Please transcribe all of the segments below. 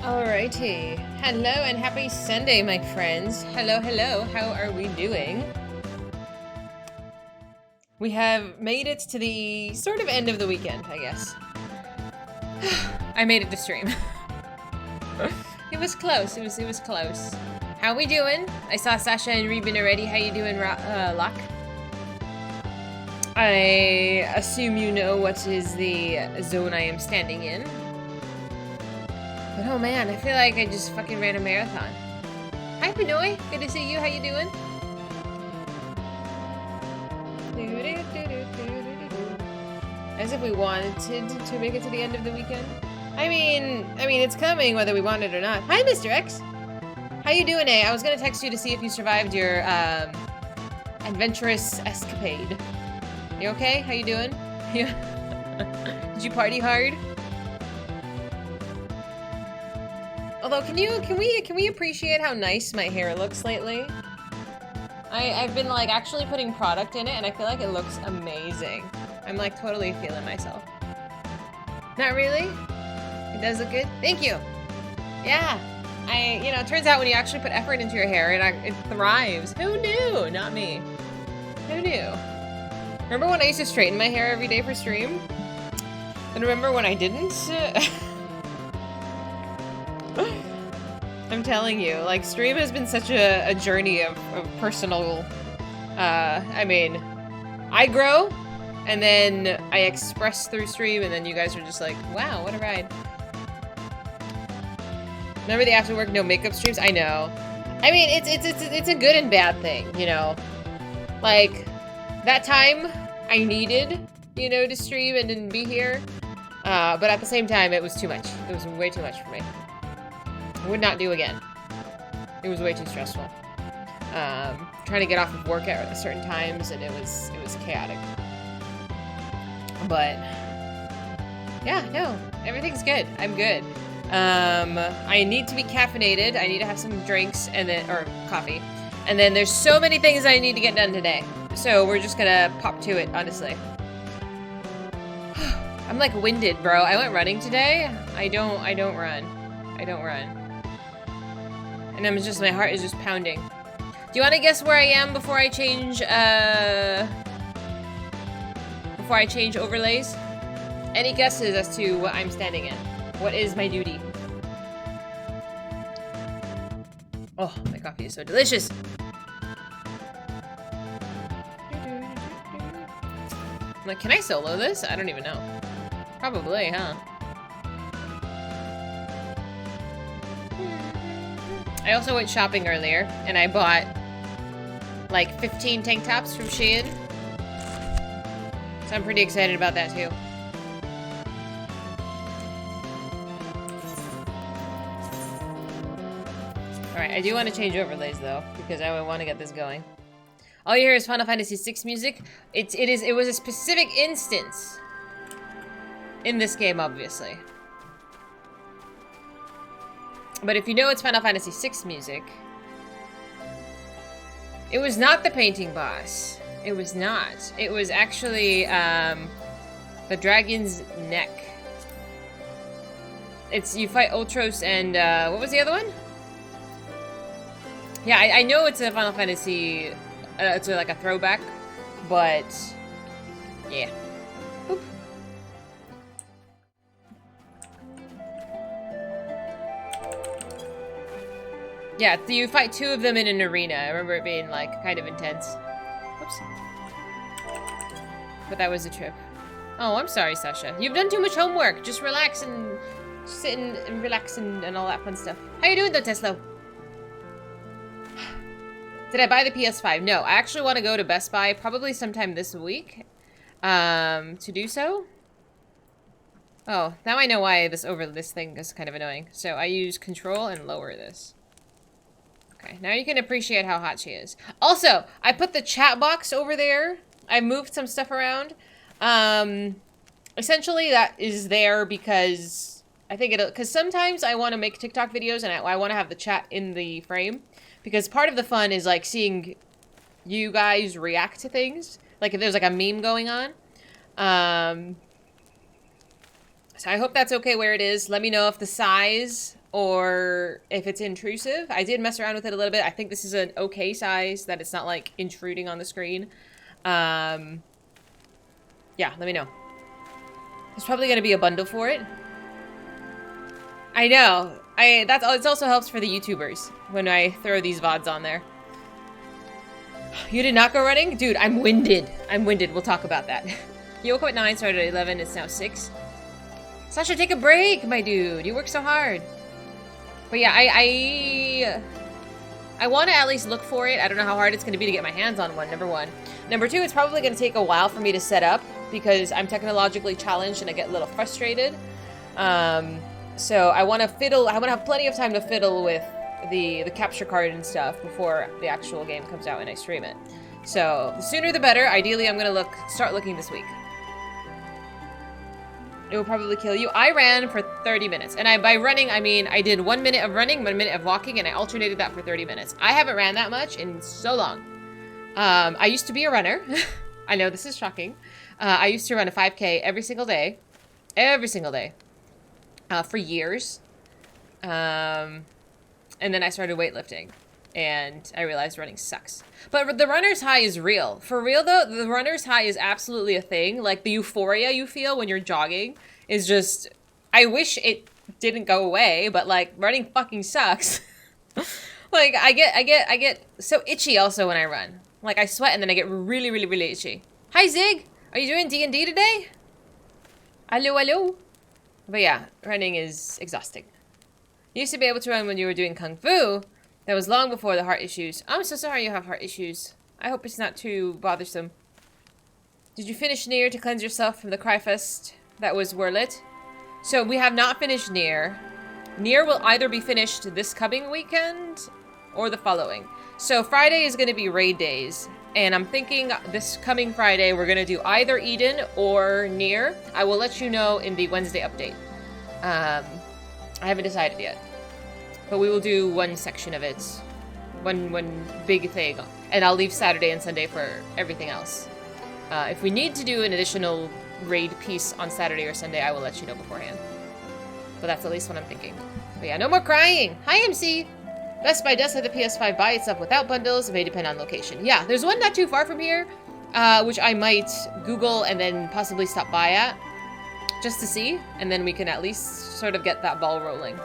Alrighty. Hello and happy Sunday, my friends. Hello, hello. How are we doing? We have made it to the sort of end of the weekend, I guess. I made it to stream. It was close. It was close. How we doing? I saw Sasha and Reuben already. How you doing, Locke? I assume you know what is the zone I am standing in. But oh man, I feel like I just fucking ran a marathon. Hi Pinoy, good to see you. How you doing? As if we wanted to make it to the end of the weekend. I mean, it's coming whether we want it or not. Hi, Mr. X. How you doing, I was gonna text you to see if you survived your adventurous escapade. You okay? How you doing? Did you party hard? Although, can we appreciate how nice my hair looks lately? I've been like actually putting product in it, and I feel like it looks amazing. I'm like totally feeling myself. Not really? It does look good. Thank you. Yeah, it turns out when you actually put effort into your hair, it thrives. Who knew? Not me. Who knew? Remember when I used to straighten my hair every day for stream? And remember when I didn't? I'm telling you, like, stream has been such a journey of personal, I grow, and then I express through stream, and then you guys are just like, wow, what a ride. Remember the after work no makeup streams? I know. I mean, it's a good and bad thing, you know? Like, that time I needed, to stream and didn't be here, but at the same time, it was too much. It was way too much for me. Would not do again. It was way too stressful. Trying to get off of work at certain times, and it was chaotic. But yeah, no, everything's good. I'm good. I need to be caffeinated. I need to have some drinks or coffee. And then there's so many things I need to get done today. So we're just gonna pop to it, honestly. I'm like winded, bro. I went running today. I don't run. And my heart is just pounding. Do you want to guess where I am before I change overlays? Any guesses as to what I'm standing in? What is my duty? Oh, my coffee is so delicious. I'm like, can I solo this? I don't even know. Probably, huh? I also went shopping earlier, and I bought like 15 tank tops from Shein. So I'm pretty excited about that too. Alright, I do want to change overlays though, because I want to get this going. All you hear is Final Fantasy VI music. It was a specific instance in this game, obviously. But if you know it's Final Fantasy VI music, it was not the painting boss. It was not. It was actually the dragon's neck. You fight Ultros and what was the other one? Yeah, I know it's a Final Fantasy. It's like a throwback, but yeah. Oop. Yeah, you fight two of them in an arena. I remember it being, like, kind of intense. Oops. But that was a trip. Oh, I'm sorry, Sasha. You've done too much homework. Just relax and sit and relax and all that fun stuff. How you doing, though, Tesla? Did I buy the PS5? No, I actually want to go to Best Buy probably sometime this week to do so. Oh, now I know why this thing is kind of annoying. So I use Control and lower this. Okay, now you can appreciate how hot she is. Also, I put the chat box over there. I moved some stuff around. Essentially, that is there because I think because sometimes I want to make TikTok videos and I want to have the chat in the frame. Because part of the fun is, like, seeing you guys react to things. Like, if there's, like, a meme going on. So I hope that's okay where it is. Let me know if the size or if it's intrusive. I did mess around with it a little bit. I think this is an okay size, that it's not like intruding on the screen. Yeah, let me know. There's probably going to be a bundle for it. I know. It also helps for the YouTubers when I throw these VODs on there. You did not go running? Dude, I'm winded. I'm winded. We'll talk about that. You woke up at 9, started at 11, it's now 6. Sasha, take a break, my dude. You work so hard. But yeah, I want to at least look for it. I don't know how hard it's going to be to get my hands on one, number one. Number two, it's probably going to take a while for me to set up because I'm technologically challenged and I get a little frustrated. So I want to fiddle. I want to have plenty of time to fiddle with the capture card and stuff before the actual game comes out and I stream it. So the sooner the better. Ideally, I'm going to start looking this week. It will probably kill you. I ran for 30 minutes. And by running, I mean I did 1 minute of running, 1 minute of walking, and I alternated that for 30 minutes. I haven't ran that much in so long. I used to be a runner. I know this is shocking. I used to run a 5K every single day. Every single day. For years. And then I started weightlifting. And I realized running sucks. But the runner's high is real. For real, though, the runner's high is absolutely a thing. Like, the euphoria you feel when you're jogging is just... I wish it didn't go away, but, like, running fucking sucks. Like, I get so itchy also when I run. Like, I sweat and then I get really, really, really itchy. Hi, Zig! Are you doing D&D today? Hello, hello. But yeah, running is exhausting. You used to be able to run when you were doing Kung Fu. That was long before the heart issues. I'm so sorry you have heart issues. I hope it's not too bothersome. Did you finish Nier to cleanse yourself from the Cryfest that was Wurlit? So we have not finished Nier. Nier will either be finished this coming weekend or the following. So Friday is going to be raid days. And I'm thinking this coming Friday we're going to do either Eden or Nier. I will let you know in the Wednesday update. I haven't decided yet. But we will do one section of it. One big thing. And I'll leave Saturday and Sunday for everything else. If we need to do an additional raid piece on Saturday or Sunday, I will let you know beforehand. But that's at least what I'm thinking. But yeah, no more crying! Hi, MC! Best Buy does have the PS5 by itself without bundles. It may depend on location. Yeah, there's one not too far from here, which I might Google and then possibly stop by at. Just to see. And then we can at least sort of get that ball rolling.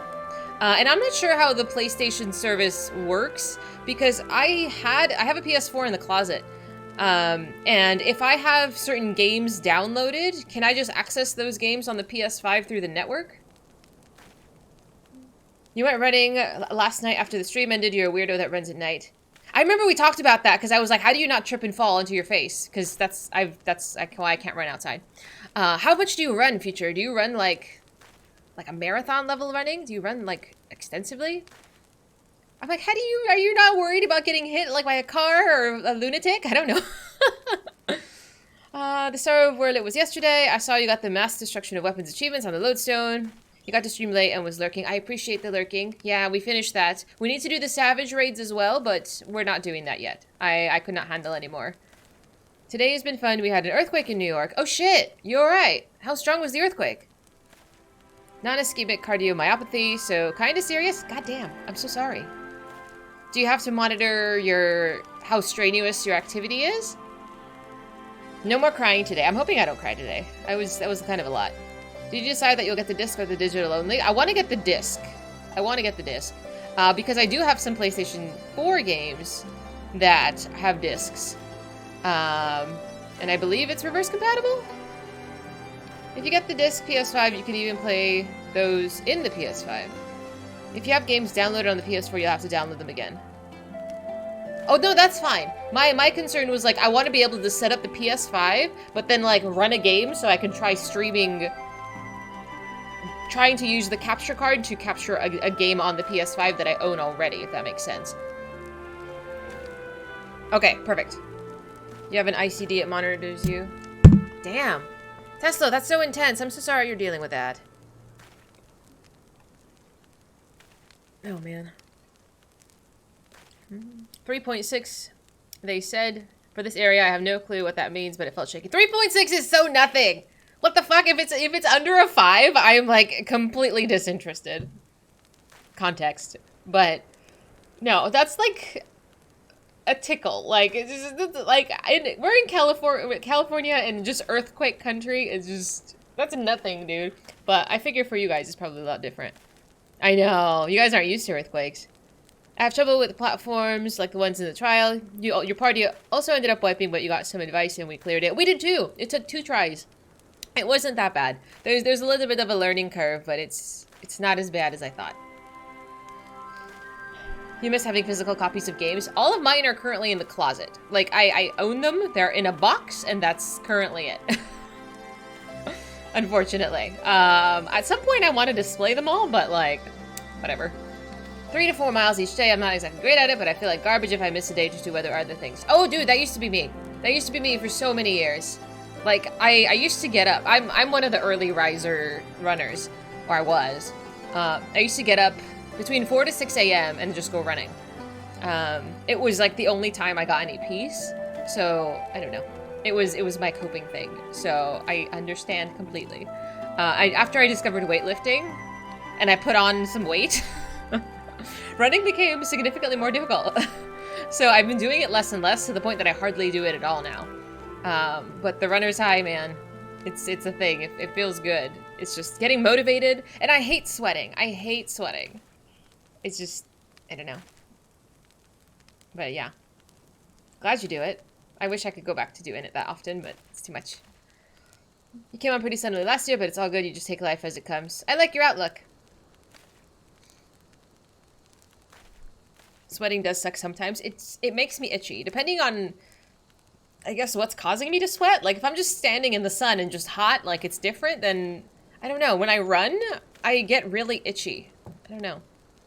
And I'm not sure how the PlayStation service works because I have a PS4 in the closet. And if I have certain games downloaded, can I just access those games on the PS5 through the network? You went running last night after the stream ended. You're a weirdo that runs at night. I remember we talked about that because I was like, how do you not trip and fall into your face? Because that's why I can't run outside. How much do you run, Future? Do you run like a marathon level running? Do you run like extensively? I'm like, are you not worried about getting hit like by a car or a lunatic? I don't know. The Star of Wurlit was yesterday. I saw you got the mass destruction of weapons achievements on the lodestone. You got to stream late and was lurking. I appreciate the lurking. Yeah, we finished that. We need to do the Savage raids as well, but we're not doing that yet. I could not handle anymore. Today has been fun. We had an earthquake in New York. Oh shit, you alright? How strong was the earthquake? Non-ischemic cardiomyopathy, so kind of serious? God damn, I'm so sorry. Do you have to monitor how strenuous your activity is? No more crying today. I'm hoping I don't cry today. That was kind of a lot. Did you decide that you'll get the disc or the digital only? I want to get the disc. Because I do have some PlayStation 4 games that have discs. And I believe it's reverse compatible? If you get the disc PS5, you can even play those in the PS5. If you have games downloaded on the PS4, you'll have to download them again. Oh, no, that's fine. My concern was, like, I want to be able to set up the PS5, but then, like, run a game so I can try streaming... Trying to use the capture card to capture a game on the PS5 that I own already, if that makes sense. Okay, perfect. You have an ICD, it monitors you. Damn. Tesla, that's so intense. I'm so sorry you're dealing with that. Oh, man. 3.6, they said. For this area, I have no clue what that means, but it felt shaky. 3.6 is so nothing! What the fuck? If it's under a 5, I am, like, completely disinterested. context. But no, that's like a tickle. Like, it's just, like, we're in California, and just earthquake country is just, that's nothing, dude. But I figure for you guys, it's probably a lot different. I know, you guys aren't used to earthquakes. I have trouble with the platforms, like the ones in the trial. Your party also ended up wiping, but you got some advice and we cleared it. We did too. It took 2 tries. It wasn't that bad. There's a little bit of a learning curve, but it's not as bad as I thought. You miss having physical copies of games. All of mine are currently in the closet. Like, I own them. They're in a box, and that's currently it. Unfortunately. At some point, I want to display them all, but, like, whatever. 3 to 4 miles each day. I'm not exactly great at it, but I feel like garbage if I miss a day or 2 other things. Oh, dude, that used to be me. That used to be me for so many years. Like, I used to get up. I'm one of the early riser runners, or I was. I used to get up between 4 to 6 a.m. and just go running. It was like the only time I got any peace. So, I don't know. It was my coping thing. So, I understand completely. After I discovered weightlifting, and I put on some weight, running became significantly more difficult. So, I've been doing it less and less to the point that I hardly do it at all now. But the runner's high, man, it's a thing. It feels good. It's just getting motivated. And I hate sweating. I hate sweating. It's just, I don't know. But yeah. Glad you do it. I wish I could go back to doing it that often, but it's too much. You came on pretty suddenly last year, but it's all good. You just take life as it comes. I like your outlook. Sweating does suck sometimes. It makes me itchy. Depending on, I guess, what's causing me to sweat. Like, if I'm just standing in the sun and just hot, like, it's different, then, I don't know. When I run, I get really itchy. I don't know.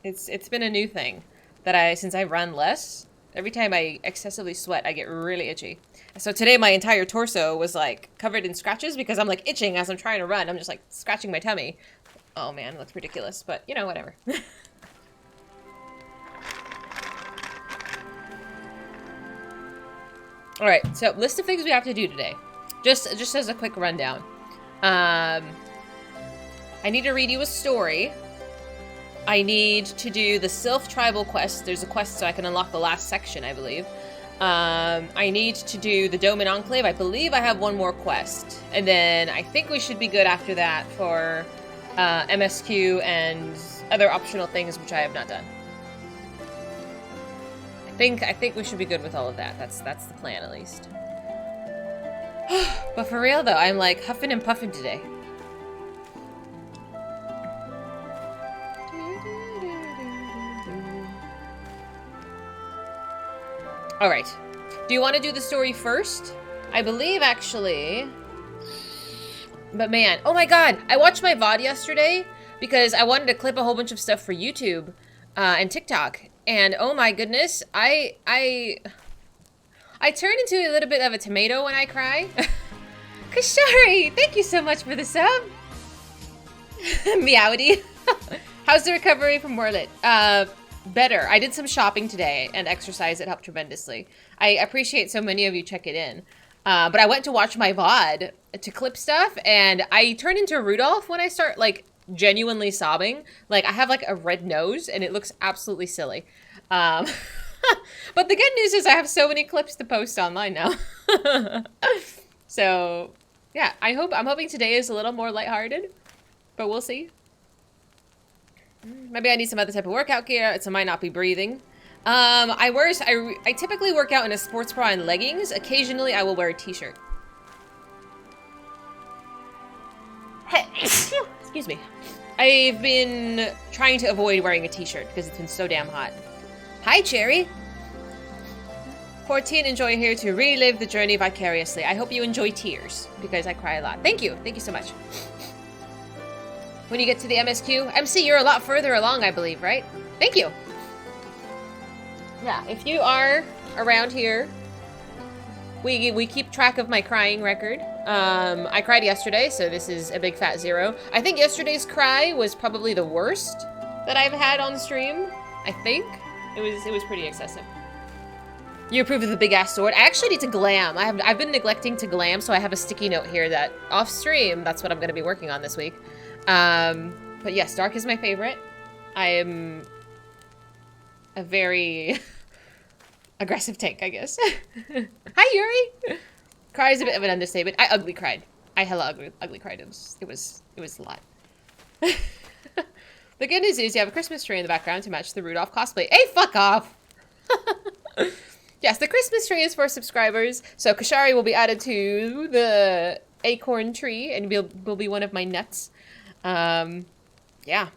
It's been a new thing that since I run less, every time I excessively sweat, I get really itchy. So today my entire torso was like covered in scratches because I'm like itching as I'm trying to run. I'm just like scratching my tummy. Oh man, it looks ridiculous, but you know, whatever. All right, so list of things we have to do today. Just as a quick rundown. I need to read you a story. I need to do the Sylph Tribal quest. There's a quest so I can unlock the last section, I believe. I need to do the Dome and Enclave. I believe I have one more quest. And then I think we should be good after that for MSQ and other optional things which I have not done. I think we should be good with all of that. That's the plan, at least. But for real, though, I'm like huffing and puffing today. All right. Do you want to do the story first? I believe, actually. But man, oh my god, I watched my VOD yesterday because I wanted to clip a whole bunch of stuff for YouTube and TikTok. And oh my goodness, I turn into a little bit of a tomato when I cry. Kashari, thank you so much for the sub. Meowdy. How's the recovery from Warlit? Better. I did some shopping today and exercise. It helped tremendously. I appreciate so many of you checking in. But I went to watch my VOD to clip stuff, and I turn into Rudolph when I start, like, genuinely sobbing. Like, I have, like, a red nose, and it looks absolutely silly. But the good news is I have so many clips to post online now. So, yeah, I'm hoping today is a little more lighthearted, but we'll see. Maybe I need some other type of workout gear. It might not be breathing. I typically work out in a sports bra and leggings. Occasionally, I will wear a t-shirt. Excuse me. I've been trying to avoid wearing a t-shirt because it's been so damn hot. Hi, Cherry. 14, enjoy here to relive the journey vicariously. I hope you enjoy tears because I cry a lot. Thank you. Thank you so much. When you get to the MSQ, MC, you're a lot further along, I believe, right? Thank you. Yeah, if you are around here, we keep track of my crying record. I cried yesterday, so this is a big fat 0. I think yesterday's cry was probably the worst that I've had on stream. I think it was pretty excessive. You approve of the big ass sword? I actually need to glam. I've been neglecting to glam, so I have a sticky note here that off stream. That's what I'm going to be working on this week. But yes, dark is my favorite. I am a very aggressive tank, I guess. Hi, Yuri! Cry is a bit of an understatement. I ugly cried. I hella ugly cried. It was a lot. The good news is you have a Christmas tree in the background to match the Rudolph cosplay. Hey, fuck off! Yes, the Christmas tree is for subscribers. So Kashari will be added to the acorn tree and will be one of my nuts. Yeah.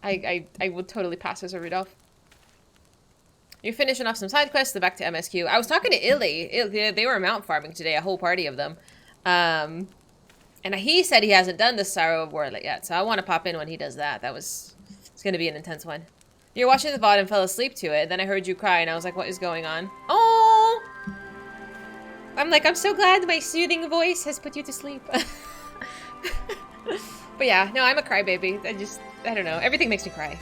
I would totally pass as a Rudolph. You're finishing off some side quests, then back to MSQ. I was talking to Illy. They were mount farming today, a whole party of them. And he said he hasn't done the Sorrow of War yet, so I want to pop in when he does that. It's going to be an intense one. You're watching the VOD and fell asleep to it, then I heard you cry, and I was like, what is going on? Oh! I'm like, I'm so glad my soothing voice has put you to sleep. But yeah, no, I'm a crybaby. I don't know. Everything makes me cry.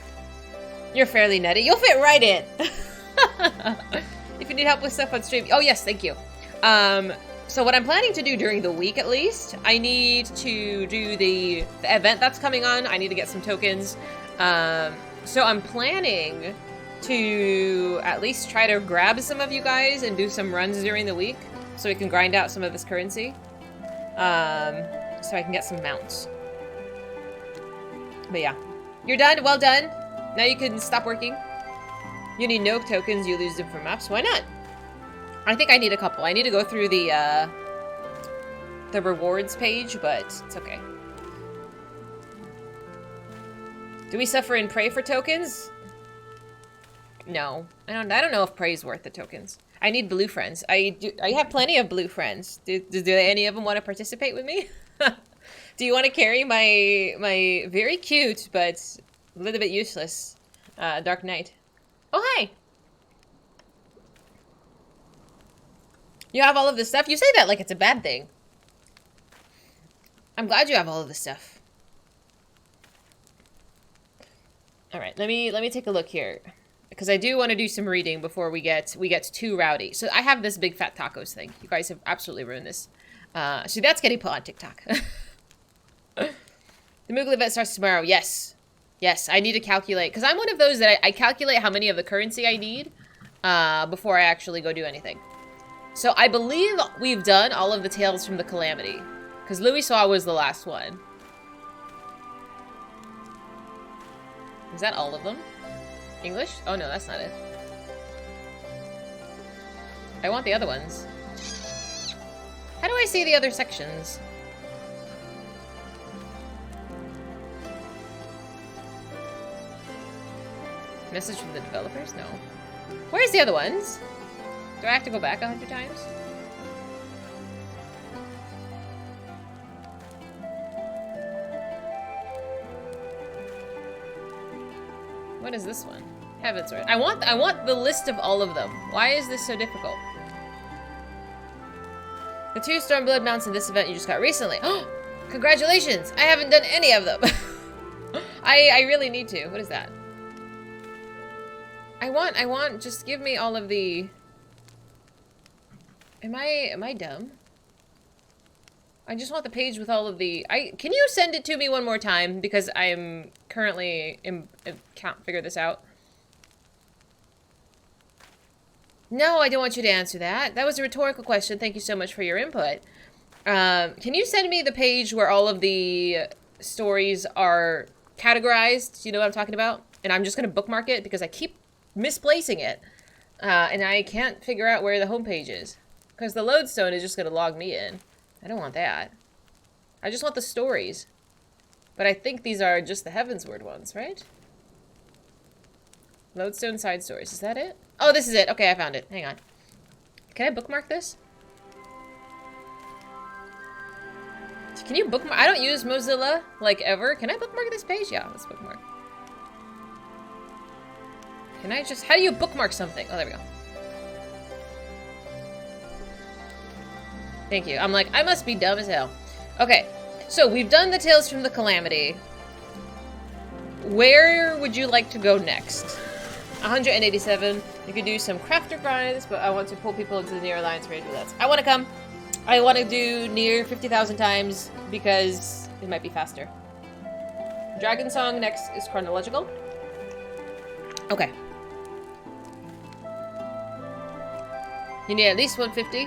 You're fairly nutty. You'll fit right in. If you need help with stuff on stream. Oh, yes, thank you. So what I'm planning to do during the week, at least, I need to do the event that's coming on. I need to get some tokens. So I'm planning to at least try to grab some of you guys and do some runs during the week so we can grind out some of this currency. So I can get some mounts. But yeah. You're done? Well done. Now you can stop working. You need no tokens, you lose them from maps. Why not? I think I need a couple. I need to go through the rewards page, but it's okay. Do we suffer and pray for tokens? No. I don't know if pray is worth the tokens. I need blue friends. I have plenty of blue friends. Do any of them want to participate with me? Do you want to carry my very cute but a little bit useless Dark Knight? Oh, hi! You have all of this stuff? You say that like it's a bad thing. I'm glad you have all of this stuff. Alright, let me take a look here. Because I do want to do some reading before we get too rowdy. So I have this big fat tacos thing. You guys have absolutely ruined this. So that's getting put on TikTok. The Moogle event starts tomorrow. Yes. Yes, I need to calculate. Because I'm one of those that I calculate how many of the currency I need before I actually go do anything. So I believe we've done all of the Tales from the Calamity. Because Louis-Saw was the last one. Is that all of them? English? Oh no, that's not it. I want the other ones. How do I see the other sections? Message from the developers? No. Where's the other ones? Do I have to go back 100 times? What is this one? Heaven's Word. I want the list of all of them. Why is this so difficult? The 2 Stormblood mounts in this event you just got recently. Oh! Congratulations! I haven't done any of them. I really need to. What is that? I want, just give me all of the... Am I dumb? I just want the page with all of the... Can you send it to me one more time? Because I'm currently... can't figure this out. No, I don't want you to answer that. That was a rhetorical question. Thank you so much for your input. Can you send me the page where all of the stories are categorized? Do you know what I'm talking about? And I'm just going to bookmark it because I keep misplacing it. And I can't figure out where the homepage is. Because the lodestone is just going to log me in. I don't want that. I just want the stories. But I think these are just the Heavensward ones, right? Lodestone side stories. Is that it? Oh, this is it. Okay, I found it. Hang on. Can I bookmark this? Can you bookmark? I don't use Mozilla, like, ever. Can I bookmark this page? Yeah, let's bookmark. Can I just... How do you bookmark something? Oh, there we go. Thank you. I'm like, I must be dumb as hell. Okay, so we've done the Tales from the Calamity. Where would you like to go next? 187. You could do some crafter grinds, but I want to pull people into the Near Alliance raid roulettes. I want to come. I want to do near 50,000 times because it might be faster. Dragon Song next is chronological. Okay. You need at least 150.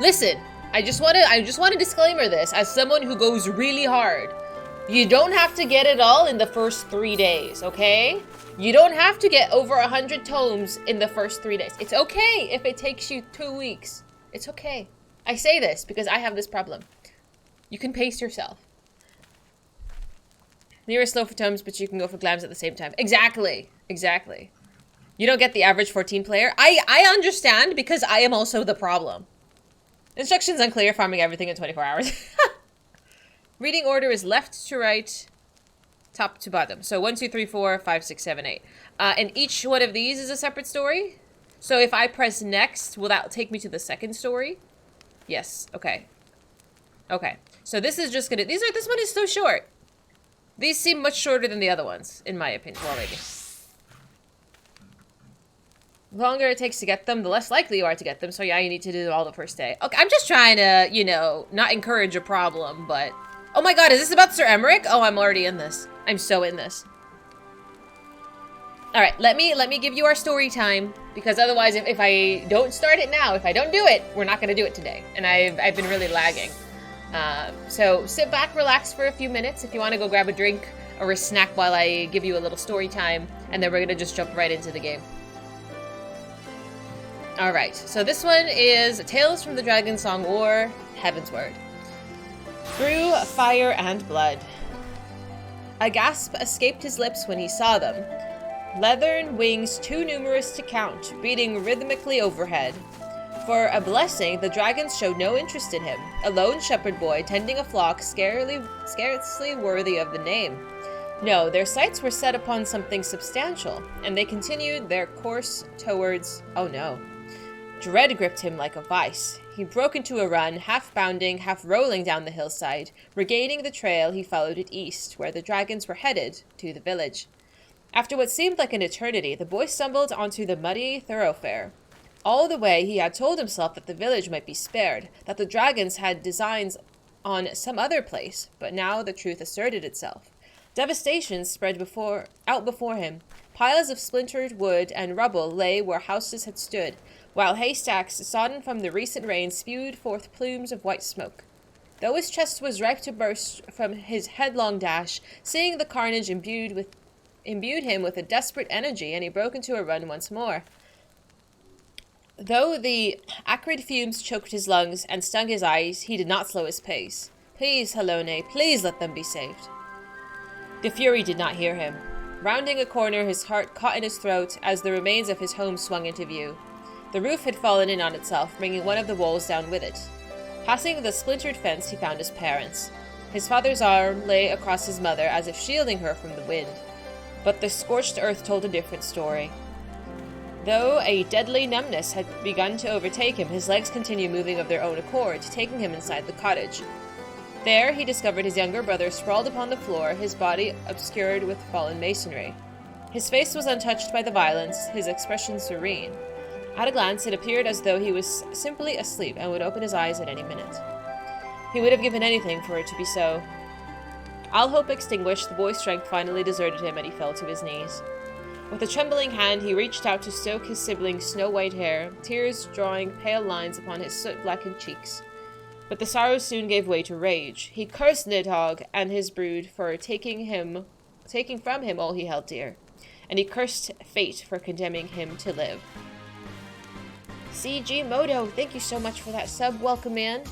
Listen, I just want to disclaimer this as someone who goes really hard. You don't have to get it all in the first 3 days, okay? You don't have to get over 100 tomes in the first 3 days. It's okay if it takes you 2 weeks. It's okay. I say this because I have this problem. You can pace yourself. You're slow for tomes, but you can go for glams at the same time. Exactly. Exactly. You don't get the average 14 player. I understand because I am also the problem. Instructions unclear, farming everything in 24 hours. Reading order is left to right, top to bottom. So 1, 2, 3, 4, 5, 6, 7, 8. And each one of these is a separate story. So if I press next, will that take me to the second story? Yes. Okay. Okay. So this is just gonna. This one is so short. These seem much shorter than the other ones, in my opinion. Well, maybe. The longer it takes to get them, the less likely you are to get them. So yeah, you need to do it all the first day. Okay, I'm just trying to, you know, not encourage a problem, but... Oh my god, is this about Sir Emmerich? Oh, I'm already in this. I'm so in this. Alright, let me give you our story time. Because otherwise, if I don't start it now, if I don't do it, we're not going to do it today. And I've been really lagging. So sit back, relax for a few minutes. If you want to go grab a drink or a snack while I give you a little story time. And then we're going to just jump right into the game. Alright, so this one is Tales from the Dragon Song War, Heaven's Word. Through fire and blood. A gasp escaped his lips when he saw them. Leathern wings too numerous to count, beating rhythmically overhead. For a blessing, the dragons showed no interest in him, a lone shepherd boy tending a flock scarcely worthy of the name. No, their sights were set upon something substantial, and they continued their course towards... Oh no. Dread gripped him like a vice. He broke into a run, half bounding, half rolling down the hillside. Regaining the trail, he followed it east, where the dragons were headed to the village. After what seemed like an eternity, the boy stumbled onto the muddy thoroughfare. All the way, he had told himself that the village might be spared, that the dragons had designs on some other place, but now the truth asserted itself. Devastation spread out before him. Piles of splintered wood and rubble lay where houses had stood, while haystacks, sodden from the recent rain, spewed forth plumes of white smoke. Though his chest was ripe to burst from his headlong dash, seeing the carnage imbued him with a desperate energy, and he broke into a run once more. Though the acrid fumes choked his lungs and stung his eyes, he did not slow his pace. Please, Helone, please let them be saved. The fury did not hear him. Rounding a corner, his heart caught in his throat as the remains of his home swung into view. The roof had fallen in on itself, bringing one of the walls down with it. Passing the splintered fence, he found his parents. His father's arm lay across his mother, as if shielding her from the wind. But the scorched earth told a different story. Though a deadly numbness had begun to overtake him, his legs continued moving of their own accord, taking him inside the cottage. There, he discovered his younger brother sprawled upon the floor, his body obscured with fallen masonry. His face was untouched by the violence, his expression serene. At a glance, it appeared as though he was simply asleep and would open his eyes at any minute. He would have given anything for it to be so. All hope extinguished, the boy's strength finally deserted him and he fell to his knees. With a trembling hand, he reached out to soak his sibling's snow-white hair, tears drawing pale lines upon his soot-blackened cheeks. But the sorrow soon gave way to rage. He cursed Nidhogg and his brood for taking from him all he held dear, and he cursed fate for condemning him to live. CG Moto, thank you so much for that sub. Welcome in.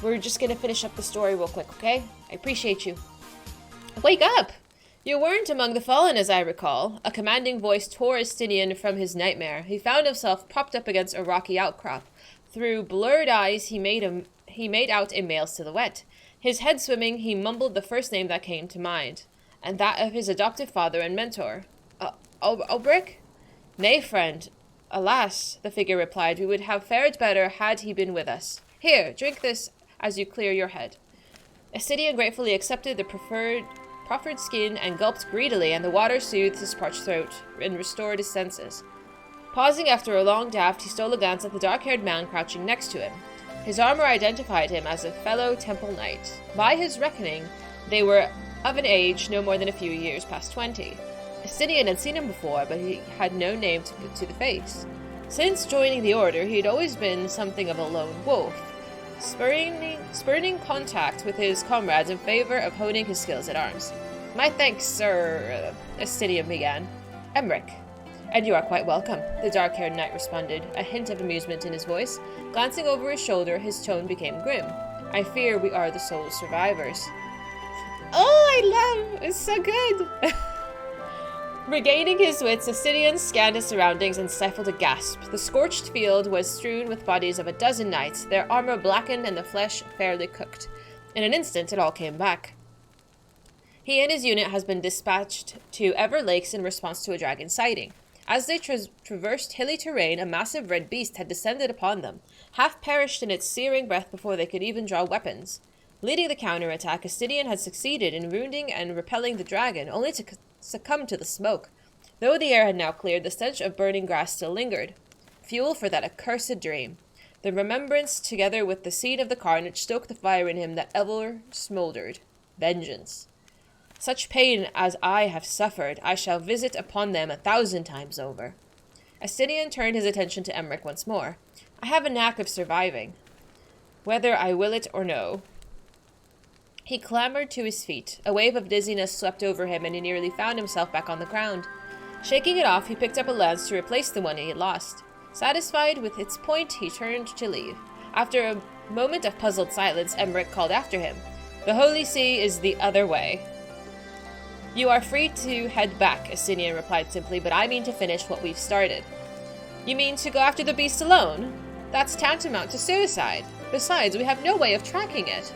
We're just gonna finish up the story real quick, okay? I appreciate you. Wake up! You weren't among the fallen, as I recall. A commanding voice tore Estinian from his nightmare. He found himself propped up against a rocky outcrop. Through blurred eyes, he made out a male silhouette. His head swimming, he mumbled the first name that came to mind, and that of his adoptive father and mentor. Ulbrich? Nay, friend. Alas, the figure replied, we would have fared better had he been with us. Here, drink this as you clear your head. Estinian gratefully accepted the proffered skin and gulped greedily, and the water soothed his parched throat and restored his senses. Pausing after a long draught, he stole a glance at the dark-haired man crouching next to him. His armor identified him as a fellow temple knight. By his reckoning, they were of an age no more than a few years past 20. Estinian had seen him before, but he had no name to put to the face. Since joining the Order, he had always been something of a lone wolf, spurning contact with his comrades in favor of honing his skills at arms. "My thanks, sir," Estinian began. "Emmerich. And you are quite welcome," the dark-haired knight responded, a hint of amusement in his voice. Glancing over his shoulder, his tone became grim. "I fear we are the sole survivors." Oh, it's so good! Regaining his wits, Estinian scanned his surroundings and stifled a gasp. The scorched field was strewn with bodies of a dozen knights, their armor blackened and the flesh fairly cooked. In an instant, it all came back. He and his unit has been dispatched to Ever Lakes in response to a dragon sighting. As they traversed hilly terrain, a massive red beast had descended upon them, half perished in its searing breath before they could even draw weapons. Leading the counterattack, Estinian had succeeded in wounding and repelling the dragon, only to succumb to the smoke. Though the air had now cleared, the stench of burning grass still lingered. Fuel for that accursed dream. The remembrance, together with the seed of the carnage, stoked the fire in him that ever smoldered. Vengeance. "Such pain as I have suffered, I shall visit upon them 1,000 times over." Estinian turned his attention to Emmerich once more. "I have a knack of surviving, whether I will it or no." He clambered to his feet. A wave of dizziness swept over him, and he nearly found himself back on the ground. Shaking it off, he picked up a lance to replace the one he had lost. Satisfied with its point, he turned to leave. After a moment of puzzled silence, Emmerich called after him. "The Holy See is the other way." "You are free to head back," Estinian replied simply, "but I mean to finish what we've started." "You mean to go after the beast alone? That's tantamount to suicide. Besides, we have no way of tracking it."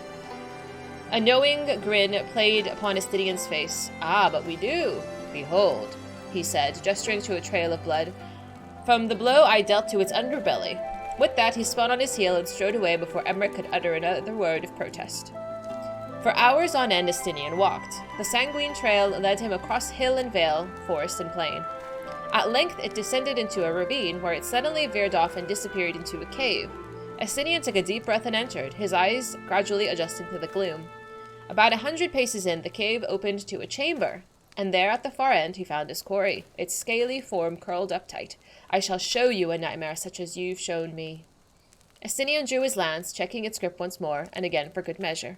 A knowing grin played upon Estinian's face. "Ah, but we do. Behold," he said, gesturing to a trail of blood, "from the blow I dealt to its underbelly." With that, he spun on his heel and strode away before Emmerich could utter another word of protest. For hours on end, Estinian walked. The sanguine trail led him across hill and vale, forest and plain. At length, it descended into a ravine, where it suddenly veered off and disappeared into a cave. Estinian took a deep breath and entered, his eyes gradually adjusting to the gloom. About 100 paces in, the cave opened to a chamber, and there at the far end he found his quarry, its scaly form curled up tight. "I shall show you a nightmare such as you've shown me." Estinian drew his lance, checking its grip once more, and again for good measure.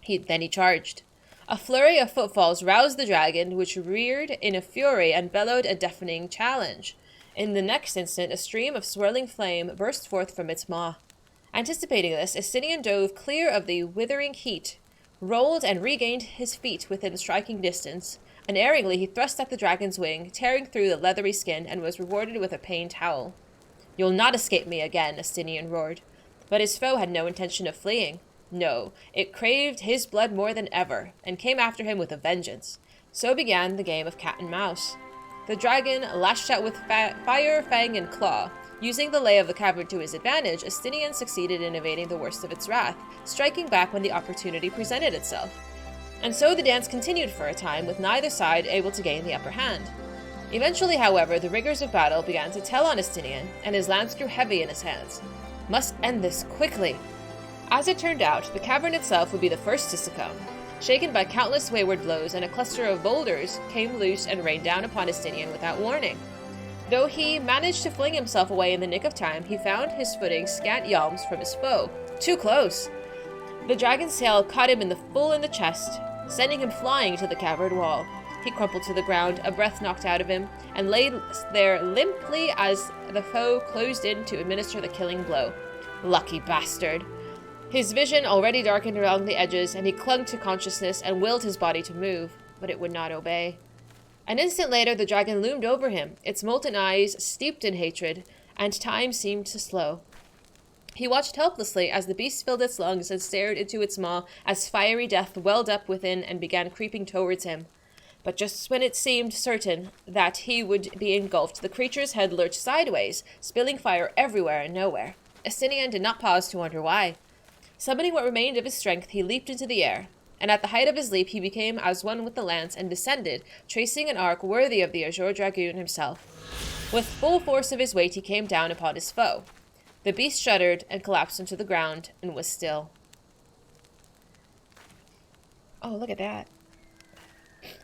Then he charged. A flurry of footfalls roused the dragon, which reared in a fury and bellowed a deafening challenge. In the next instant, a stream of swirling flame burst forth from its maw. Anticipating this, Estinian dove clear of the withering heat, rolled and regained his feet within striking distance. Unerringly, he thrust at the dragon's wing, tearing through the leathery skin, and was rewarded with a pained howl. "You'll not escape me again," Estinian roared. But his foe had no intention of fleeing. No, it craved his blood more than ever, and came after him with a vengeance. So began the game of cat and mouse. The dragon lashed out with fire, fang, and claw. Using the lay of the cavern to his advantage, Estinian succeeded in evading the worst of its wrath, striking back when the opportunity presented itself. And so the dance continued for a time, with neither side able to gain the upper hand. Eventually, however, the rigors of battle began to tell on Estinian, and his lance grew heavy in his hands. Must end this quickly. As it turned out, the cavern itself would be the first to succumb. Shaken by countless wayward blows, and a cluster of boulders came loose and rained down upon Estinian without warning. Though he managed to fling himself away in the nick of time, he found his footing scant yalms from his foe. Too close! The dragon's tail caught him full in the chest, sending him flying to the cavern wall. He crumpled to the ground, a breath knocked out of him, and lay there limply as the foe closed in to administer the killing blow. Lucky bastard! His vision already darkened along the edges, and he clung to consciousness and willed his body to move, but it would not obey. An instant later, the dragon loomed over him, its molten eyes steeped in hatred, and time seemed to slow. He watched helplessly as the beast filled its lungs and stared into its maw as fiery death welled up within and began creeping towards him. But just when it seemed certain that he would be engulfed, the creature's head lurched sideways, spilling fire everywhere and nowhere. Estinian did not pause to wonder why. Summoning what remained of his strength, he leaped into the air, and at the height of his leap he became as one with the lance and descended, tracing an arc worthy of the Azure Dragoon himself. With full force of his weight he came down upon his foe. The beast shuddered and collapsed into the ground and was still. Oh, look at that.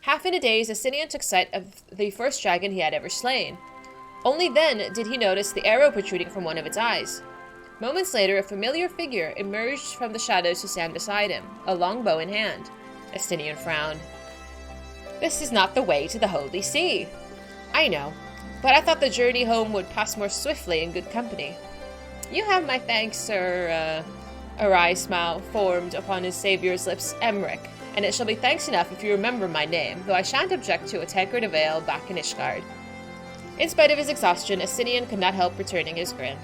Half in a daze, Asinian took sight of the first dragon he had ever slain. Only then did he notice the arrow protruding from one of its eyes. Moments later, a familiar figure emerged from the shadows to stand beside him, a longbow in hand. Asinian frowned. This is not the way to the Holy See. I know, but I thought the journey home would pass more swiftly in good company. You have my thanks, sir. A wry smile formed upon his savior's lips, Emmerich, and it shall be thanks enough if you remember my name, though I shan't object to a tankard of ale back in Ishgard. In spite of his exhaustion, Asinian could not help returning his grin.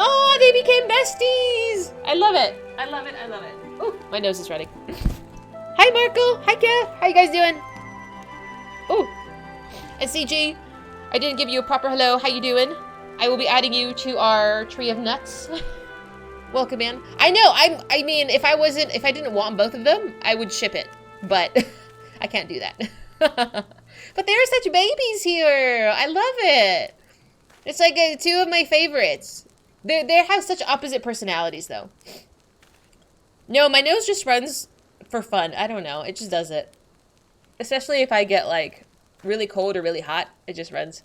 Oh, they became besties! I love it. I love it. I love it. Ooh, my nose is running. Hi, Marco. Hi, Kev. How you guys doing? Ooh. And CG, I didn't give you a proper hello. How you doing? I will be adding you to our tree of nuts. Welcome in. I know. I mean, if I didn't want both of them, I would ship it, but I can't do that. But there are such babies here. I love it. It's like two of my favorites. They have such opposite personalities, though. No, my nose just runs for fun. I don't know. It just does it. Especially if I get, like, really cold or really hot. It just runs.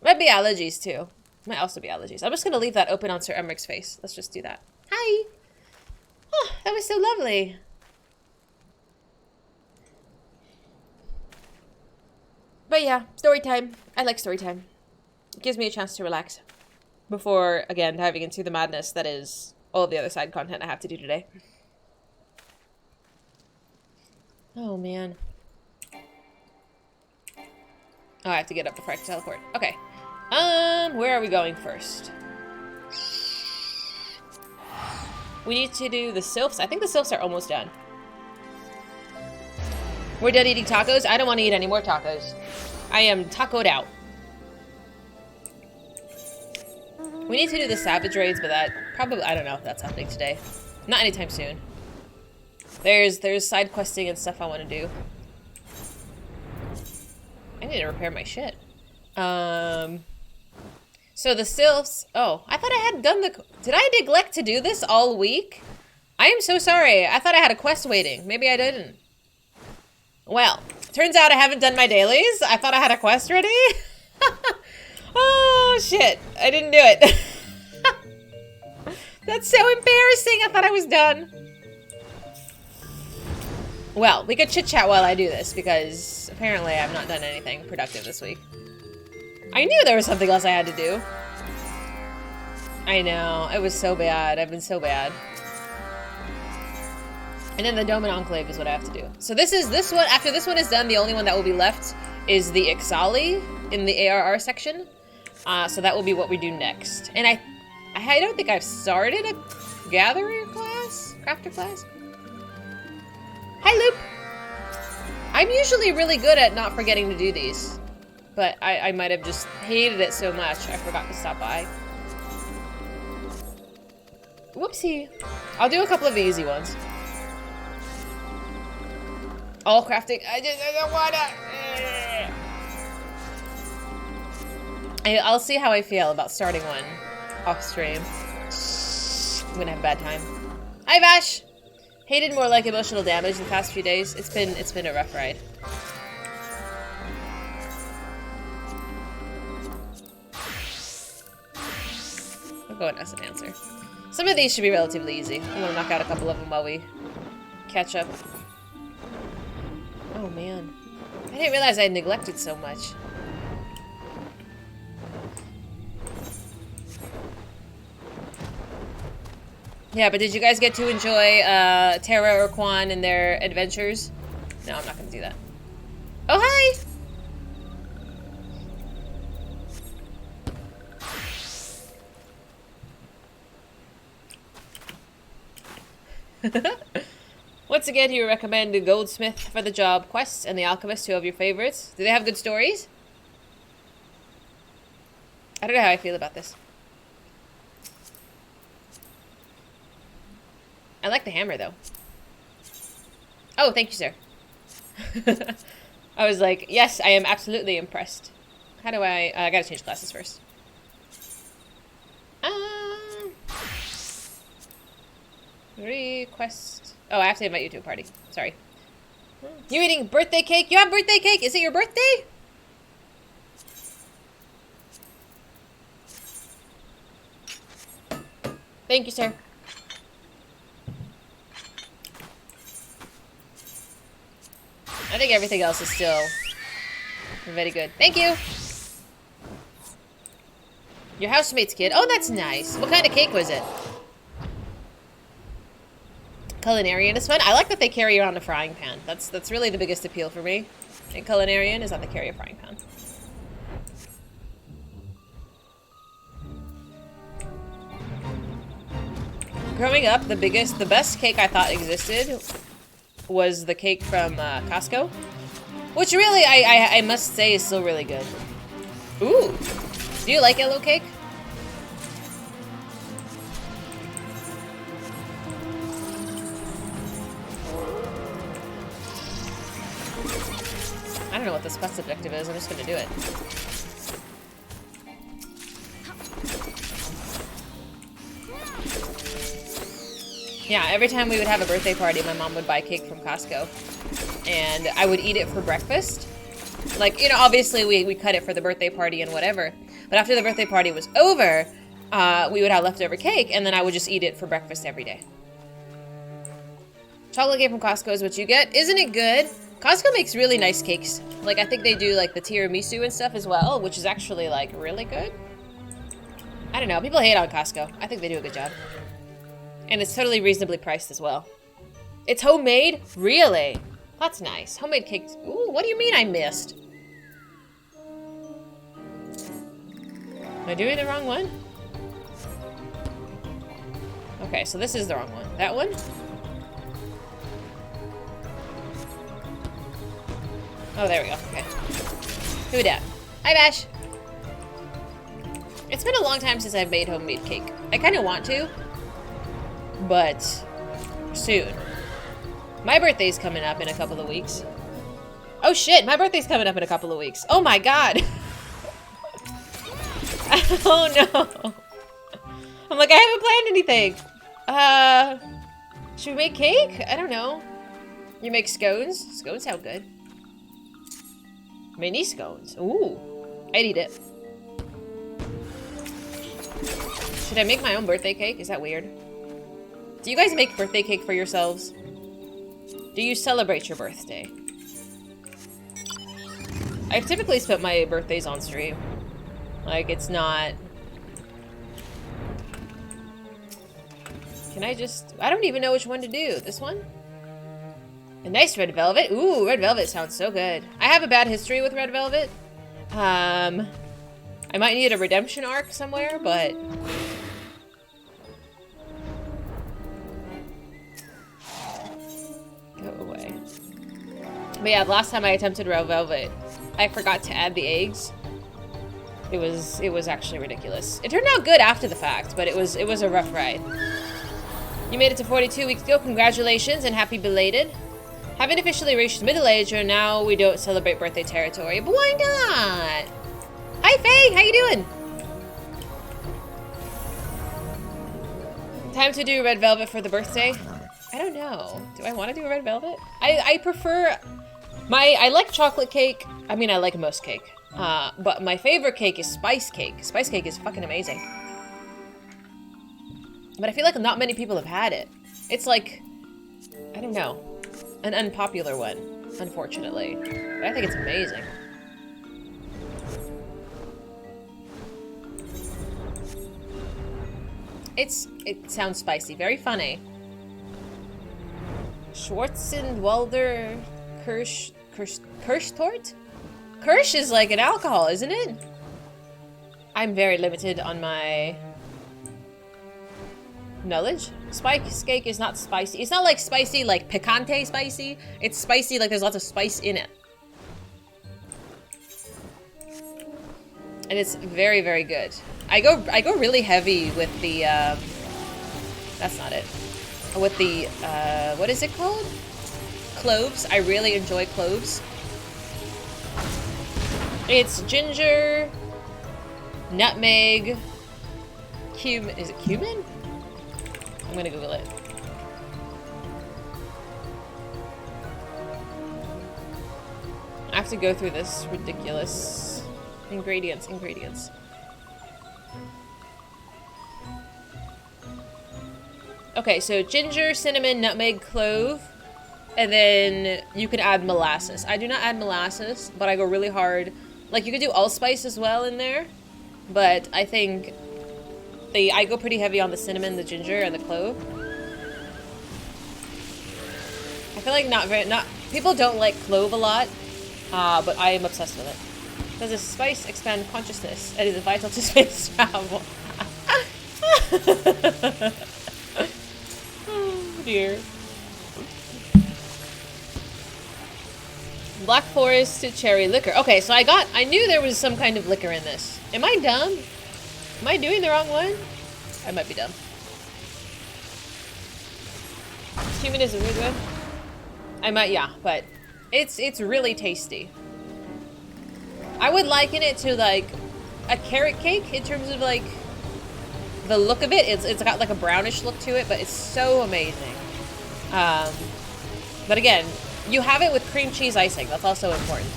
Might be allergies, too. Might also be allergies. I'm just going to leave that open on Sir Emmerich's face. Let's just do that. Hi. Oh, that was so lovely. But yeah, story time. I like story time. It gives me a chance to relax. Before, again, diving into the madness that is all of the other side content I have to do today. Oh, man. Oh, I have to get up before I can teleport. Okay. Where are we going first? We need to do the sylphs. I think the sylphs are almost done. We're done eating tacos. I don't want to eat any more tacos. I am tacoed out. We need to do the savage raids, but that probably, I don't know if that's happening today. Not anytime soon. There's side questing and stuff I want to do. I need to repair my shit. So the sylphs, oh, I thought I had done did I neglect to do this all week? I am so sorry. I thought I had a quest waiting. Maybe I didn't. Well, turns out I haven't done my dailies. I thought I had a quest ready. Oh, shit. I didn't do it. That's so embarrassing. I thought I was done. Well, we could chit-chat while I do this, because apparently I've not done anything productive this week. I knew there was something else I had to do. I know. It was so bad. I've been so bad. And then the Dome and Enclave is what I have to do. So this one, after this one is done, the only one that will be left is the Ixali in the ARR section. So that will be what we do next. And I don't think I've started a gatherer class? Crafter class? Hi, Loop! I'm usually really good at not forgetting to do these. But I might have just hated it so much I forgot to stop by. Whoopsie. I'll do a couple of the easy ones. All crafting. I don't wanna. I'll see how I feel about starting one off stream. I'm gonna have a bad time. Hi, Vash! Hated more like emotional damage the past few days. It's been a rough ride. I'll go as an answer. Some of these should be relatively easy. I'm gonna knock out a couple of them while we catch up. Oh man. I didn't realize I had neglected so much. Yeah, but did you guys get to enjoy Terra or Quan and their adventures? No, I'm not gonna do that. Oh, hi! Once again, you recommend the Goldsmith for the job, Quest, and the Alchemist, two of your favorites. Do they have good stories? I don't know how I feel about this. I like the hammer, though. Oh, thank you, sir. I was like, yes, I am absolutely impressed. How do I gotta change classes first. Request. Oh, I have to invite you to a party. Sorry. You eating birthday cake? You have birthday cake? Is it your birthday? Thank you, sir. I think everything else is still very good. Thank you. Your housemate's kid. Oh, that's nice. What kind of cake was it? Culinarian is fun. I like that they carry around a frying pan. That's really the biggest appeal for me in Culinarian is that they carry a frying pan. Growing up, the best cake I thought existed was the cake from Costco, which really I must say is still really good. Ooh, do you like yellow cake? I don't know what this quest objective is. I'm just gonna do it. Yeah, every time we would have a birthday party, my mom would buy cake from Costco. And I would eat it for breakfast. Like, you know, obviously we cut it for the birthday party and whatever. But after the birthday party was over, we would have leftover cake, and then I would just eat it for breakfast every day. Chocolate cake from Costco is what you get. Isn't it good? Costco makes really nice cakes. Like, I think they do, like, the tiramisu and stuff as well, which is actually, like, really good. I don't know. People hate on Costco. I think they do a good job. And it's totally reasonably priced as well. It's homemade? Really? That's nice. Homemade cakes. Ooh, what do you mean I missed? Am I doing the wrong one? Okay, so this is the wrong one. That one? Oh, there we go. Okay. Who dat? Hi, Bash. It's been a long time since I've made homemade cake. I kind of want to, but soon. My birthday's coming up in a couple of weeks. Oh shit, my birthday's coming up in a couple of weeks. Oh my god. Oh no. I'm like, I haven't planned anything. Should we make cake? I don't know. You make scones? Scones sound good. Mini scones. Ooh. I'd eat it. Should I make my own birthday cake? Is that weird? Do you guys make birthday cake for yourselves? Do you celebrate your birthday? I've typically spent my birthdays on stream. Like, it's not... Can I just... I don't even know which one to do. This one? A nice red velvet. Ooh, red velvet sounds so good. I have a bad history with red velvet. I might need a redemption arc somewhere, but... Go away. But yeah, the last time I attempted red velvet, I forgot to add the eggs. It was actually ridiculous. It turned out good after the fact, but it was a rough ride. You made it to 42 weeks ago. Congratulations and happy belated. Having officially reached middle age, or now we don't celebrate birthday territory. But why not? Hi Faye, how you doing? Time to do red velvet for the birthday? I don't know. Do I want to do a red velvet? I prefer... I like chocolate cake. I mean, I like most cake. But my favorite cake is spice cake. Spice cake is fucking amazing. But I feel like not many people have had it. It's like... I don't know. An unpopular one, unfortunately. But I think it's amazing. It sounds spicy. Very funny. Schwarzenwalder Kirsch-Tort? Kirsch is like an alcohol, isn't it? I'm very limited on my knowledge. Spice cake is not spicy. It's not like spicy, like picante spicy. It's spicy like there's lots of spice in it. And it's very, very good. I go really heavy with the that's not it. With the what is it called? Cloves. I really enjoy cloves. It's ginger, nutmeg, cumin. Is it cumin? I'm gonna Google it. I have to go through this ridiculous ingredients. Okay, so ginger, cinnamon, nutmeg, clove, and then you can add molasses. I do not add molasses, but I go really hard. Like, you could do allspice as well in there, but I think I go pretty heavy on the cinnamon, the ginger, and the clove. I feel like people don't like clove a lot, but I am obsessed with it. Does a spice expand consciousness? It is vital to space travel. Oh dear. Black Forest cherry liquor. Okay, so I knew there was some kind of liquor in this. Am I dumb? Am I doing the wrong one? I might be dumb. Human is a weird one. I might, yeah, but it's really tasty. I would liken it to like a carrot cake in terms of like the look of it. It's got like a brownish look to it, but it's so amazing. But again, you have it with cream cheese icing. That's also important.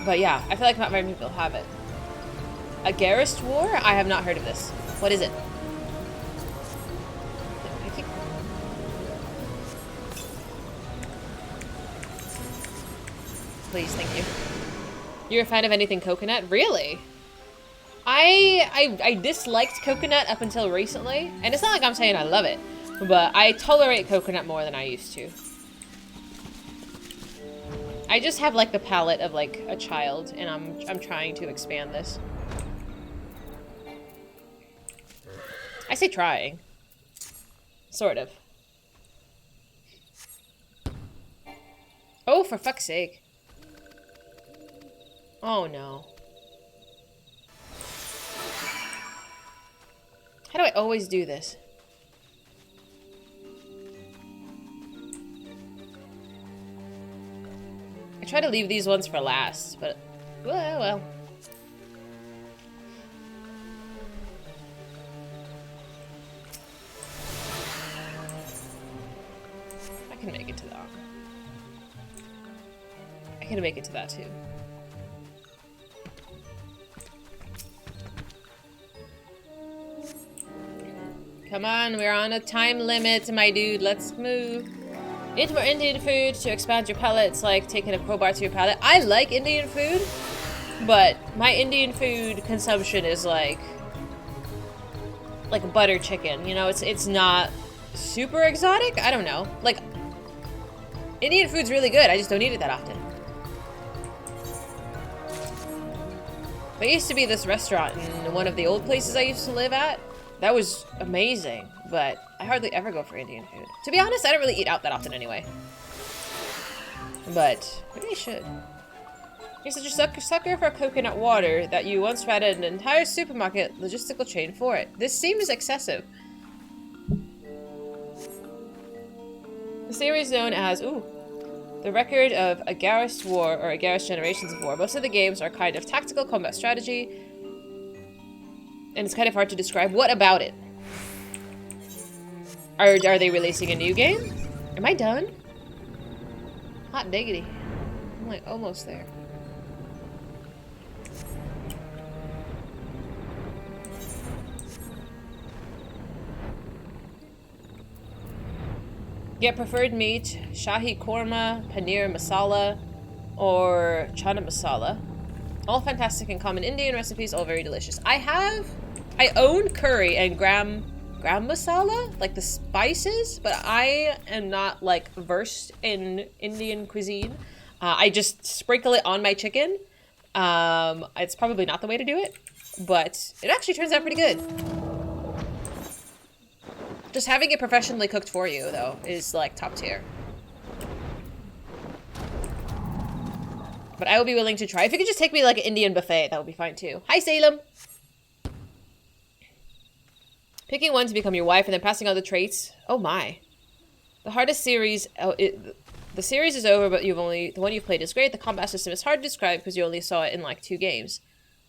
But yeah, I feel like not very many people have it. A Garrist War? I have not heard of this. What is it? Please, thank you. You're a fan of anything coconut? Really? I disliked coconut up until recently, and it's not like I'm saying I love it, but I tolerate coconut more than I used to. I just have like the palate of like a child, and I'm trying to expand this. I say trying. Sort of. Oh, for fuck's sake. Oh no. How do I always do this? I try to leave these ones for last, but well. I can make it to that. I can make it to that too. Come on, we're on a time limit, my dude. Let's move. Eat more Indian food to expand your palate. It's like taking a crowbar to your palate. I like Indian food, but my Indian food consumption is like butter chicken. You know, it's not super exotic. I don't know. Like, Indian food's really good. I just don't eat it that often. There used to be this restaurant in one of the old places I used to live at. That was amazing, but I hardly ever go for Indian food. To be honest, I don't really eat out that often anyway. But maybe I should. You're such a sucker for coconut water that you once ran an entire supermarket logistical chain for it. This seems excessive. The series known as, the record of a Garrist War or a Garrist Generations of War. Most of the games are kind of tactical combat strategy, and it's kind of hard to describe. What about it? Are they releasing a new game? Am I done? Hot diggity. I'm like almost there. Get preferred meat, shahi korma, paneer masala, or chana masala. All fantastic and common Indian recipes, all very delicious. I own curry and gram masala, like the spices, but I am not like versed in Indian cuisine. I just sprinkle it on my chicken. It's probably not the way to do it, but it actually turns out pretty good. Just having it professionally cooked for you, though, is like top tier. But I will be willing to try. If you could just take me like an Indian buffet, that would be fine too. Hi, Salem! Picking one to become your wife and then passing on the traits. Oh my. The hardest series... the series is over, but the one you've played is great. The combat system is hard to describe because you only saw it in like 2 games.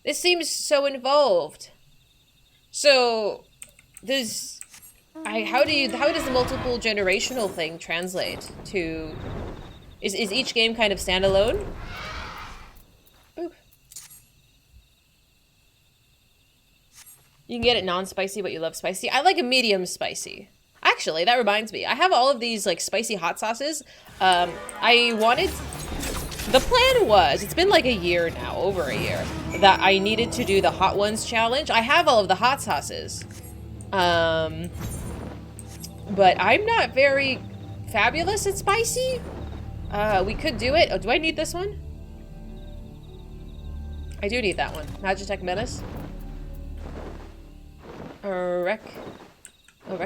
This seems so involved. So, how does the multiple generational thing translate to Is each game kind of standalone? Ooh. You can get it non-spicy, but you love spicy. I like a medium spicy. Actually, that reminds me. I have all of these like spicy hot sauces. I wanted... The plan was, it's been like a year now, over a year, that I needed to do the hot ones challenge. I have all of the hot sauces. But I'm not very fabulous at spicy. We could do it. Oh, do I need this one? I do need that one. Magitech Menace. Wreck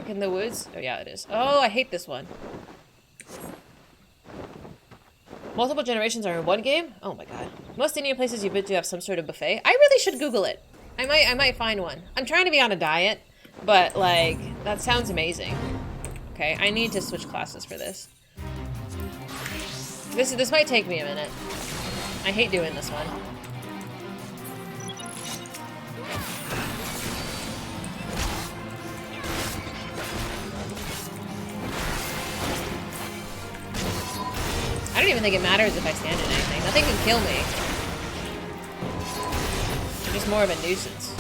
in the Woods? Oh yeah, it is. Oh, I hate this one. Multiple generations are in one game? Oh my god. Most Indian places you've been to have some sort of buffet. I really should Google it. I might find one. I'm trying to be on a diet, but like, that sounds amazing. Okay, I need to switch classes for this. This might take me a minute. I hate doing this one. I don't even think it matters if I stand in anything. Nothing can kill me. I'm just more of a nuisance.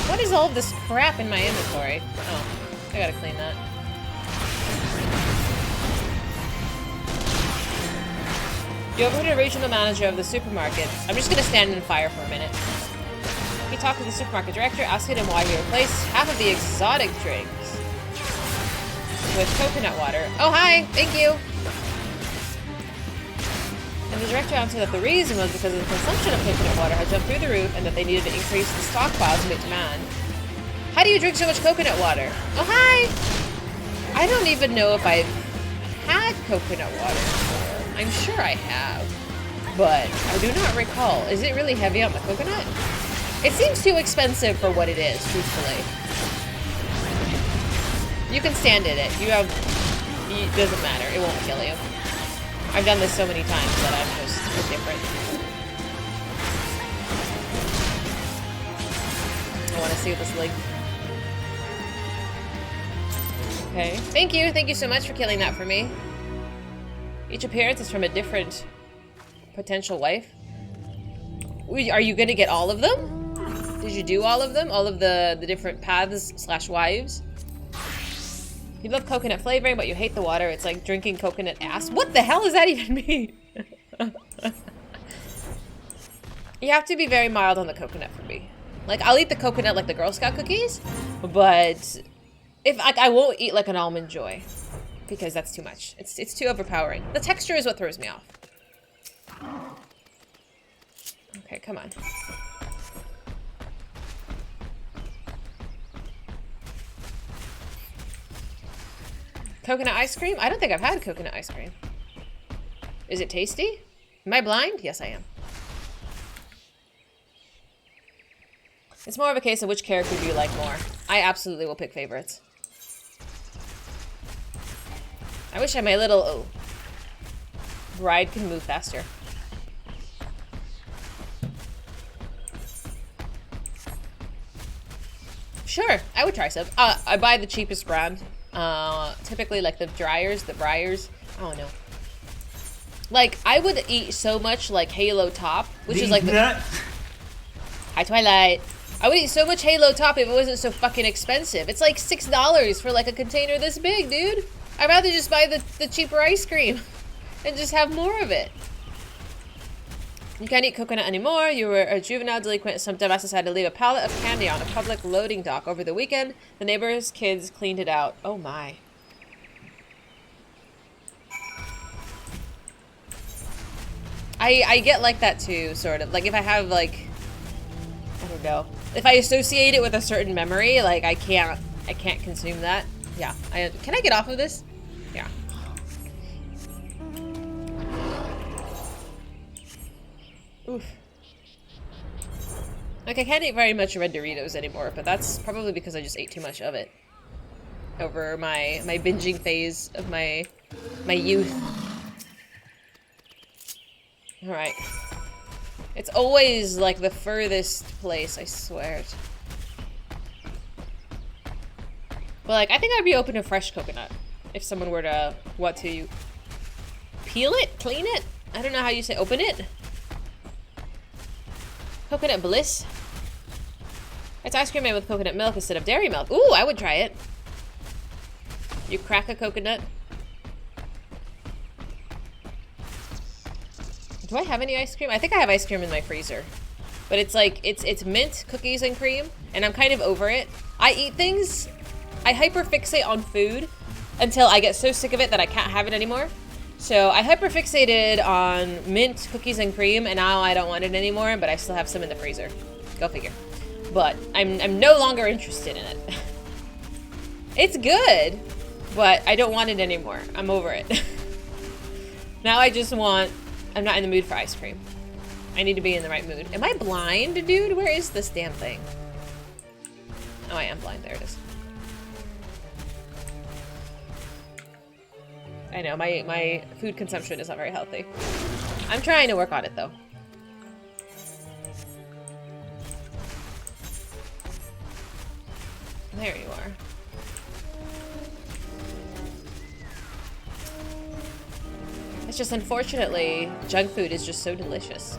What is all of this crap in my inventory? Oh, I gotta clean that. You overheard a regional manager of the supermarket. I'm just gonna stand in fire for a minute. He talked to the supermarket director, asking him why he replaced half of the exotic drinks with coconut water. Oh, hi! Thank you! And the director answered that the reason was because the consumption of coconut water had jumped through the roof and that they needed to increase the stockpile to meet demand. How do you drink so much coconut water? Oh, hi! I don't even know if I've had coconut water before. I'm sure I have, but I do not recall. Is it really heavy on the coconut? It seems too expensive for what it is, truthfully. You can stand in it. It doesn't matter. It won't kill you. I've done this so many times that I'm just different. I want to see this link. Okay. Thank you. Thank you so much for killing that for me. Each appearance is from a different potential wife. Are you going to get all of them? Did you do all of them? All of the different paths / wives? You love coconut flavoring, but you hate the water. It's like drinking coconut ass. What the hell does that even mean? You have to be very mild on the coconut for me. Like, I'll eat the coconut like the Girl Scout cookies, but if I won't eat like an Almond Joy because that's too much. It's too overpowering. The texture is what throws me off. Okay, come on. Coconut ice cream? I don't think I've had coconut ice cream. Is it tasty? Am I blind? Yes, I am. It's more of a case of which character do you like more. I absolutely will pick favorites. I wish my little bride could move faster. Sure, I would try some. I buy the cheapest brand. Typically like the Briars. Oh no. Like, I would eat so much like Halo Top, which is like the... Hi, Twilight. I would eat so much Halo Top if it wasn't so fucking expensive. It's like $6 for like a container this big, dude. I'd rather just buy the cheaper ice cream and just have more of it. You can't eat coconut anymore. You were a juvenile delinquent. Some dumbasses had to leave a pallet of candy on a public loading dock over the weekend. The neighbor's kids cleaned it out. Oh my. I get like that too, sort of. Like if I have like, I don't know. If I associate it with a certain memory, like I can't consume that. Yeah. Can I get off of this? Yeah. Oof. Like, I can't eat very much red Doritos anymore, but that's probably because I just ate too much of it over my binging phase of my youth. Alright. It's always, like, the furthest place, I swear it. But, like, I think I'd be open to fresh coconut. If someone were to, what to you? Peel it? Clean it? I don't know how you say open it. Coconut bliss. It's ice cream made with coconut milk instead of dairy milk. Ooh, I would try it. You crack a coconut. Do I have any ice cream? I think I have ice cream in my freezer. But it's like, it's mint, cookies, and cream. And I'm kind of over it. I eat things. I hyperfixate on food until I get so sick of it that I can't have it anymore. So I hyperfixated on mint, cookies, and cream, and now I don't want it anymore, but I still have some in the freezer. Go figure. But I'm no longer interested in it. It's good, but I don't want it anymore. I'm over it. Now I just want... I'm not in the mood for ice cream. I need to be in the right mood. Am I blind, dude? Where is this damn thing? Oh, I am blind. There it is. I know, my food consumption is not very healthy. I'm trying to work on it, though. There you are. It's just, unfortunately, junk food is just so delicious.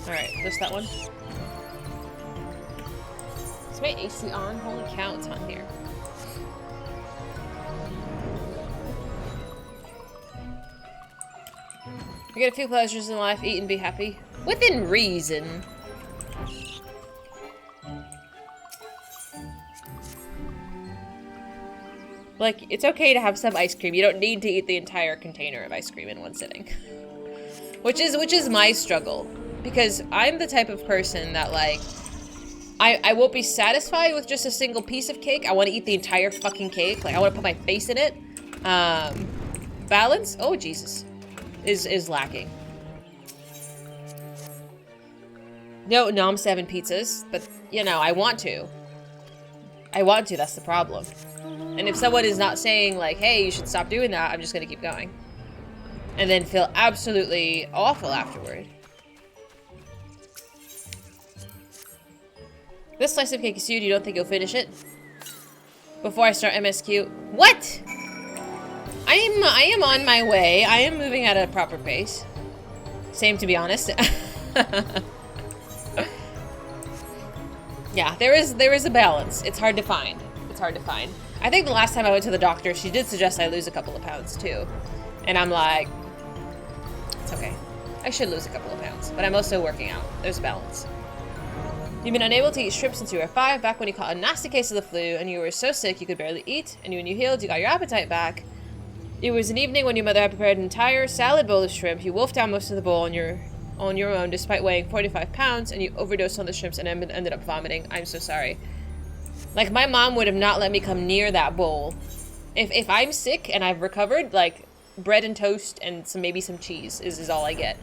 Alright, just that one. Is my AC on? Holy cow, it's on here. You get a few pleasures in life, eat and be happy. Within reason. Like, it's okay to have some ice cream. You don't need to eat the entire container of ice cream in one sitting. Which is my struggle. Because I'm the type of person that, like, I won't be satisfied with just a single piece of cake. I want to eat the entire fucking cake. Like, I want to put my face in it. Balance? Oh, Jesus. Is lacking. No, I'm 7 pizzas. But, you know, I want to. That's the problem. And if someone is not saying, like, hey, you should stop doing that, I'm just going to keep going. And then feel absolutely awful afterward. This slice of cake is huge. You don't think you'll finish it? Before I start MSQ. What? I am on my way. I am moving at a proper pace. Same, to be honest. Yeah, there is a balance. It's hard to find. It's hard to find. I think the last time I went to the doctor, she did suggest I lose a couple of pounds too. And I'm like, it's okay. I should lose a couple of pounds, but I'm also working out. There's a balance. You've been unable to eat shrimp since you were 5, back when you caught a nasty case of the flu, and you were so sick you could barely eat, and when you healed, you got your appetite back. It was an evening when your mother had prepared an entire salad bowl of shrimp. You wolfed down most of the bowl on your own, despite weighing 45 pounds, and you overdosed on the shrimps and ended up vomiting. I'm so sorry. Like, my mom would have not let me come near that bowl. If I'm sick and I've recovered, like, bread and toast and maybe some cheese is all I get.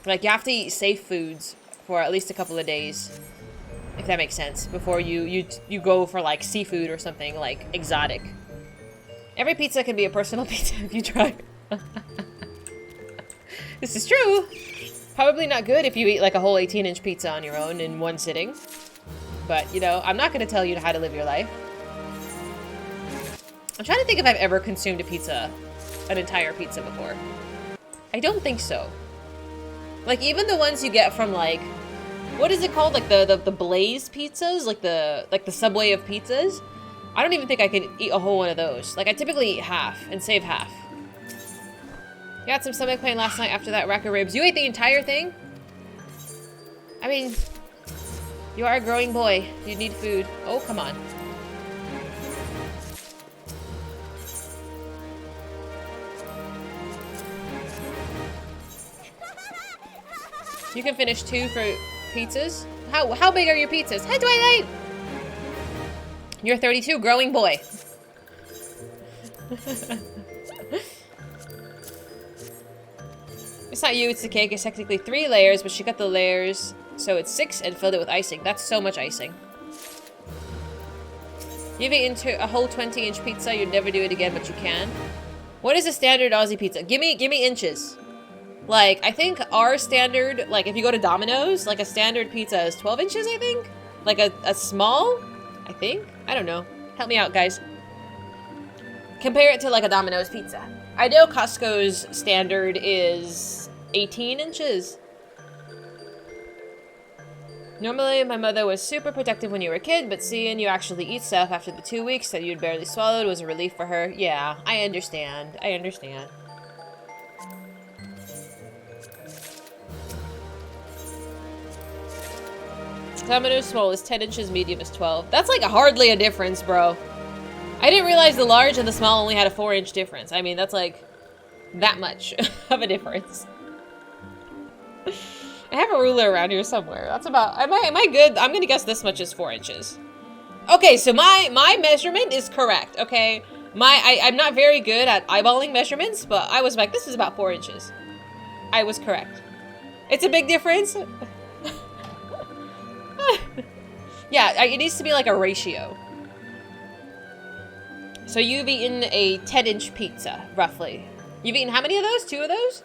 Like, you have to eat safe foods for at least a couple of days. If that makes sense, before you go for, like, seafood or something, like, exotic. Every pizza can be a personal pizza if you try. This is true. Probably not good if you eat, like, a whole 18-inch pizza on your own in one sitting. But, you know, I'm not going to tell you how to live your life. I'm trying to think if I've ever consumed a pizza, an entire pizza before. I don't think so. Like, even the ones you get from, like... What is it called? Like the Blaze pizzas? Like the Subway of pizzas? I don't even think I could eat a whole one of those. Like, I typically eat half and save half. You had some stomach pain last night after that rack of ribs. You ate the entire thing? I mean, you are a growing boy. You need food. Oh, come on. You can finish 2 for pizzas? How big are your pizzas? Hi, Twilight! You're 32, growing boy. It's not you, it's the cake. It's technically 3 layers, but she cut the layers so it's 6 and filled it with icing. That's so much icing. You've eaten a whole 20-inch pizza. You'd never do it again, but you can. What is a standard Aussie pizza? Give me inches. Like, I think our standard, like if you go to Domino's, like a standard pizza is 12 inches, I think? Like a small, I think? I don't know. Help me out, guys. Compare it to like a Domino's pizza. I know Costco's standard is 18 inches. Normally, my mother was super protective when you were a kid, but seeing you actually eat stuff after the 2 weeks that you'd barely swallowed was a relief for her. Yeah, I understand. I understand. Domino's small is 10 inches, medium is 12. That's like hardly a difference, bro. I didn't realize the large and the small only had a 4-inch difference. I mean, that's like that much of a difference. I have a ruler around here somewhere. That's about, am I good? I'm gonna guess this much is 4 inches. Okay, so my measurement is correct, okay? I'm not very good at eyeballing measurements, but I was like, this is about 4 inches. I was correct. It's a big difference. Yeah, it needs to be like a ratio. So you've eaten a 10-inch pizza, roughly. You've eaten how many of those? 2 of those?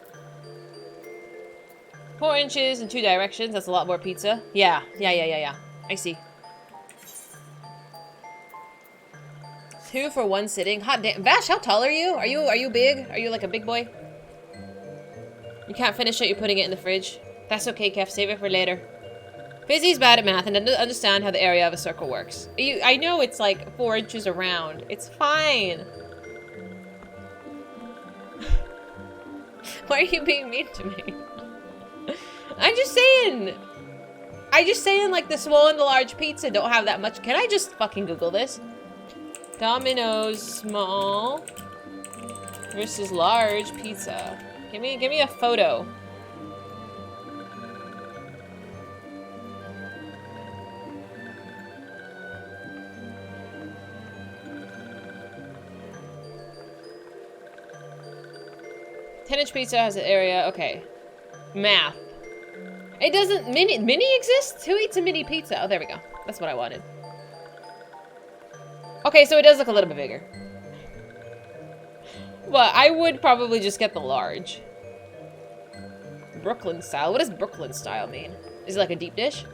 4 inches in 2 directions. That's a lot more pizza. Yeah. I see. 2 for 1 sitting. Hot damn. Vash, how tall are you? Are you big? Are you like a big boy? You can't finish it, you're putting it in the fridge. That's okay, Kev. Save it for later. Fizy's bad at math and doesn't understand how the area of a circle works. I know it's like 4 inches around. It's fine. Why are you being mean to me? I'm just saying like the small and the large pizza don't have that much. Can I just fucking Google this? Domino's small versus large pizza. Give me a photo. Ten-inch pizza has an area. Okay. Math. It doesn't... Mini exists? Who eats a mini pizza? Oh, there we go. That's what I wanted. Okay, so it does look a little bit bigger. But I would probably just get the large. Brooklyn style. What does Brooklyn style mean? Is it like a deep dish?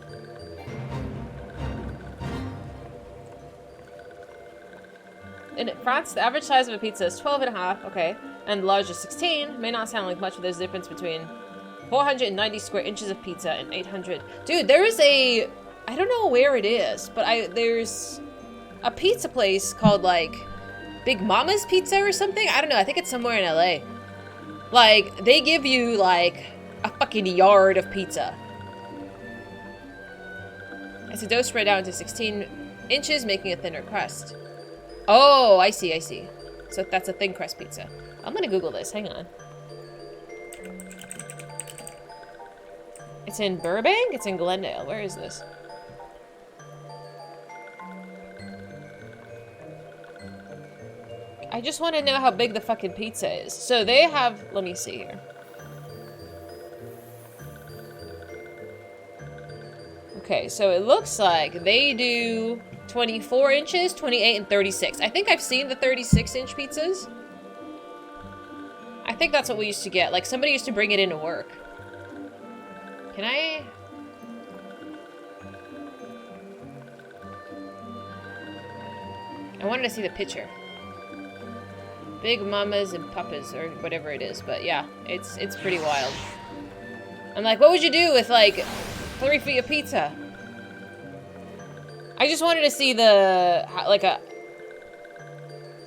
In France, the average size of a pizza is 12.5, okay, and the large is 16. May not sound like much, but there's a difference between 490 square inches of pizza and 800. Dude, there is a, I don't know where it is, but there's a pizza place called like Big Mama's Pizza or something. I don't know. I think it's somewhere in LA. Like, they give you like a fucking yard of pizza. It's a dough spread out into 16 inches, making a thinner crust. Oh, I see. So that's a thin crust pizza. I'm gonna Google this. Hang on. It's in Burbank? It's in Glendale. Where is this? I just want to know how big the fucking pizza is. So they have... Let me see here. Okay, so it looks like they do 24 inches, 28, and 36. I think I've seen the 36-inch pizzas. I think that's what we used to get. Like, somebody used to bring it into work. Can I... I wanted to see the picture. Big Mamas and Papas, or whatever it is. But yeah, it's pretty wild. I'm like, what would you do with, like, 3 feet of pizza? I just wanted to see the, like I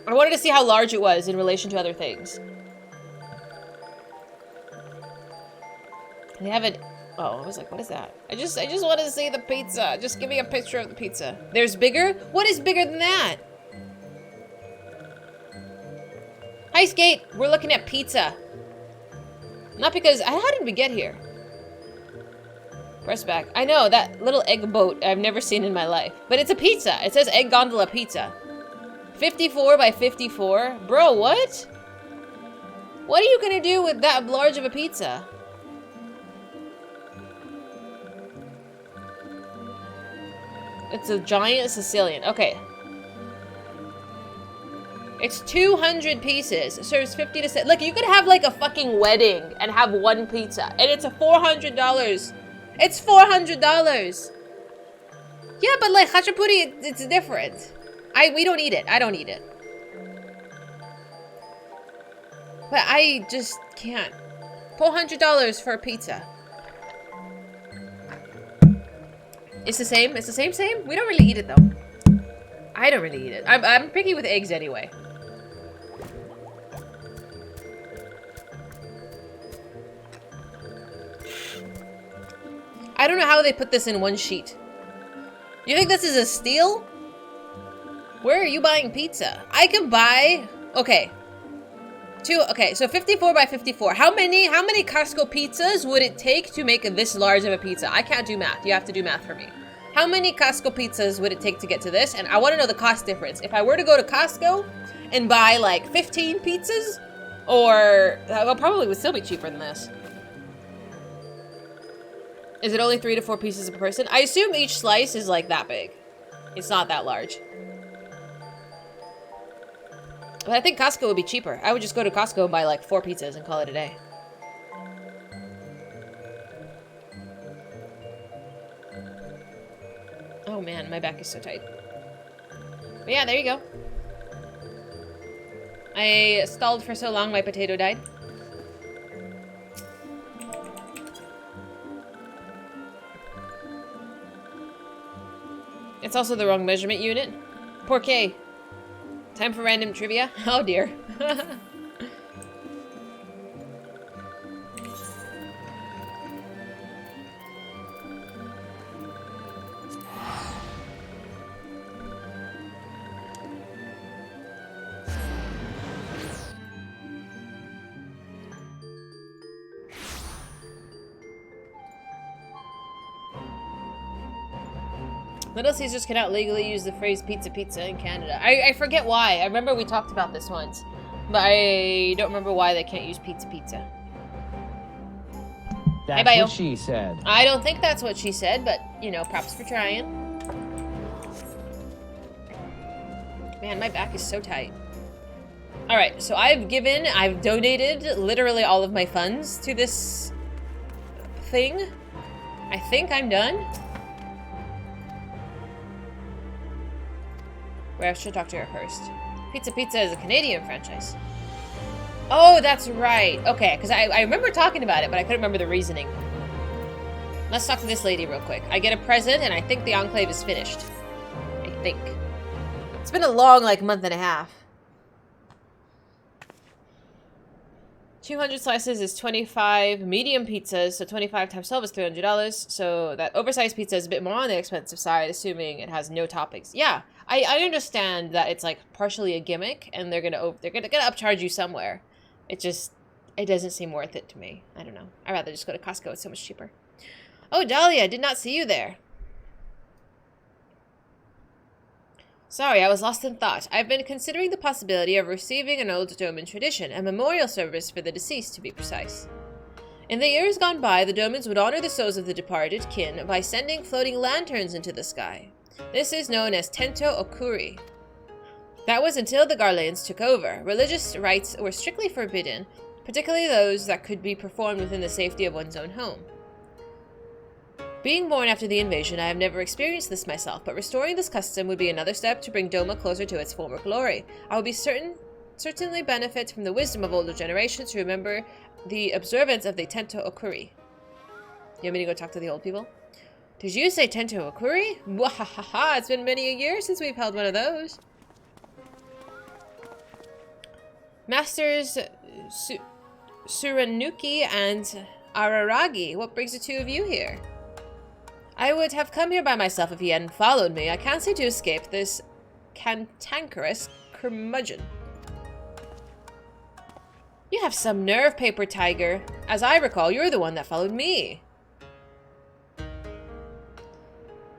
wanted to see how large it was in relation to other things. They have it, oh, I was like, what is that? I just want to see the pizza. Just give me a picture of the pizza. There's bigger? What is bigger than that? Hi, Skate. We're looking at pizza. Not because, how did we get here? Press back. I know, that little egg boat I've never seen in my life. But it's a pizza. It says egg gondola pizza. 54 by 54? Bro, what? What are you gonna do with that large of a pizza? It's a giant Sicilian. Okay. It's 200 pieces. Serves 50 to 70. Like, you could have like a fucking wedding and have one pizza, and it's a $400. It's $400. Yeah, but like khachapuri, it's different. We don't eat it. I don't eat it. But I just can't. $400 for a pizza. It's the same. It's the same. We don't really eat it though. I don't really eat it. I'm picky with eggs anyway. I don't know how they put this in one sheet. You think this is a steal? Where are you buying pizza? I can buy... Okay. Okay, so 54 by 54. How many Costco pizzas would it take to make this large of a pizza? I can't do math. You have to do math for me. How many Costco pizzas would it take to get to this? And I want to know the cost difference. If I were to go to Costco and buy like 15 pizzas, or... Well, probably would still be cheaper than this. Is it only 3 to 4 pieces per person? I assume each slice is like that big. It's not that large. But I think Costco would be cheaper. I would just go to Costco and buy like 4 pizzas and call it a day. Oh man, my back is so tight. But yeah, there you go. I stalled for so long, my potato died. It's also the wrong measurement unit. Porqué. Time for random trivia. Oh dear. Little Caesars cannot legally use the phrase pizza pizza in Canada. I forget why. I remember we talked about this once. But I don't remember why they can't use pizza pizza. That's hey, what she said. I don't think that's what she said, but, you know, props for trying. Man, my back is so tight. Alright, so I've donated literally all of my funds to this thing. I think I'm done. Where I should talk to her first. Pizza Pizza is a Canadian franchise. Oh, that's right. Okay, because I remember talking about it, but I couldn't remember the reasoning. Let's talk to this lady real quick. I get a present, and I think the Enclave is finished. I think. It's been a long, like, month and a half. 200 slices is 25 medium pizzas, so 25 times 12 is $300. So that oversized pizza is a bit more on the expensive side, assuming it has no toppings. Yeah. I understand that it's like partially a gimmick, and they're gonna upcharge you somewhere. It doesn't seem worth it to me. I don't know. I'd rather just go to Costco. It's so much cheaper. Oh, Dahlia, did not see you there. Sorry, I was lost in thought. I've been considering the possibility of receiving an old Doman tradition, a memorial service for the deceased, to be precise. In the years gone by, the Domans would honor the souls of the departed kin by sending floating lanterns into the sky. This is known as Tento Okuri. That was until the Garleans took over. Religious rites were strictly forbidden, particularly those that could be performed within the safety of one's own home. Being born after the invasion, I have never experienced this myself, but restoring this custom would be another step to bring Doma closer to its former glory. I would be certainly benefit from the wisdom of older generations to remember the observance of the Tento Okuri. You want me to go talk to the old people? Did you say Tento Okuri? Wahahaha, it's been many a year since we've held one of those. Masters Suranuki and Araragi, what brings the two of you here? I would have come here by myself if he hadn't followed me. I can't seem to escape this cantankerous curmudgeon. You have some nerve, Paper Tiger. As I recall, you're the one that followed me.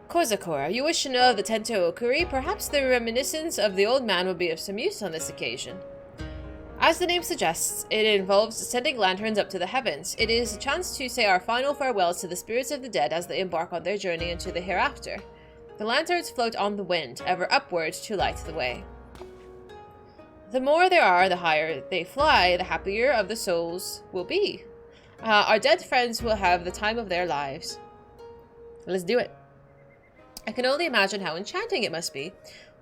Kozakura, you wish to know of the Tento Okuri? Perhaps the reminiscence of the old man would be of some use on this occasion. As the name suggests, it involves sending lanterns up to the heavens. It is a chance to say our final farewells to the spirits of the dead as they embark on their journey into the hereafter. The lanterns float on the wind, ever upward to light the way. The more there are, the higher they fly, the happier of the souls will be. Our dead friends will have the time of their lives. Let's do it. I can only imagine how enchanting it must be.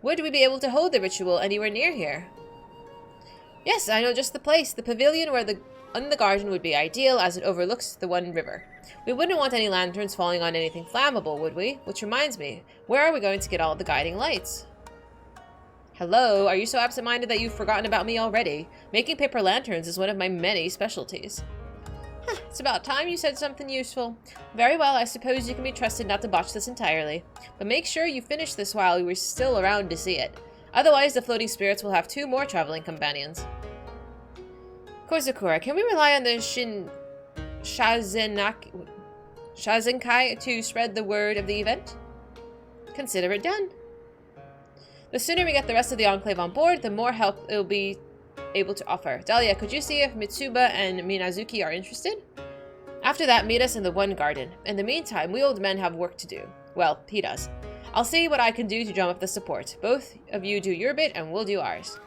Would we be able to hold the ritual anywhere near here? Yes, I know just the place. The pavilion in the garden would be ideal, as it overlooks the one river. We wouldn't want any lanterns falling on anything flammable, would we? Which reminds me, where are we going to get all the guiding lights? Hello, are you so absent-minded that you've forgotten about me already? Making paper lanterns is one of my many specialties. It's about time you said something useful. Very well, I suppose you can be trusted not to botch this entirely. But make sure you finish this while we're still around to see it. Otherwise, the floating spirits will have 2 more traveling companions. Kozakura, can we rely on the Shazenkai to spread the word of the event? Consider it done. The sooner we get the rest of the Enclave on board, the more help it'll be able to offer. Dahlia, could you see if Mitsuba and Minazuki are interested? After that, meet us in the one garden. In the meantime, we old men have work to do. Well, he does. I'll see what I can do to drum up the support. Both of you do your bit, and we'll do ours.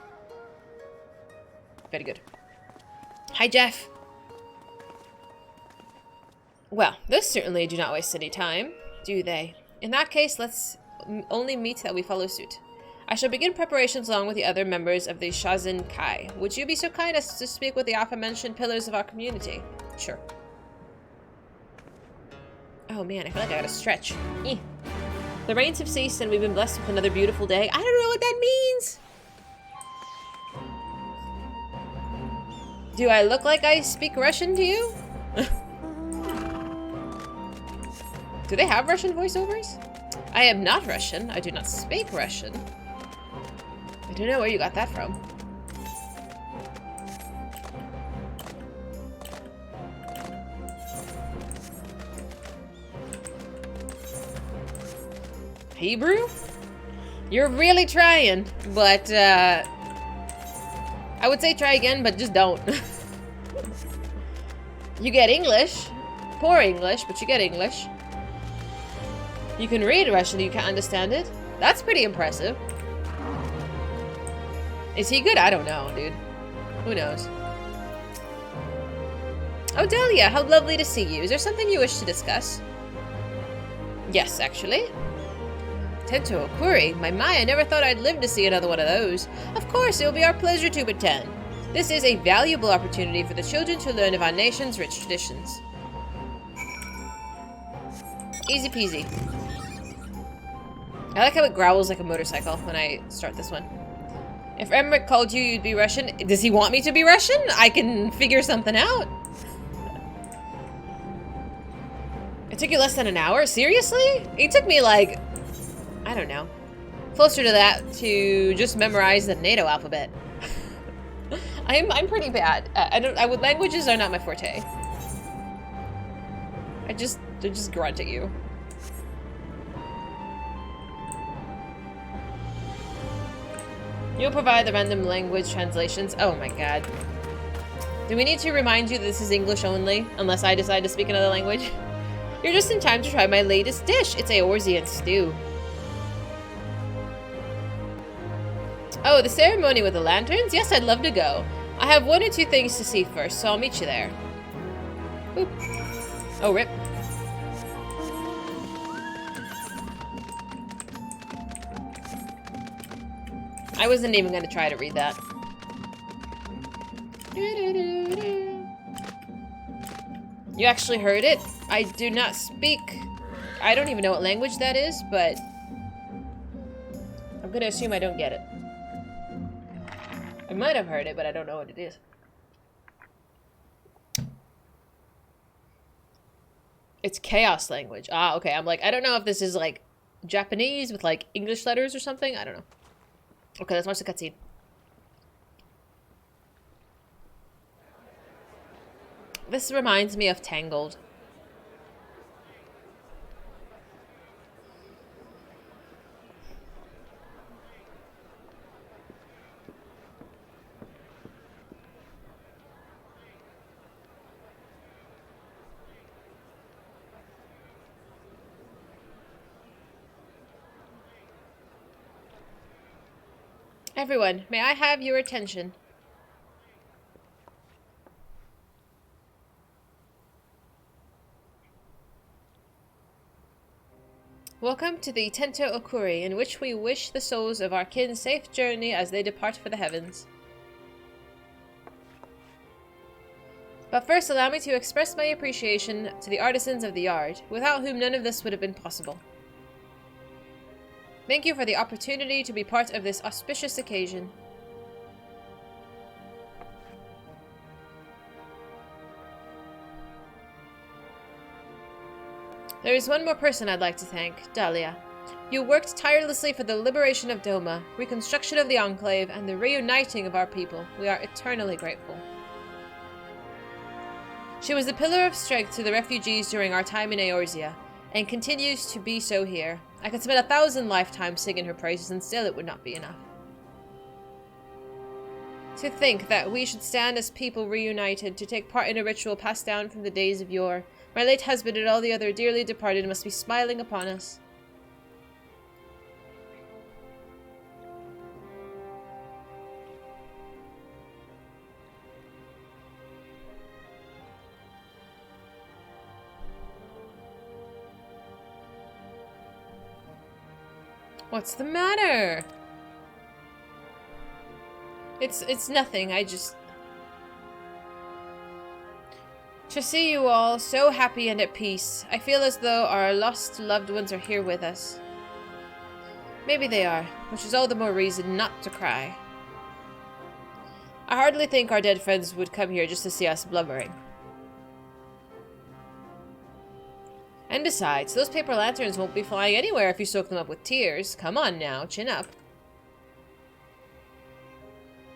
Very good. Hi, Jeff. Well, those certainly do not waste any time, do they? In that case, let's only meet that we follow suit. I shall begin preparations along with the other members of the Shazen Kai. Would you be so kind as to speak with the aforementioned pillars of our community? Sure. Oh man, I feel like I gotta stretch. The rains have ceased and we've been blessed with another beautiful day. I don't know what that means! Do I look like I speak Russian to you? Do they have Russian voiceovers? I am not Russian. I do not speak Russian. I don't know where you got that from. Hebrew? You're really trying, but I would say try again, but just don't. You get English. Poor English, but you get English. You can read Russian, you can't understand it. That's pretty impressive. Is he good? I don't know, dude. Who knows? Oh, Dahlia, how lovely to see you. Is there something you wish to discuss? Yes, actually. Tento Okuri, my I never thought I'd live to see another one of those. Of course, it will be our pleasure to attend. This is a valuable opportunity for the children to learn of our nation's rich traditions. Easy peasy. I like how it growls like a motorcycle when I start this one. If Emmerich called you, you'd be Russian. Does he want me to be Russian? I can figure something out. It took you less than an hour? Seriously? It took me like, I don't know, closer to that to just memorize the NATO alphabet. I'm pretty bad. Languages are not my forte. I just grunt at you. You'll provide the random language translations. Oh my god. Do we need to remind you that this is English only, unless I decide to speak another language? You're just in time to try my latest dish. It's Eorzean stew. Oh, the ceremony with the lanterns? Yes, I'd love to go. I have 1 or 2 things to see first, so I'll meet you there. Oop. Oh, rip. I wasn't even going to try to read that. You actually heard it? I do not speak... I don't even know what language that is, but... I'm going to assume I don't get it. I might have heard it, but I don't know what it is. It's chaos language. Ah, okay. I'm like, I don't know if this is like Japanese with like English letters or something. I don't know. Okay, let's watch the cutscene. This reminds me of Tangled. Everyone, may I have your attention? Welcome to the Tento Okuri, in which we wish the souls of our kin safe journey as they depart for the heavens. But first, allow me to express my appreciation to the artisans of the yard, without whom none of this would have been possible. Thank you for the opportunity to be part of this auspicious occasion. There is one more person I'd like to thank, Dahlia. You worked tirelessly for the liberation of Doma, reconstruction of the Enclave, and the reuniting of our people. We are eternally grateful. She was a pillar of strength to the refugees during our time in Eorzea, and continues to be so here. I could spend 1,000 lifetimes singing her praises, and still it would not be enough. To think that we should stand as people reunited to take part in a ritual passed down from the days of yore. My late husband and all the other dearly departed must be smiling upon us. What's the matter? It's nothing, I just... To see you all so happy and at peace, I feel as though our lost loved ones are here with us. Maybe they are, which is all the more reason not to cry. I hardly think our dead friends would come here just to see us blubbering. And besides, those paper lanterns won't be flying anywhere if you soak them up with tears. Come on now, chin up.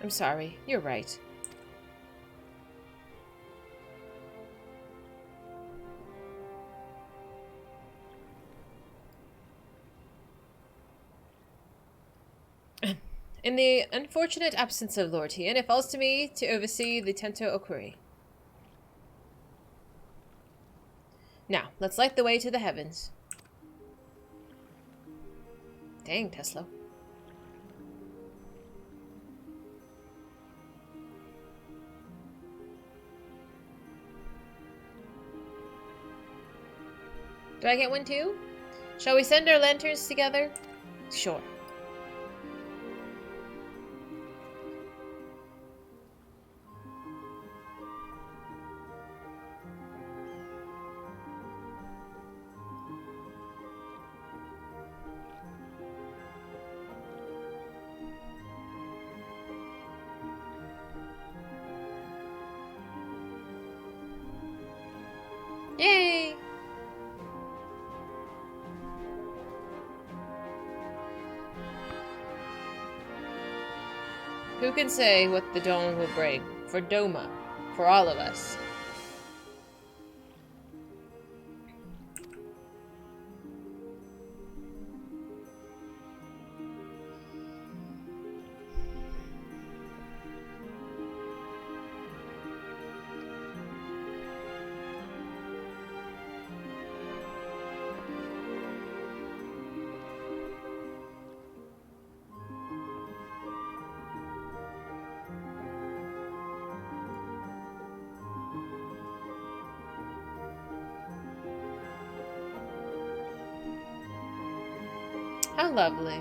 I'm sorry, you're right. In the unfortunate absence of Lord Hien, it falls to me to oversee the Tento Okuri. Now, let's light the way to the heavens. Dang, Tesla. Do I get one too? Shall we send our lanterns together? Sure. Yay! Who can say what the dawn will bring? For Doma. For all of us. How lovely.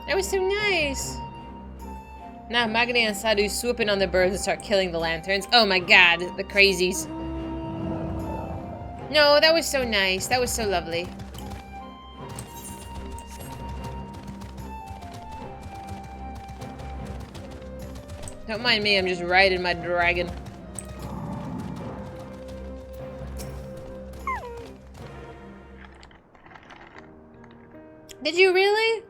That was so nice. Now Makin and Sadhu swoop in on the birds and start killing the lanterns. Oh my god, the crazies. No, that was so nice. That was so lovely. Don't mind me, I'm just riding my dragon. Did you really?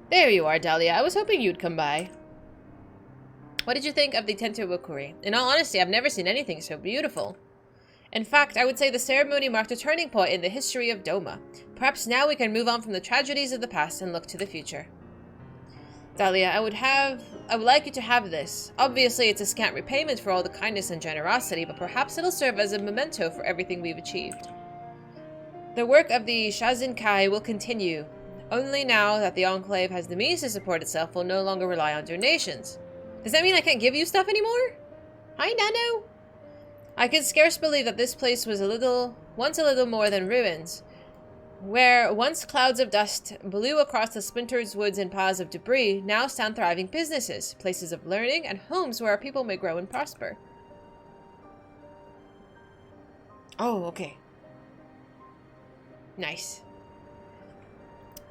There you are, Dahlia. I was hoping you'd come by. What did you think of the Tento Okuri? In all honesty, I've never seen anything so beautiful. In fact, I would say the ceremony marked a turning point in the history of Doma. Perhaps now we can move on from the tragedies of the past and look to the future. Dahlia, I would like you to have this. Obviously, it's a scant repayment for all the kindness and generosity, but perhaps it'll serve as a memento for everything we've achieved. The work of the Shazinkai will continue. Only now that the Enclave has the means to support itself, will no longer rely on donations. Does that mean I can't give you stuff anymore? Hi, Nano! I could scarce believe that this place was once a little more than ruins. Where once clouds of dust blew across the splintered woods and piles of debris, now stand thriving businesses, places of learning, and homes where our people may grow and prosper. Oh, okay. Nice.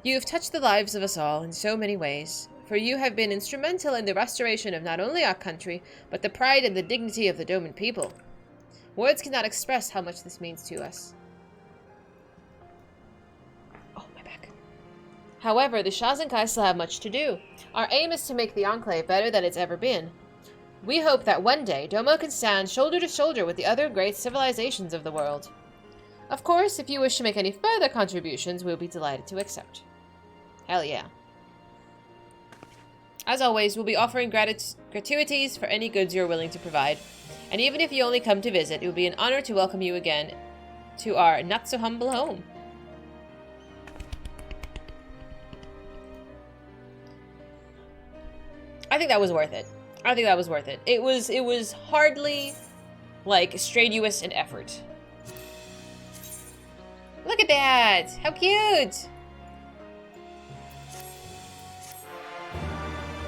You have touched the lives of us all in so many ways, for you have been instrumental in the restoration of not only our country, but the pride and the dignity of the Doman people. Words cannot express how much this means to us. However, the Shazinkai still have much to do. Our aim is to make the Enclave better than it's ever been. We hope that one day, Domo can stand shoulder to shoulder with the other great civilizations of the world. Of course, if you wish to make any further contributions, we'll be delighted to accept. Hell yeah. As always, we'll be offering gratuities for any goods you're willing to provide. And even if you only come to visit, it will be an honor to welcome you again to our not-so-humble home. I think that was worth it. I think that was worth it. It was hardly, like, strenuous in effort. Look at that! How cute!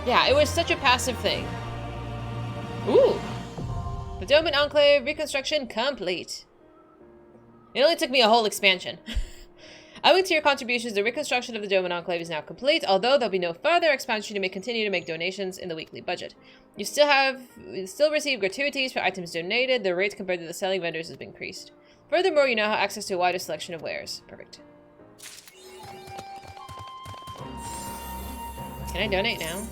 Yeah, it was such a passive thing. Ooh! The Doman Enclave reconstruction complete. It only took me a whole expansion. Owing to your contributions, the reconstruction of the Doman Enclave is now complete, although there'll be no further expansion. You may continue to make donations in the weekly budget. You still receive gratuities for items donated. The rate compared to the selling vendors has been increased. Furthermore, you now have access to a wider selection of wares. Perfect. Can I donate now?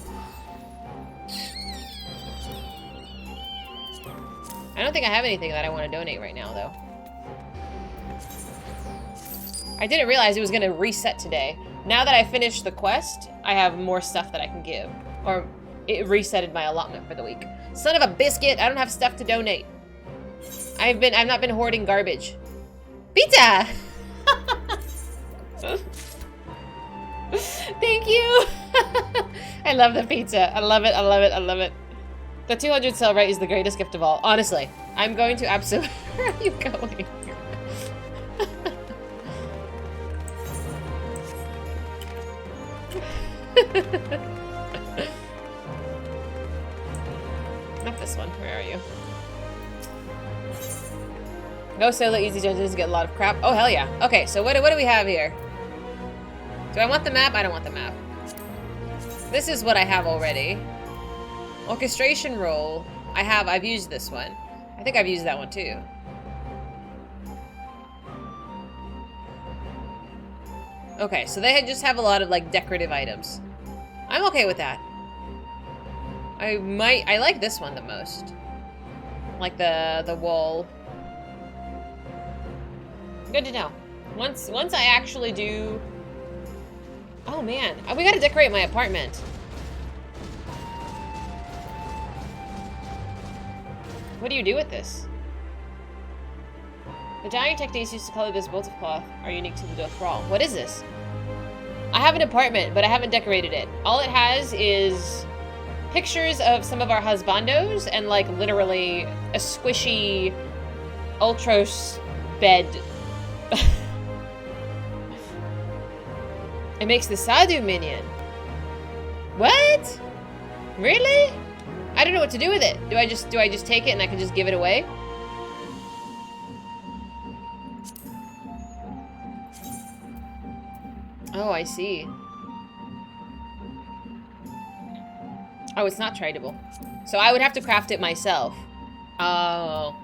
I don't think I have anything that I want to donate right now, though. I didn't realize it was going to reset today. Now that I finished the quest, I have more stuff that I can give. Or it resetted my allotment for the week. Son of a biscuit, I don't have stuff to donate. I've not been hoarding garbage. Pizza! Thank you! I love the pizza. I love it, I love it, I love it. The 200 sell rate is the greatest gift of all. Honestly, I'm going to absolutely... Where are you going? Not this one. Where are you? Go solo easy dungeons, get a lot of crap. Oh, hell yeah. Okay, so what do we have here? Do I want the map? I don't want the map. This is what I have already. Orchestration roll. I've used this one. I think I've used that one too. Okay, so they just have a lot of like decorative items. I'm okay with that. I like this one the most. Like the wall. Good to know. Once I actually do... Oh man, we gotta decorate my apartment. What do you do with this? The dyeing techniques used to color this bolt of cloth are unique to the Dothral. What is this? I have an apartment, but I haven't decorated it. All it has is pictures of some of our husbandos and like literally a squishy Ultros bed. It makes the Sadhu minion. What? Really? I don't know what to do with it. Do I just take it and I can just give it away? Oh, I see. Oh, it's not tradable. So I would have to craft it myself. Oh.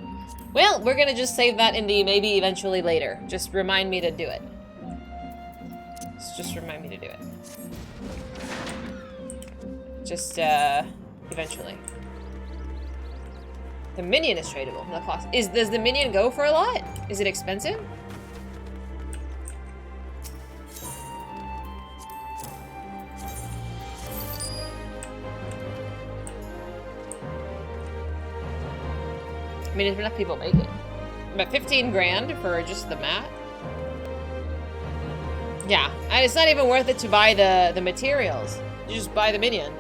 Well, we're gonna just save that in the maybe eventually later. Just remind me to do it. Just remind me to do it. Just, eventually. The minion is tradable. No cost. Does the minion go for a lot? Is it expensive? mean, there's enough people making. But 15 grand for just the mat? Yeah, and it's not even worth it to buy the materials. You just buy the minion.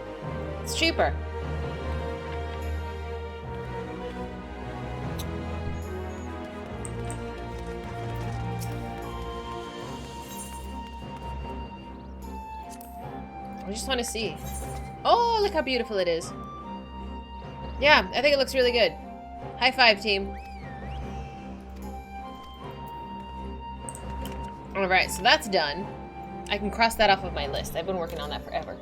It's cheaper. I just want to see. Oh, look how beautiful it is. Yeah, I think it looks really good. High five, team. Alright, so that's done. I can cross that off of my list. I've been working on that forever.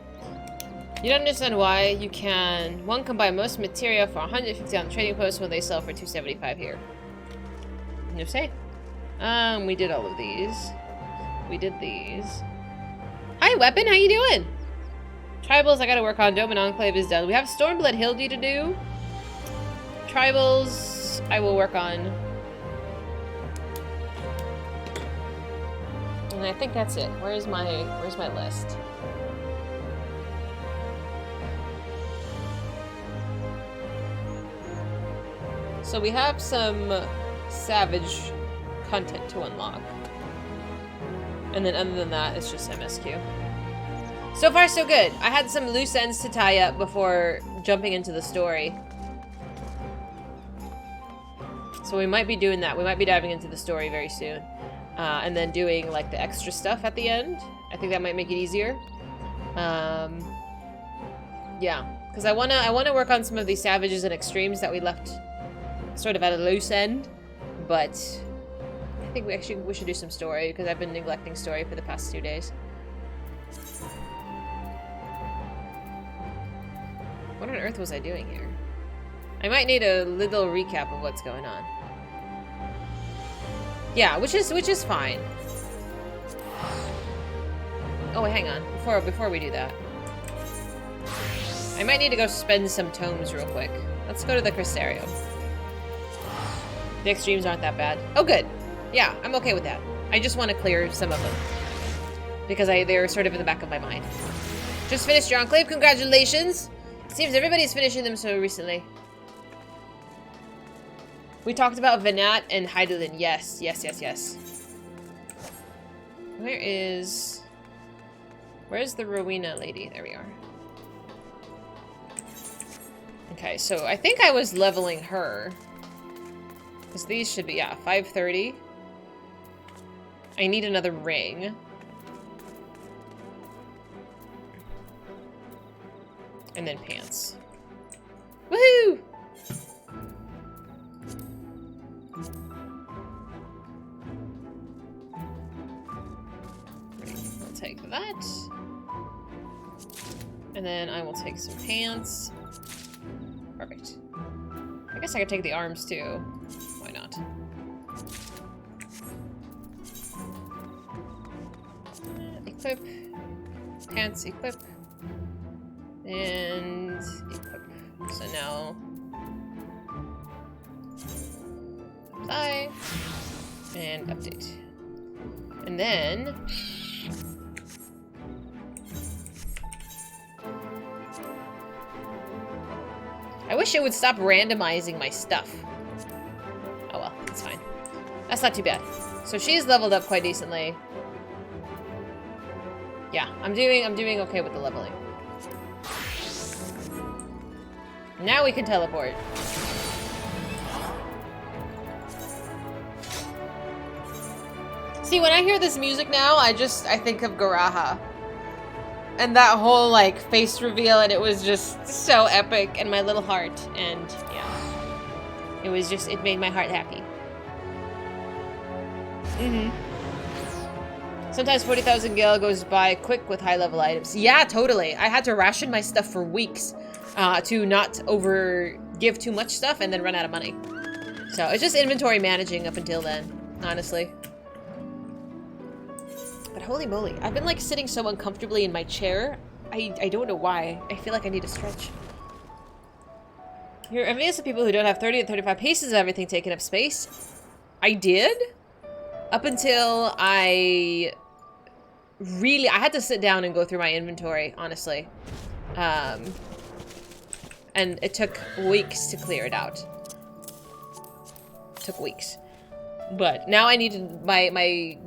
You don't understand why you can... One can buy most material for 150 on the trading post when they sell for 275 here. No say. We did all of these. We did these. Hi, Weapon, how you doing? Tribals, I gotta work on. Dome and Enclave is done. We have Stormblood Hildy to do. Tribals, I will work on. And I think that's it. Where's my list? So we have some Savage content to unlock. And then other than that, it's just MSQ. So far, so good. I had some loose ends to tie up before jumping into the story. So we might be doing that. We might be diving into the story very soon. And then doing, like, the extra stuff at the end. I think that might make it easier. Yeah. Because I wanna work on some of these Savages and Extremes that we left sort of at a loose end. But I think we should do some story, because I've been neglecting story for the past 2 days. What on earth was I doing here? I might need a little recap of what's going on. Yeah, which is fine. Oh wait, hang on. Before we do that. I might need to go spend some tomes real quick. Let's go to the Crystarium. The extremes aren't that bad. Oh good. Yeah, I'm okay with that. I just want to clear some of them. Because they're sort of in the back of my mind. Just finished your Enclave, congratulations! Seems everybody's finishing them so recently. We talked about Venat and Heidelin. Yes, yes, yes, yes. Where's the Rowena lady? There we are. Okay, so I think I was leveling her. Because these should be, yeah, 530. I need another ring. And then pants. Woohoo! I'll take that. And then I will take some pants. Perfect. I guess I could take the arms too. Why not? Equip. Pants, equip. And equip. So now apply and update. And then I wish it would stop randomizing my stuff. Oh well, it's fine. That's not too bad. So she's leveled up quite decently. Yeah, I'm doing okay with the leveling. Now we can teleport. See, when I hear this music now, I think of Garaha. And that whole, like, face reveal, and it was just so epic, and my little heart, and, yeah. It was just, it made my heart happy. Sometimes 40,000 gil goes by quick with high-level items. Yeah, totally. I had to ration my stuff for weeks. To not give too much stuff and then run out of money. So it's just inventory managing up until then, honestly. But holy moly, I've been like sitting so uncomfortably in my chair. I don't know why. I feel like I need to stretch. You're envious of people who don't have 30 and 35 pieces of everything taking up space. I did? Up until I had to sit down and go through my inventory, honestly. And it took weeks to clear it out. took weeks. But now I need to, my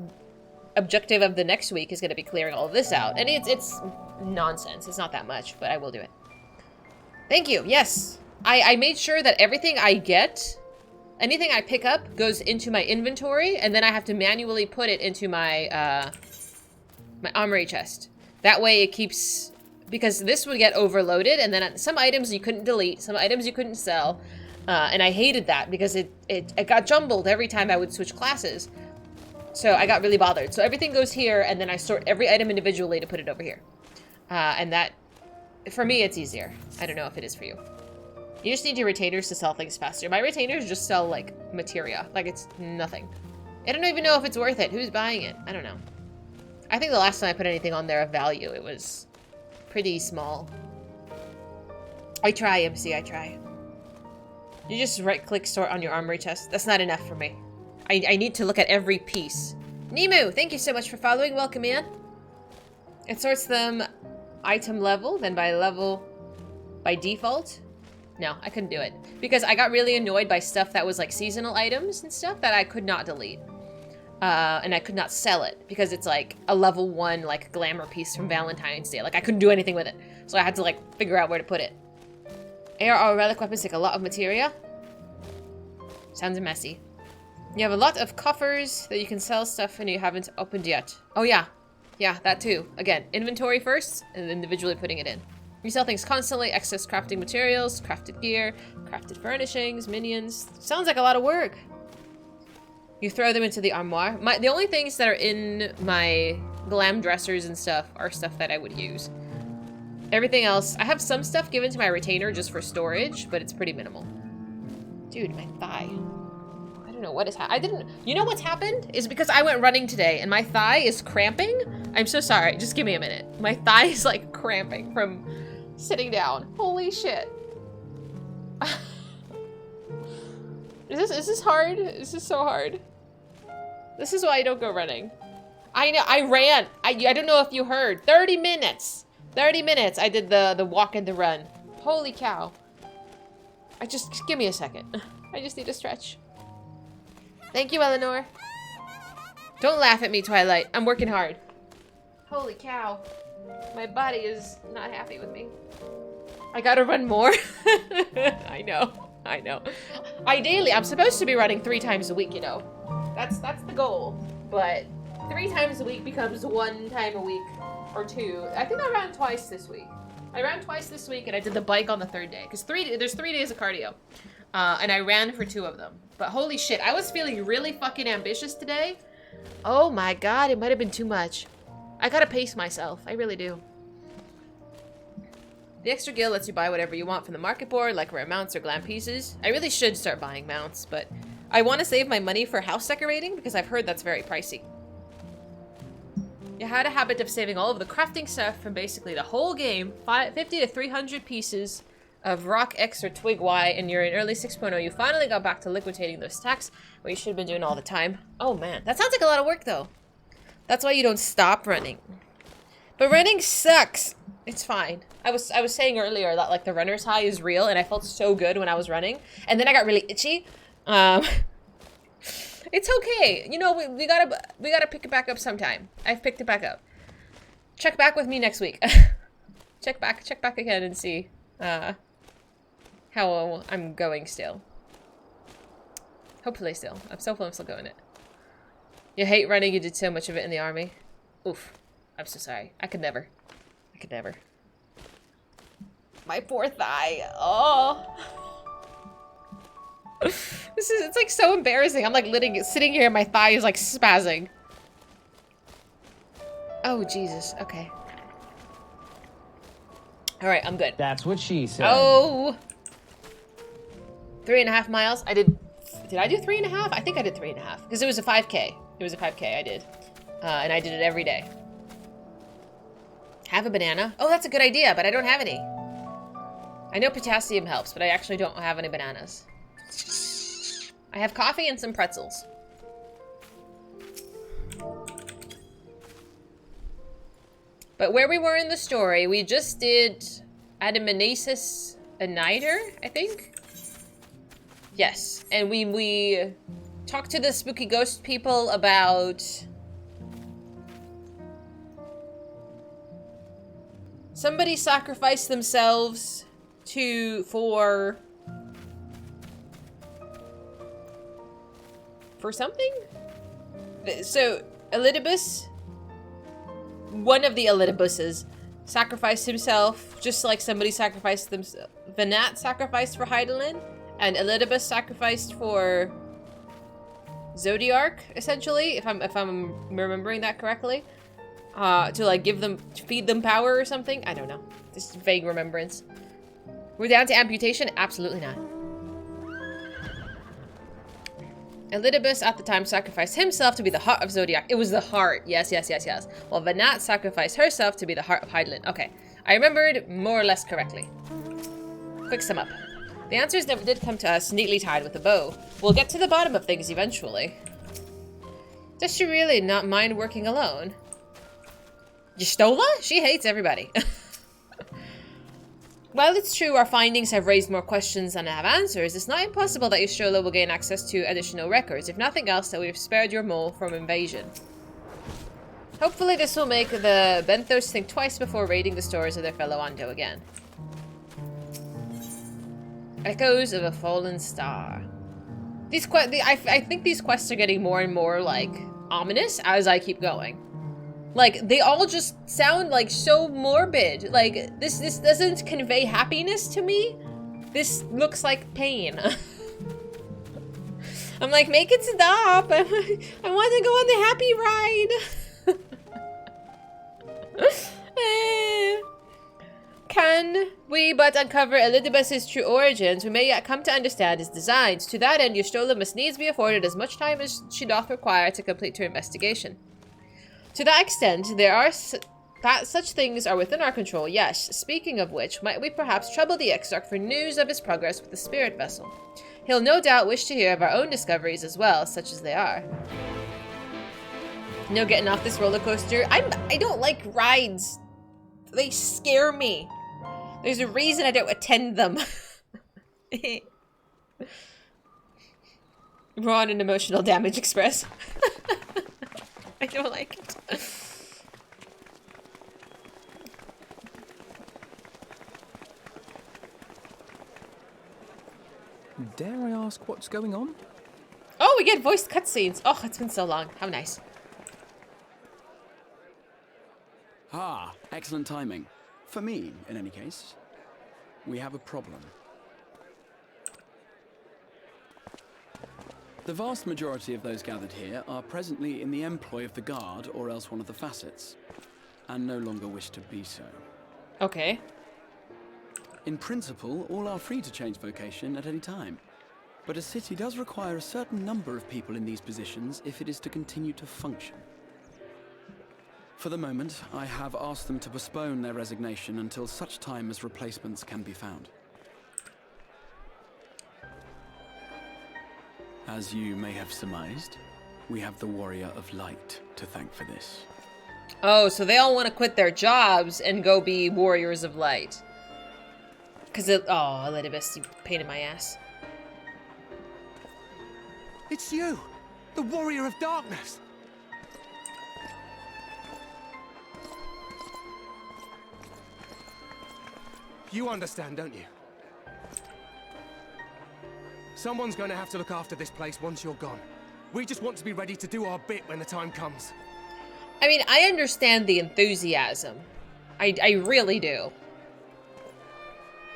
objective of the next week is going to be clearing all of this out. And it's nonsense. It's not that much, but I will do it. Thank you. Yes. I made sure that everything I get, anything I pick up goes into my inventory, and then I have to manually put it into my, my armory chest. That way it keeps, because this would get overloaded, and then some items you couldn't delete, some items you couldn't sell, and I hated that because it got jumbled every time I would switch classes. So I got really bothered. So everything goes here, and then I sort every item individually to put it over here. And that, for me, it's easier. I don't know if it is for you. You just need your retainers to sell things faster. My retainers just sell, like, materia. Like, it's nothing. I don't even know if it's worth it. Who's buying it? I don't know. I think the last time I put anything on there of value, it was pretty small. I try, MC, I try. You just right-click sort on your armory chest. That's not enough for me. I need to look at every piece. Nemu, thank you so much for following. Welcome in. It sorts them item level, then by default. No, I couldn't do it. Because I got really annoyed by stuff that was like seasonal items and stuff that I could not delete. And I could not sell it because it's like a level 1 like glamour piece from Valentine's Day. Like I couldn't do anything with it. So I had to like figure out where to put it. ARR relic weapons take a lot of materia. Sounds messy. You have a lot of coffers that you can sell stuff and you haven't opened yet. Oh yeah. Yeah, that too. Again, inventory first and individually putting it in. You sell things constantly, excess crafting materials, crafted gear, crafted furnishings, minions. Sounds like a lot of work. You throw them into the armoire. The only things that are in my glam dressers and stuff are stuff that I would use. Everything else, I have some stuff given to my retainer just for storage, but it's pretty minimal. Dude, my thigh. I don't know what is happening. You know what's happened? Is because I went running today and my thigh is cramping. I'm so sorry, just give me a minute. My thigh is like cramping from sitting down. Holy shit. Is this hard? Is this so hard? This is why I don't go running. I know, I ran. I don't know if you heard. 30 minutes. 30 minutes I did the walk and the run. Holy cow. Just give me a second. I just need to stretch. Thank you, Eleanor. Don't laugh at me, Twilight. I'm working hard. Holy cow. My body is not happy with me. I gotta run more. I know. I know. Ideally, I'm supposed to be running 3 times a week, you know. That's the goal. But 3 times a week becomes 1 time a week or 2. I think I ran twice this week. I ran twice this week and I did the bike on the 3rd day. Because there's 3 days of cardio. And I ran for 2 of them. But holy shit, I was feeling really fucking ambitious today. Oh my god, it might have been too much. I gotta pace myself. I really do. The extra guild lets you buy whatever you want from the market board, like rare mounts or glam pieces. I really should start buying mounts, but I want to save my money for house decorating because I've heard that's very pricey. You had a habit of saving all of the crafting stuff from basically the whole game, 50 to 300 pieces of rock X or twig Y, and you're in early 6.0. You finally got back to liquidating those stacks, what you should have been doing all the time. Oh man, that sounds like a lot of work though. That's why you don't stop running. But running sucks. It's fine. I was saying earlier that like the runner's high is real, and I felt so good when I was running, and then I got really itchy. It's okay. You know, we gotta pick it back up sometime. I've picked it back up. Check back with me next week. check back again and see how I'm going still. Hopefully still. I'm still going it. You hate running, you did so much of it in the army. Oof. I'm so sorry. I could never. My poor thigh. Oh. It's like so embarrassing. I'm like sitting here and my thigh is like spazzing. Oh, Jesus. Okay. All right, I'm good. That's what she said. Oh. 3.5 miles. Did I do 3.5? I think I did 3.5 because it was a 5K. It was a 5K I did. And I did it every day. Have a banana? Oh, that's a good idea, but I don't have any. I know potassium helps, but I actually don't have any bananas. I have coffee and some pretzels. But where we were in the story, we just did Adaminasis Aniter, I think? Yes, and we talked to the spooky ghost people about somebody sacrificed themselves for something? So, Elidibus, one of the Elidibuses, sacrificed himself, just like somebody sacrificed themselves. Venat sacrificed for Hydaelyn, and Elidibus sacrificed for Zodiark, essentially, if I'm remembering that correctly. To like to feed them power or something. I don't know. This is vague remembrance. We're down to amputation? Absolutely not. Elidibus at the time sacrificed himself to be the heart of Zodiac. It was the heart. Yes. While Venat sacrificed herself to be the heart of Hydaelyn. Okay. I remembered more or less correctly. Quick sum up. The answers never did come to us, neatly tied with a bow. We'll get to the bottom of things eventually. Does she really not mind working alone? Y'shtola? She hates everybody. While it's true our findings have raised more questions than have answers, it's not impossible that Y'shtola will gain access to additional records, if nothing else that we've spared your mole from invasion. Hopefully this will make the Benthos think twice before raiding the stores of their fellow Ando again. Echoes of a fallen star. I think these quests are getting more and more, like, ominous as I keep going. Like, they all just sound, like, so morbid. Like, this doesn't convey happiness to me. This looks like pain. I'm like, make it stop. I want to go on the happy ride. Can we but uncover Elidibus's true origins, we may yet come to understand his designs. To that end, Y'shtola must needs be afforded as much time as she doth require to complete her investigation. To that extent, there are such things are within our control, yes. Speaking of which, might we perhaps trouble the Exarch for news of his progress with the spirit vessel? He'll no doubt wish to hear of our own discoveries as well, such as they are. No getting off this roller coaster. I don't like rides. They scare me. There's a reason I don't attend them. We're on an emotional damage express. I don't like it. Dare I ask what's going on? Oh, we get voiced cutscenes. Oh, it's been so long. How nice. Ah, excellent timing. For me, in any case. We have a problem. The vast majority of those gathered here are presently in the employ of the Guard or else one of the facets, and no longer wish to be so. Okay. In principle, all are free to change vocation at any time, but a city does require a certain number of people in these positions if it is to continue to function. For the moment, I have asked them to postpone their resignation until such time as replacements can be found. As you may have surmised, we have the Warrior of Light to thank for this. Oh, so they all want to quit their jobs and go be Warriors of Light. Because oh, Elidibus, you pain in my ass. It's you! The Warrior of Darkness! You understand, don't you? Someone's going to have to look after this place once you're gone. We just want to be ready to do our bit when the time comes. I mean, I understand the enthusiasm. I really do.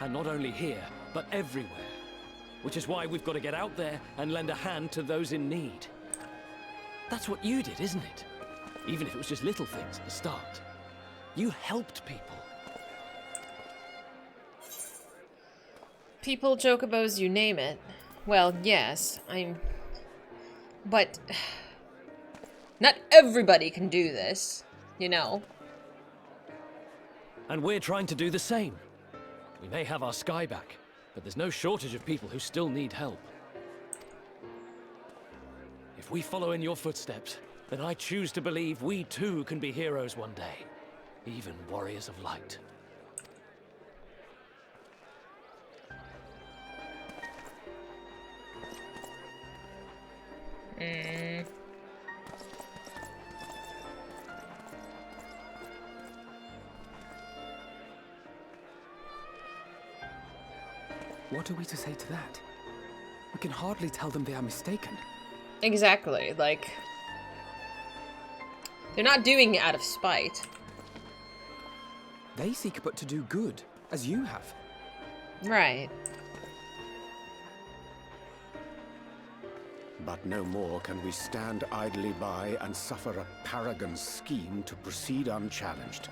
And not only here, but everywhere. Which is why we've got to get out there and lend a hand to those in need. That's what you did, isn't it? Even if it was just little things at the start. You helped people. People, chocobos, you name it. Well, yes, but not everybody can do this, you know. And we're trying to do the same. We may have our sky back, but there's no shortage of people who still need help. If we follow in your footsteps, then I choose to believe we too can be heroes one day. Even warriors of light. What are we to say to that? We can hardly tell them they are mistaken. Exactly, like... They're not doing it out of spite. They seek but to do good, as you have. Right. But no more can we stand idly by and suffer a paragon's scheme to proceed unchallenged.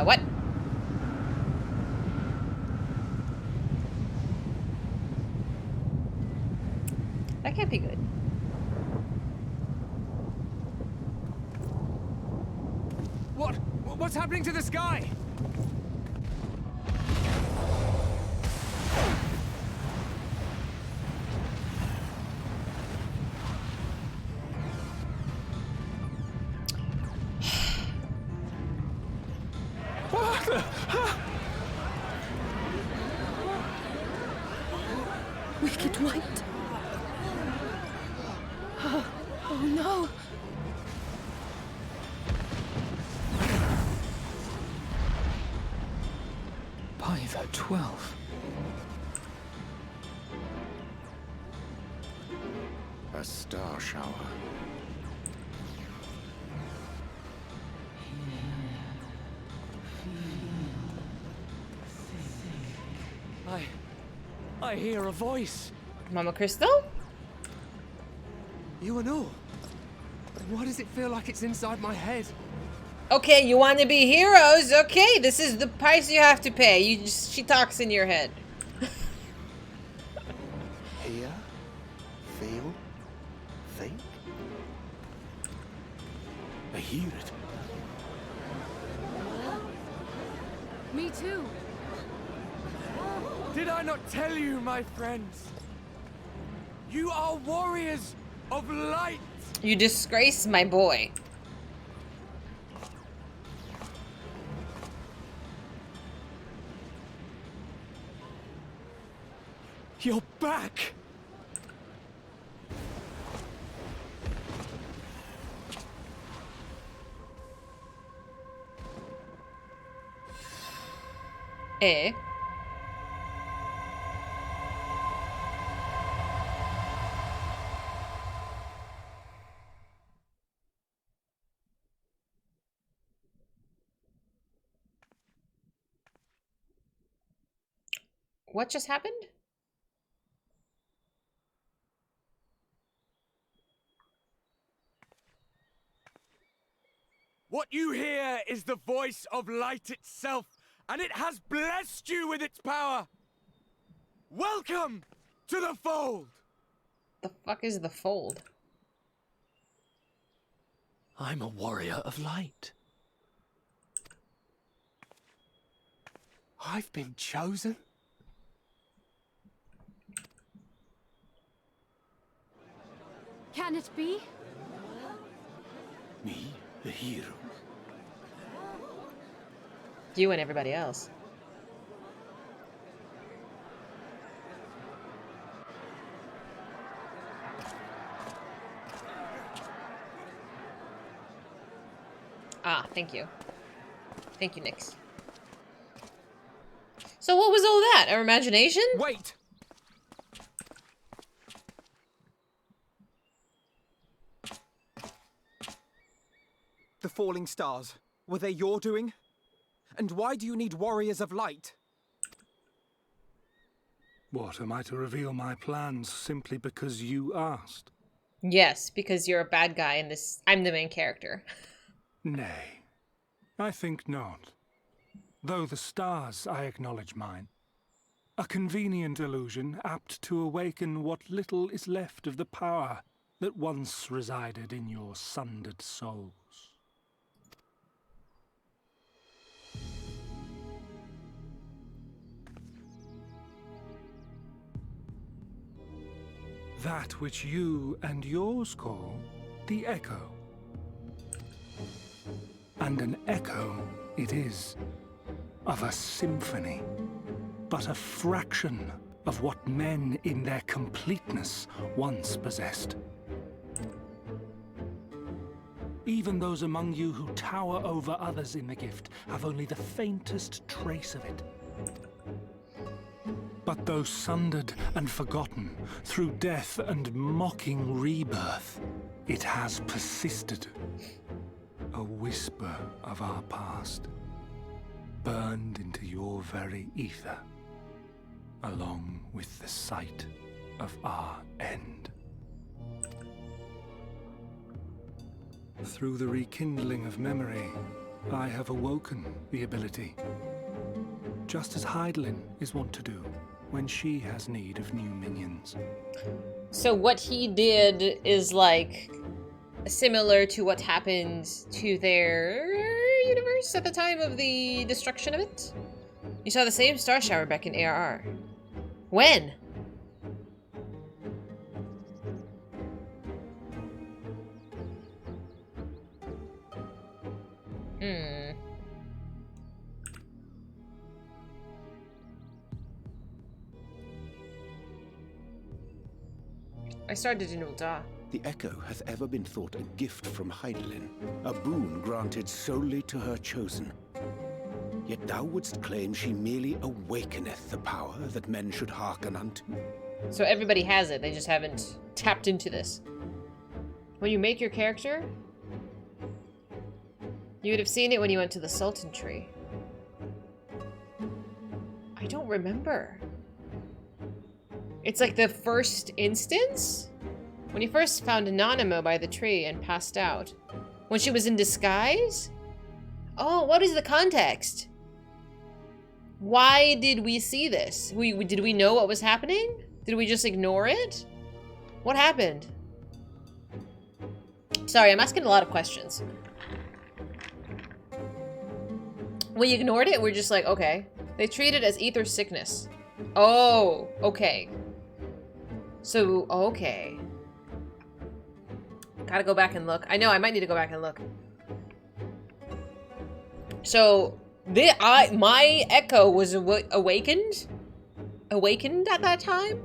What? That can't be good. What's happening to the sky? Wicked White. Oh no. By the 12. A star shower. I hear a voice. Mama Crystal? You and all. Why does it feel like it's inside my head? Okay, you want to be heroes? Okay, this is the price you have to pay. She talks in your head. Hear? Feel? Think? I hear it. Me too. Did I not tell you, my friends? You are warriors of light! You disgrace my boy. You're back! Eh? What just happened? What you hear is the voice of light itself, and it has blessed you with its power. Welcome to the fold. The fuck is the fold? I'm a warrior of light. I've been chosen. Can it be? Me, the hero. You and everybody else. Ah, thank you. Thank you, Nyx. So what was all that? Our imagination? Wait! The falling stars, were they your doing? And why do you need warriors of light? What, am I to reveal my plans simply because you asked? Yes, because you're a bad guy and this I'm the main character. Nay, I think not. Though the stars, I acknowledge mine. A convenient illusion, apt to awaken what little is left of the power that once resided in your sundered souls. That which you and yours call the echo. And an echo it is, of a symphony. but a fraction of what men in their completeness once possessed. Even those among you who tower over others in the gift have only the faintest trace of it. But though sundered and forgotten through death and mocking rebirth, it has persisted. A whisper of our past, burned into your very ether, along with the sight of our end. Through the rekindling of memory, I have awoken the ability, just as Heidelin is wont to do when she has need of new minions. So what he did is like similar to what happened to their universe at the time of the destruction of it. You saw the same star shower back in ARR. When? I started in Ul'dah. The Echo hath ever been thought a gift from Heidelin, a boon granted solely to her chosen. Yet thou wouldst claim she merely awakeneth the power that men should hearken unto. So everybody has it, they just haven't tapped into this. When you make your character, you would have seen it when you went to the Sultan Tree. I don't remember. It's like the first instance? When you first found Anonimo by the tree and passed out. When she was in disguise? Oh, what is the context? Why did we see this? Did we know what was happening? Did we just ignore it? What happened? Sorry, I'm asking a lot of questions. We ignored it, we're just like, okay. They treat it as ether sickness. Oh, okay. So, okay. Gotta go back and look. I know, I might need to go back and look. So, my Echo was awakened? Awakened at that time?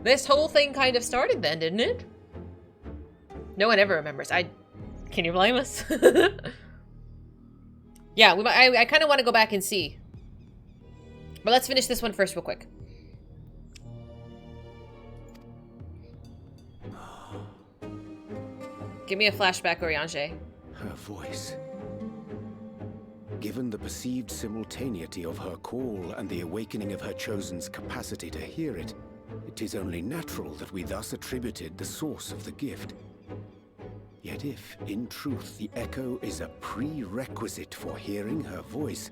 This whole thing kind of started then, didn't it? No one ever remembers. Can you blame us? Yeah, I kind of want to go back and see. But let's finish this one first real quick. Give me a flashback, Oriange. Her voice. Given the perceived simultaneity of her call and the awakening of her chosen's capacity to hear it, it is only natural that we thus attributed the source of the gift. Yet if, in truth, the Echo is a prerequisite for hearing her voice,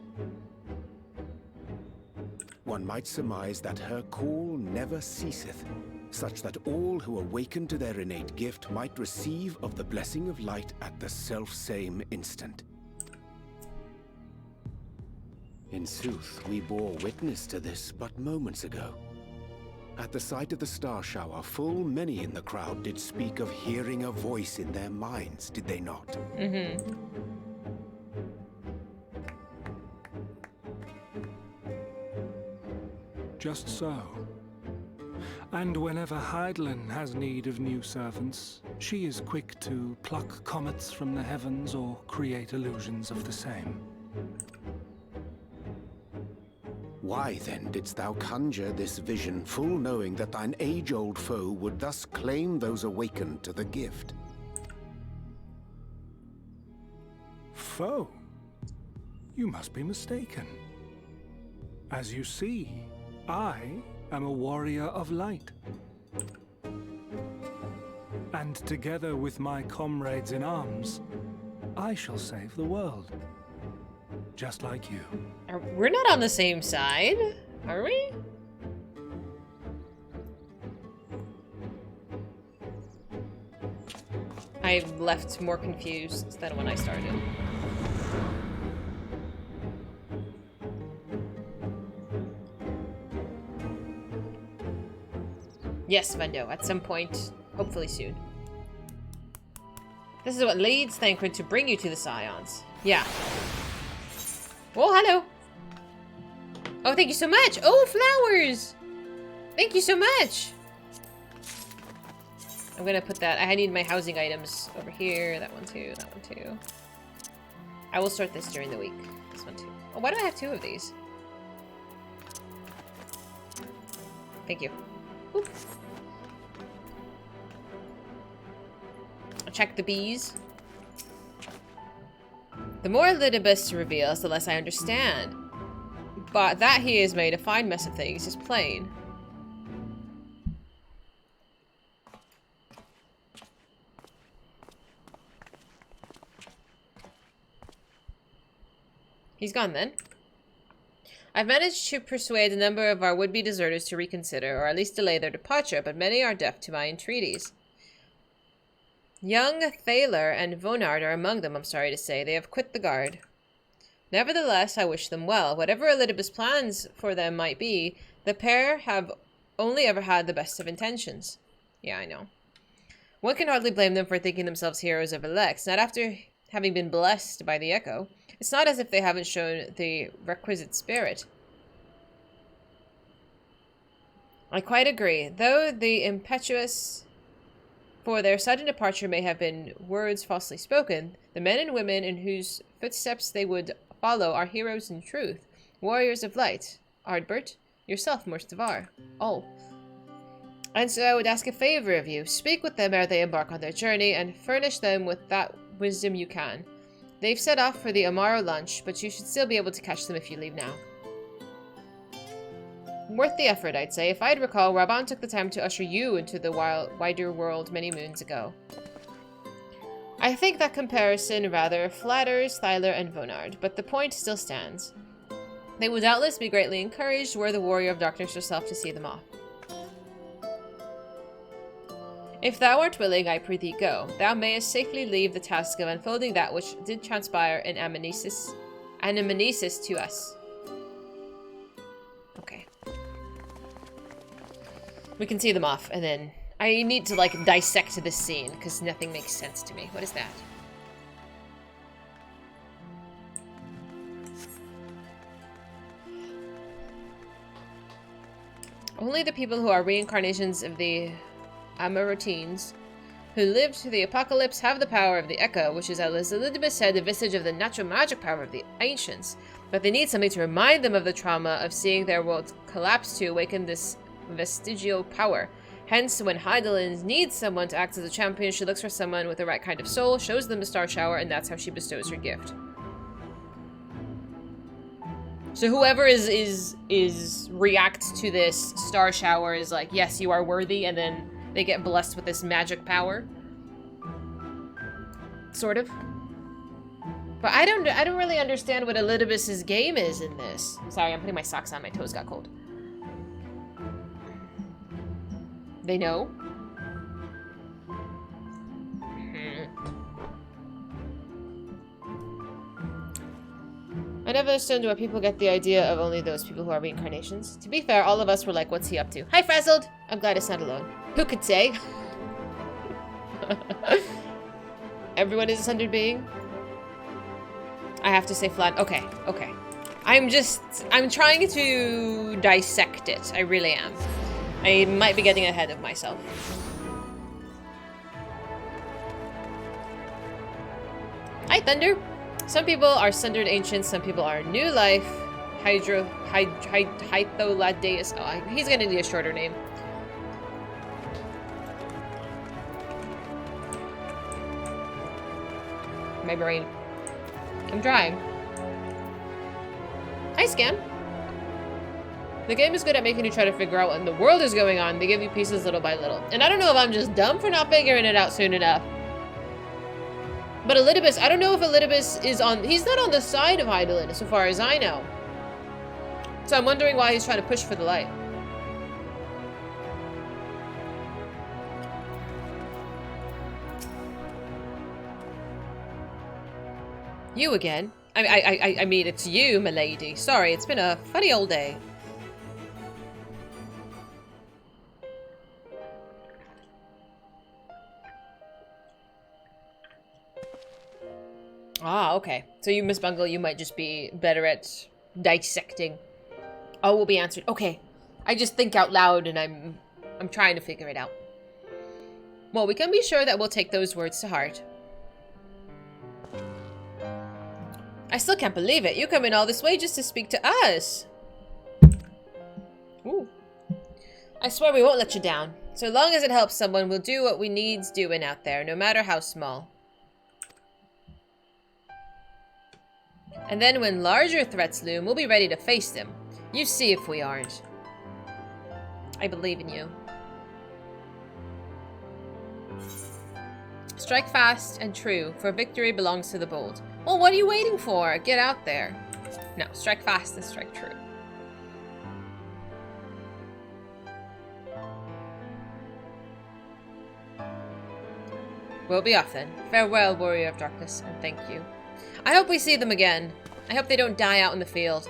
one might surmise that her call never ceaseth, such that all who awaken to their innate gift might receive of the blessing of light at the self-same instant. In sooth, we bore witness to this but moments ago. At the sight of the star shower, full many in the crowd did speak of hearing a voice in their minds, did they not? Mm-hmm. Just so. And whenever Heidelin has need of new servants, she is quick to pluck comets from the heavens or create illusions of the same. Why then didst thou conjure this vision, full knowing that thine age-old foe would thus claim those awakened to the gift? Foe? You must be mistaken. As you see, I am a warrior of light. And together with my comrades in arms, I shall save the world. Just like you. We're not on the same side, are we? I left more confused than when I started. Yes, Vendo, at some point, hopefully soon. This is what leads Thancred to bring you to the Scions. Yeah. Oh, hello. Oh, thank you so much. Oh, flowers. Thank you so much. I'm gonna put that. I need my housing items over here. That one too. That one too. I will sort this during the week. This one too. Oh, why do I have 2 of these? Thank you. Oop. I'll check the bees. The more Lidibus reveals, the less I understand. But that he has made a fine mess of things is plain. He's gone then. I've managed to persuade a number of our would-be deserters to reconsider, or at least delay their departure, but many are deaf to my entreaties. Young Thaler and Vonard are among them, I'm sorry to say. They have quit the guard. Nevertheless, I wish them well. Whatever Elidibus' plans for them might be, the pair have only ever had the best of intentions. Yeah, I know. One can hardly blame them for thinking themselves heroes of Elex, not after having been blessed by the Echo. It's not as if they haven't shown the requisite spirit. I quite agree. Though the impetuous for their sudden departure may have been words falsely spoken, the men and women in whose footsteps they would follow are heroes in truth. Warriors of light. Ardbert, yourself most of all. Oh. And so I would ask a favor of you. Speak with them ere they embark on their journey, and furnish them with that wisdom you can. They've set off for the Amaro lunch, but you should still be able to catch them if you leave now. Worth the effort, I'd say. If I'd recall, Raban took the time to usher you into the wider world many moons ago. I think that comparison rather flatters Thyler and Vonard, but the point still stands. They would doubtless be greatly encouraged were the Warrior of Darkness herself to see them off. If thou art willing, I prithee go. Thou mayest safely leave the task of unfolding that which did transpire in Amnesis to us. Okay. We can see them off, and then I need to, like, dissect this scene, because nothing makes sense to me. What is that? Only the people who are reincarnations of the Amarotines, who lived through the apocalypse, have the power of the Echo, which is, as Elizabeth said, the vestige of the natural magic power of the ancients. But they need something to remind them of the trauma of seeing their world collapse to awaken this vestigial power. Hence, when Heidelin needs someone to act as a champion, she looks for someone with the right kind of soul, shows them the star shower, and that's how she bestows her gift. So whoever reacts to this star shower is like, yes, you are worthy, and then they get blessed with this magic power. Sort of. But I don't really understand what Elidibus's game is in this. Sorry, I'm putting my socks on, my toes got cold. They know? I never understood where people get the idea of only those people who are reincarnations. To be fair, all of us were like, what's he up to? Hi, Frazzled! I'm glad it's not alone. Who could say? Everyone is a sundered being? I have to say flat. Okay, okay. I'm trying to dissect it. I really am. I might be getting ahead of myself. Hi, Thunder! Some people are sundered ancients, some people are new life. Hytholadaeus. Oh, he's gonna need a shorter name. My brain. I'm trying. Hi, Scan. The game is good at making you try to figure out what in the world is going on. They give you pieces little by little. And I don't know if I'm just dumb for not figuring it out soon enough. But Elidibus, I don't know if Elidibus is on... He's not on the side of Heidelin, so far as I know. So I'm wondering why he's trying to push for the light. You again? I mean, it's you, milady. Sorry, it's been a funny old day. Ah, okay. So you, Miss Bungle, you might just be better at dissecting. All will be answered. Okay. I just think out loud and I'm trying to figure it out. Well, we can be sure that we'll take those words to heart. I still can't believe it. You come in all this way just to speak to us. Ooh. I swear we won't let you down. So long as it helps someone, we'll do what we needs doing out there, no matter how small. And then when larger threats loom, we'll be ready to face them. You see if we aren't. I believe in you. Strike fast and true, for victory belongs to the bold. Well, what are you waiting for? Get out there. No, strike fast and strike true. We'll be off then. Farewell, warrior of darkness, and thank you. I hope we see them again. I hope they don't die out in the field.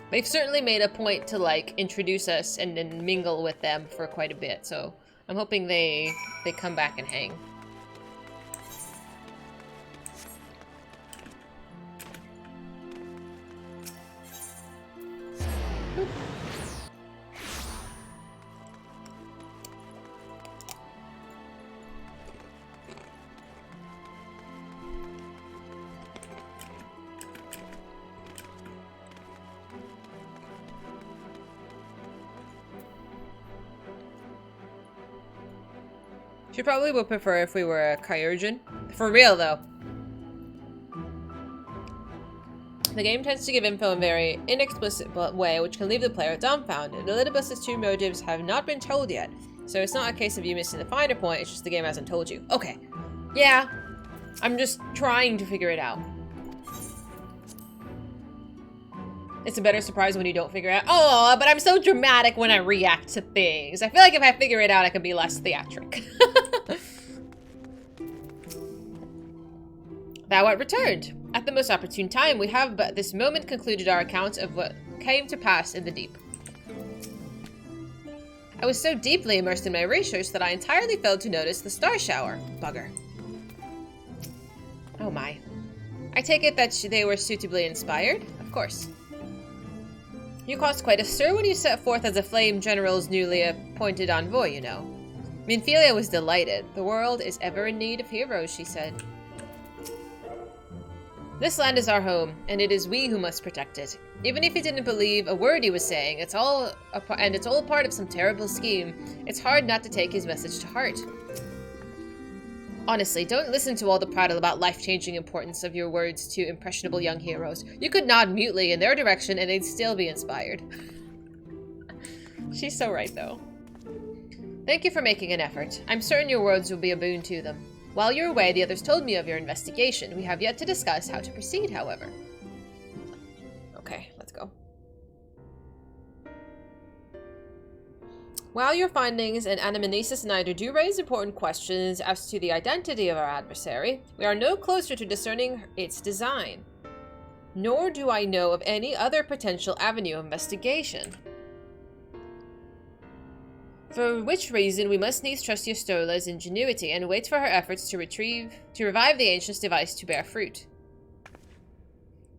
They've certainly made a point to, like, introduce us and then mingle with them for quite a bit, so I'm hoping they come back and hang. She probably would prefer if we were a Kyurgeon. For real, though. The game tends to give info in a very inexplicit way, which can leave the player dumbfounded. Elidibus's true motives have not been told yet, so it's not a case of you missing the finer point, it's just the game hasn't told you. Okay. Yeah. I'm just trying to figure it out. It's a better surprise when you don't figure it out. Oh, but I'm so dramatic when I react to things. I feel like if I figure it out, I can be less theatric. Thou art returned. At the most opportune time, we have but this moment concluded our account of what came to pass in the deep. I was so deeply immersed in my research that I entirely failed to notice the star shower. Bugger. Oh my. I take it that they were suitably inspired? Of course. You caused quite a stir when you set forth as a Flame General's newly appointed envoy, you know. Minfilia was delighted. The world is ever in need of heroes, she said. This land is our home, and it is we who must protect it. Even if he didn't believe a word he was saying, it's all part of some terrible scheme, it's hard not to take his message to heart. Honestly, don't listen to all the prattle about life-changing importance of your words to impressionable young heroes. You could nod mutely in their direction and they'd still be inspired. She's so right, though. Thank you for making an effort. I'm certain your words will be a boon to them. While you're away, the others told me of your investigation. We have yet to discuss how to proceed, however. Okay, let's go. While your findings and Anamnesis neither do raise important questions as to the identity of our adversary, we are no closer to discerning its design. Nor do I know of any other potential avenue of investigation. For which reason we must needs trust Ystola's ingenuity and wait for her efforts to revive the Ancient's device to bear fruit.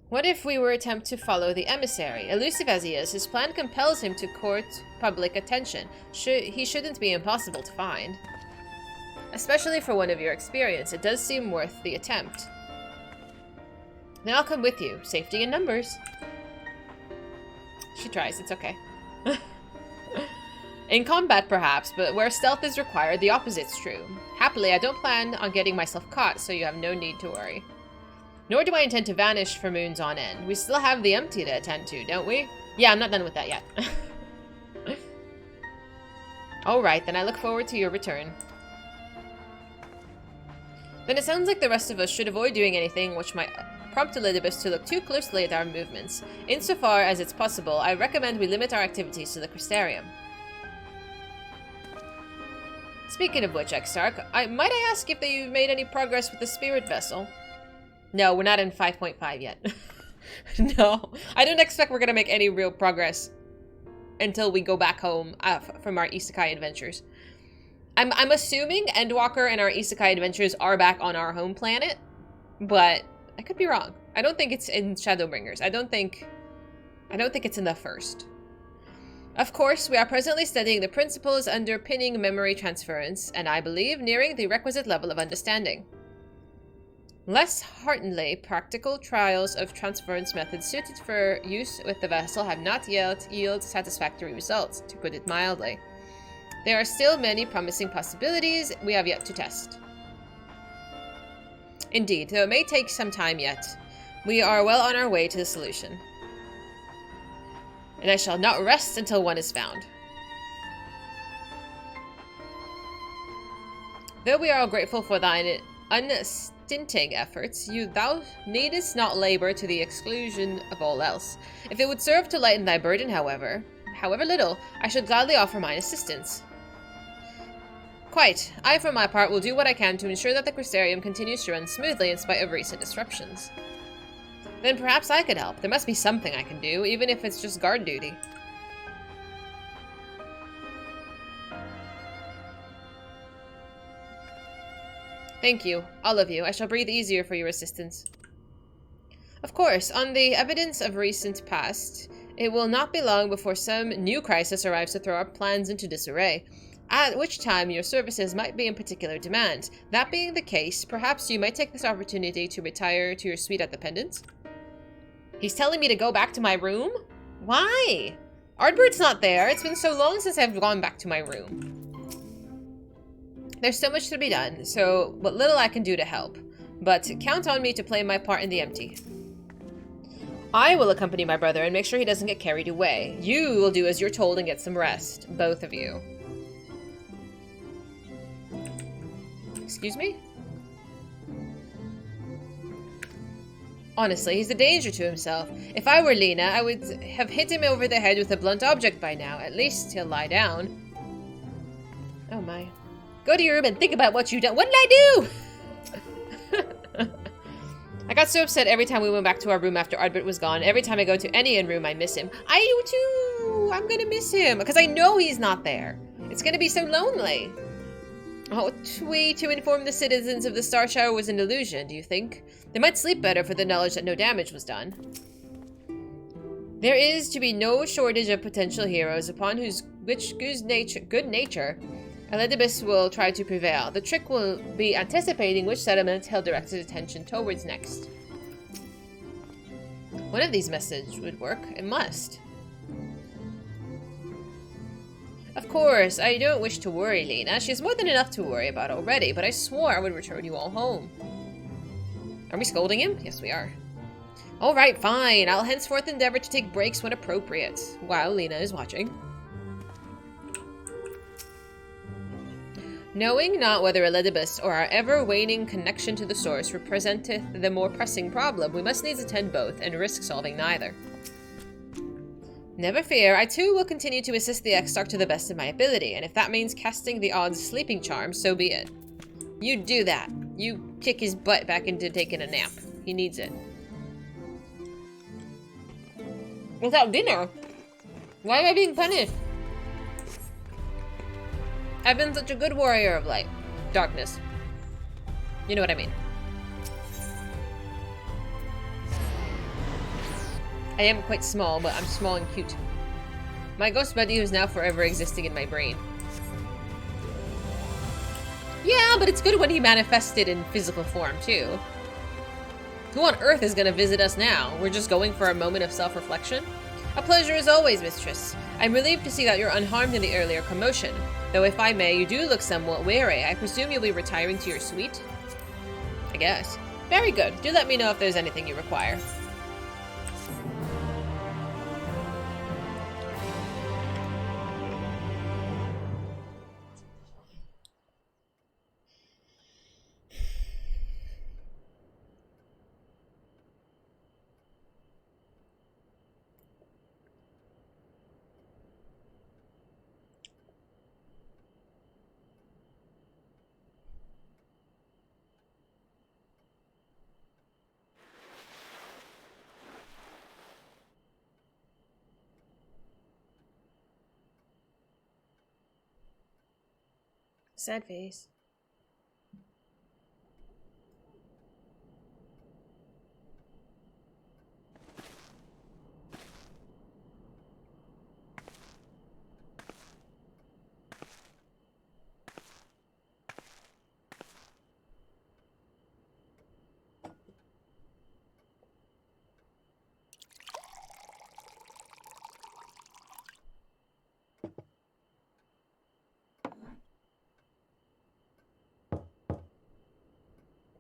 What if we were to attempt to follow the emissary? Elusive as he is, his plan compels him to court public attention. He shouldn't be impossible to find. Especially for one of your experience, it does seem worth the attempt. Then I'll come with you. Safety in numbers. She tries, it's okay. In combat, perhaps, but where stealth is required, the opposite's true. Happily, I don't plan on getting myself caught, so you have no need to worry. Nor do I intend to vanish for moons on end. We still have the empty to attend to, don't we? Yeah, I'm not done with that yet. Alright, then I look forward to your return. Then it sounds like the rest of us should avoid doing anything which might prompt Elidibus to look too closely at our movements. Insofar as it's possible, I recommend we limit our activities to the Crystarium. Speaking of which, Exarch, might I ask if you've made any progress with the spirit vessel? No, we're not in 5.5 yet. No, I don't expect we're gonna make any real progress until we go back home from our isekai adventures. I'm assuming Endwalker and our isekai adventures are back on our home planet, but I could be wrong. I don't think it's in Shadowbringers. I don't think it's in the first. Of course, we are presently studying the principles underpinning memory transference, and I believe nearing the requisite level of understanding. Less hearteningly, practical trials of transference methods suited for use with the vessel have not yet yielded satisfactory results, to put it mildly. There are still many promising possibilities we have yet to test. Indeed, though it may take some time yet, we are well on our way to the solution. And I shall not rest until one is found. Though we are all grateful for thine unstinting efforts, thou needest not labor to the exclusion of all else. If it would serve to lighten thy burden, however little, I should gladly offer mine assistance. Quite. I, for my part, will do what I can to ensure that the Crystarium continues to run smoothly in spite of recent disruptions. Then perhaps I could help. There must be something I can do, even if it's just guard duty. Thank you, all of you. I shall breathe easier for your assistance. Of course, on the evidence of recent past, it will not be long before some new crisis arrives to throw our plans into disarray, at which time your services might be in particular demand. That being the case, perhaps you might take this opportunity to retire to your suite at the Pendant? He's telling me to go back to my room? Why? Ardbert's not there. It's been so long since I've gone back to my room. There's so much to be done, so what little I can do to help. But count on me to play my part in the empty. I will accompany my brother and make sure he doesn't get carried away. You will do as you're told and get some rest. Both of you. Excuse me? Honestly, he's a danger to himself. If I were Lena, I would have hit him over the head with a blunt object by now. At least he'll lie down. Oh my. Go to your room and think about what you've done. What did I do? I got so upset every time we went back to our room after Ardbert was gone. Every time I go to any room, I miss him. I do too. I'm gonna miss him because I know he's not there. It's gonna be so lonely. Oh, we to inform the citizens of the Star Shower was an illusion, do you think? They might sleep better for the knowledge that no damage was done. There is to be no shortage of potential heroes upon whose good nature Elidibus will try to prevail. The trick will be anticipating which settlement he'll direct his attention towards next. One of these messages would work. It must. Of course, I don't wish to worry Lena. She has more than enough to worry about already, but I swore I would return you all home. Are we scolding him? Yes, we are. Alright, fine. I'll henceforth endeavor to take breaks when appropriate, while Lena is watching. Knowing not whether Elidibus or our ever-waning connection to the source representeth the more pressing problem, we must needs attend both, and risk solving neither. Never fear, I too will continue to assist the Exarch to the best of my ability, and if that means casting the odds sleeping charm, so be it. You do that. You kick his butt back into taking a nap. He needs it. Without dinner? Why am I being punished? I've been such a good warrior of light. Darkness. You know what I mean. I am quite small, but I'm small and cute. My ghost buddy who's now forever existing in my brain. Yeah, but it's good when he manifested in physical form, too. Who on earth is gonna visit us now? We're just going for a moment of self-reflection? A pleasure as always, mistress. I'm relieved to see that you're unharmed in the earlier commotion. Though if I may, you do look somewhat weary. I presume you'll be retiring to your suite? I guess. Very good. Do let me know if there's anything you require. Sad face.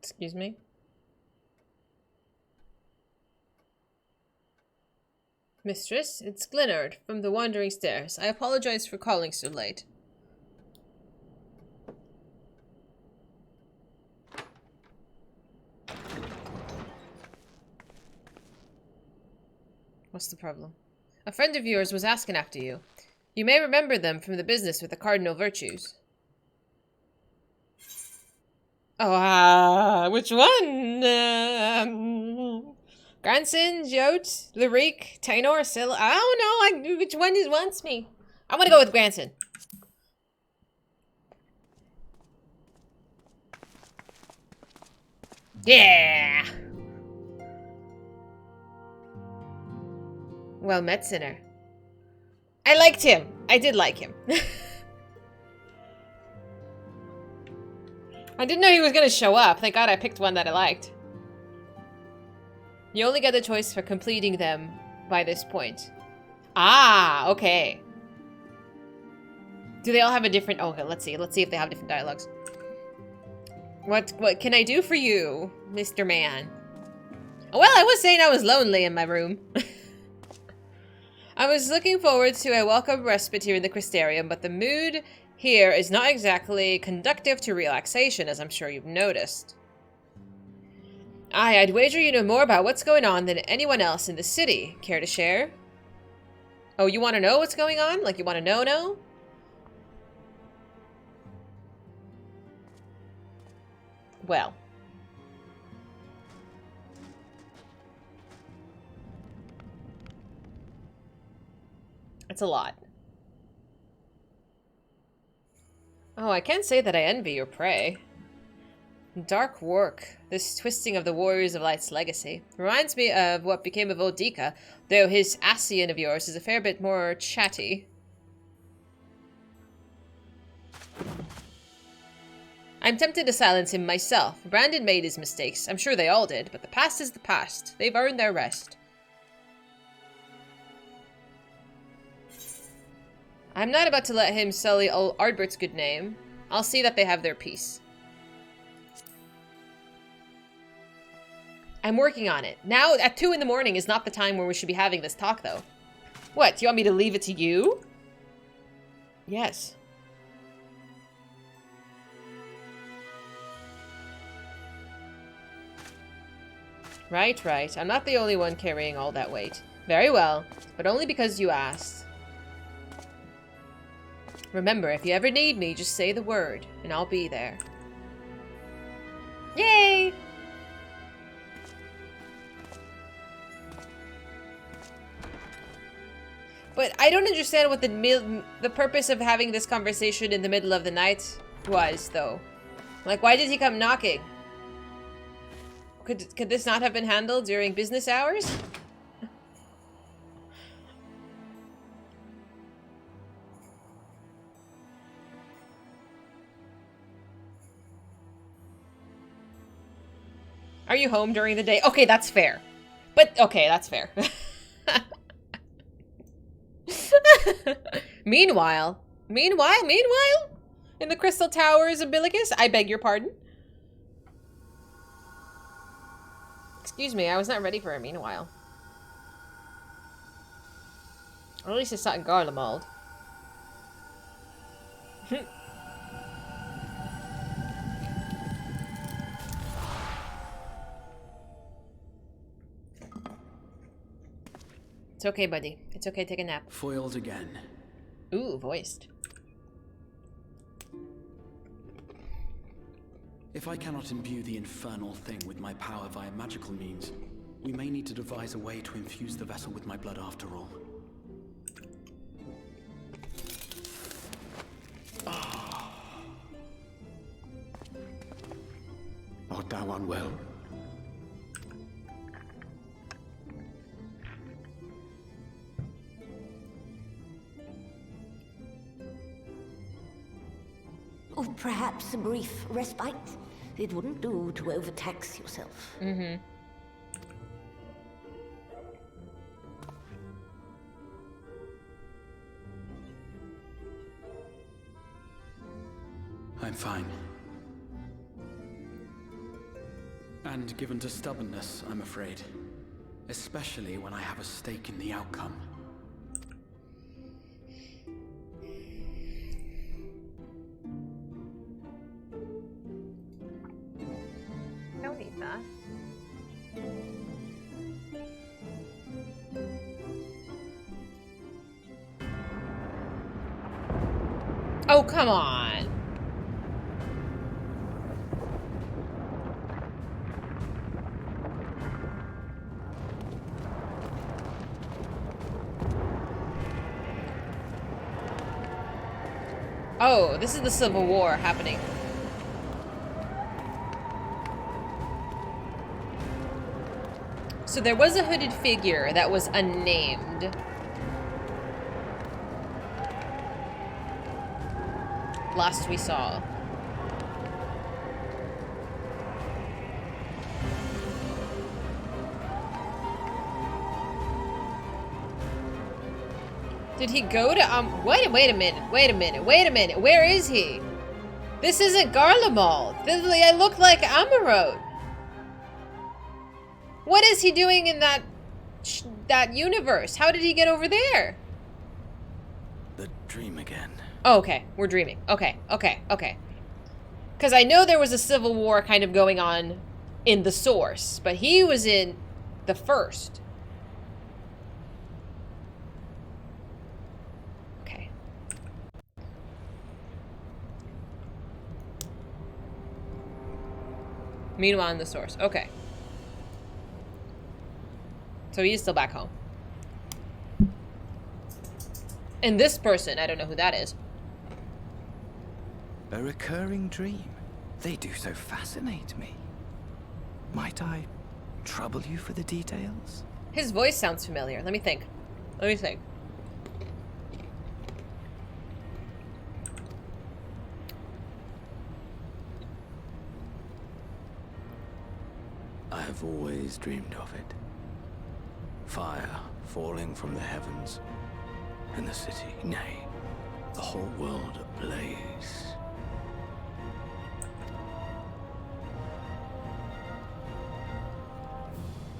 Excuse me? Mistress, it's Glenard from the Wandering Stairs. I apologize for calling so late. What's the problem? A friend of yours was asking after you. You may remember them from the business with the cardinal virtues. Oh, which one? Granson, Jot, Lyrique, Tainor, Scylla. I don't know. Which one wants me? I'm gonna go with Granson. Yeah. Well met, sinner. I liked him. I did like him. I didn't know he was gonna show up. Thank God I picked one that I liked. You only get the choice for completing them by this point. Ah, okay. Do they all have a different... Oh, okay, let's see. Let's see if they have different dialogues. What can I do for you, Mr. Man? Well, I was saying I was lonely in my room. I was looking forward to a welcome respite here in the Crystarium, but the mood here is not exactly conducive to relaxation, as I'm sure you've noticed. Aye, I'd wager you know more about what's going on than anyone else in the city. Care to share? Oh, you want to know what's going on? Like, you want to know? Well. It's a lot. Oh, I can't say that I envy your prey. Dark work. This twisting of the Warriors of Light's legacy. Reminds me of what became of old Dika, though his Ascian of yours is a fair bit more chatty. I'm tempted to silence him myself. Brandon made his mistakes. I'm sure they all did, but the past is the past. They've earned their rest. I'm not about to let him sully Ardbert's good name. I'll see that they have their peace. I'm working on it. Now, at 2 in the morning is not the time where we should be having this talk, though. What, do you want me to leave it to you? Yes. Right, right. I'm not the only one carrying all that weight. Very well, but only because you asked. Remember, if you ever need me, just say the word, and I'll be there. Yay! But I don't understand what the purpose of having this conversation in the middle of the night was, though. Like, why did he come knocking? Could this not have been handled during business hours? Are you home during the day? Okay, that's fair. But, okay, that's fair. Meanwhile, in the Crystal Towers of Bilicus, I beg your pardon. Excuse me, I was not ready for a meanwhile. Or at least it's not in Garlemald. It's okay, buddy. It's okay, take a nap. Foiled again. Ooh, voiced. If I cannot imbue the infernal thing with my power via magical means, we may need to devise a way to infuse the vessel with my blood after all. thou unwell? Or perhaps a brief respite? It wouldn't do to overtax yourself. Mm-hmm. I'm fine. And given to stubbornness, I'm afraid. Especially when I have a stake in the outcome. Don't eat that. Oh, come on. Oh, this is the Civil War happening. So there was a hooded figure that was unnamed. Last we saw. Did he go to, wait a minute. Where is he? This isn't Garlemald. I look like Amarode. What is he doing in that universe? How did he get over there? The dream again. Oh, okay. We're dreaming. Okay. Because I know there was a civil war kind of going on in the source, but he was in the first. Okay. Meanwhile, in the source. Okay. So he is still back home. And this person, I don't know who that is. A recurring dream. They do so fascinate me. Might I trouble you for the details? His voice sounds familiar. Let me think. I have always dreamed of it. Fire falling from the heavens, and the city, nay, the whole world ablaze.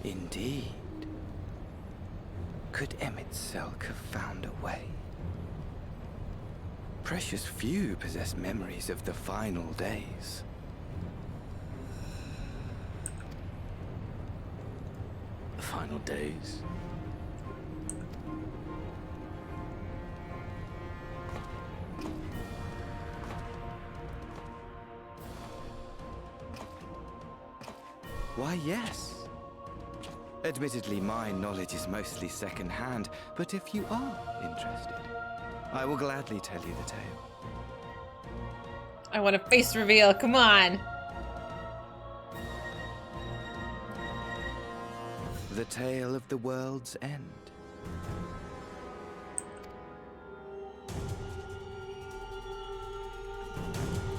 Indeed. Could Emmett Selk have found a way? Precious few possess memories of the final days. The final days? Why, yes. Admittedly, my knowledge is mostly second-hand, but if you are interested, I will gladly tell you the tale. I want a face reveal. Come on. The tale of the world's end.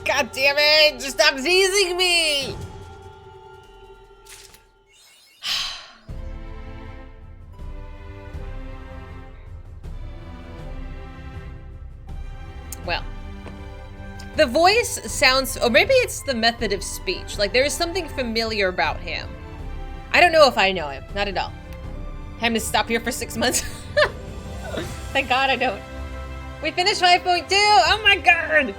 God damn it! Just stop teasing me! Well, the voice sounds, or maybe it's the method of speech. Like there is something familiar about him. I don't know if I know him. Not at all. Time to stop here for 6 months. Thank God I don't. We finished 5.2. Oh my God.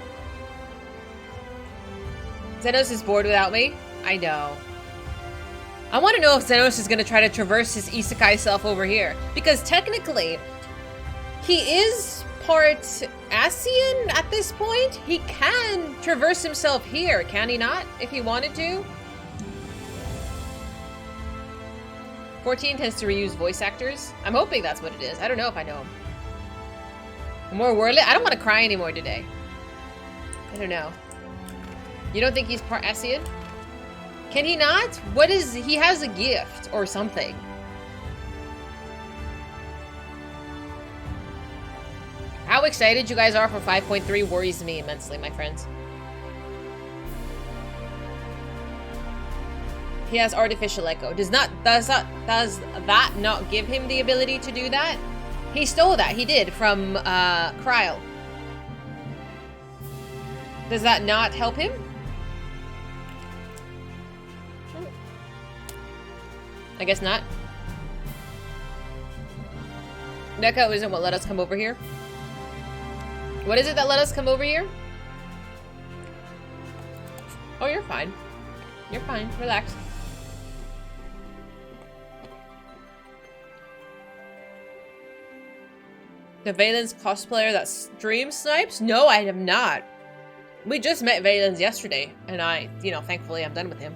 Xenos is bored without me. I know. I want to know if Xenos is going to try to traverse his isekai self over here. Because technically, he is part Asian at this point. He can traverse himself here, can he not? If he wanted to. 14 tends to reuse voice actors. I'm hoping that's what it is. I don't know if I know him. More worldly? I don't want to cry anymore today. I don't know. You don't think he's part Asian? Can he not? What is... He has a gift or something. How excited you guys are for 5.3 worries me immensely, my friends. He has artificial echo. Does that not give him the ability to do that? He stole that. He did from Kryl. Does that not help him? I guess not. Neko isn't what let us come over here. What is it that let us come over here? Oh, you're fine. You're fine. Relax. The Valen's cosplayer that stream snipes? No, I have not. We just met Valen's yesterday, and thankfully I'm done with him.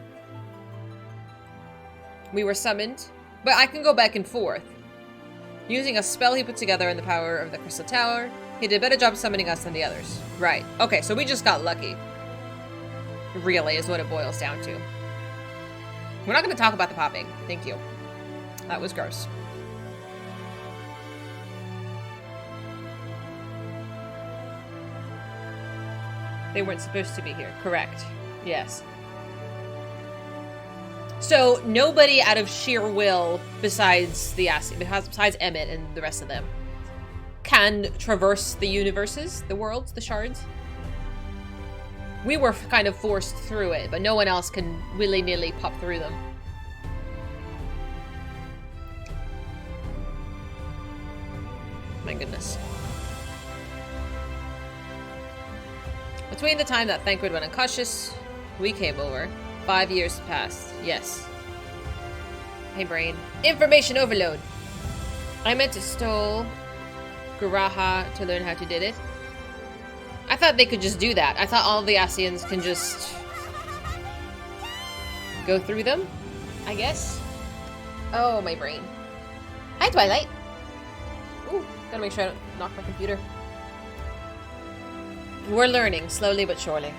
We were summoned, but I can go back and forth. Using a spell he put together in the power of the Crystal Tower, he did a better job summoning us than the others. Right. Okay, so we just got lucky. Really, is what it boils down to. We're not going to talk about the popping. Thank you. That was gross. They weren't supposed to be here. Correct. Yes. So, nobody out of sheer will, besides Emmett and the rest of them, can traverse the universes, the worlds, the shards. We were kind of forced through it, but no one else can willy-nilly pop through them. My goodness. Between the time that Thancred went unconscious, we came over. 5 years passed. Yes. Hey, brain. Information overload. I meant to stole Garaha to learn how to did it. I thought they could just do that. I thought all the Asians can just go through them, I guess. Oh, my brain. Hi, Twilight. Ooh, gotta make sure I don't knock my computer. We're learning, slowly but surely.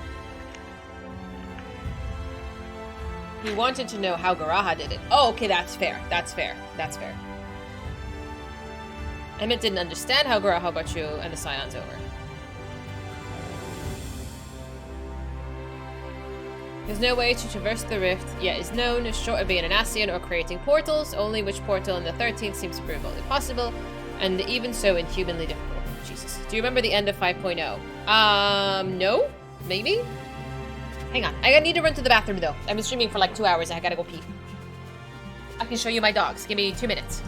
He wanted to know how Garaha did it. Oh, okay, that's fair. That's fair. That's fair. Emmett didn't understand how Garaha got you and the Scions over. There's no way to traverse the rift yet is known, short of being an Ascian or creating portals, only which portal in the 13th seems to prove only possible, and even so inhumanly difficult. Jesus. Do you remember the end of 5.0? No? Maybe? Hang on. I need to run to the bathroom, though. I've been streaming for like 2 hours and I gotta go pee. I can show you my dogs. Give me 2 minutes.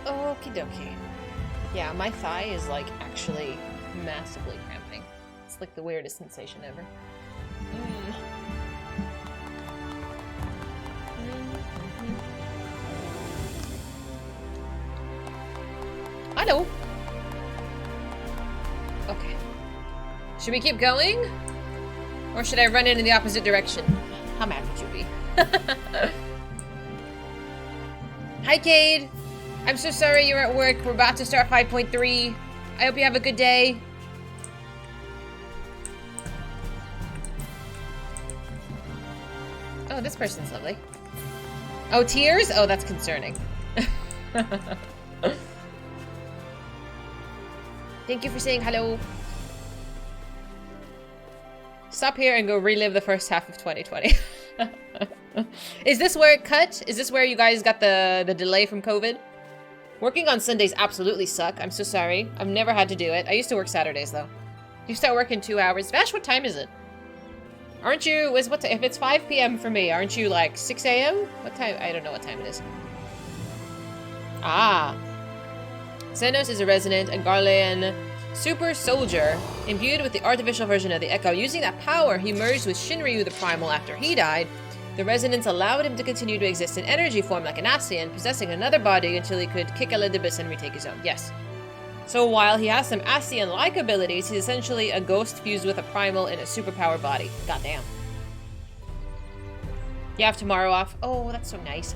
Okie dokie. Yeah, my thigh is like actually massively cramping. It's like the weirdest sensation ever. Hello. Okay. Should we keep going? Or should I run in the opposite direction? How mad would you be? Hi, Cade. I'm so sorry you're at work. We're about to start 5.3. I hope you have a good day. Oh, this person's lovely. Oh, tears? Oh, that's concerning. Thank you for saying hello. Stop here and go relive the first half of 2020. Is this where it cut? Is this where you guys got the delay from COVID? Working on Sundays absolutely suck. I'm so sorry. I've never had to do it. I used to work Saturdays though. You start working 2 hours. Vash, what time is it? Aren't you, if it's 5 p.m. for me, aren't you like 6 a.m.? What time? I don't know what time it is. Ah. Xenos is a resident and Garlean super soldier, imbued with the artificial version of the Echo. Using that power, he merged with Shinryu the Primal after he died. The resonance allowed him to continue to exist in energy form like an Ascian, possessing another body until he could kick Elidibus and retake his own. Yes. So while he has some Ascian-like abilities, he's essentially a ghost fused with a Primal in a superpower body. Goddamn. You have tomorrow off? Oh, that's so nice.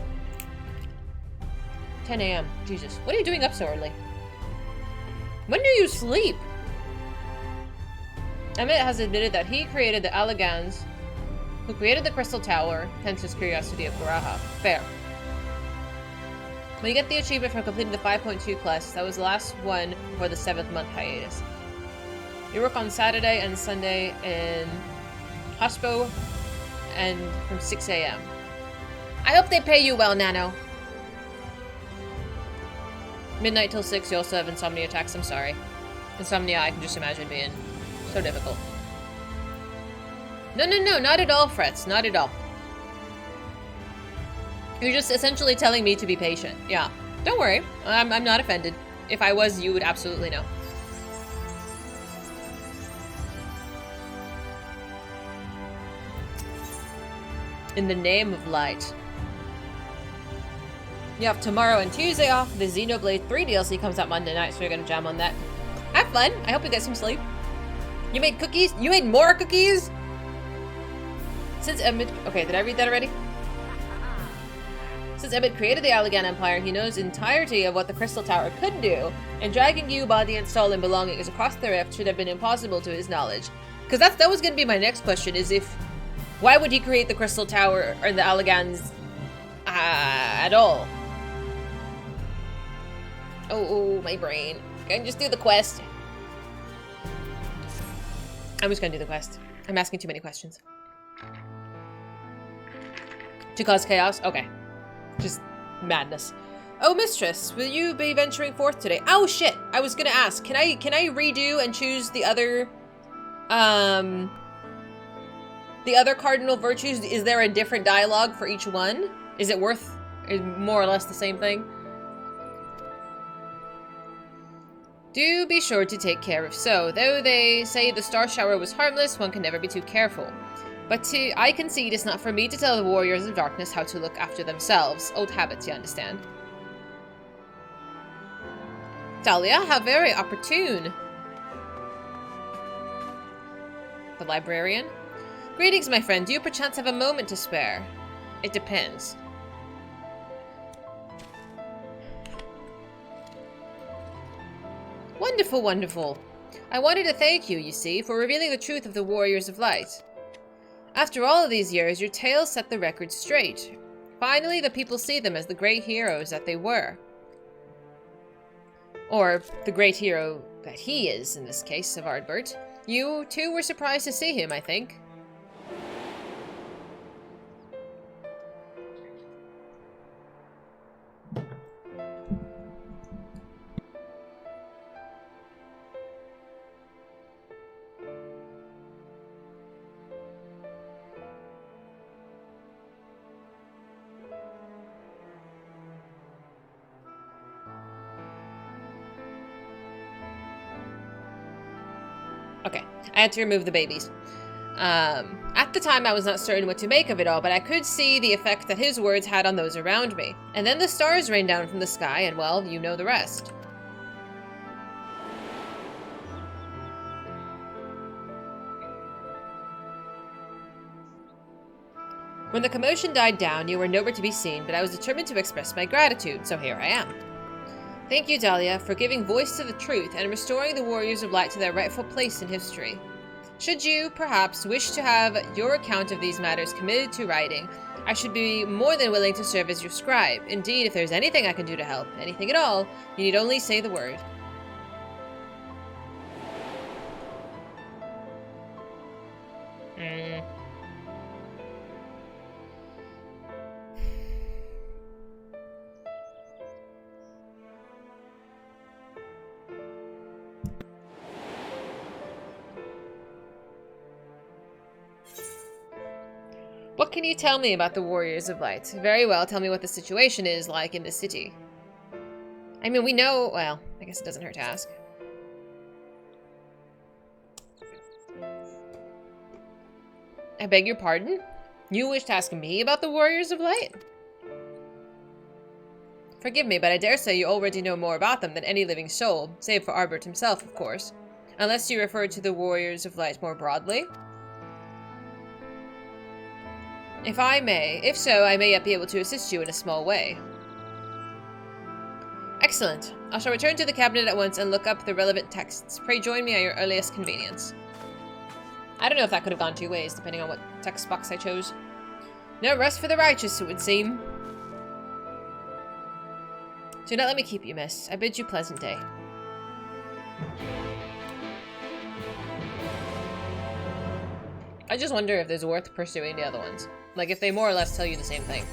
10 a.m. Jesus. What are you doing up so early? When do you sleep? Emmett has admitted that he created the Alligans, who created the Crystal Tower, hence his curiosity of Garaha. Fair. When you get the achievement for completing the 5.2 quest, that was the last one for the 7th month hiatus. You work on Saturday and Sunday in Hospo and from 6 a.m. I hope they pay you well, Nano. Midnight till 6, you also have insomnia attacks. I'm sorry. Insomnia, I can just imagine being so difficult. No, not at all, Frets. Not at all. You're just essentially telling me to be patient. Yeah. Don't worry. I'm not offended. If I was, you would absolutely know. In the name of light. You have tomorrow and Tuesday off. The Xenoblade 3 DLC comes out Monday night, so you're gonna jam on that. Have fun. I hope you get some sleep. You made cookies? You made more cookies? Since Emmett... Okay, did I read that already? Since Emmett created the Allagan Empire, he knows the entirety of what the Crystal Tower could do, and dragging you, body, and soul and belongings across the rift should have been impossible to his knowledge. Because that was gonna be my next question, is if... Why would he create the Crystal Tower, or the Allagans... at all? Oh, my brain. Can I just do the quest? I'm just gonna do the quest. I'm asking too many questions. To cause chaos? Okay. Just madness. Oh, Mistress, will you be venturing forth today? Oh, shit! I was gonna ask. Can I redo and choose the other... the other cardinal virtues? Is there a different dialogue for each one? Is it worth... more or less the same thing? Do be sure to take care if so. Though they say the star shower was harmless, one can never be too careful. But I concede it's not for me to tell the warriors of darkness how to look after themselves. Old habits, you understand. Talia, how very opportune. The librarian. Greetings, my friend. Do you perchance have a moment to spare? It depends. Wonderful, wonderful. I wanted to thank you, you see, for revealing the truth of the Warriors of Light. After all of these years, your tales set the record straight. Finally, the people see them as the great heroes that they were. Or the great hero that he is, in this case, of Ardbert. You, too, were surprised to see him, I think. I had to remove the babies. At the time, I was not certain what to make of it all, but I could see the effect that his words had on those around me. And then the stars rained down from the sky, and well, you know the rest. When the commotion died down, you were nowhere to be seen, but I was determined to express my gratitude, so here I am. Thank you, Dahlia, for giving voice to the truth and restoring the Warriors of Light to their rightful place in history. Should you, perhaps, wish to have your account of these matters committed to writing, I should be more than willing to serve as your scribe. Indeed, if there's anything I can do to help, anything at all, you need only say the word. What can you tell me about the Warriors of Light? Very well, tell me what the situation is like in the city. I mean, we know... Well, I guess it doesn't hurt to ask. I beg your pardon? You wish to ask me about the Warriors of Light? Forgive me, but I dare say you already know more about them than any living soul, save for Arbert himself, of course. Unless you refer to the Warriors of Light more broadly. If so, I may yet be able to assist you in a small way. Excellent. I shall return to the cabinet at once and look up the relevant texts. Pray join me at your earliest convenience. I don't know if that could have gone two ways, depending on what text box I chose. No rest for the righteous, it would seem. Do not let me keep you, miss. I bid you pleasant day. I just wonder if it's worth pursuing the other ones. Like, if they more or less tell you the same thing.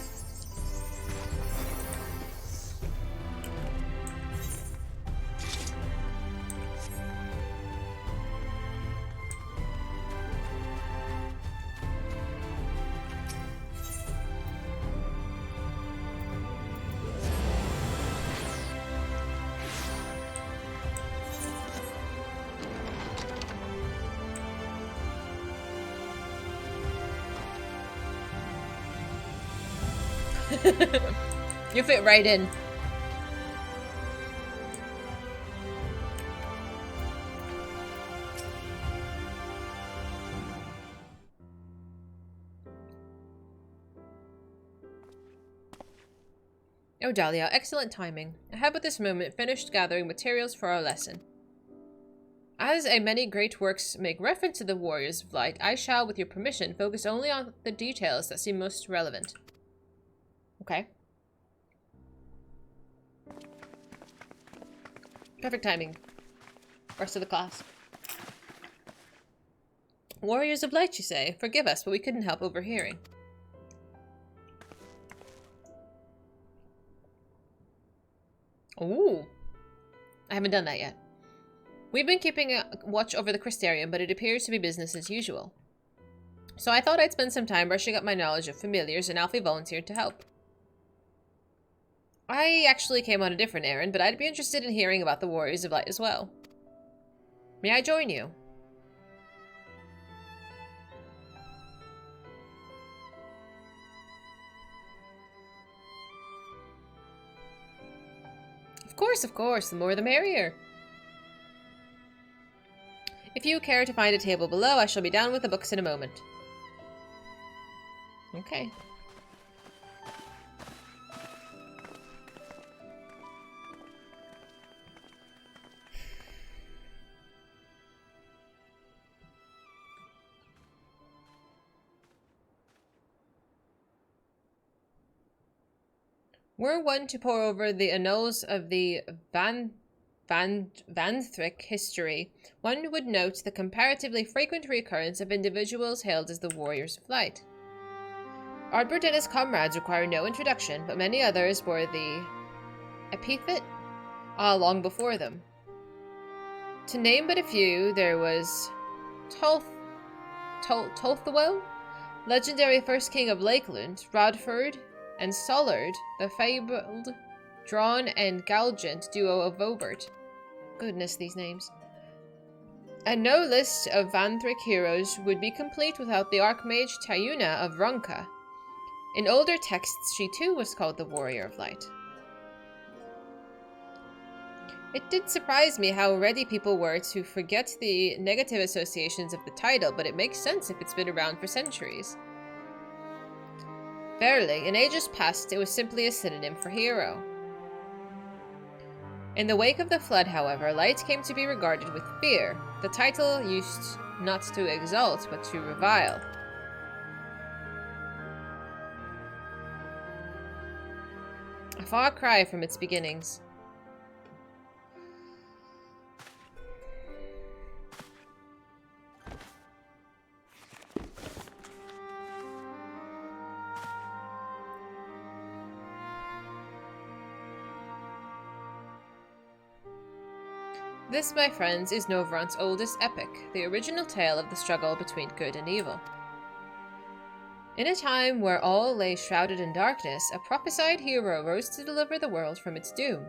You fit right in. Oh, Dahlia, excellent timing. I have at this moment finished gathering materials for our lesson. As many great works make reference to the Warriors of Light, I shall, with your permission, focus only on the details that seem most relevant. Okay. Perfect timing. Rest of the class. Warriors of Light, you say? Forgive us, but we couldn't help overhearing. Ooh. I haven't done that yet. We've been keeping a watch over the Crystarium, but it appears to be business as usual. So I thought I'd spend some time brushing up my knowledge of familiars, and Alfie volunteered to help. I actually came on a different errand, but I'd be interested in hearing about the Warriors of Light as well. May I join you? Of course, the more the merrier. If you care to find a table below, I shall be down with the books in a moment. Okay. Were one to pore over the annals of the Vanthric history, one would note the comparatively frequent recurrence of individuals hailed as the Warriors of Light. Ardbert and his comrades require no introduction, but many others bore the epithet long before them. To name but a few, there was Tolthwell, legendary first king of Lakeland, Rodford, and Sollard, the fabled Drawn and Galgant duo of Vobert. Goodness, these names. And no list of Vanthric heroes would be complete without the Archmage Tayuna of Ronka. In older texts, she too was called the Warrior of Light. It did surprise me how ready people were to forget the negative associations of the title, but it makes sense if it's been around for centuries. Verily, in ages past, it was simply a synonym for hero. In the wake of the flood, however, light came to be regarded with fear. The title used not to exalt, but to revile. A far cry from its beginnings. This, my friends, is Novron's oldest epic, the original tale of the struggle between good and evil. In a time where all lay shrouded in darkness, a prophesied hero rose to deliver the world from its doom.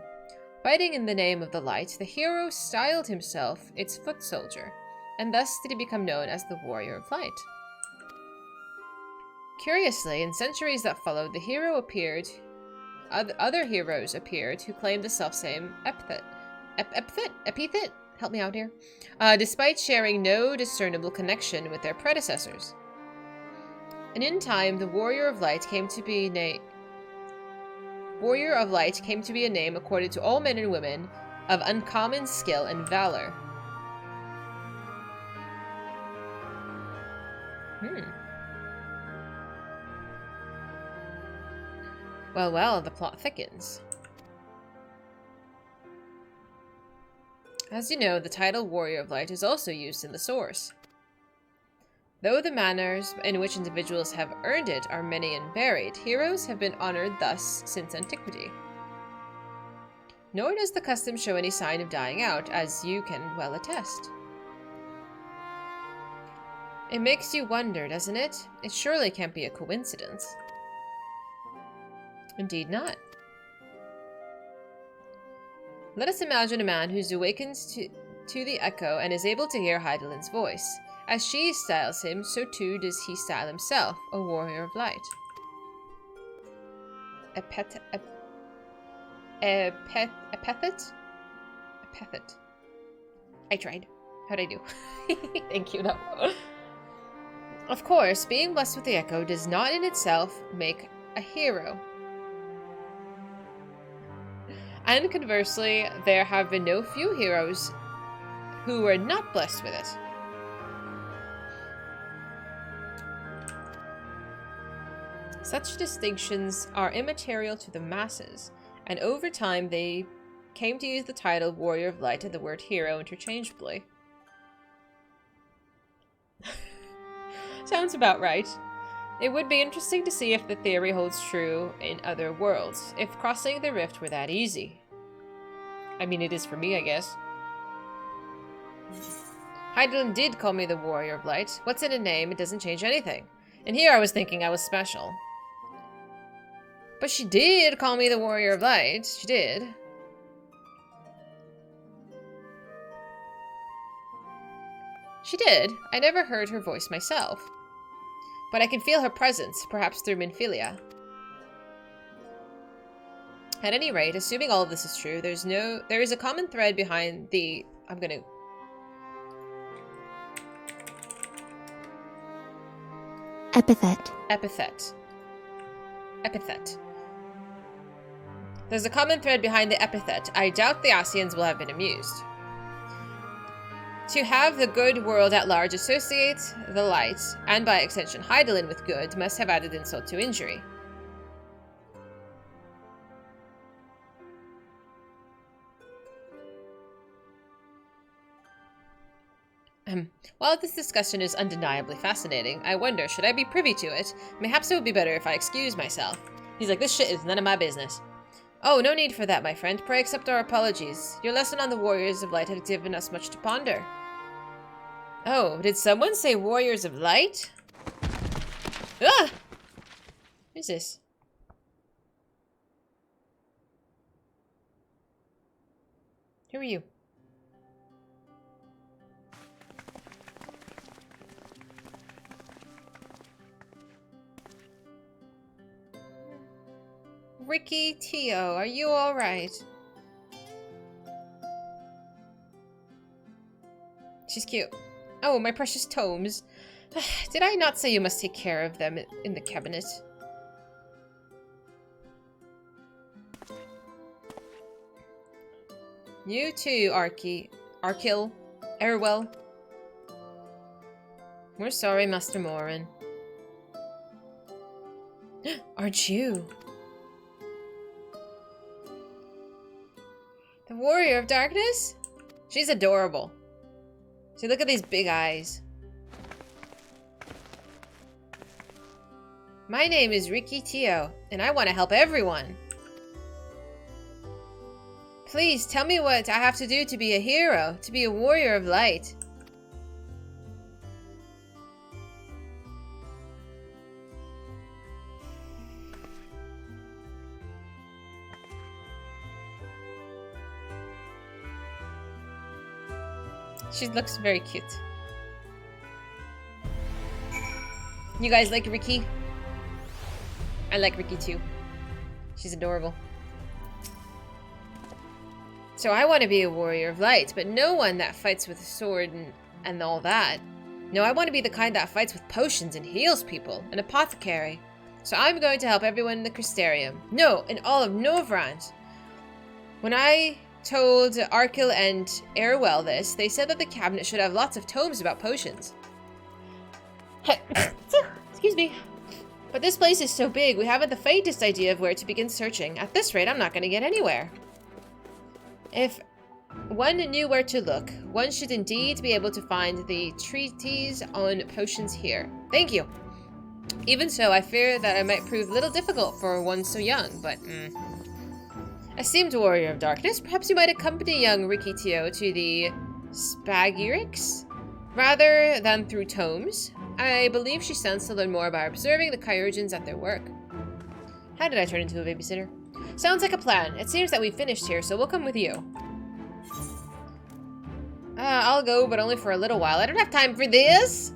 Fighting in the name of the light, the hero styled himself its foot soldier, and thus did he become known as the Warrior of Light. Curiously, in centuries that followed, the hero appeared. Other heroes appeared who claimed the selfsame epithet. Epithet? Help me out here. Despite sharing no discernible connection with their predecessors. And in time, the Warrior of Light came to be a name accorded to all men and women of uncommon skill and valor. Well, the plot thickens. As you know, the title Warrior of Light is also used in the source. Though the manners in which individuals have earned it are many and varied, heroes have been honored thus since antiquity. Nor does the custom show any sign of dying out, as you can well attest. It makes you wonder, doesn't it? It surely can't be a coincidence. Indeed not. Let us imagine a man who's awakened to the echo and is able to hear Hydaelyn's voice. As she styles him, so too does he style himself, a warrior of light. Epithet? I tried. How'd I do? Thank you, though. Of course, being blessed with the echo does not in itself make a hero. And conversely, there have been no few heroes who were not blessed with it. Such distinctions are immaterial to the masses, and over time they came to use the title Warrior of Light and the word hero interchangeably. Sounds about right. It would be interesting to see if the theory holds true in other worlds, if crossing the rift were that easy. I mean, it is for me, I guess. Hydaelyn did call me the Warrior of Light. What's in a name? It doesn't change anything. And here I was thinking I was special. But she did call me the Warrior of Light. She did. She did. I never heard her voice myself. But I can feel her presence, perhaps through Minfilia. At any rate, assuming all of this is true, there is a common thread behind the... Epithet. There's a common thread behind the epithet. I doubt the Ascians will have been amused. To have the good world at large associate the light, and by extension Hydaelyn, with good, must have added insult to injury. While this discussion is undeniably fascinating, I wonder, should I be privy to it? Perhaps it would be better if I excuse myself. He's like, this shit is none of my business. Oh, no need for that, my friend. Pray accept our apologies. Your lesson on the Warriors of Light had given us much to ponder. Oh, did someone say Warriors of Light? Ah! Who's this? Who are you? Ricky Tio, are you alright? She's cute. Oh, my precious tomes. Did I not say you must take care of them in the cabinet? You too, Arkil. Erwell. We're sorry, Master Morin. Aren't you? The Warrior of Darkness? She's adorable. See, look at these big eyes. My name is Ricky Tio, and I want to help everyone. Please, tell me what I have to do to be a hero, to be a warrior of light. She looks very cute. You guys like Ricky? I like Ricky too. She's adorable. So I want to be a warrior of light, but no one that fights with a sword and all that. No, I want to be the kind that fights with potions and heals people, an apothecary. So I'm going to help everyone in the Crystarium. No, in all of Novrand. When I told Arkil and Erwell this, they said that the cabinet should have lots of tomes about potions. Excuse me. But this place is so big, we haven't the faintest idea of where to begin searching. At this rate, I'm not going to get anywhere. If one knew where to look, one should indeed be able to find the treatise on potions here. Thank you. Even so, I fear that I might prove a little difficult for one so young, but Esteemed Warrior of Darkness, perhaps you might accompany young Ricky Tio to the Spagyrix, rather than through tomes. I believe she stands to learn more by observing the Kyurgens at their work. How did I turn into a babysitter? Sounds like a plan. It seems that we've finished here, so we'll come with you. I'll go, but only for a little while. I don't have time for this!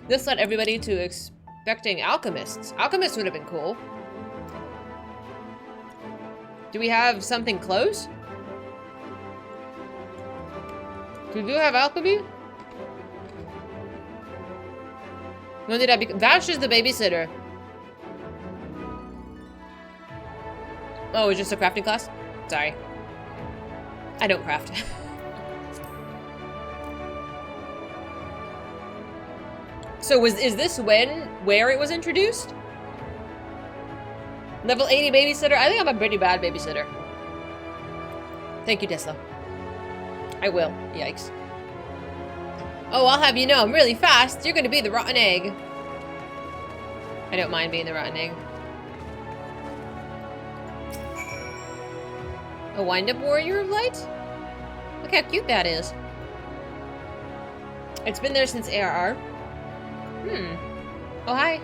This led everybody to expecting alchemists. Alchemists would have been cool. Do we have something close? Do you have alchemy? When did I become? Vash is the babysitter. Oh, it's just a crafting class? Sorry. I don't craft. So is this where it was introduced? Level 80 babysitter? I think I'm a pretty bad babysitter. Thank you, Tesla. I will. Yikes. Oh, I'll have you know, I'm really fast. You're gonna be the rotten egg. I don't mind being the rotten egg. A wind-up warrior of light? Look how cute that is. It's been there since ARR. Oh, hi.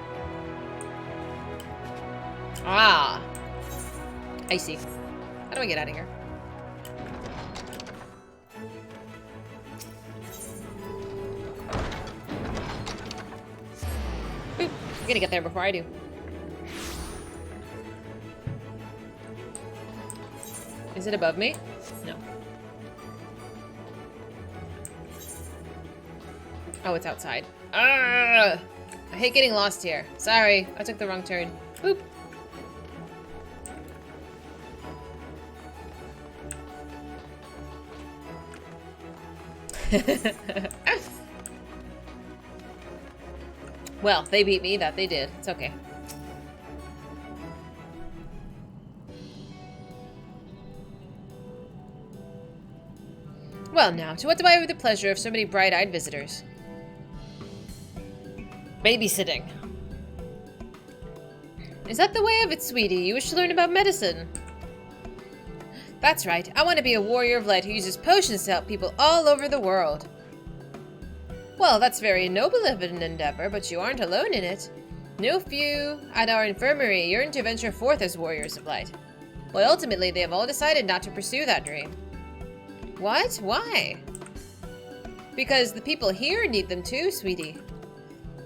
Ah. I see. How do I get out of here? Boop. I'm gonna get there before I do. Is it above me? No. Oh, it's outside. I hate getting lost here. Sorry, I took the wrong turn. Boop. Well, they beat me, that they did. It's okay. Well now, to what do I owe the pleasure of so many bright-eyed visitors? Babysitting. Is that the way of it, sweetie? You wish to learn about medicine? That's right. I want to be a warrior of light who uses potions to help people all over the world. Well, that's very noble of an endeavor, but you aren't alone in it. No few at our infirmary yearn to venture forth as warriors of light. But ultimately, they have all decided not to pursue that dream. What? Why? Because the people here need them too, sweetie.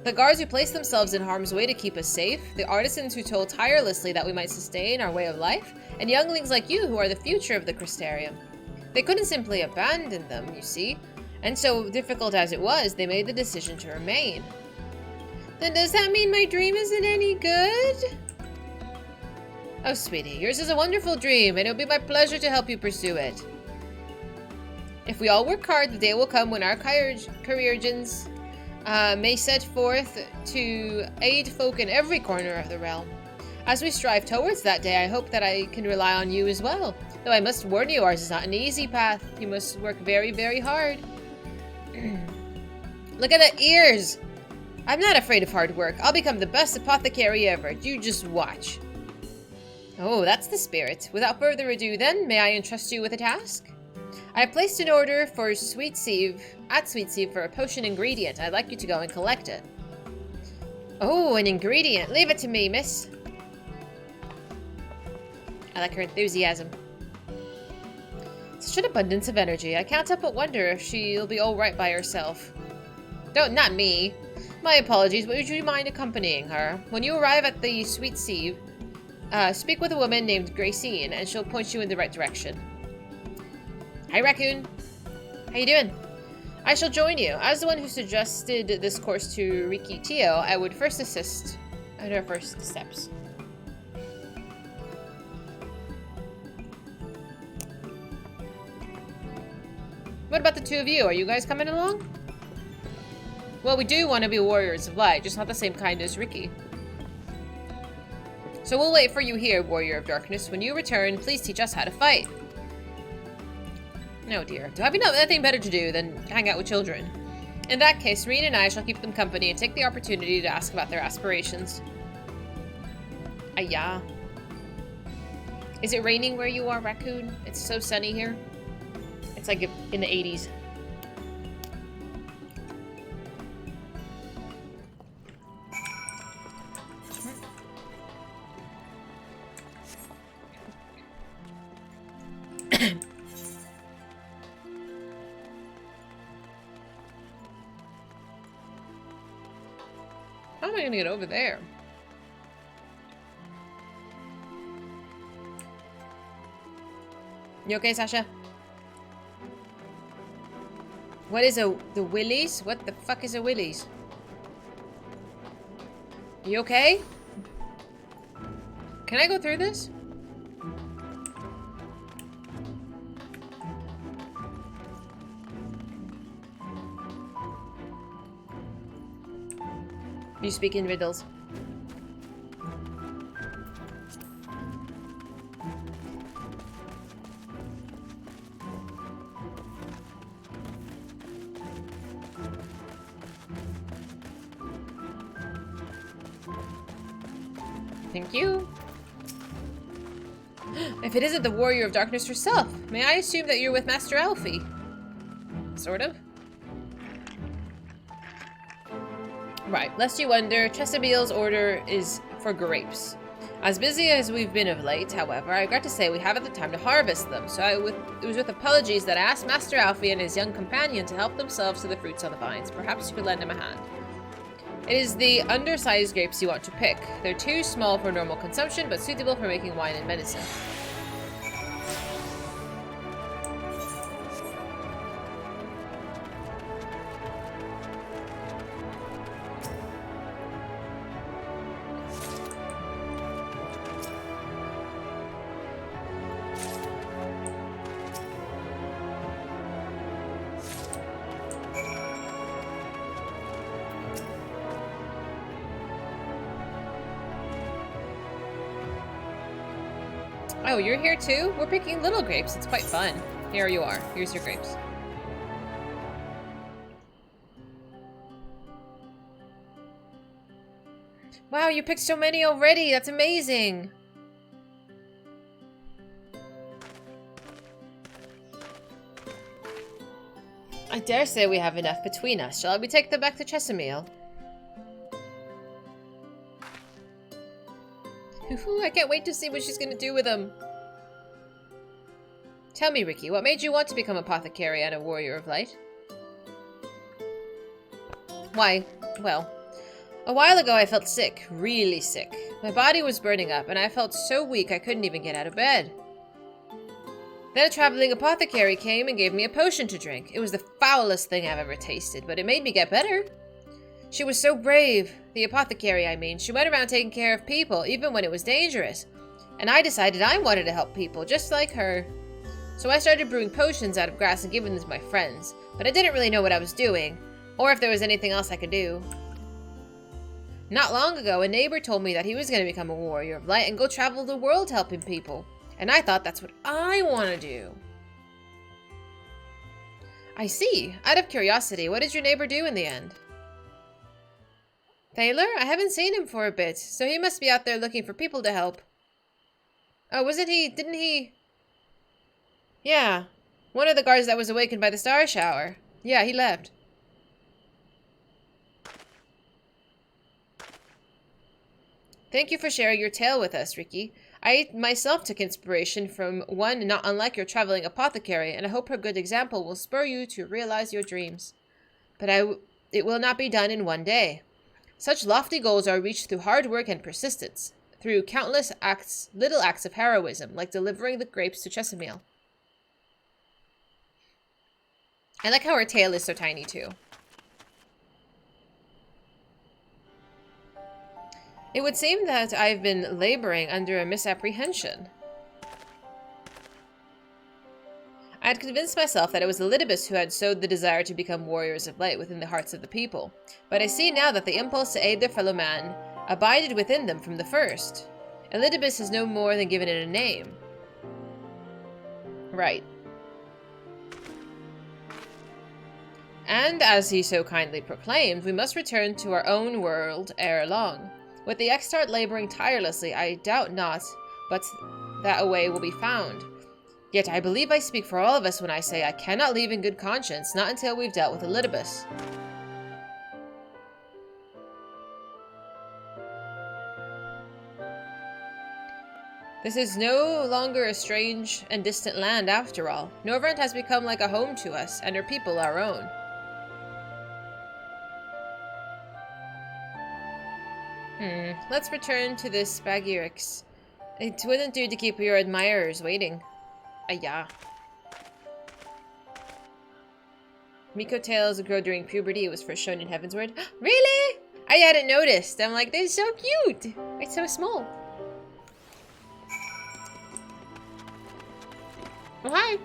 The guards who placed themselves in harm's way to keep us safe, the artisans who toil tirelessly that we might sustain our way of life, and younglings like you who are the future of the Crystarium. They couldn't simply abandon them, you see, and so difficult as it was, they made the decision to remain. Then does that mean my dream isn't any good? Oh, sweetie, yours is a wonderful dream, and it will be my pleasure to help you pursue it. If we all work hard, the day will come when our careergens may set forth to aid folk in every corner of the realm. As we strive towards that day, I hope that I can rely on you as well. Though I must warn you, ours is not an easy path. You must work very, very hard. Look at the ears! I'm not afraid of hard work. I'll become the best apothecary ever. You just watch. Oh, that's the spirit. Without further ado then, may I entrust you with a task? I have placed an order for Sweet Sieve for a potion ingredient. I'd like you to go and collect it. Oh, an ingredient. Leave it to me, miss. I like her enthusiasm. Such an abundance of energy. I can't help but wonder if she'll be alright by herself. No, not me. My apologies, but would you mind accompanying her? When you arrive at the Sweet Sieve, speak with a woman named Gracine, and she'll point you in the right direction. Hi, Raccoon. How you doing? I shall join you. As the one who suggested this course to Riki Tio, I would first assist in her first steps. What about the two of you? Are you guys coming along? Well, we do want to be warriors of light, just not the same kind as Riki. So we'll wait for you here, warrior of darkness. When you return, please teach us how to fight. Oh dear. Do I have nothing better to do than hang out with children? In that case, Reen and I shall keep them company and take the opportunity to ask about their aspirations. Ayah. Is it raining where you are, Raccoon? It's so sunny here. It's like in the 80s. How am I gonna get over there? You okay, Sasha? What is the willies? What the fuck is a willies? You okay? Can I go through this? You speak in riddles. Thank you. If it isn't the Warrior of Darkness herself, may I assume that you're with Master Alfie? Sort of. Right, lest you wonder, Chesapeake's order is for grapes. As busy as we've been of late, however, I regret to say we haven't the time to harvest them, so it was with apologies that I asked Master Alfie and his young companion to help themselves to the fruits on the vines. Perhaps you could lend him a hand. It is the undersized grapes you want to pick. They're too small for normal consumption, but suitable for making wine and medicine. Oh, you're here too? We're picking little grapes. It's quite fun. Here you are. Here's your grapes. Wow, you picked so many already. That's amazing. I dare say we have enough between us. Shall we take them back to Chesamil? I can't wait to see what she's gonna do with them. Tell me, Riki, what made you want to become apothecary and a warrior of light? Why, well, A while ago, I felt sick, really sick. My body was burning up, and I felt so weak I couldn't even get out of bed. Then a traveling apothecary came and gave me a potion to drink. It was the foulest thing I've ever tasted, but it made me get better. She was so brave. The apothecary, I mean. She went around taking care of people, even when it was dangerous. And I decided I wanted to help people, just like her. So I started brewing potions out of grass and giving them to my friends. But I didn't really know what I was doing, or if there was anything else I could do. Not long ago, a neighbor told me that he was going to become a warrior of light and go travel the world helping people. And I thought that's what I want to do. I see. Out of curiosity, what did your neighbor do in the end? Taylor? I haven't seen him for a bit, so he must be out there looking for people to help. Oh, didn't he? Yeah, one of the guards that was awakened by the star shower. Yeah, he left. Thank you for sharing your tale with us, Ricky. I myself took inspiration from one not unlike your traveling apothecary, and I hope her good example will spur you to realize your dreams. But it will not be done in one day. Such lofty goals are reached through hard work and persistence, through countless little acts of heroism, like delivering the grapes to Chesamil. I like how her tail is so tiny, too. It would seem that I've been laboring under a misapprehension. I had convinced myself that it was Elidibus who had sowed the desire to become warriors of light within the hearts of the people, but I see now that the impulse to aid their fellow man abided within them from the first. Elidibus has no more than given it a name. Right. And as he so kindly proclaimed, we must return to our own world ere long. With the extart laboring tirelessly, I doubt not, but that a way will be found. Yet I believe I speak for all of us when I say I cannot leave in good conscience, not until we've dealt with Elidibus. This is no longer a strange and distant land after all. Norvrent has become like a home to us, and her people our own. Let's return to this Bagirix. It wouldn't do to keep your admirers waiting. Yeah. Miko tails grow during puberty. It was first shown in Heavensward. Really? I hadn't noticed. I'm like, they're so cute. It's so small. Oh, hi.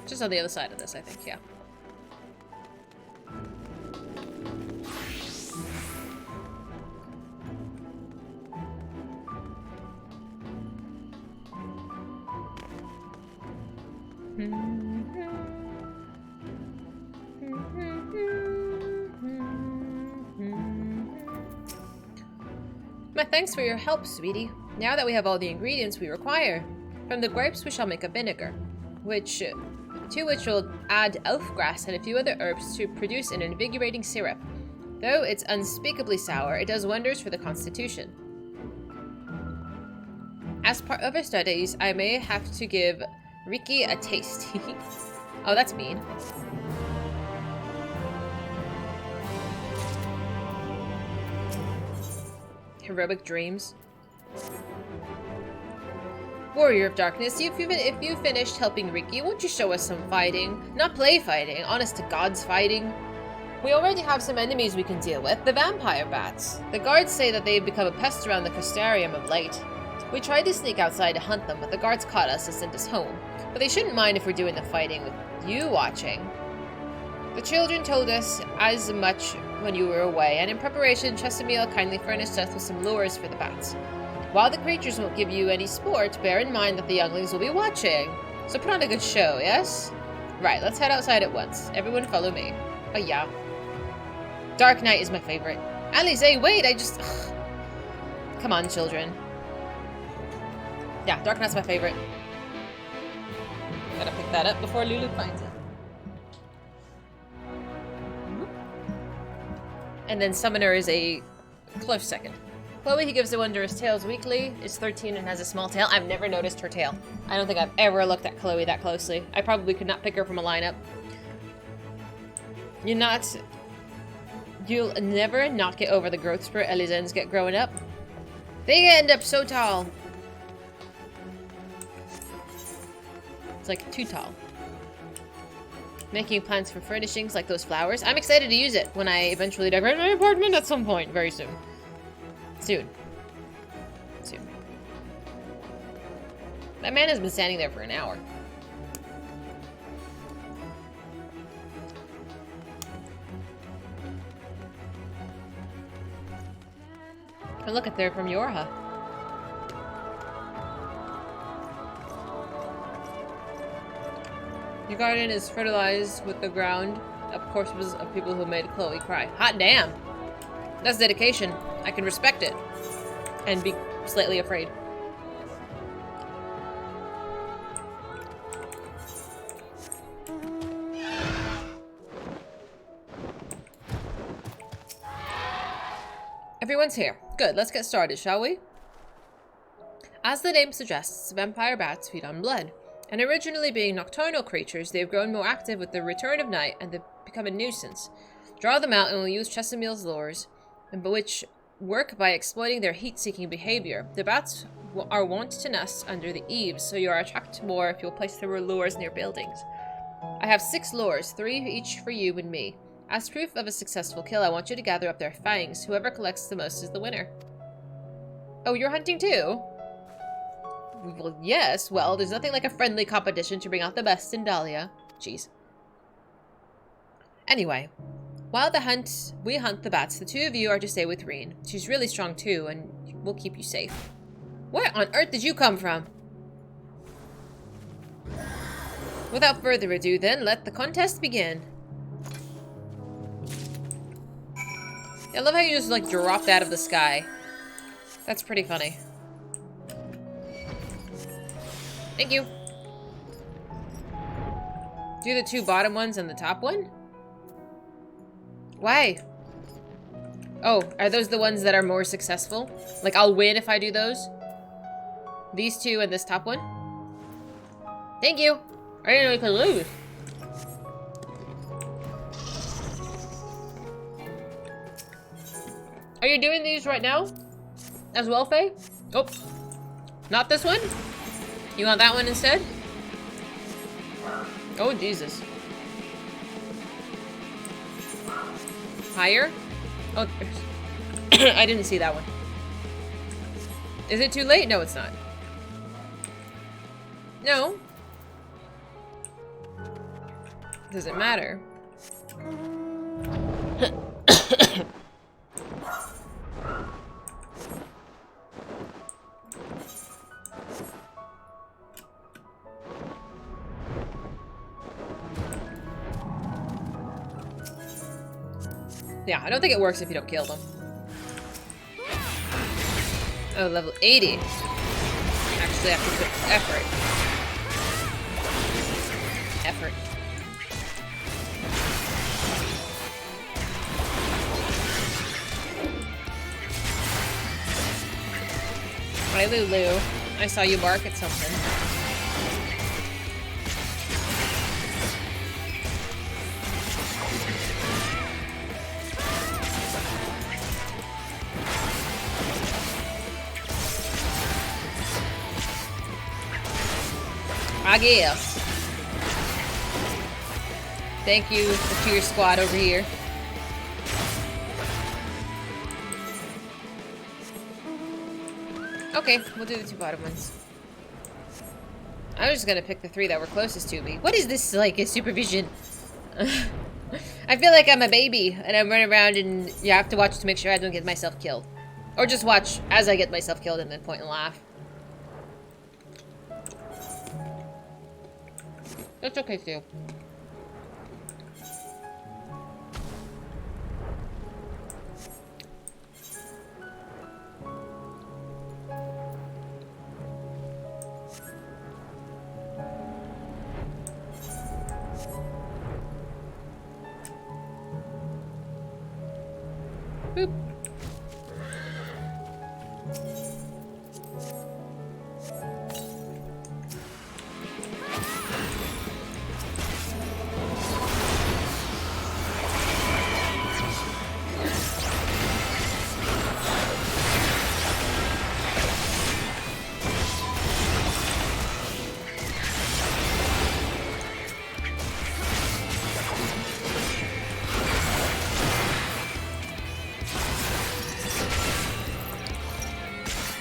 Just on the other side of this, I think, yeah. My thanks for your help, sweetie. Now that we have all the ingredients we require, from the grapes we shall make a vinegar, to which we'll add elf grass and a few other herbs to produce an invigorating syrup. Though it's unspeakably sour, it does wonders for the constitution. As part of our studies, I may have to give Ricky a taste. Oh, that's mean. Heroic dreams. Warrior of Darkness, if you finished helping Ricky, won't you show us some fighting? Not play fighting, honest to God's fighting. We already have some enemies we can deal with, the vampire bats. The guards say that they've become a pest around the Custarium of Light. We tried to sneak outside to hunt them, but the guards caught us and sent us home. But they shouldn't mind if we're doing the fighting with you watching. The children told us as much when you were away, and in preparation, Chesamil kindly furnished us with some lures for the bats. While the creatures won't give you any sport, bear in mind that the younglings will be watching. So put on a good show, yes? Right, let's head outside at once. Everyone follow me. Oh yeah. Dark Knight is my favorite. Alize, wait, Come on, children. Yeah, Dark Knight's my favorite. Gotta pick that up before Lulu finds it. And then Summoner is a close second. Chloe, he gives the Wondrous Tales weekly, is 13 and has a small tail. I've never noticed her tail. I don't think I've ever looked at Chloe that closely. I probably could not pick her from a lineup. You'll never not get over the growth spurt Elysians get growing up. They end up so tall. It's like too tall. Making plans for furnishings like those flowers. I'm excited to use it when I eventually decorate my apartment at some point. Very soon. Soon. That man has been standing there for an hour. And look at there from Yorha. Your garden is fertilized with the ground of corpses of people who made Chloe cry. Hot damn! That's dedication. I can respect it. And be slightly afraid. Everyone's here. Good, let's get started, shall we? As the name suggests, vampire bats feed on blood. And originally being nocturnal creatures, they've grown more active with the return of night and they've become a nuisance. Draw them out and we'll use Chesameel's lures, which work by exploiting their heat-seeking behavior. The bats are wont to nest under the eaves, so you are attracted more if you'll place their lures near buildings. I have 6 lures, 3 each for you and me. As proof of a successful kill, I want you to gather up their fangs. Whoever collects the most is the winner. Oh, you're hunting too? Well, yes. Well, there's nothing like a friendly competition to bring out the best in Dahlia. Jeez. Anyway, while we hunt the bats, the 2 of you are to stay with Reen. She's really strong too, and we'll keep you safe. Where on earth did you come from? Without further ado, then, let the contest begin. I love how you just, like, dropped out of the sky. That's pretty funny. Thank you. Do the 2 bottom ones and the top one? Why? Oh, are those the ones that are more successful? Like, I'll win if I do those? These 2 and this top one? Thank you. I didn't know you could lose. Are you doing these right now? As well, Faye? Oh. Not this one? You want that one instead? Oh, Jesus. Higher? Oh, I didn't see that one. Is it too late? No, it's not. No. Does it matter? Yeah, I don't think it works if you don't kill them. Oh, level 80. Actually, I have to put effort. Effort. Hi, Lulu. I saw you bark at something. I guess. Thank you to your squad over here. Okay, we'll do the 2 bottom ones. I was just gonna pick the 3 that were closest to me. What is this, like, a supervision? I feel like I'm a baby, and I'm running around and you have to watch to make sure I don't get myself killed. Or just watch as I get myself killed and then point and laugh. That's okay, too. Boop.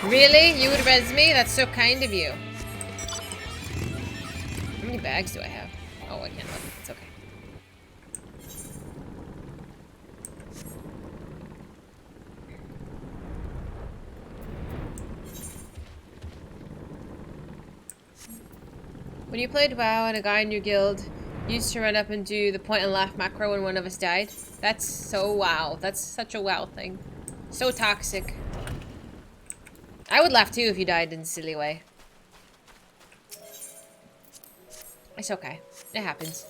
Really? You would res me? That's so kind of you. How many bags do I have? Oh, I can't look. It's okay. When you played WoW and a guy in your guild used to run up and do the point and laugh macro when one of us died? That's so WoW. That's such a WoW thing. So toxic. I would laugh too if you died in a silly way. It's okay. It happens.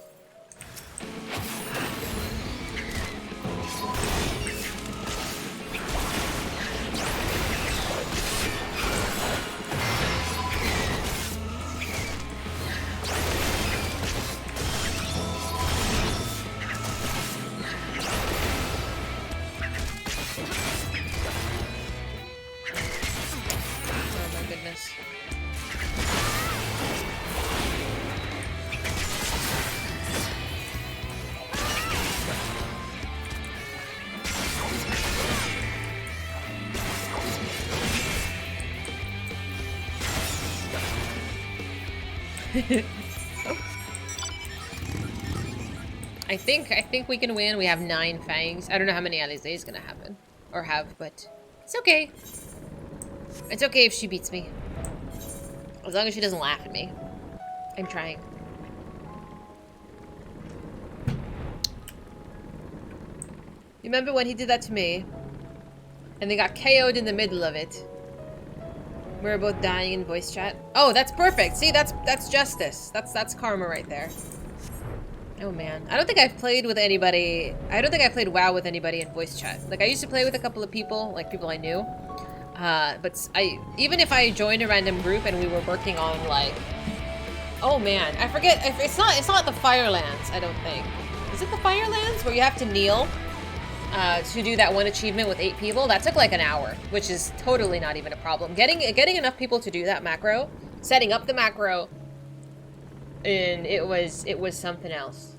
I think we can win. We have 9 fangs. I don't know how many Alizé is gonna happen or have, but it's okay. It's okay if she beats me, as long as she doesn't laugh at me. I'm trying. You remember when he did that to me, and they got KO'd in the middle of it? We were both dying in voice chat. Oh, that's perfect. See, that's justice. That's karma right there. Oh man, I don't think I've played with anybody. I don't think I played WoW with anybody in voice chat. Like I used to play with a couple of people, like people I knew. But even if I joined a random group and we were working on like, oh man, I forget. It's not the Firelands. I don't think. Is it the Firelands where you have to kneel to do that one achievement with 8 people? That took like an hour, which is totally not even a problem. Getting enough people to do that macro, setting up the macro. And it was something else.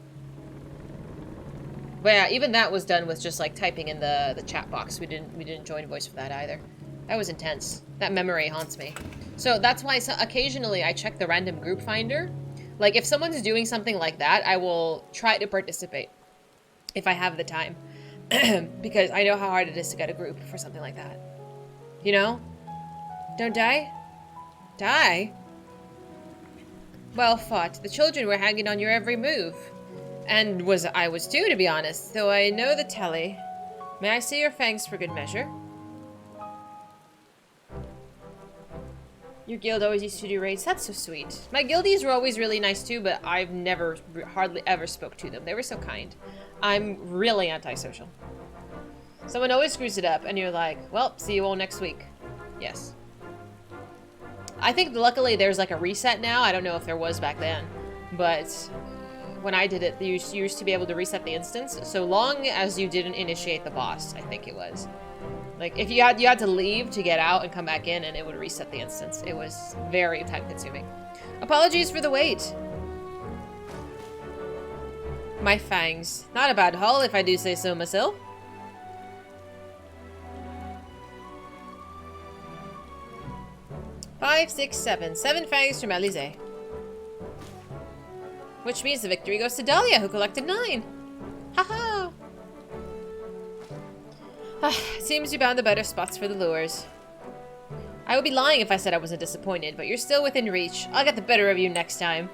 But yeah, even that was done with just like typing in the chat box. We didn't join voice for that either. That was intense. That memory haunts me. So that's why occasionally I check the random group finder. Like if someone's doing something like that, I will try to participate if I have the time. Because I know how hard it is to get a group for something like that. You know? Don't die? Die? Well fought. The children were hanging on your every move. And I was too, to be honest. Though I know the telly. May I see your fangs for good measure? Your guild always used to do raids. That's so sweet. My guildies were always really nice too, but I've never, hardly ever spoke to them. They were so kind. I'm really antisocial. Someone always screws it up, and you're like, well, see you all next week. Yes. I think luckily there's like a reset now. I don't know if there was back then, but when I did it, you used to be able to reset the instance so long as you didn't initiate the boss, I think it was. Like if you had to leave to get out and come back in and it would reset the instance. It was very time consuming. Apologies for the wait. My fangs. Not a bad haul if I do say so myself. Five, 6, 7. 7 fangs from Alizé. Which means the victory goes to Dahlia, who collected 9. Haha! Seems you found the better spots for the lures. I would be lying if I said I wasn't disappointed, but you're still within reach. I'll get the better of you next time.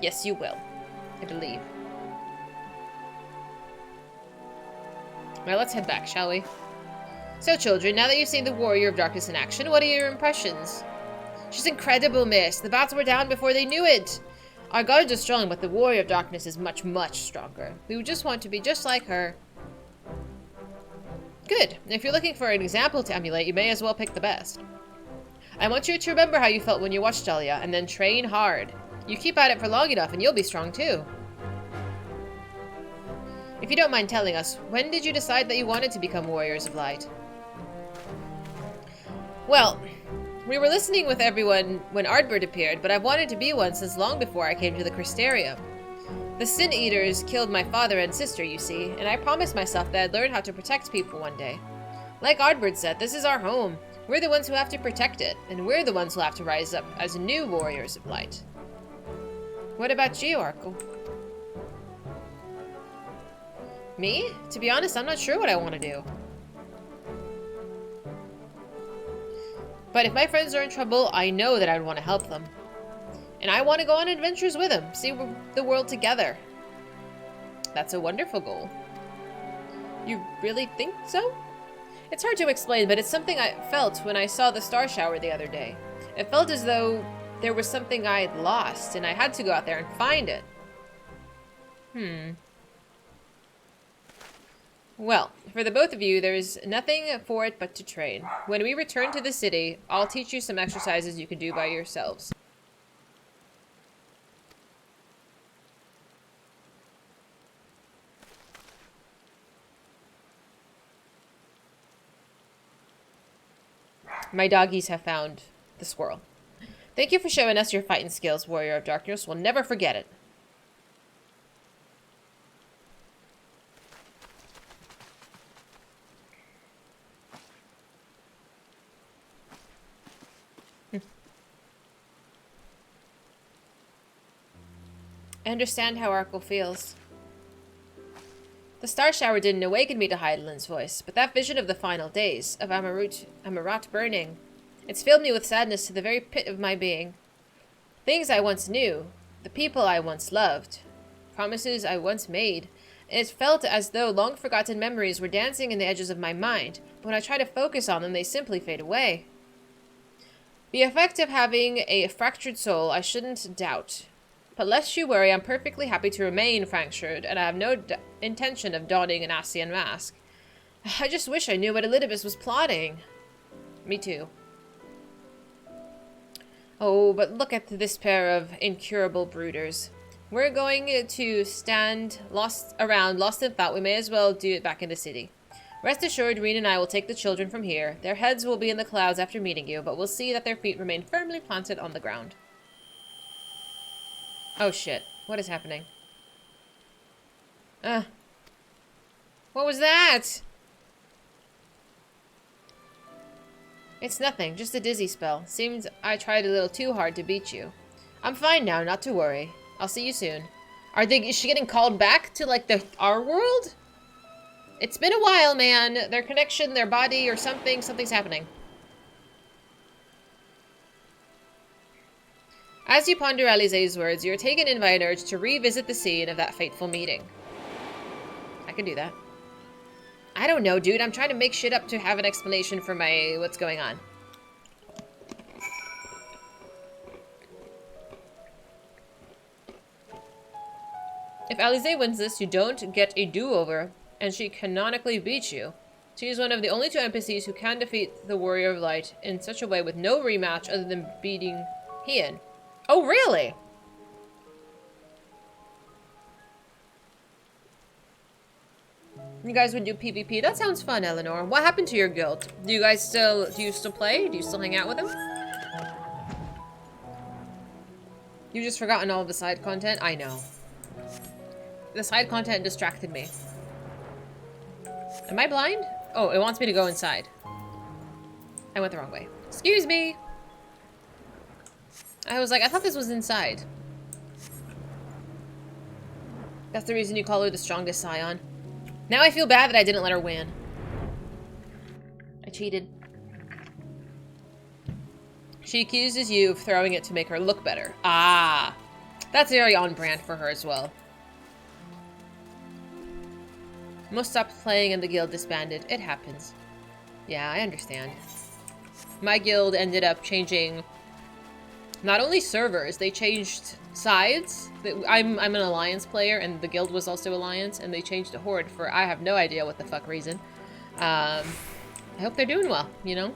Yes, you will. I believe. Well, let's head back, shall we? So, children, now that you've seen the Warrior of Darkness in action, what are your impressions? She's incredible, miss. The bats were down before they knew it. Our gods are strong, but the Warrior of Darkness is much, much stronger. We would just want to be just like her. Good. If you're looking for an example to emulate, you may as well pick the best. I want you to remember how you felt when you watched Dahlia, and then train hard. You keep at it for long enough, and you'll be strong too. If you don't mind telling us, when did you decide that you wanted to become Warriors of Light? Well, we were listening with everyone when Ardbert appeared, but I've wanted to be one since long before I came to the Crystarium. The Sin Eaters killed my father and sister, you see, and I promised myself that I'd learn how to protect people one day. Like Ardbert said, this is our home. We're the ones who have to protect it, and we're the ones who have to rise up as new Warriors of Light. What about you, Arkle? Me? To be honest, I'm not sure what I want to do. But if my friends are in trouble, I know that I'd want to help them. And I want to go on adventures with them, see the world together. That's a wonderful goal. You really think so? It's hard to explain, but it's something I felt when I saw the star shower the other day. It felt as though there was something I'd lost, and I had to go out there and find it. Well, for the both of you, there's nothing for it but to train. When we return to the city, I'll teach you some exercises you can do by yourselves. My doggies have found the squirrel. Thank you for showing us your fighting skills, Warrior of Darkness. We'll never forget it. I understand how Arkle feels. The star shower didn't awaken me to Heidelin's voice, but that vision of the final days, of Amarat burning, it's filled me with sadness to the very pit of my being. Things I once knew, the people I once loved, promises I once made, and it felt as though long-forgotten memories were dancing in the edges of my mind, but when I try to focus on them, they simply fade away. The effect of having a fractured soul I shouldn't doubt. But lest you worry, I'm perfectly happy to remain fractured, and I have no intention of donning an Ascian mask. I just wish I knew what Elidibus was plotting. Me too. Oh, but look at this pair of incurable brooders. We're going to stand around lost in thought. We may as well do it back in the city. Rest assured, Reen and I will take the children from here. Their heads will be in the clouds after meeting you, but we'll see that their feet remain firmly planted on the ground. Oh shit. What is happening? What was that? It's nothing, just a dizzy spell. Seems I tried a little too hard to beat you. I'm fine now, not to worry. I'll see you soon. Is she getting called back to, like, our world? It's been a while, man. Their connection, their body, or something. Something's happening. As you ponder Alize's words, you're taken in by an urge to revisit the scene of that fateful meeting. I can do that. I don't know, dude. I'm trying to make shit up to have an explanation for what's going on. If Alize wins this, you don't get a do-over, and she canonically beats you. She is one of the only two NPCs who can defeat the Warrior of Light in such a way with no rematch other than beating Hien. Oh, really? You guys would do PvP? That sounds fun, Eleanor. What happened to your guild? Do you still play? Do you still hang out with them? You've just forgotten all of the side content? I know. The side content distracted me. Am I blind? Oh, it wants me to go inside. I went the wrong way. Excuse me! I was like, I thought this was inside. That's the reason you call her the strongest scion. Now I feel bad that I didn't let her win. I cheated. She accuses you of throwing it to make her look better. Ah! That's very on brand for her as well. Most stopped playing and the guild disbanded. It happens. Yeah, I understand. My guild ended up changing not only servers, they changed sides. I'm an Alliance player, and the guild was also Alliance, and they changed to Horde for I have no idea what the fuck reason. I hope they're doing well, you know?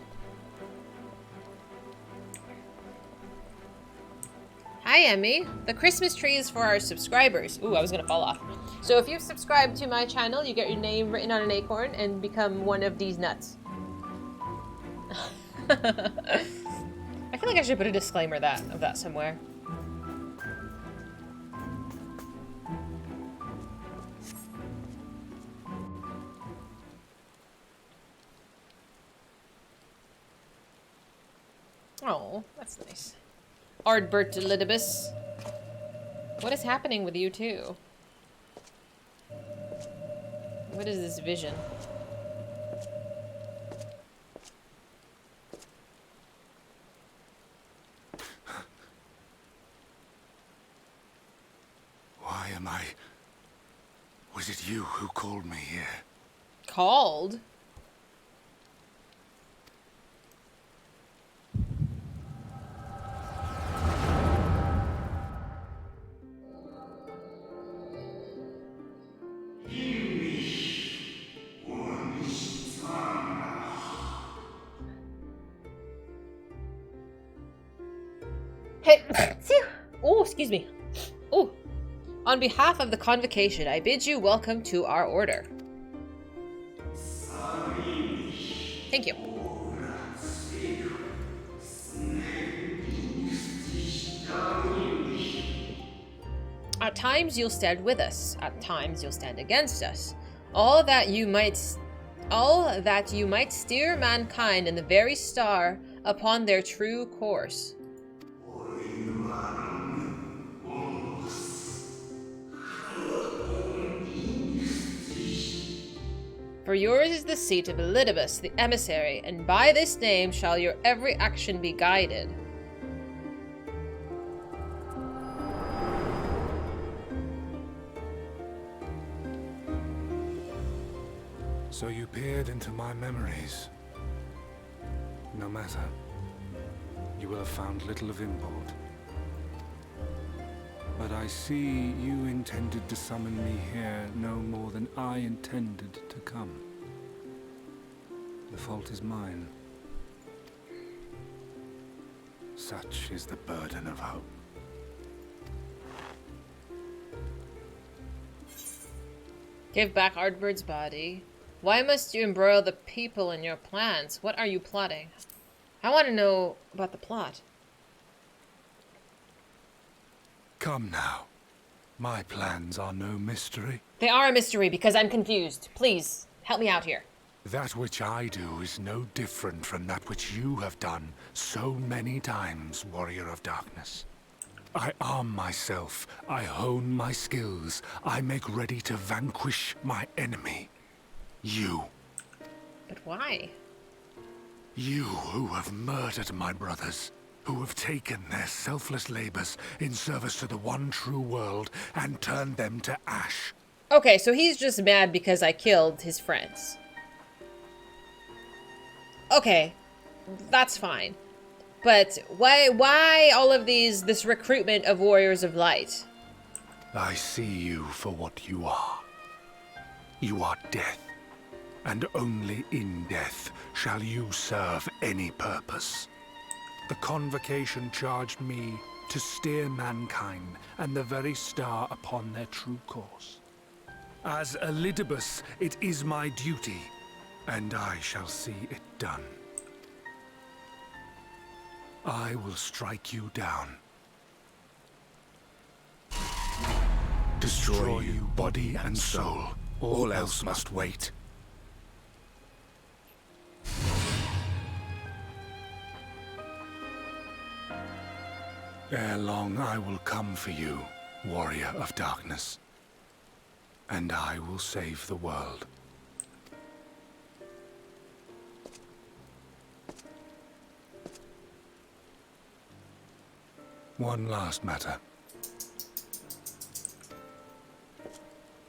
Hi, Emmy. The Christmas tree is for our subscribers. Ooh, I was gonna fall off. So if you subscribe to my channel, you get your name written on an acorn and become one of these nuts. I feel like I should put a disclaimer of that somewhere. Oh, that's nice. Ardbert Lidibus. What is happening with you two? What is this vision? Why am I... Was it you who called me here? Called? Hey, oh, excuse me. Oh, on behalf of the convocation, I bid you welcome to our order. Thank you. At times you'll stand with us, at times you'll stand against us. All that you might steer mankind and the very star upon their true course. For yours is the seat of Elidibus, the emissary, and by this name shall your every action be guided. So you peered into my memories. No matter. You will have found little of import. But I see you intended to summon me here no more than I intended to come. The fault is mine. Such is the burden of hope. Give back Ardbird's body. Why must you embroil the people in your plans? What are you plotting? I want to know about the plot. Come now. My plans are no mystery. They are a mystery because I'm confused. Please, help me out here. That which I do is no different from that which you have done so many times, Warrior of Darkness. I arm myself, I hone my skills, I make ready to vanquish my enemy. You. But why? You who have murdered my brothers, who have taken their selfless labors in service to the one true world and turned them to ash. Okay, so he's just mad because I killed his friends. Okay, that's fine. But why all of this recruitment of Warriors of Light? I see you for what you are. You are death, and only in death shall you serve any purpose. The convocation charged me to steer mankind and the very star upon their true course. As Elidibus, it is my duty, and I shall see it done. I will strike you down. Destroy you body and soul. All else must wait. Ere long I will come for you, Warrior of Darkness. And I will save the world. One last matter.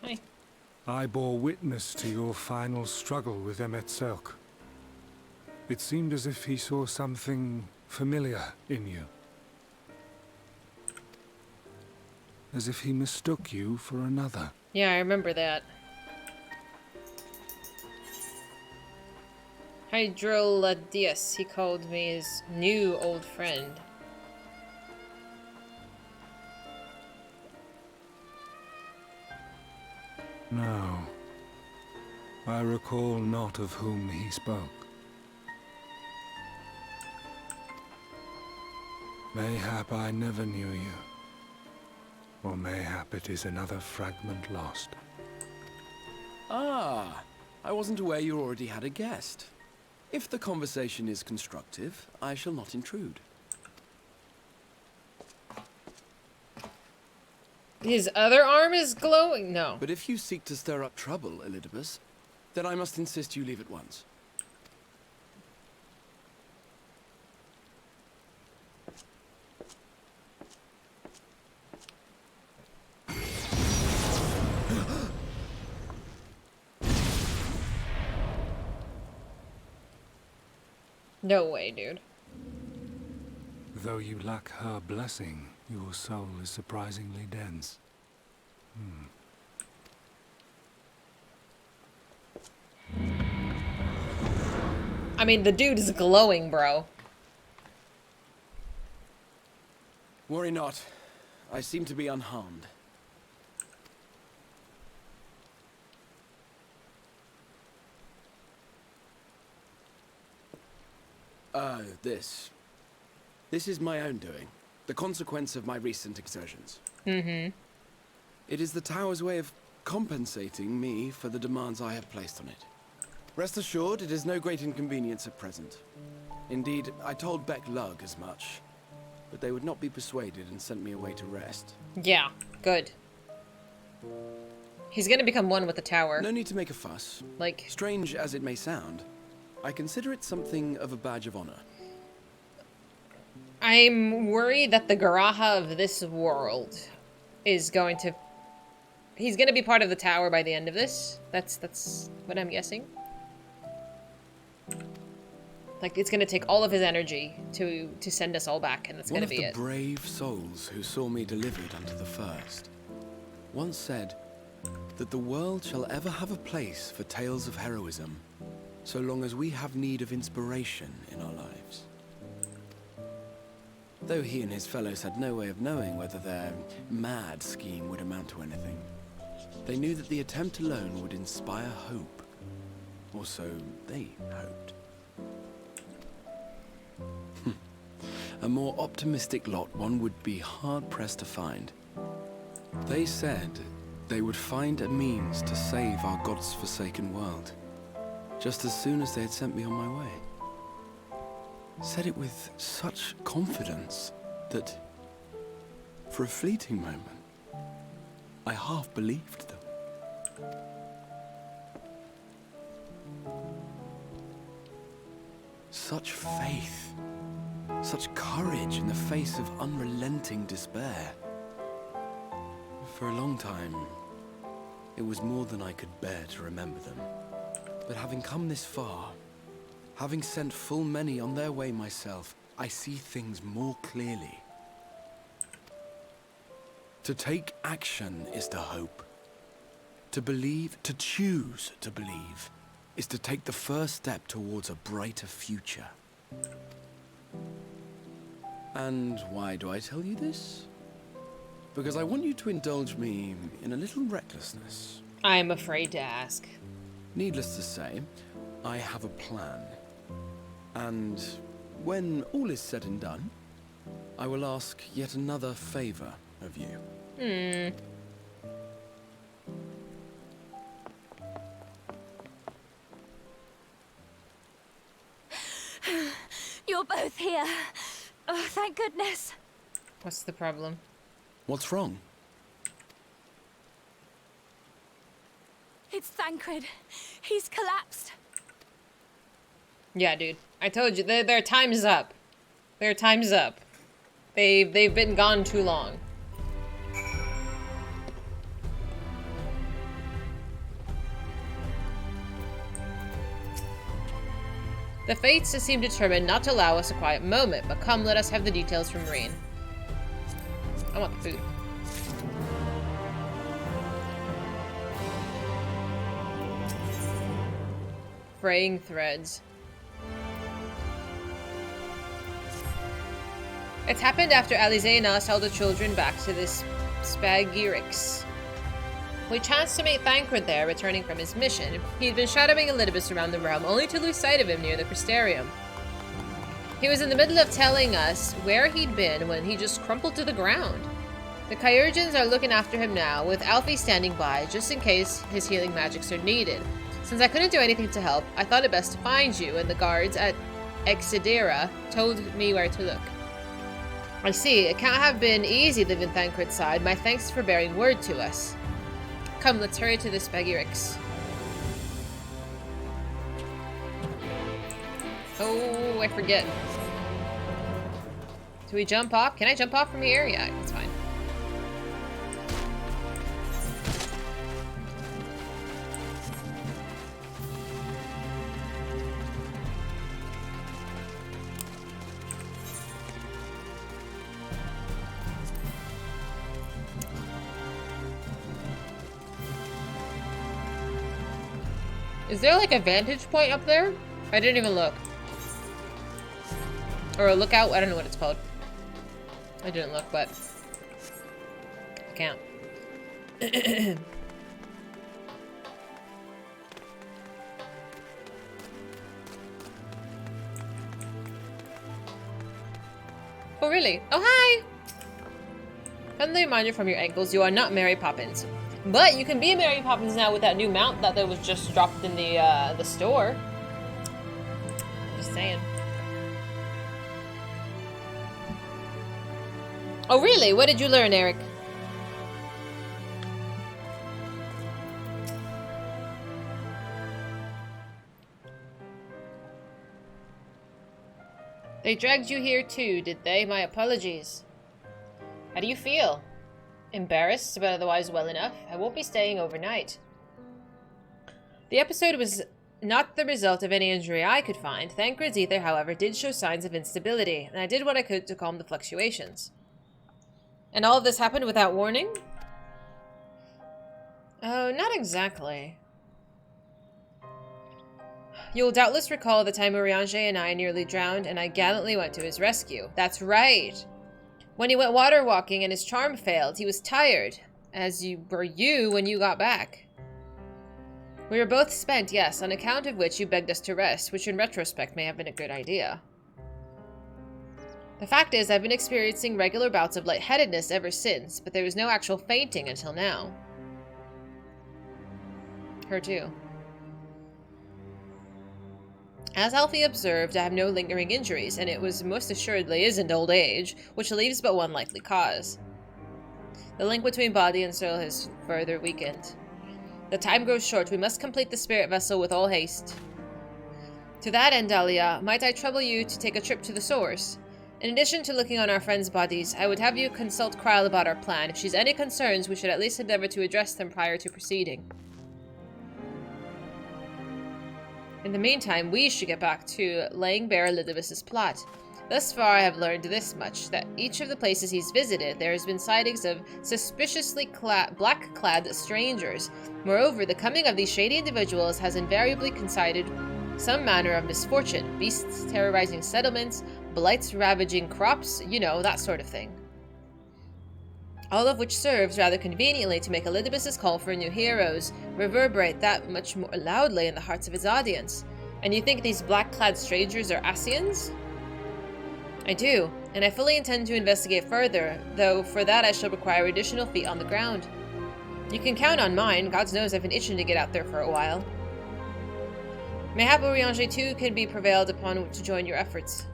Hi. I bore witness to your final struggle with MSQ. It seemed as if he saw something familiar in you. As if he mistook you for another. Yeah, I remember that. Hydroladius, he called me his new old friend. No. I recall not of whom he spoke. Mayhap I never knew you. Or mayhap it is another fragment lost. Ah, I wasn't aware you already had a guest. If the conversation is constructive, I shall not intrude. His other arm is glowing? No. But if you seek to stir up trouble, Elidibus, then I must insist you leave at once. No way, dude. Though you lack her blessing, your soul is surprisingly dense. I mean, the dude is glowing, bro. Worry not. I seem to be unharmed. This is my own doing. The consequence of my recent exertions. Mm-hmm. It is the tower's way of compensating me for the demands I have placed on it. Rest assured, it is no great inconvenience at present. Indeed, I told Beck Lug as much, but they would not be persuaded and sent me away to rest. Yeah, good. He's gonna become one with the tower. No need to make a fuss. Like, strange as it may sound, I consider it something of a badge of honor. I'm worried that the Garaha of this world is going to... He's gonna be part of the tower by the end of this. That's what I'm guessing. Like, it's gonna take all of his energy to send us all back, and that's gonna be it. One of the brave souls who saw me delivered unto the first once said that the world shall ever have a place for tales of heroism, so long as we have need of inspiration in our lives. Though he and his fellows had no way of knowing whether their mad scheme would amount to anything, they knew that the attempt alone would inspire hope. Or so they hoped. A more optimistic lot one would be hard-pressed to find. They said they would find a means to save our God's-forsaken world, just as soon as they had sent me on my way. Said it with such confidence that, for a fleeting moment, I half believed them. Such faith, such courage in the face of unrelenting despair. For a long time, it was more than I could bear to remember them. But having come this far, having sent full many on their way myself, I see things more clearly. To take action is to hope. To believe, to choose to believe, is to take the first step towards a brighter future. And why do I tell you this? Because I want you to indulge me in a little recklessness. I'm afraid to ask. Needless to say, I have a plan. And when all is said and done, I will ask yet another favor of you. You're both here. Oh, thank goodness. What's the problem? What's wrong? It's Thancred. He's collapsed. Yeah, dude. I told you, their time's up. Their time's up. They've been gone too long. The fates seem determined not to allow us a quiet moment, but come, let us have the details from Marine. I want the food. Fraying threads. It's happened after Alize and us held the children back to this Spagyrix. We chanced to meet Thancred there, returning from his mission. He'd been shadowing Elidibus around the realm, only to lose sight of him near the Crystarium. He was in the middle of telling us where he'd been when he just crumpled to the ground. The Kyurgens are looking after him now, with Alfie standing by, just in case his healing magics are needed. Since I couldn't do anything to help, I thought it best to find you, and the guards at Exidera told me where to look. I see, it can't have been easy living Thancred's side. My thanks for bearing word to us. Come, let's hurry to the Spagyrix. Oh, I forget. Do we jump off? Can I jump off from here? Yeah, it's fine. Is there like a vantage point up there? I didn't even look. Or a lookout? I don't know what it's called. I didn't look, but I can't. Oh, really? Oh, hi! Friendly reminder from your ankles, you are not Mary Poppins. But you can be Mary Poppins now with that new mount that was just dropped in the store. Just saying. Oh, really? What did you learn, Eric? They dragged you here too, did they? My apologies. How do you feel? Embarrassed, but otherwise well enough. I won't be staying overnight. The episode was not the result of any injury I could find. Thancred's ether, however, did show signs of instability, and I did what I could to calm the fluctuations. And all of this happened without warning? Oh, not exactly. You'll doubtless recall the time Urianger and I nearly drowned, and I gallantly went to his rescue. That's right! When he went water walking and his charm failed, he was tired, as you were when you got back. We were both spent, yes, on account of which you begged us to rest, which in retrospect may have been a good idea. The fact is, I've been experiencing regular bouts of lightheadedness ever since, but there was no actual fainting until now. Her too. As Alfie observed, I have no lingering injuries, and it was most assuredly isn't old age, which leaves but one likely cause. The link between body and soul has further weakened. The time grows short. We must complete the spirit vessel with all haste. To that end, Dahlia, might I trouble you to take a trip to the source? In addition to looking on our friends' bodies, I would have you consult Kryl about our plan. If she's any concerns, we should at least endeavor to address them prior to proceeding. In the meantime, we should get back to laying bare Elidibus's plot. Thus far, I have learned this much, that each of the places he's visited, there has been sightings of suspiciously black-clad strangers. Moreover, the coming of these shady individuals has invariably coincided some manner of misfortune, beasts terrorizing settlements, blights ravaging crops, you know, that sort of thing. All of which serves rather conveniently to make Elidibus's call for new heroes reverberate that much more loudly in the hearts of his audience. And you think these black-clad strangers are Ascians? I do, and I fully intend to investigate further, though for that I shall require additional feet on the ground. You can count on mine. God knows I've been itching to get out there for a while. Mayhap Urianger too can be prevailed upon to join your efforts.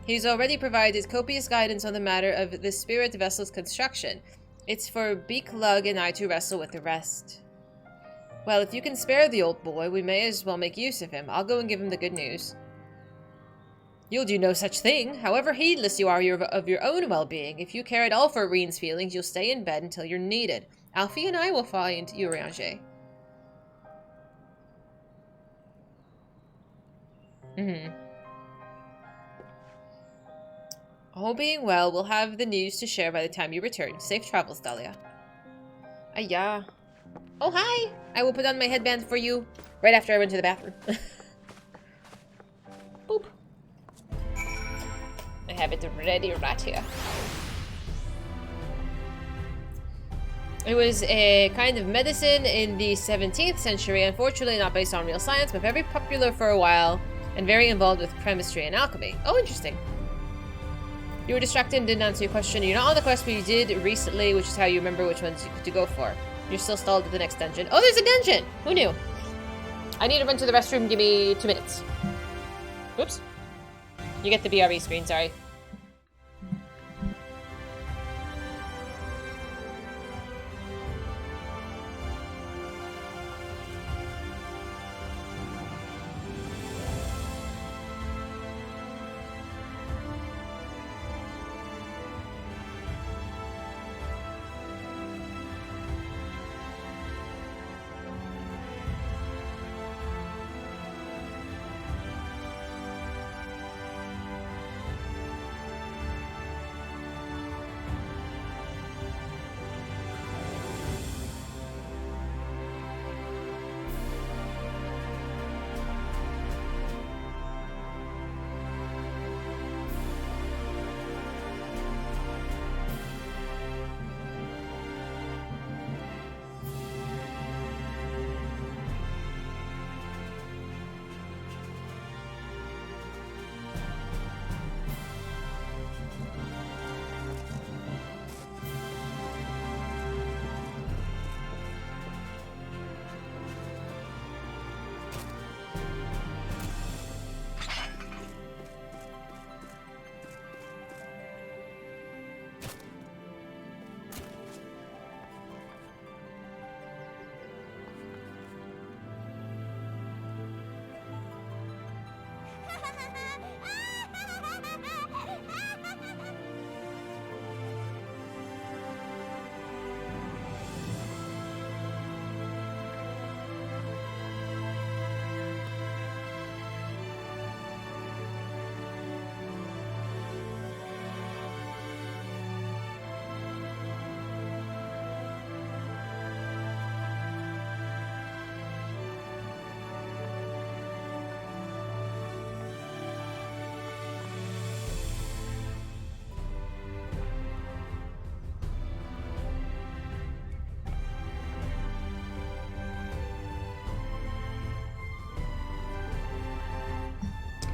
He's already provided copious guidance on the matter of the spirit vessel's construction. It's for Beak Lug and I to wrestle with the rest. Well, if you can spare the old boy, we may as well make use of him. I'll go and give him the good news. You'll do no such thing. However heedless you are of your own well-being, if you care at all for Reen's feelings, you'll stay in bed until you're needed. Alfie and I will find Urianger. All being well, we'll have the news to share by the time you return. Safe travels, Dahlia. Ayah. Oh, hi! I will put on my headband for you right after I run to the bathroom. Boop. I have it ready right here. It was a kind of medicine in the 17th century, unfortunately not based on real science, but very popular for a while, and very involved with chemistry and alchemy. Oh, interesting. You were distracted and didn't answer your question. You're not on the quest, but you did recently, which is how you remember which ones to go for. You're still stalled at the next dungeon. Oh, there's a dungeon! Who knew? I need to run to the restroom. Give me 2 minutes. Oops. You get the BRE screen, sorry.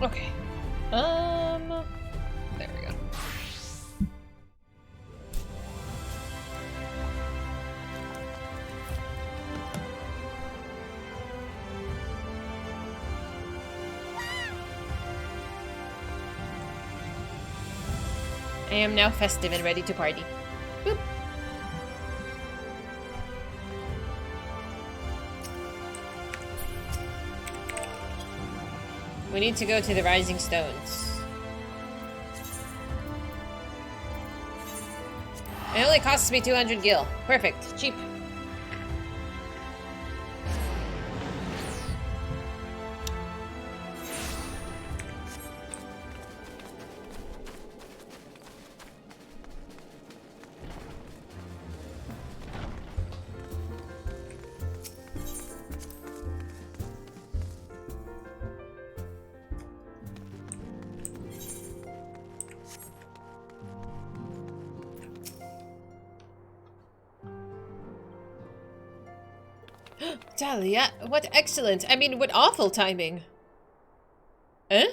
Okay. There we go. I am now festive and ready to party. Boop. We need to go to the Rising Stones. It only costs me 200 gil. Perfect. Cheap. Talia, what excellent, I mean, what awful timing. Eh?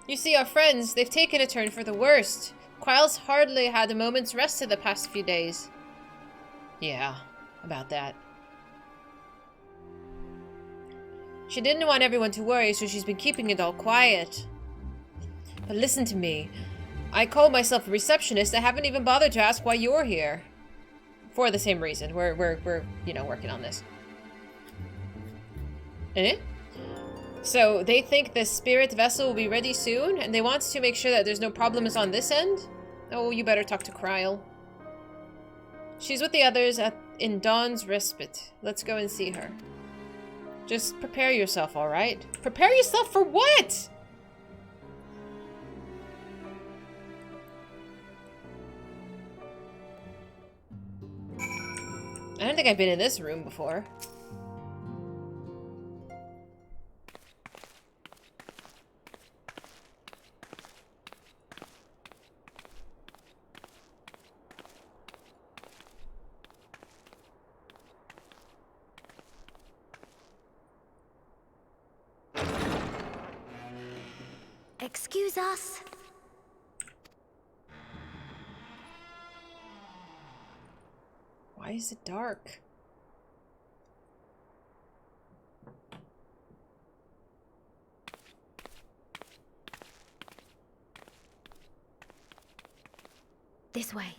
You see, our friends, they've taken a turn for the worst. Quile's hardly had a moment's rest in the past few days. Yeah, about that. She didn't want everyone to worry, so she's been keeping it all quiet. But listen to me. I call myself a receptionist. I haven't even bothered to ask why you're here. For the same reason. We're you know, working on this. Eh? So, they think the spirit vessel will be ready soon, and they want to make sure that there's no problems on this end? Oh, you better talk to Kryle. She's with the others in Dawn's Respite. Let's go and see her. Just prepare yourself, alright? Prepare yourself for what? I don't think I've been in this room before. is us. Why is it dark? This way.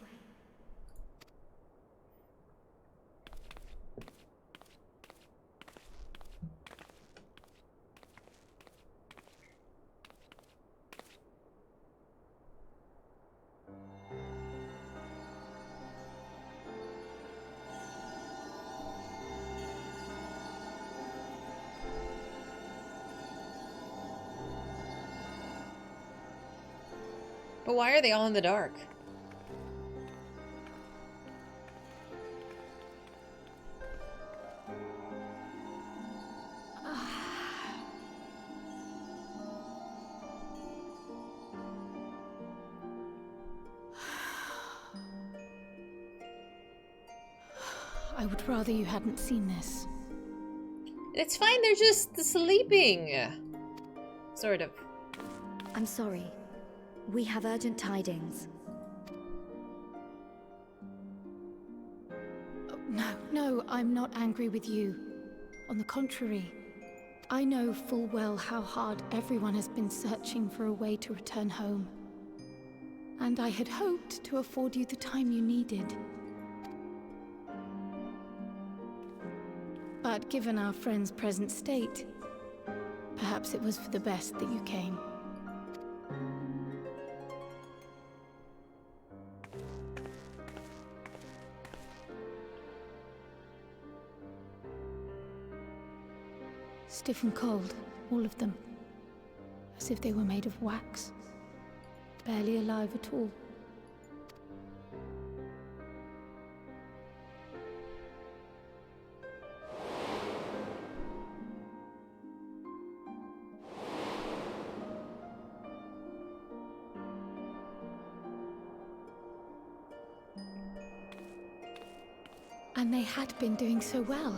But why are they all in the dark? I would rather you hadn't seen this. It's fine, they're just sleeping. Sort of. I'm sorry. We have urgent tidings. No, I'm not angry with you. On the contrary, I know full well how hard everyone has been searching for a way to return home. And I had hoped to afford you the time you needed. But given our friend's present state, perhaps it was for the best that you came. Stiff and cold, all of them. As if they were made of wax. Barely alive at all. And they had been doing so well.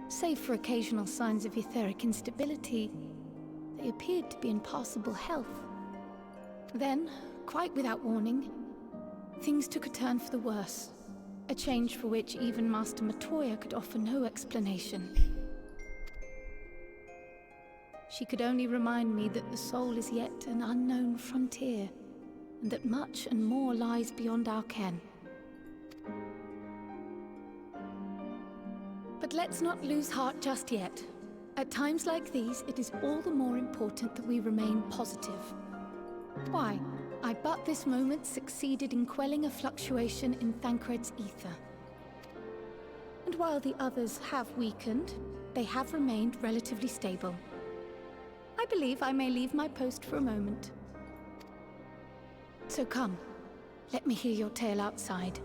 Save for occasional signs of etheric instability, they appeared to be in passable health. Then, quite without warning, things took a turn for the worse. A change for which even Master Matoya could offer no explanation. She could only remind me that the soul is yet an unknown frontier, and that much and more lies beyond our ken. But let's not lose heart just yet. At times like these, it is all the more important that we remain positive. Why? I but this moment succeeded in quelling a fluctuation in Thancred's ether. And while the others have weakened, they have remained relatively stable. I believe I may leave my post for a moment. So come, let me hear your tale outside.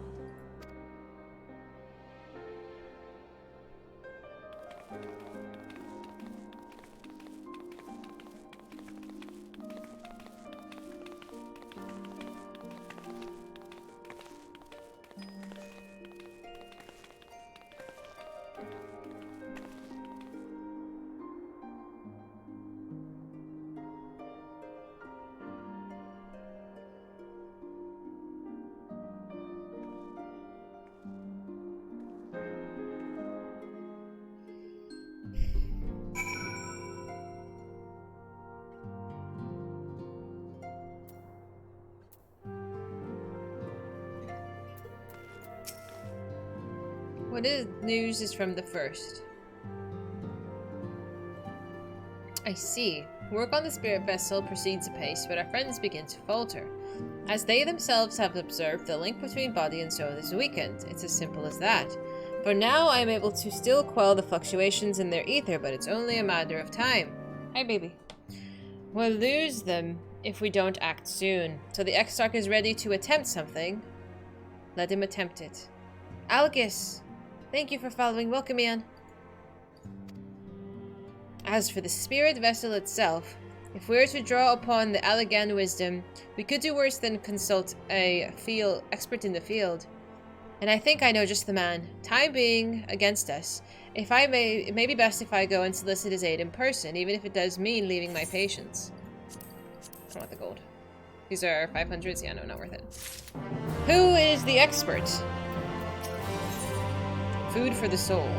What news is from the first? I see. Work on the spirit vessel proceeds apace, but our friends begin to falter. As they themselves have observed, the link between body and soul is weakened. It's as simple as that. For now, I am able to still quell the fluctuations in their ether, but it's only a matter of time. Hi, baby. We'll lose them if we don't act soon. So the Exarch is ready to attempt something. Let him attempt it. Algis! Thank you for following. Welcome, Ian. As for the spirit vessel itself, if we were to draw upon the Allegan wisdom, we could do worse than consult a expert in the field. And I think I know just the man. Time being against us, it may be best if I go and solicit his aid in person, even if it does mean leaving my patients. don't want the gold. These are 500s? Yeah, no, not worth it. Who is the expert? Food for the soul.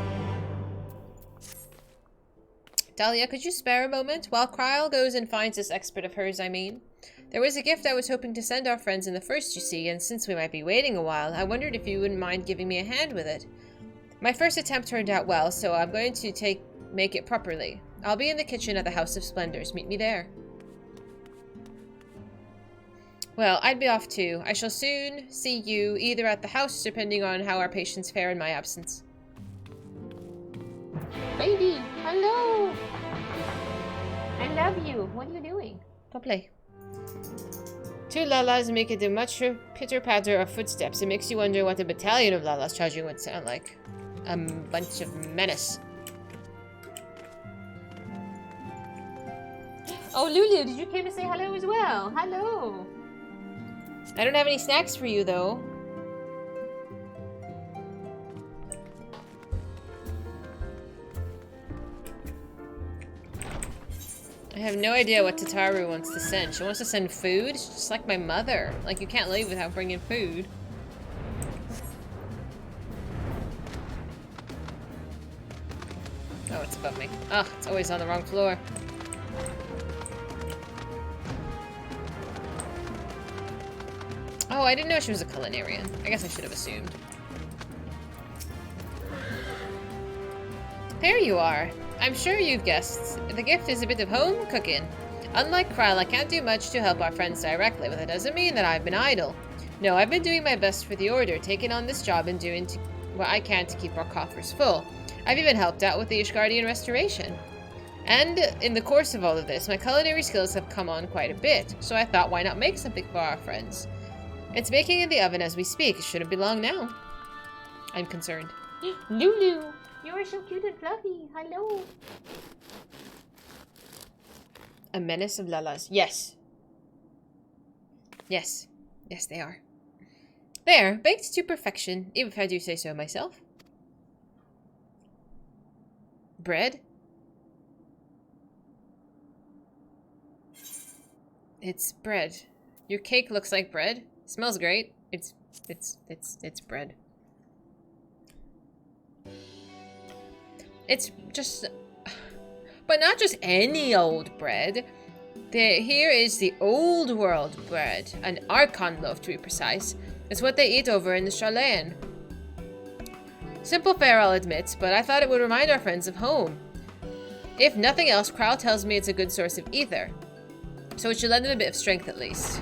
Dahlia, could you spare a moment? While Kryl goes and finds this expert of hers, I mean. There was a gift I was hoping to send our friends in the first, you see, and since we might be waiting a while, I wondered if you wouldn't mind giving me a hand with it. My first attempt turned out well, so I'm going to make it properly. I'll be in the kitchen at the House of Splendors. Meet me there. Well, I'd be off too. I shall soon see you either at the house, depending on how our patients fare in my absence. Baby, hello! I love you. What are you doing? Don't play. Two Lalas make it a much pitter-patter of footsteps. It makes you wonder what a battalion of Lalas charging would sound like. A bunch of menace. Oh, Lulu, did you come to say hello as well? Hello! I don't have any snacks for you, though. I have no idea what Tataru wants to send. She wants to send food? She's just like my mother. Like, you can't leave without bringing food. Oh, it's above me. Ugh, it's always on the wrong floor. Oh, I didn't know she was a culinarian. I guess I should have assumed. There you are. I'm sure you've guessed. The gift is a bit of home cooking. Unlike Kryl, I can't do much to help our friends directly, but that doesn't mean that I've been idle. No, I've been doing my best for the Order, taking on this job and doing what I can to keep our coffers full. I've even helped out with the Ishgardian restoration. And in the course of all of this, my culinary skills have come on quite a bit, so I thought, why not make something for our friends? It's baking in the oven as we speak. It shouldn't be long now. I'm concerned. Lulu! You're so cute and fluffy. Hello. A menace of Lalas. Yes. Yes. Yes, they are. There, baked to perfection, even if I do say so myself. Bread? It's bread. Your cake looks like bread. It smells great. It's bread. It's just... But not just any old bread. Here is the old world bread. An Archon loaf, to be precise. It's what they eat over in the Sharlayan. Simple fare, I'll admit, but I thought it would remind our friends of home. If nothing else, Kryl tells me it's a good source of ether. So it should lend them a bit of strength at least.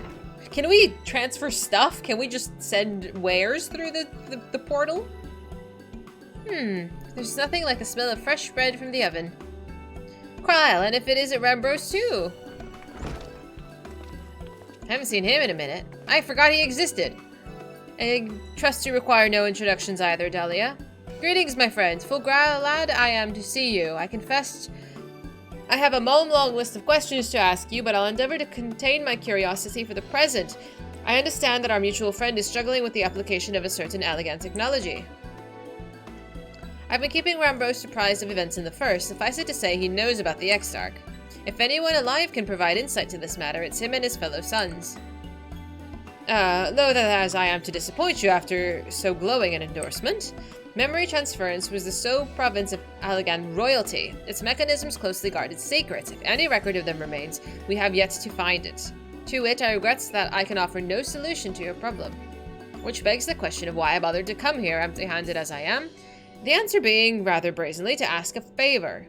Can we transfer stuff? Can we just send wares through the portal? There's nothing like the smell of fresh bread from the oven. Kryl, and if it isn't Rambros too. Haven't seen him in a minute. I forgot he existed. I trust you require no introductions either, Dahlia. Greetings, my friends. Full glad I am to see you. I confess I have a long list of questions to ask you, but I'll endeavor to contain my curiosity for the present. I understand that our mutual friend is struggling with the application of a certain elegant technology. I've been keeping Rambros apprised of events in the first. Suffice it to say, he knows about the Exarch. If anyone alive can provide insight to this matter, it's him and his fellow sons. Though that as I am to disappoint you after so glowing an endorsement, memory transference was the sole province of Allagan royalty, its mechanisms closely guarded secrets. If any record of them remains, we have yet to find it. To wit, I regret that I can offer no solution to your problem. Which begs the question of why I bothered to come here, empty-handed as I am. The answer being, rather brazenly, to ask a favor.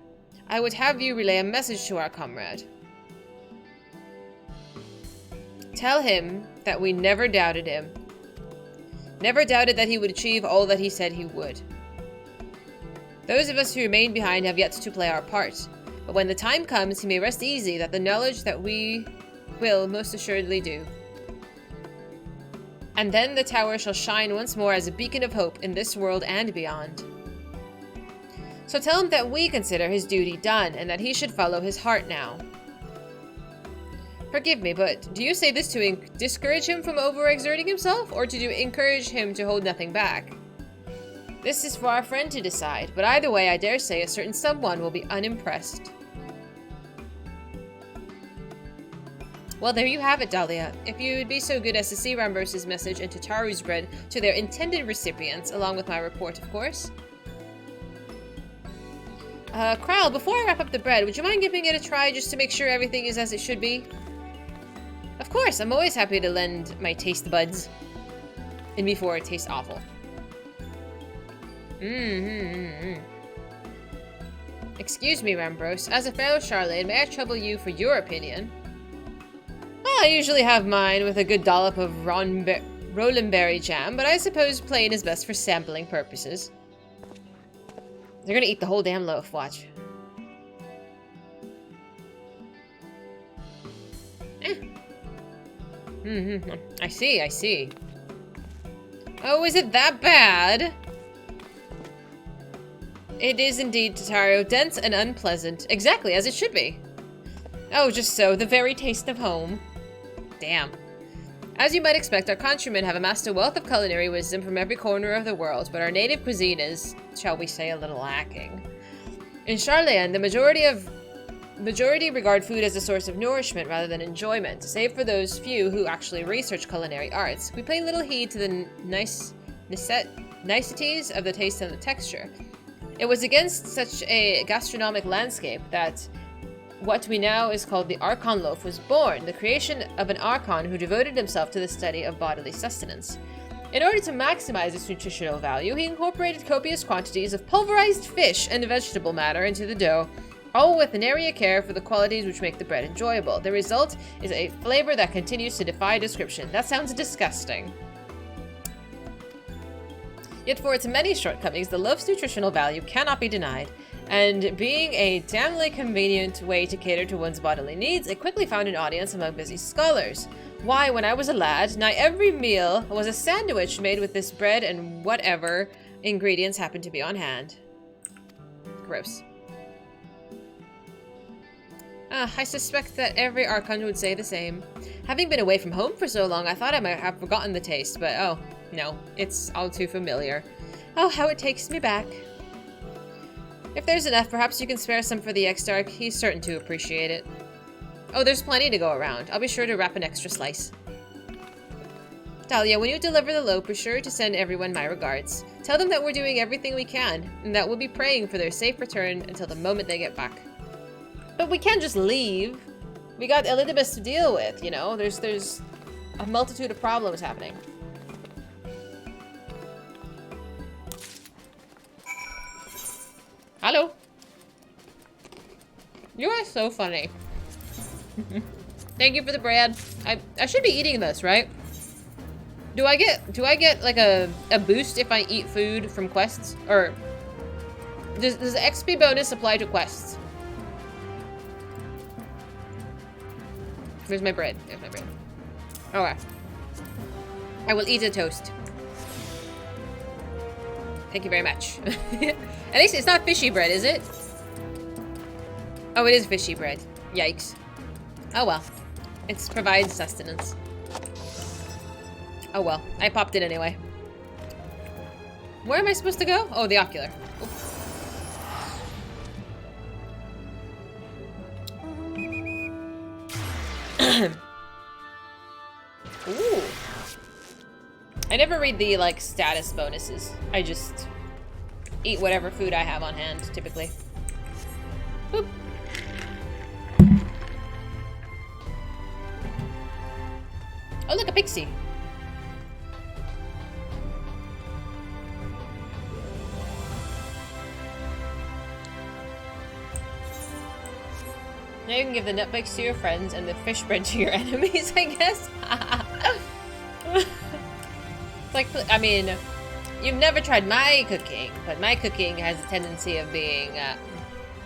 I would have you relay a message to our comrade. Tell him that we never doubted him. Never doubted that he would achieve all that he said he would. Those of us who remain behind have yet to play our part, but when the time comes, he may rest easy that the knowledge that we will most assuredly do. And then the tower shall shine once more as a beacon of hope in this world and beyond. So tell him that we consider his duty done, and that he should follow his heart now. Forgive me, but do you say this to discourage him from overexerting himself, or to encourage him to hold nothing back? This is for our friend to decide, but either way, I dare say a certain someone will be unimpressed. Well, there you have it, Dahlia. If you would be so good as to see Rambros' message and Tataru's bread to their intended recipients, along with my report, of course. Kral, before I wrap up the bread, would you mind giving it a try just to make sure everything is as it should be? Of course, I'm always happy to lend my taste buds. And before it tastes awful. Excuse me, Rambros. As a fellow Charlade, may I trouble you for your opinion? Well, I usually have mine with a good dollop of Rolandberry jam, but I suppose plain is best for sampling purposes. They're gonna eat the whole damn loaf, watch. I see, I see. Oh, is it that bad? It is indeed, Tataru. Dense and unpleasant. Exactly, as it should be. Oh, just so. The very taste of home. Damn. As you might expect, our countrymen have amassed a wealth of culinary wisdom from every corner of the world, but our native cuisine is, shall we say, a little lacking. In Charlayan, the majority regard food as a source of nourishment rather than enjoyment, save for those few who actually research culinary arts. We pay little heed to the niceties of the taste and the texture. It was against such a gastronomic landscape that what we now is called the Archon loaf was born, the creation of an Archon who devoted himself to the study of bodily sustenance. In order to maximize its nutritional value, he incorporated copious quantities of pulverized fish and vegetable matter into the dough, all with nary a care for the qualities which make the bread enjoyable. The result is a flavor that continues to defy description. That sounds disgusting. Yet for its many shortcomings, the loaf's nutritional value cannot be denied, and being a damnably convenient way to cater to one's bodily needs, it quickly found an audience among busy scholars. Why, when I was a lad, nigh every meal was a sandwich made with this bread and whatever ingredients happened to be on hand. Gross. I suspect that every Archon would say the same. Having been away from home for so long, I thought I might have forgotten the taste, but oh, no, it's all too familiar. Oh, how it takes me back. If there's enough, perhaps you can spare some for the Exarch. He's certain to appreciate it. Oh, there's plenty to go around. I'll be sure to wrap an extra slice. Dahlia, when you deliver the loaf, be sure to send everyone my regards. Tell them that we're doing everything we can, and that we'll be praying for their safe return until the moment they get back. But we can't just leave. We got Elidibus to deal with, you know? There's a multitude of problems happening. Hello. You are so funny. Thank you for the bread. I should be eating this, right? Do I get like a boost if I eat food from quests? Or does the XP bonus apply to quests? Where's my bread? There's my bread. Okay. I will eat a toast. Thank you very much. At least it's not fishy bread, is it? Oh, it is fishy bread. Yikes. Oh well. It provides sustenance. Oh well. I popped it anyway. Where am I supposed to go? Oh, the ocular. Ooh. I never read the, like, status bonuses. I just eat whatever food I have on hand, typically. Boop. Oh, look, a pixie. Now you can give the nutbikes to your friends and the fish bread to your enemies, I guess. It's like, I mean, you've never tried my cooking, but my cooking has a tendency of being,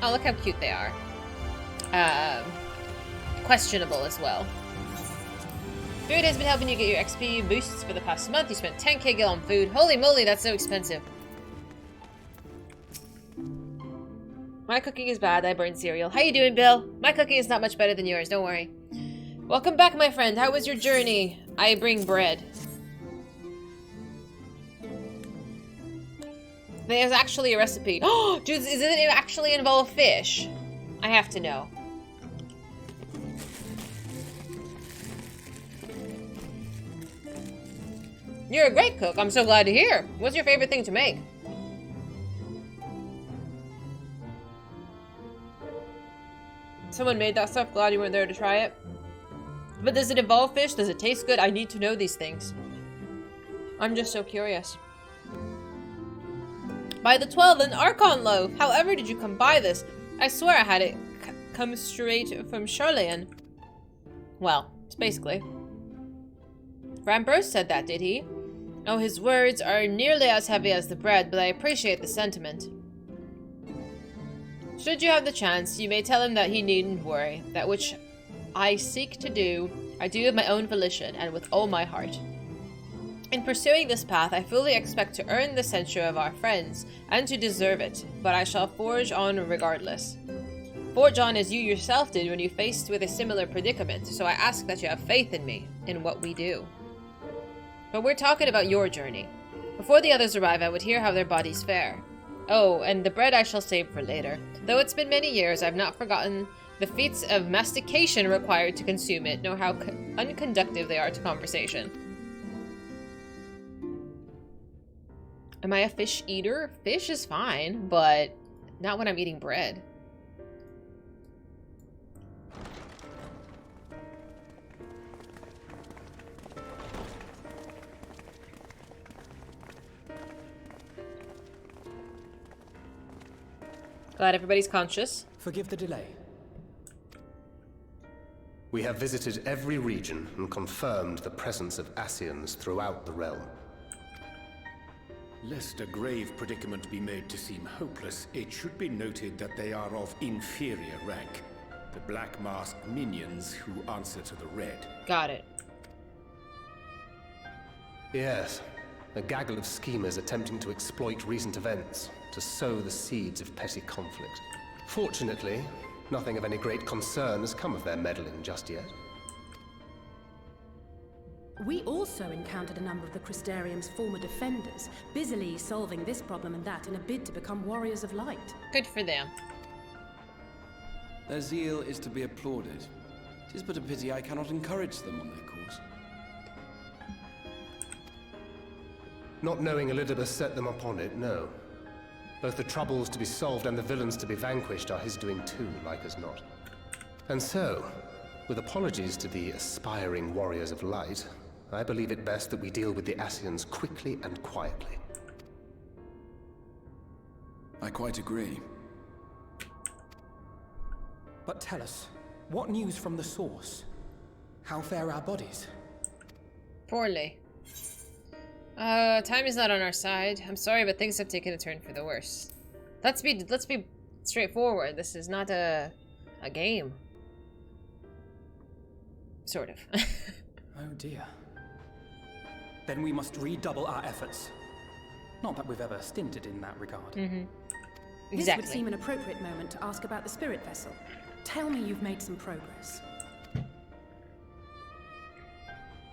oh, look how cute they are. Questionable as well. Food has been helping you get your XP boosts for the past month. You spent 10k gil on food. Holy moly, that's so expensive. My cooking is bad. I burn cereal. How you doing, Bill? My cooking is not much better than yours. Don't worry. Welcome back, my friend. How was your journey? I bring bread. There's actually a recipe. Oh, dude, does it actually involve fish? I have to know. You're a great cook. I'm so glad to hear. What's your favorite thing to make? Someone made that stuff. Glad you weren't there to try it. But does it involve fish? Does it taste good? I need to know these things. I'm just so curious. By the 12, an Archon loaf. However did you come by this? I swear I had it come straight from Charlian. Well, it's basically. Rambros said that, did he? Oh, his words are nearly as heavy as the bread, but I appreciate the sentiment. Should you have the chance, you may tell him that he needn't worry. That which I seek to do, I do of my own volition and with all my heart. In pursuing this path, I fully expect to earn the censure of our friends, and to deserve it, but I shall forge on regardless. Forge on as you yourself did when you faced with a similar predicament, so I ask that you have faith in me, in what we do. But we're talking about your journey. Before the others arrive, I would hear how their bodies fare. Oh, and the bread I shall save for later. Though it's been many years, I've not forgotten the feats of mastication required to consume it, nor how unconductive they are to conversation. Am I a fish eater? Fish is fine, but not when I'm eating bread. Glad everybody's conscious. Forgive the delay. We have visited every region and confirmed the presence of Ascians throughout the realm. Lest a grave predicament be made to seem hopeless, it should be noted that they are of inferior rank. The black-masked minions who answer to the red. Got it. Yes, a gaggle of schemers attempting to exploit recent events, to sow the seeds of petty conflict. Fortunately, nothing of any great concern has come of their meddling just yet. We also encountered a number of the Crystarium's former defenders, busily solving this problem and that in a bid to become warriors of light. Good for them. Their zeal is to be applauded. 'Tis but a pity I cannot encourage them on their course. Not knowing Elizabeth set them upon it, no. Both the troubles to be solved and the villains to be vanquished are his doing too, like as not. And so, with apologies to the aspiring warriors of light, I believe it best that we deal with the Ascians quickly and quietly. I quite agree. But tell us, what news from the source? How fare our bodies? Poorly. Time is not on our side. I'm sorry, but things have taken a turn for the worse. Let's be straightforward. This is not a game. Sort of. Oh dear. Then we must redouble our efforts. Not that we've ever stinted in that regard. This Exactly. would seem an appropriate moment to ask about the spirit vessel. Tell me you've made some progress.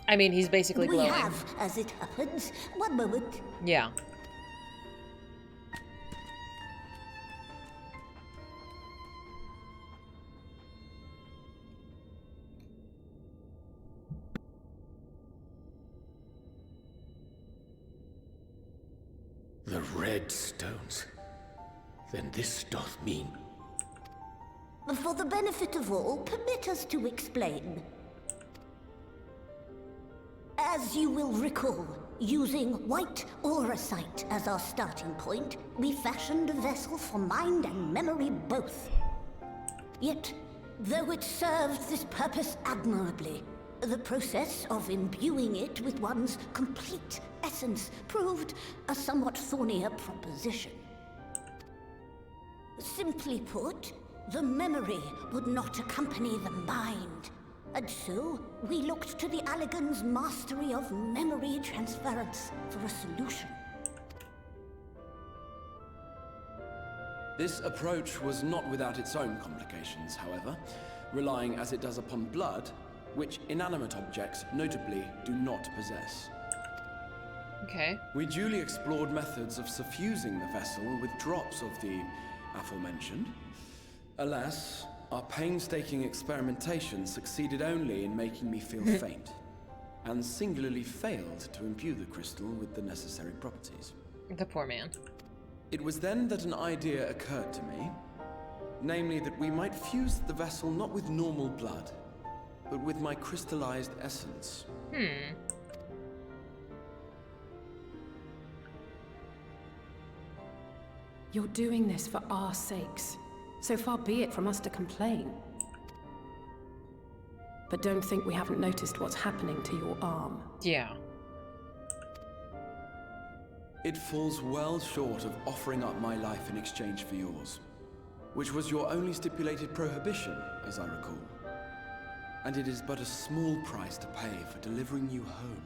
I mean, he's basically glowing. We have, as it happens. One moment. Yeah. The red stones. Then this doth mean... For the benefit of all, permit us to explain. As you will recall, using white auracite as our starting point, we fashioned a vessel for mind and memory both. Yet, though it served this purpose admirably, the process of imbuing it with one's complete essence proved a somewhat thornier proposition. Simply put, the memory would not accompany the mind. And so, we looked to the Allegan's mastery of memory transference for a solution. This approach was not without its own complications, however, relying as it does upon blood, which inanimate objects notably do not possess. Okay. We duly explored methods of suffusing the vessel with drops of the aforementioned. Alas, our painstaking experimentation succeeded only in making me feel faint. and singularly failed to imbue the crystal with the necessary properties. The poor man. It was then that an idea occurred to me, namely that we might fuse the vessel not with normal blood, but with my crystallized essence. You're doing this for our sakes. So far be it from us to complain. But don't think we haven't noticed what's happening to your arm. Yeah. It falls well short of offering up my life in exchange for yours, which was your only stipulated prohibition, as I recall. And it is but a small price to pay for delivering you home.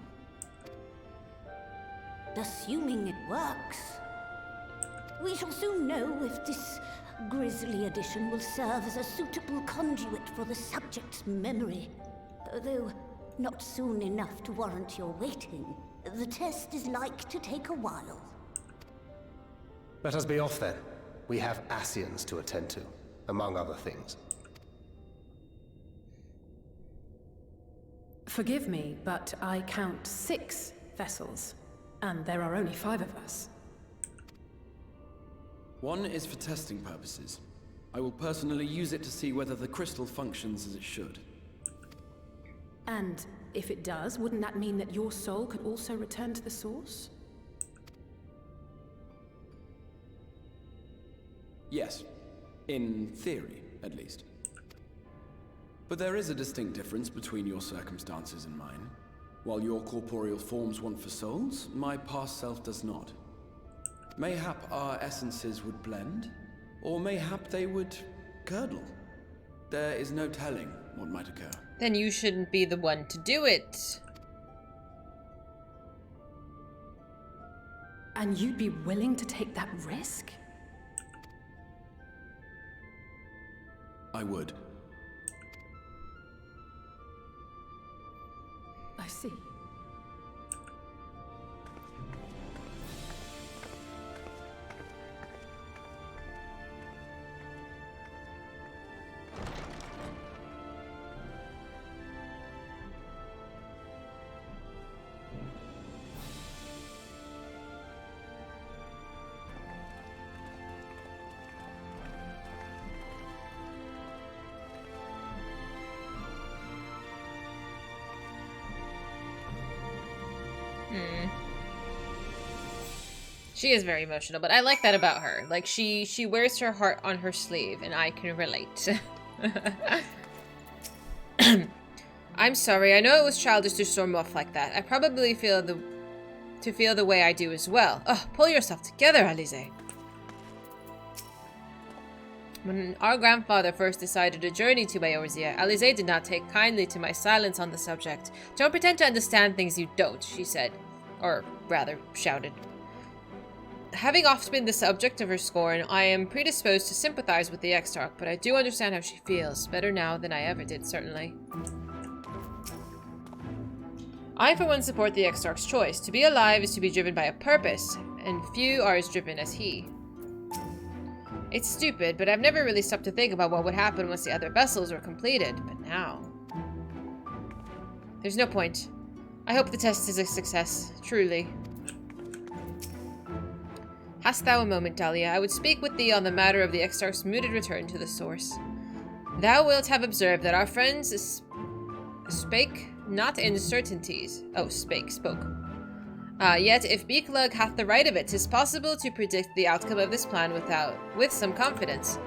Assuming it works. We shall soon know if this grisly addition will serve as a suitable conduit for the subject's memory. Though not soon enough to warrant your waiting. The test is like to take a while. Let us be off then. We have Ascians to attend to, among other things. Forgive me, but I count 6 vessels, and there are only 5 of us. One is for testing purposes. I will personally use it to see whether the crystal functions as it should. And if it does, wouldn't that mean that your soul could also return to the source? Yes. In theory, at least. But there is a distinct difference between your circumstances and mine. While your corporeal forms want for souls, my past self does not. Mayhap our essences would blend, or mayhap they would curdle. There is no telling what might occur. Then you shouldn't be the one to do it. And you'd be willing to take that risk? I would. I see. She is very emotional, but I like that about her. Like, she wears her heart on her sleeve, and I can relate. I'm sorry, I know it was childish to storm off like that. I probably feel the way I do as well. Oh, pull yourself together, Alize. When our grandfather first decided to journey to Eorzea, Alize did not take kindly to my silence on the subject. Don't pretend to understand things you don't, she said. Or rather, shouted. Having oft been the subject of her scorn, I am predisposed to sympathize with the Exarch, but I do understand how she feels. Better now than I ever did, certainly. I, for one, support the Exarch's choice. To be alive is to be driven by a purpose, and few are as driven as he. It's stupid, but I've never really stopped to think about what would happen once the other vessels were completed. But now... There's no point. I hope the test is a success, truly. Hast thou a moment, Dahlia? I would speak with thee on the matter of the Exarch's mooted return to the source. Thou wilt have observed that our friends spake not in certainties. Oh, spoke. Yet, if Beeklug hath the right of it, 'tis possible to predict the outcome of this plan with some confidence.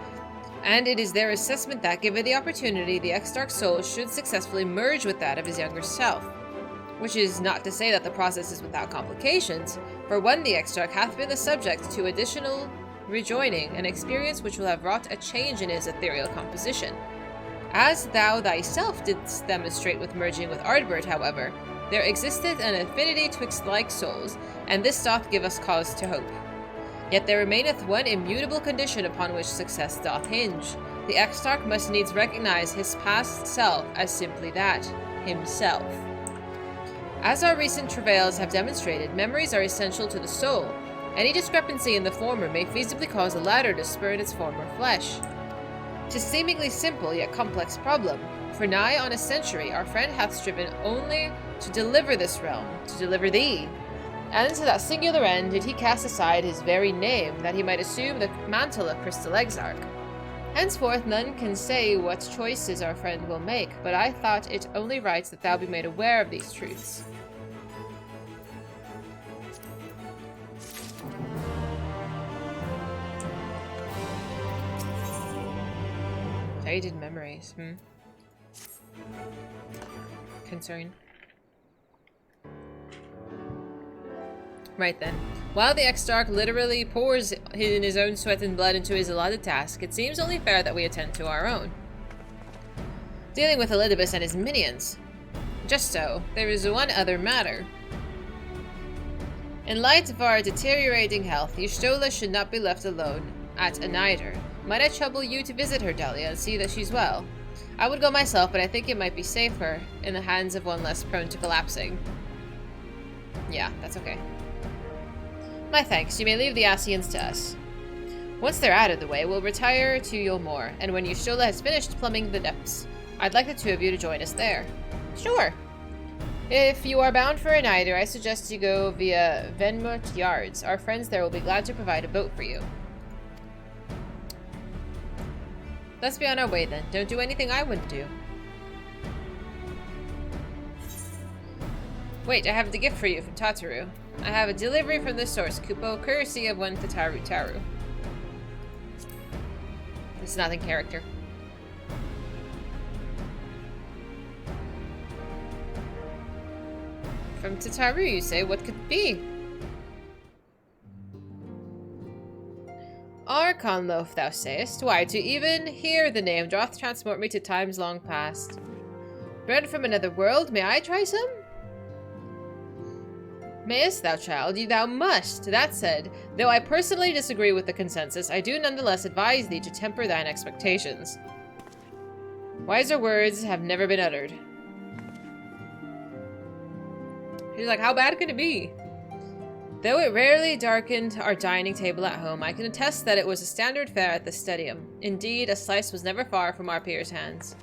And it is their assessment that, given the opportunity, the Exarch's soul should successfully merge with that of his younger self. Which is not to say that the process is without complications, for one the Exarch hath been the subject to additional rejoining, an experience which will have wrought a change in his ethereal composition. As thou thyself didst demonstrate with merging with Ardbert, however, there existed an affinity twixt like souls, and this doth give us cause to hope. Yet there remaineth one immutable condition upon which success doth hinge. The Exarch must needs recognize his past self as simply that, himself. As our recent travails have demonstrated, memories are essential to the soul. Any discrepancy in the former may feasibly cause the latter to spurn its former flesh. 'Tis seemingly simple yet complex problem. For nigh on a century, our friend hath striven only to deliver this realm, to deliver thee. And to that singular end did he cast aside his very name, that he might assume the mantle of Crystal Exarch. Henceforth none can say what choices our friend will make, but I thought it only right that thou be made aware of these truths. Faded memories, Concern. Right then. While the Exarch literally pours in his own sweat and blood into his allotted task, it seems only fair that we attend to our own. Dealing with Elidibus and his minions. Just so, there is one other matter. In light of our deteriorating health, Y'shtola should not be left alone at Anider. Might I trouble you to visit her, Delia, and see that she's well? I would go myself, but I think it might be safer in the hands of one less prone to collapsing. Yeah, that's okay. My thanks. You may leave the Asians to us. Once they're out of the way, we'll retire to Yulmore, and when Y'shtola has finished plumbing the depths, I'd like the two of you to join us there. Sure. If you are bound for Anider, I suggest you go via Venmut Yards. Our friends there will be glad to provide a boat for you. Let's be on our way then. Don't do anything I wouldn't do. Wait, I have the gift for you from Tataru. I have a delivery from the source, Kupo, courtesy of one Taru. This is not in character. From Tataru, you say? What could it be? Archon loaf, thou sayest? Why, to even hear the name doth transport me to times long past. Bread from another world, may I try some? Mayest thou, child? Thou must. That said, though I personally disagree with the consensus, I do nonetheless advise thee to temper thine expectations. Wiser words have never been uttered. She's like, how bad could it be? Though it rarely darkened our dining table at home, I can attest that it was a standard fare at the stadium. Indeed, a slice was never far from our peers' hands.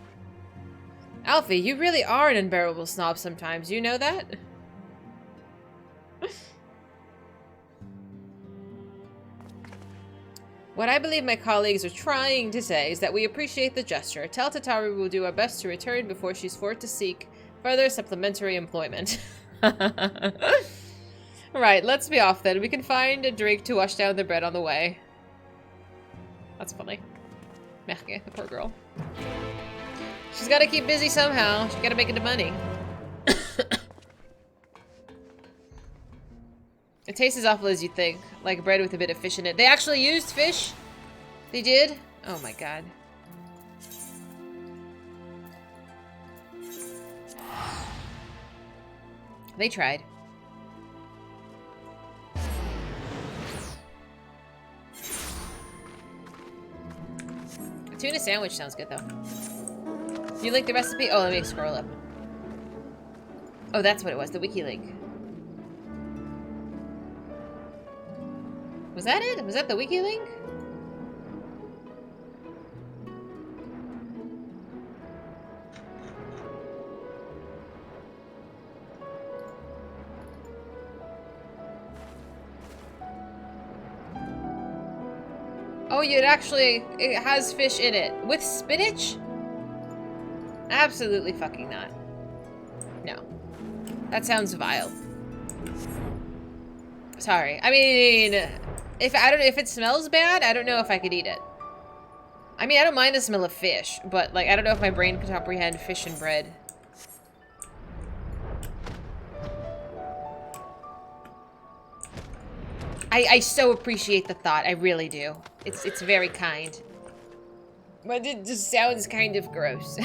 Alfie, you really are an unbearable snob sometimes, you know that? What I believe my colleagues are trying to say is that we appreciate the gesture. Tell Tataru we'll do our best to return before she's forced to seek further supplementary employment. Right, let's be off then. We can find a drink to wash down the bread on the way. That's funny. Makin, the poor girl. She's gotta keep busy somehow. She's gotta make it to money. It tastes as awful as you'd think. Like bread with a bit of fish in it. They actually used fish? They did? Oh my god. They tried. A tuna sandwich sounds good though. You link the recipe? Oh, let me scroll up. Oh, that's what it was, the wiki link. Was that it? Was that the wiki link? Oh, it has fish in it. With spinach? Absolutely fucking not. No. That sounds vile. Sorry. I mean, if it smells bad, I don't know if I could eat it. I mean, I don't mind the smell of fish, but like I don't know if my brain could comprehend fish and bread. I so appreciate the thought. I really do. It's very kind. But it just sounds kind of gross.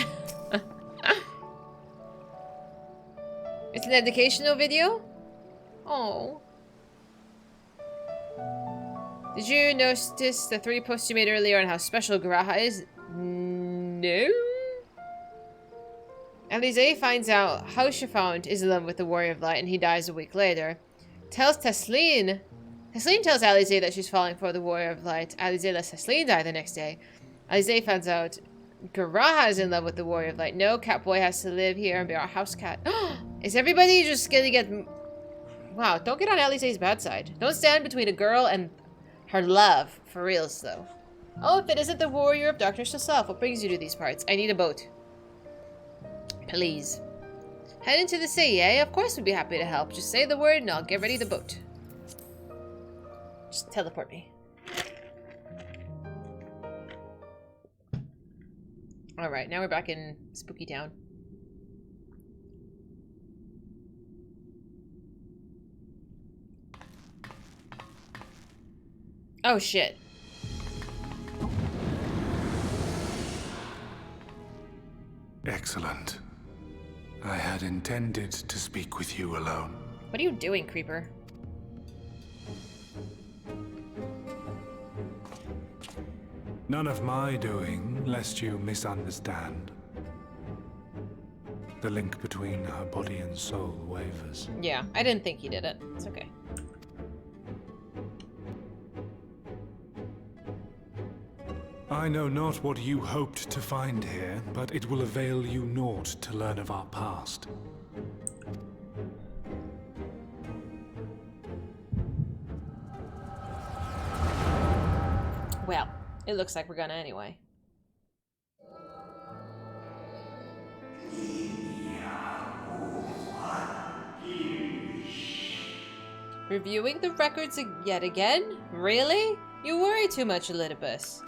It's an educational video? Oh. Did you notice the 3 posts you made earlier on how special Garaha is? No? Alize finds out how Shafaunt is in love with the Warrior of Light and he dies a week later. Tells Tesleen. Tesleen tells Alize that she's falling for the Warrior of Light. Alize lets Tesleen die the next day. Alize finds out Garaha is in love with the Warrior of Light. No, Catboy has to live here and be our house cat. Is everybody just gonna get... Wow, don't get on Alisaie's bad side. Don't stand between a girl and her love. For reals, though. Oh, if it isn't the Warrior of Darkness herself, what brings you to these parts? I need a boat. Please. Head into the sea, eh? Of course we'd be happy to help. Just say the word and I'll get ready the boat. Just teleport me. Alright, now we're back in Spooky Town. Oh shit. Excellent. I had intended to speak with you alone. What are you doing, Creeper? None of my doing, lest you misunderstand. The link between her body and soul wavers. Yeah, I didn't think he did it. It's okay. I know not what you hoped to find here, but it will avail you naught to learn of our past. Well, it looks like we're gonna anyway. Reviewing the records yet again? Really? You worry too much, Elidibus.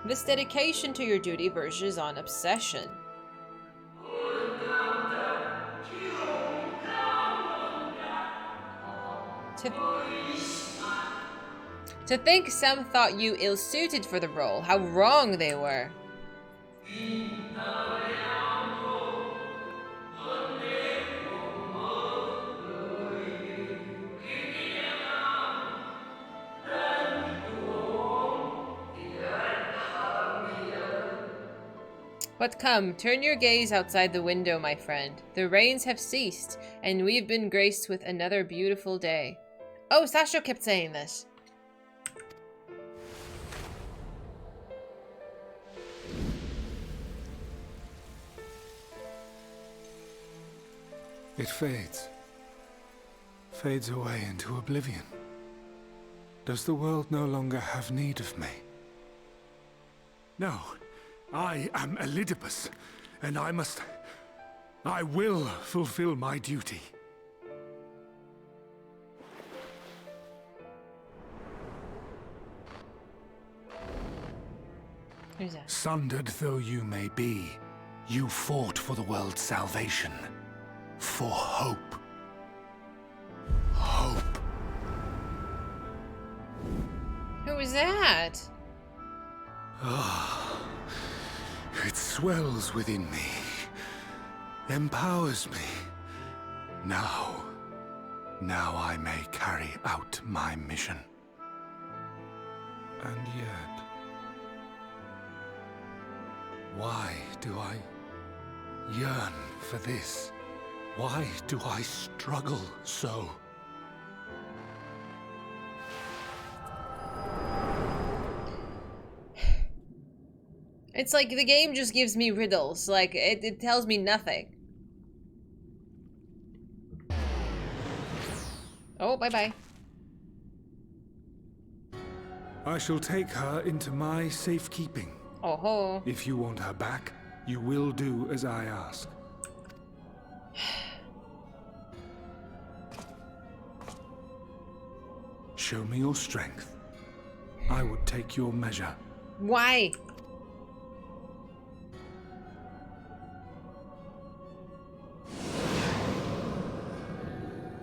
This dedication to your duty verges on obsession. To think some thought you ill-suited for the role. How wrong they were. But come, turn your gaze outside the window, my friend. The rains have ceased, and we've been graced with another beautiful day. Oh, Sasha kept saying this. It fades. Fades away into oblivion. Does the world no longer have need of me? No. I am Elidibus, and I will fulfill my duty. Who's that? Sundered though you may be, you fought for the world's salvation. For hope. Hope. Who was that? Ah, it swells within me, empowers me. Now I may carry out my mission. And yet, why do I yearn for this? Why do I struggle so? It's like the game just gives me riddles. Like, it tells me nothing. Oh, bye-bye. I shall take her into my safekeeping. Oh ho. If you want her back, you will do as I ask. Show me your strength. I would take your measure. Why?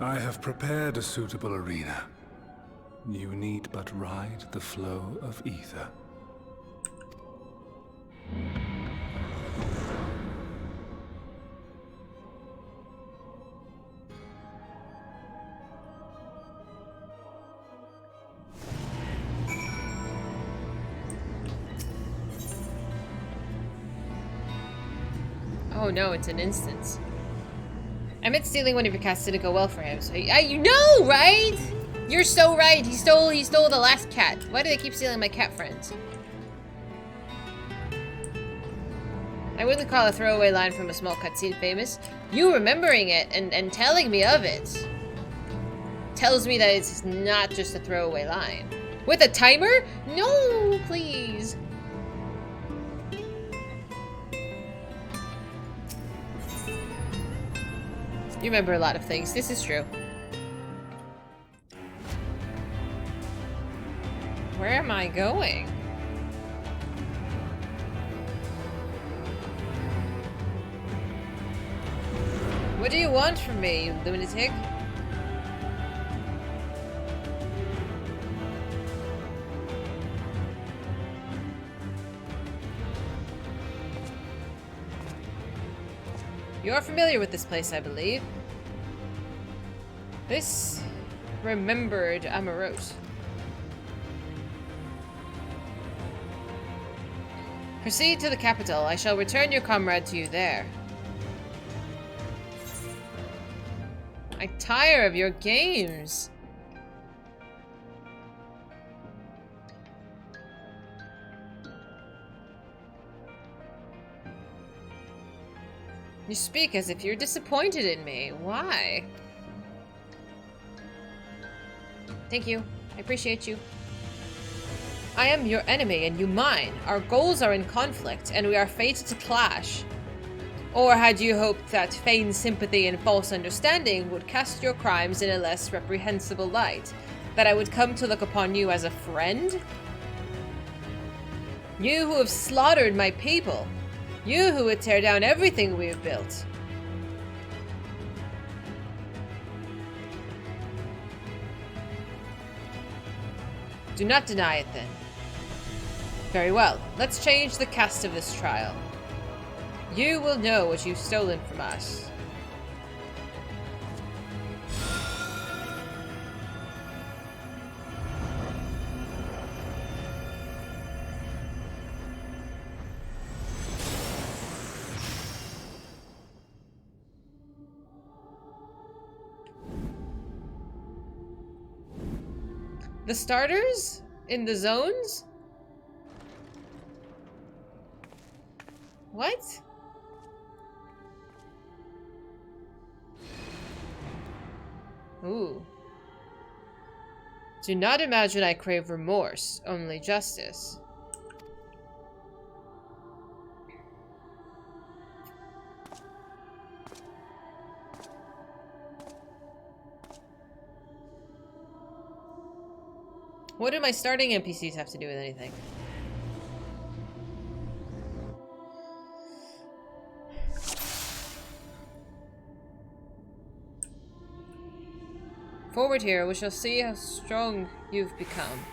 I have prepared a suitable arena. You need but ride the flow of ether. Oh no, it's an instance. I meant stealing one of your casts didn't go well for him, so you know, right? You're so right. He stole the last cat. Why do they keep stealing my cat friends? I wouldn't call a throwaway line from a small cutscene famous. You remembering it and telling me of it tells me that it's not just a throwaway line. With a timer? No, please. You remember a lot of things. This is true. Where am I going? What do you want from me, you lunatic? You're familiar with this place, I believe. This remembered Amarote. Proceed to the capital. I shall return your comrade to you there. I tire of your games. You speak as if you're disappointed in me. Why? Thank you. I appreciate you. I am your enemy and you mine. Our goals are in conflict and we are fated to clash. Or had you hoped that feigned sympathy and false understanding would cast your crimes in a less reprehensible light? That I would come to look upon you as a friend? You who have slaughtered my people. You who would tear down everything we have built. Do not deny it then. Very well. Let's change the cast of this trial. You will know what you've stolen from us. The starters? In the zones? What? Ooh. Do not imagine I crave remorse, only justice. What do my starting NPCs have to do with anything? Forward here, we shall see how strong you've become.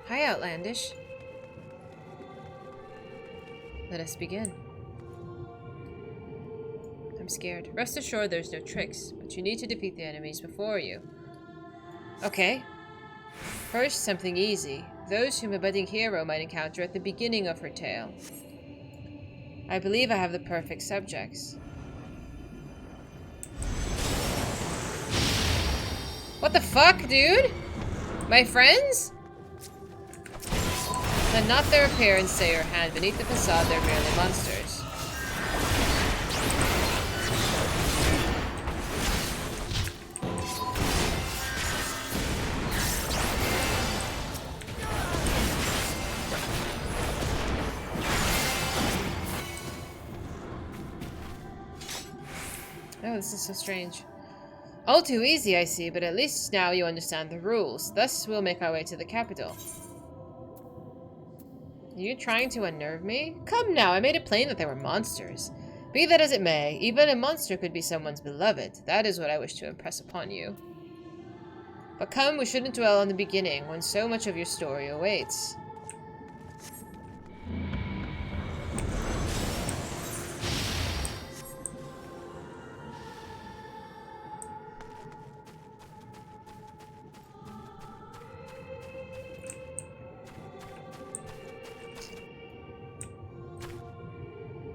Hi, Outlandish. Let us begin. I'm scared. Rest assured there's no tricks, but you need to defeat the enemies before you. Okay. First, something easy. Those whom a budding hero might encounter at the beginning of her tale. I believe I have the perfect subjects. What the fuck, dude? My friends? Let not their appearance say or hand beneath the facade they're merely monsters. Oh, this is so strange. All too easy, I see, but at least now you understand the rules. Thus, we'll make our way to the capital. Are you trying to unnerve me? Come now, I made it plain that they were monsters. Be that as it may, even a monster could be someone's beloved. That is what I wish to impress upon you. But come, we shouldn't dwell on the beginning, when so much of your story awaits.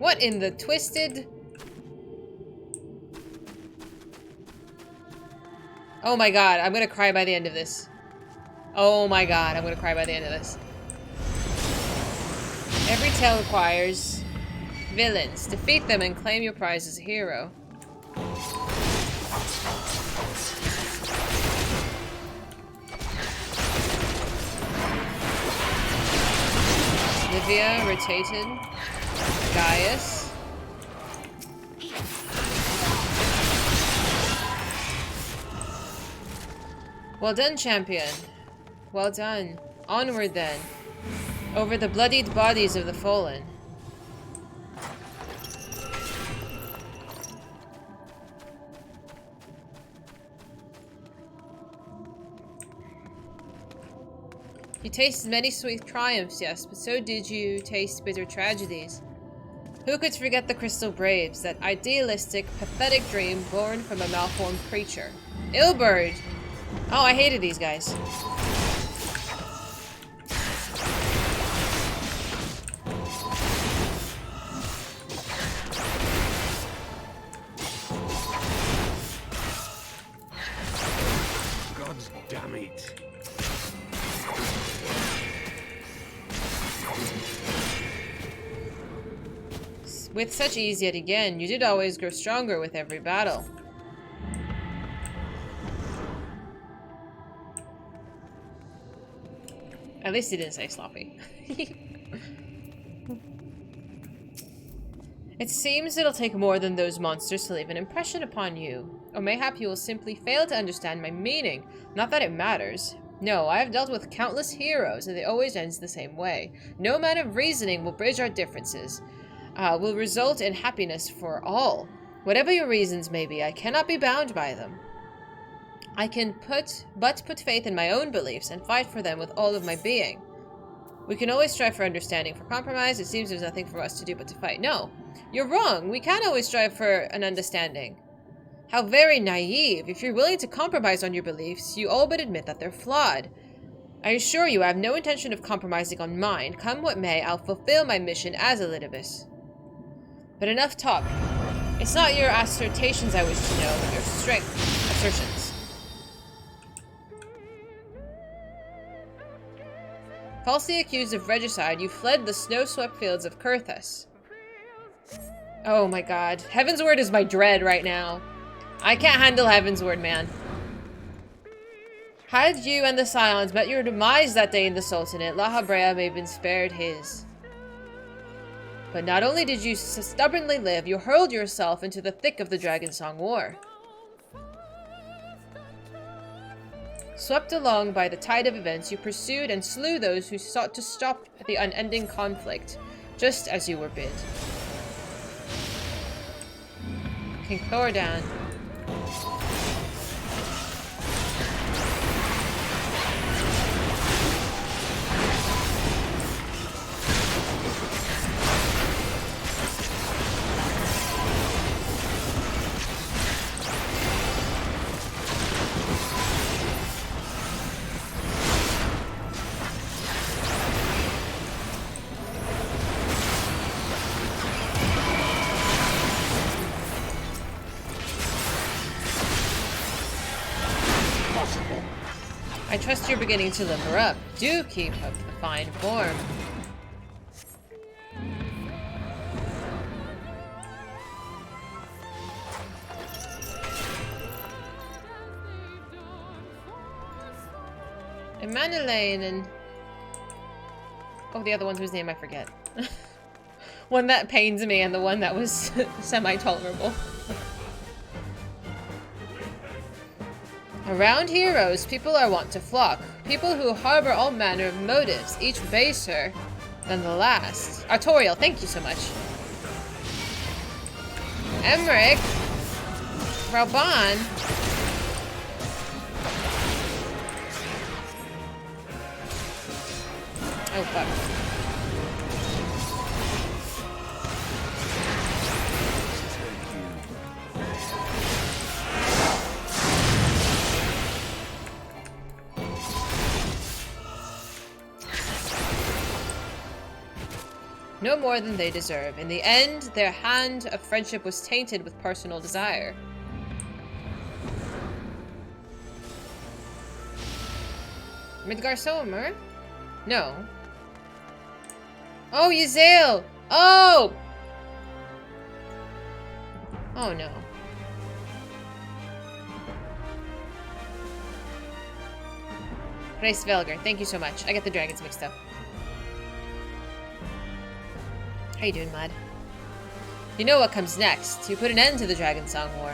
What in the twisted... Oh my god, I'm gonna cry by the end of this. Oh my god, I'm gonna cry by the end of this. Every tale requires villains. Defeat them and claim your prize as a hero. Livia, rotated. Gaius. Well done, champion. Well done. Onward then. Over the bloodied bodies of the fallen. You tasted many sweet triumphs, yes, but so did you taste bitter tragedies. Who could forget the Crystal Braves, that idealistic, pathetic dream born from a malformed creature? Ilberd! Oh, I hated these guys. God damn it. With such ease yet again, you did always grow stronger with every battle. At least he didn't say sloppy. It seems it'll take more than those monsters to leave an impression upon you. Or mayhap you will simply fail to understand my meaning. Not that it matters. No, I have dealt with countless heroes, and it always ends the same way. No amount of reasoning will bridge our differences. Will result in happiness for all. Whatever your reasons may be, I cannot be bound by them. I can but put faith in my own beliefs and fight for them with all of my being. We can always strive for understanding. For compromise, it seems there's nothing for us to do but to fight. No, you're wrong. We can't always strive for an understanding. How very naive. If you're willing to compromise on your beliefs, you all but admit that they're flawed. I assure you I have no intention of compromising on mine. Come what may, I'll fulfill my mission as Elidibus. But enough talk. It's not your assertions I wish to know, but your strict assertions. Falsely accused of regicide, you fled the snow-swept fields of Kurthus. Oh my god. Heavensward is my dread right now. I can't handle Heavensward, man. Had you and the Scions met your demise that day in the Sultanate, La Habrea may have been spared his. But not only did you stubbornly live, you hurled yourself into the thick of the Dragonsong War. Swept along by the tide of events, you pursued and slew those who sought to stop the unending conflict, just as you were bid. King Thordan. I trust you're beginning to limber up. Do keep up the fine form. Emmanuelaine and... oh, the other one's whose name I forget. One that pains me and the one that was semi-tolerable. Around heroes, people are wont to flock. People who harbor all manner of motives, each baser than the last. Artorial, thank you so much. Emmerich. Rauban. Oh, fuck. no more than they deserve. In the end, their hand of friendship was tainted with personal desire. Midgar Somer? No. Oh, Yzael! Oh! Oh no. Grace Velger, thank you so much. I get the dragons mixed up. How you doing, Mud? You know what comes next. You put an end to the Dragon Song War.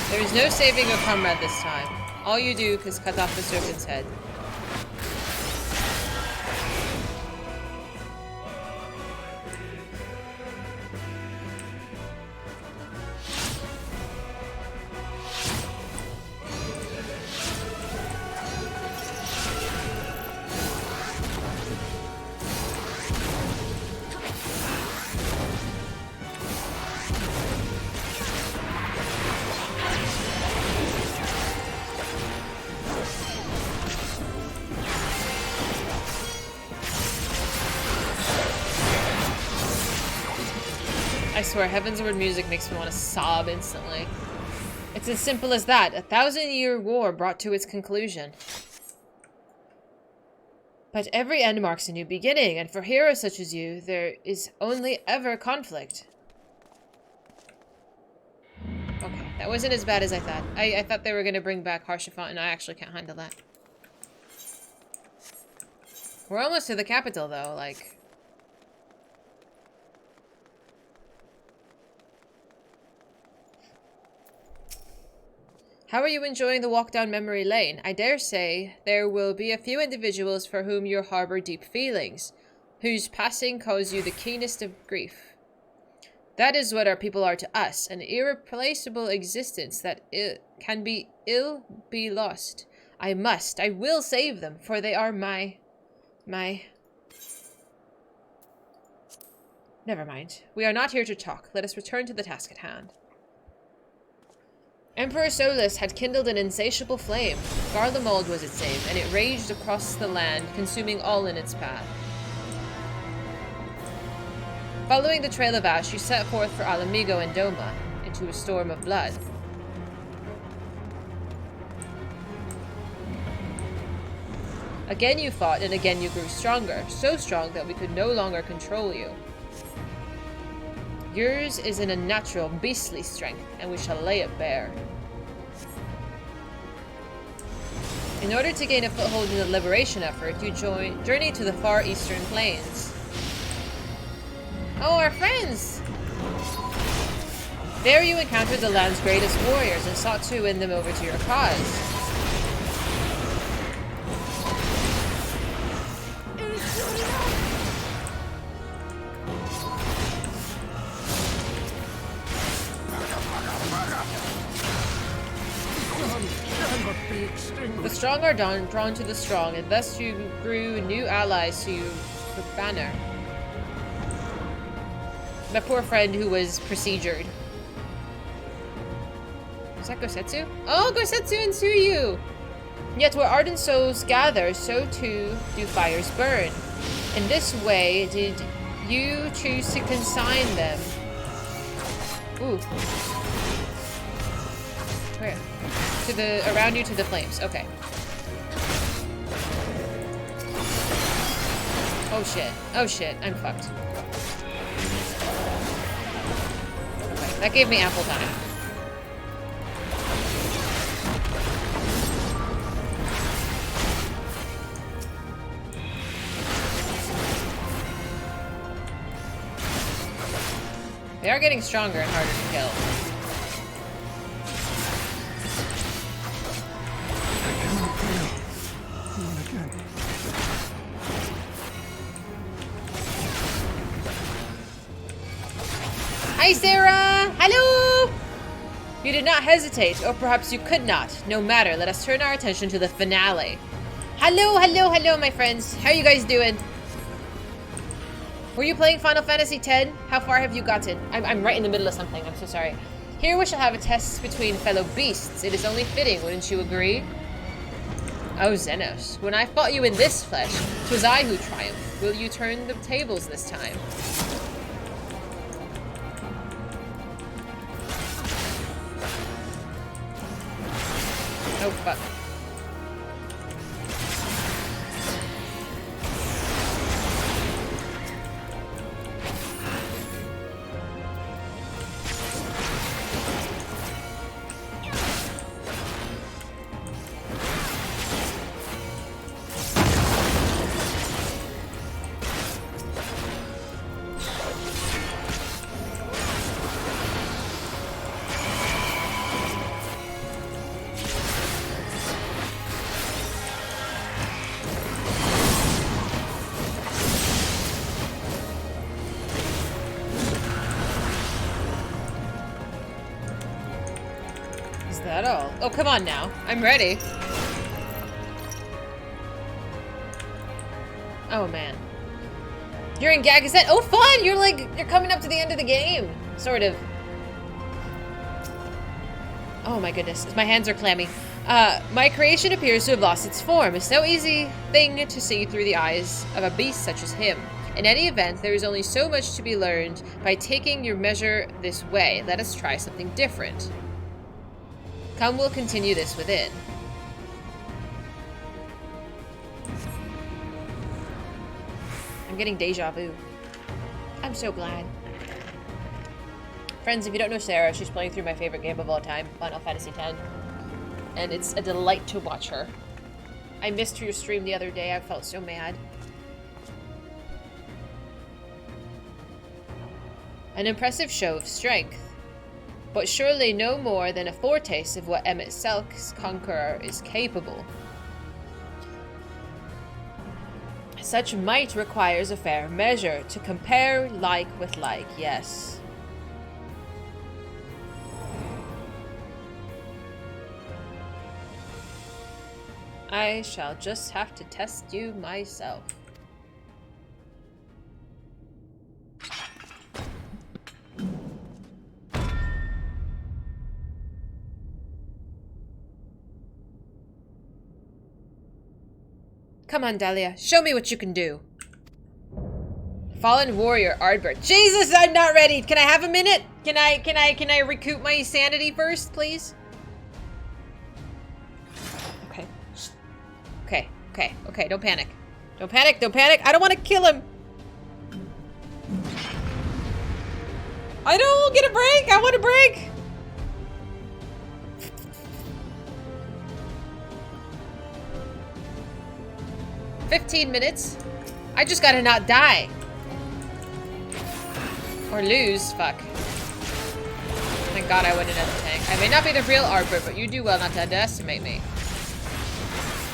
There is no saving your comrade this time. All you do is cut off the serpent's head. I swear, Heavensward music makes me want to sob instantly. It's as simple as that. 1,000-year war brought to its conclusion. But every end marks a new beginning, and for heroes such as you, there is only ever conflict. Okay, that wasn't as bad as I thought. I thought they were going to bring back Harshaphant, and I actually can't handle that. We're almost to the capital, though, like... How are you enjoying the walk down memory lane? I dare say there will be a few individuals for whom you harbor deep feelings, whose passing caused you the keenest of grief. That is what our people are to us, an irreplaceable existence that can be lost. I will save them, for they are my... Never mind. We are not here to talk. Let us return to the task at hand. Emperor Solus had kindled an insatiable flame. Garlemald was its aim, and it raged across the land, consuming all in its path. Following the trail of ash, you set forth for Alamigo and Doma, into a storm of blood. Again you fought, and again you grew stronger, so strong that we could no longer control you. Yours is an unnatural, beastly strength, and we shall lay it bare. In order to gain a foothold in the liberation effort, you journey to the far eastern plains. Oh, our friends! There you encountered the land's greatest warriors and sought to win them over to your cause. The strong are drawn to the strong, and thus you grew new allies to your banner. My poor friend who was procedured. Is that Gosetsu? Oh, Gosetsu and Tsuyu! Yet where ardent souls gather, so too do fires burn. In this way, did you choose to consign them? Ooh. Where? Around you to the flames. Okay. Oh shit. Oh shit. I'm fucked. Okay, that gave me ample time. They are getting stronger and harder to kill. Hi, Sarah! Hello! You did not hesitate, or perhaps you could not. No matter, let us turn our attention to the finale. Hello, hello, hello, my friends. How are you guys doing? Were you playing Final Fantasy X? How far have you gotten? I'm right in the middle of something. I'm so sorry. Here we shall have a test between fellow beasts. It is only fitting, wouldn't you agree? Oh, Xenos, when I fought you in this flesh, 'twas I who triumphed. Will you turn the tables this time? Oh, fuck. That all? Oh, come on now. I'm ready. Oh, man. You're in Gagazette? Oh, fun! You're coming up to the end of the game. Sort of. Oh, my goodness. My hands are clammy. My creation appears to have lost its form. It's no easy thing to see through the eyes of a beast such as him. In any event, there is only so much to be learned by taking your measure this way. Let us try something different. Come, we'll continue this within. I'm getting deja vu. I'm so glad. Friends, if you don't know Sarah, she's playing through my favorite game of all time, Final Fantasy X. And it's a delight to watch her. I missed your stream the other day. I felt so mad. An impressive show of strength. But surely no more than a foretaste of what Emet-Selk's conqueror is capable. Such might requires a fair measure, to compare like with like, yes. I shall just have to test you myself. Come on, Dahlia. Show me what you can do. Fallen warrior, Ardbert. Jesus, I'm not ready. Can I have a minute? Can I recoup my sanity first, please? Okay. Okay. Don't panic. Don't panic. I don't want to kill him. I don't get a break. I want a break. $15 minutes. I just gotta not die. Or lose. Fuck. Thank God I went in as a tank. I may not be the real Ardbert, but you do well not to underestimate me.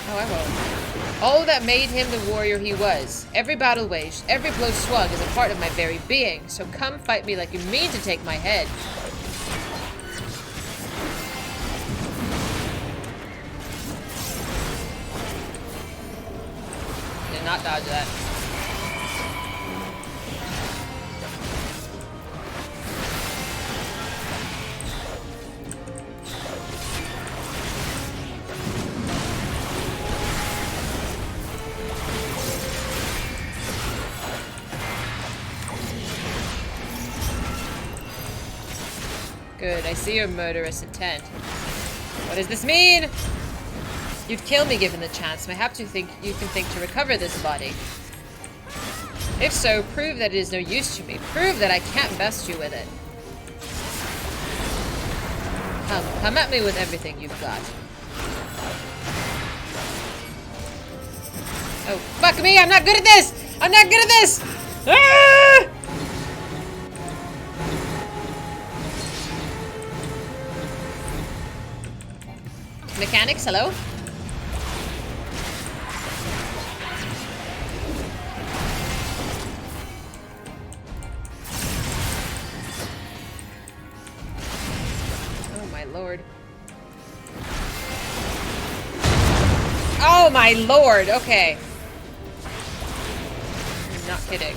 Oh, I won't. All that made him the warrior he was. Every battle waged, every blow swung is a part of my very being. So come fight me like you mean to take my head. Not dodge that. Good, I see your murderous intent. What does this mean? You'd kill me given the chance. Perhaps you can think to recover this body. If so, prove that it is no use to me. Prove that I can't best you with it. Come at me with everything you've got. Oh, fuck me! I'm not good at this! I'm not good at this! Ah! Mechanics, hello? Lord. Oh my lord, okay. I'm not kidding.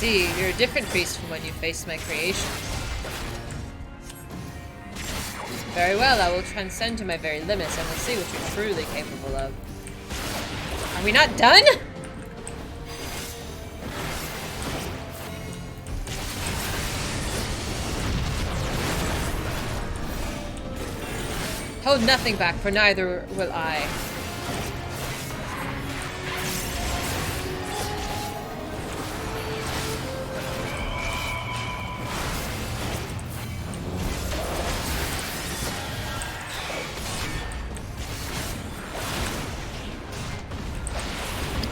see, you're a different priest from when you faced my creation. Very well, I will transcend to my very limits and we'll see what you're truly capable of. Are we not done? Hold nothing back, for neither will I.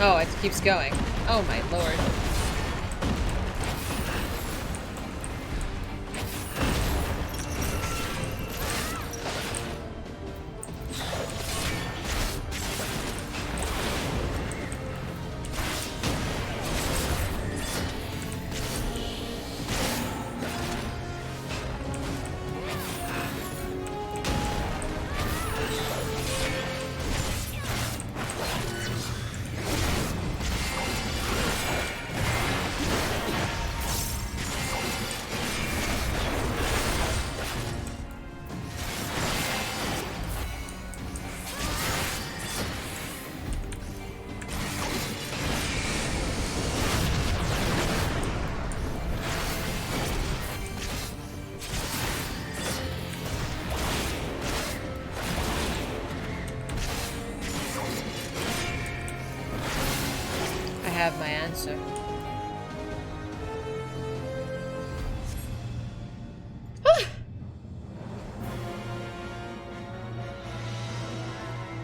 Oh, it keeps going. Oh my lord. Have my answer.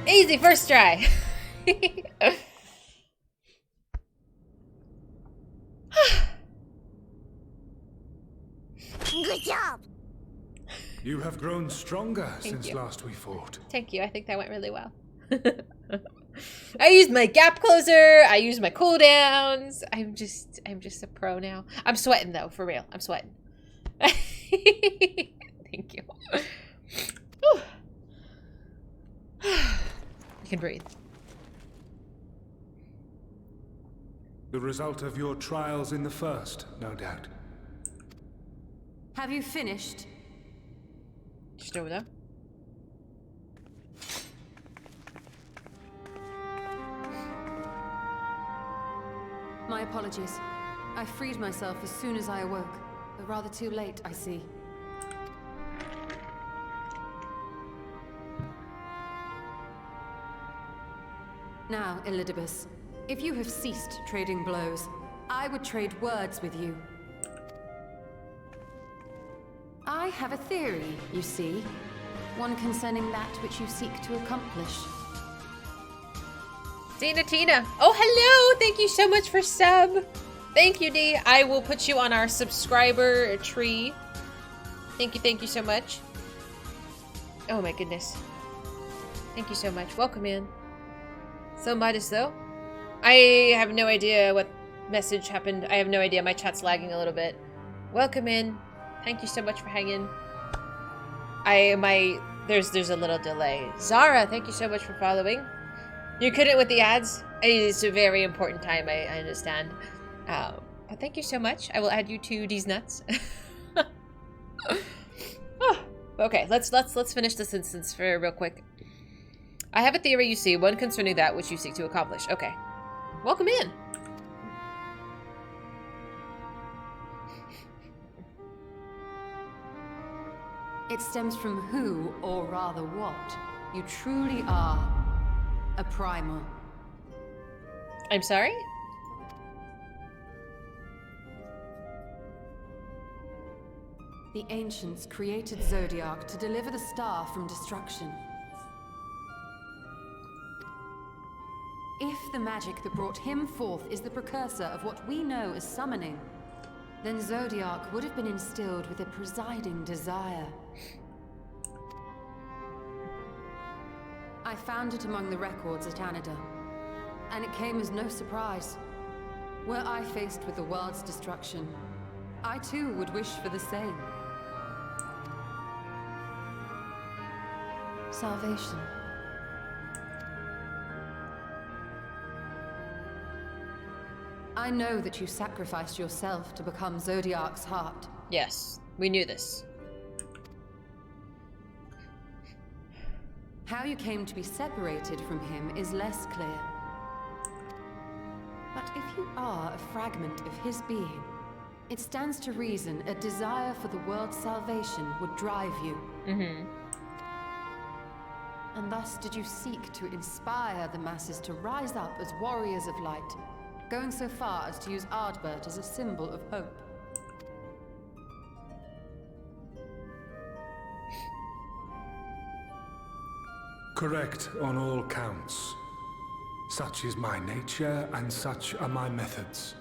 Easy first try. Good job. You have grown stronger since last we fought. Thank you. I think that went really well. I used my gap closer. I used my cooldowns. I'm just a pro now. I'm sweating though, for real. I'm sweating. Thank you. You can breathe. The result of your trials in the first, no doubt. Have you finished? Just over there. My apologies. I freed myself as soon as I awoke, but rather too late, I see. Now, Elidibus, if you have ceased trading blows, I would trade words with you. I have a theory, you see. One concerning that which you seek to accomplish. Tina. Oh, hello! Thank you so much for sub. Thank you, D. I will put you on our subscriber tree. Thank you so much. Oh my goodness. Thank you so much. Welcome in. So modest though. I have no idea what message happened. I have no idea. My chat's lagging a little bit. Welcome in. Thank you so much for hanging. There's a little delay. Zara, thank you so much for following. You couldn't with the ads. It's a very important time, I understand. But thank you so much. I will add you to these nuts. Okay, let's finish this instance for real quick. I have a theory, you see, one concerning that which you seek to accomplish. Okay. Welcome in. It stems from who, or rather what, you truly are. A primal. I'm sorry? The ancients created Zodiac to deliver the star from destruction. If the magic that brought him forth is the precursor of what we know as summoning, then Zodiac would have been instilled with a presiding desire. I found it among the records at Anida, and it came as no surprise. Were I faced with the world's destruction, I too would wish for the same. Salvation. I know that you sacrificed yourself to become Zodiark's heart. Yes, we knew this. How you came to be separated from him is less clear. But if you are a fragment of his being, it stands to reason a desire for the world's salvation would drive you. Mm-hmm. And thus did you seek to inspire the masses to rise up as warriors of light, going so far as to use Ardbert as a symbol of hope. Correct on all counts. Such is my nature, and such are my methods.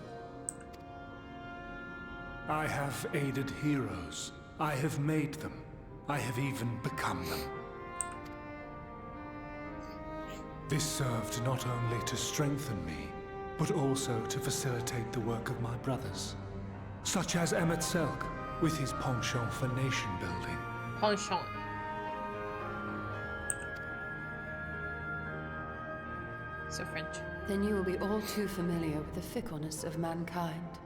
I have aided heroes. I have made them. I have even become them. This served not only to strengthen me, but also to facilitate the work of my brothers, such as Emmett Selk, with his penchant for nation building. Penchant. So French. Then you will be all too familiar with the fickleness of mankind.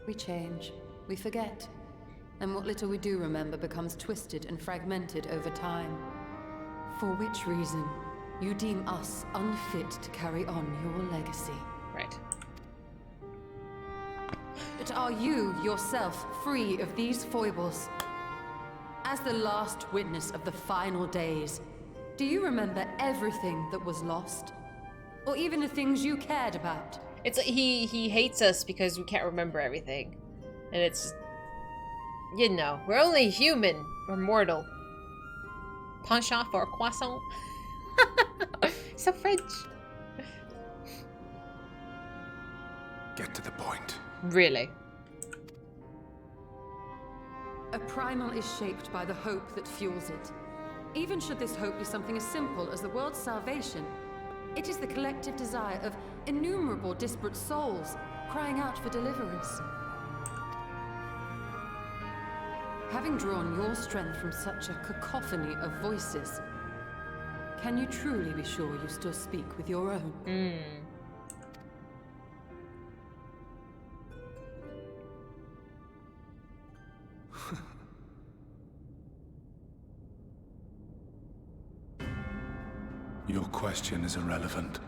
We change, we forget, and what little we do remember becomes twisted and fragmented over time. For which reason, you deem us unfit to carry on your legacy. Right. But are you, yourself, free of these foibles? As the last witness of the final days, do you remember everything that was lost? Or even the things you cared about? It's like he hates us because we can't remember everything. And it's... You know, we're only human. We're mortal. Penchant for croissant. So French. Get to the point. Really? A primal is shaped by the hope that fuels it. Even should this hope be something as simple as the world's salvation, it is the collective desire of innumerable disparate souls crying out for deliverance. Having drawn your strength from such a cacophony of voices, can you truly be sure you still speak with your own? Your question is irrelevant.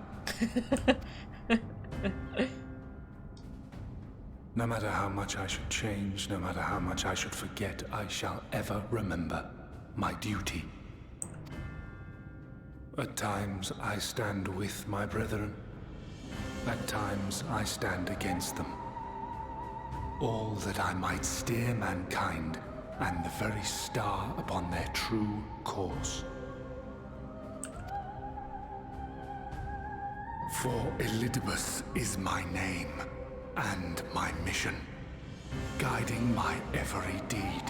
No matter how much I should change, no matter how much I should forget, I shall ever remember my duty. At times I stand with my brethren. At times I stand against them. All that I might steer mankind and the very star upon their true course. For Elidibus is my name, and my mission, guiding my every deed.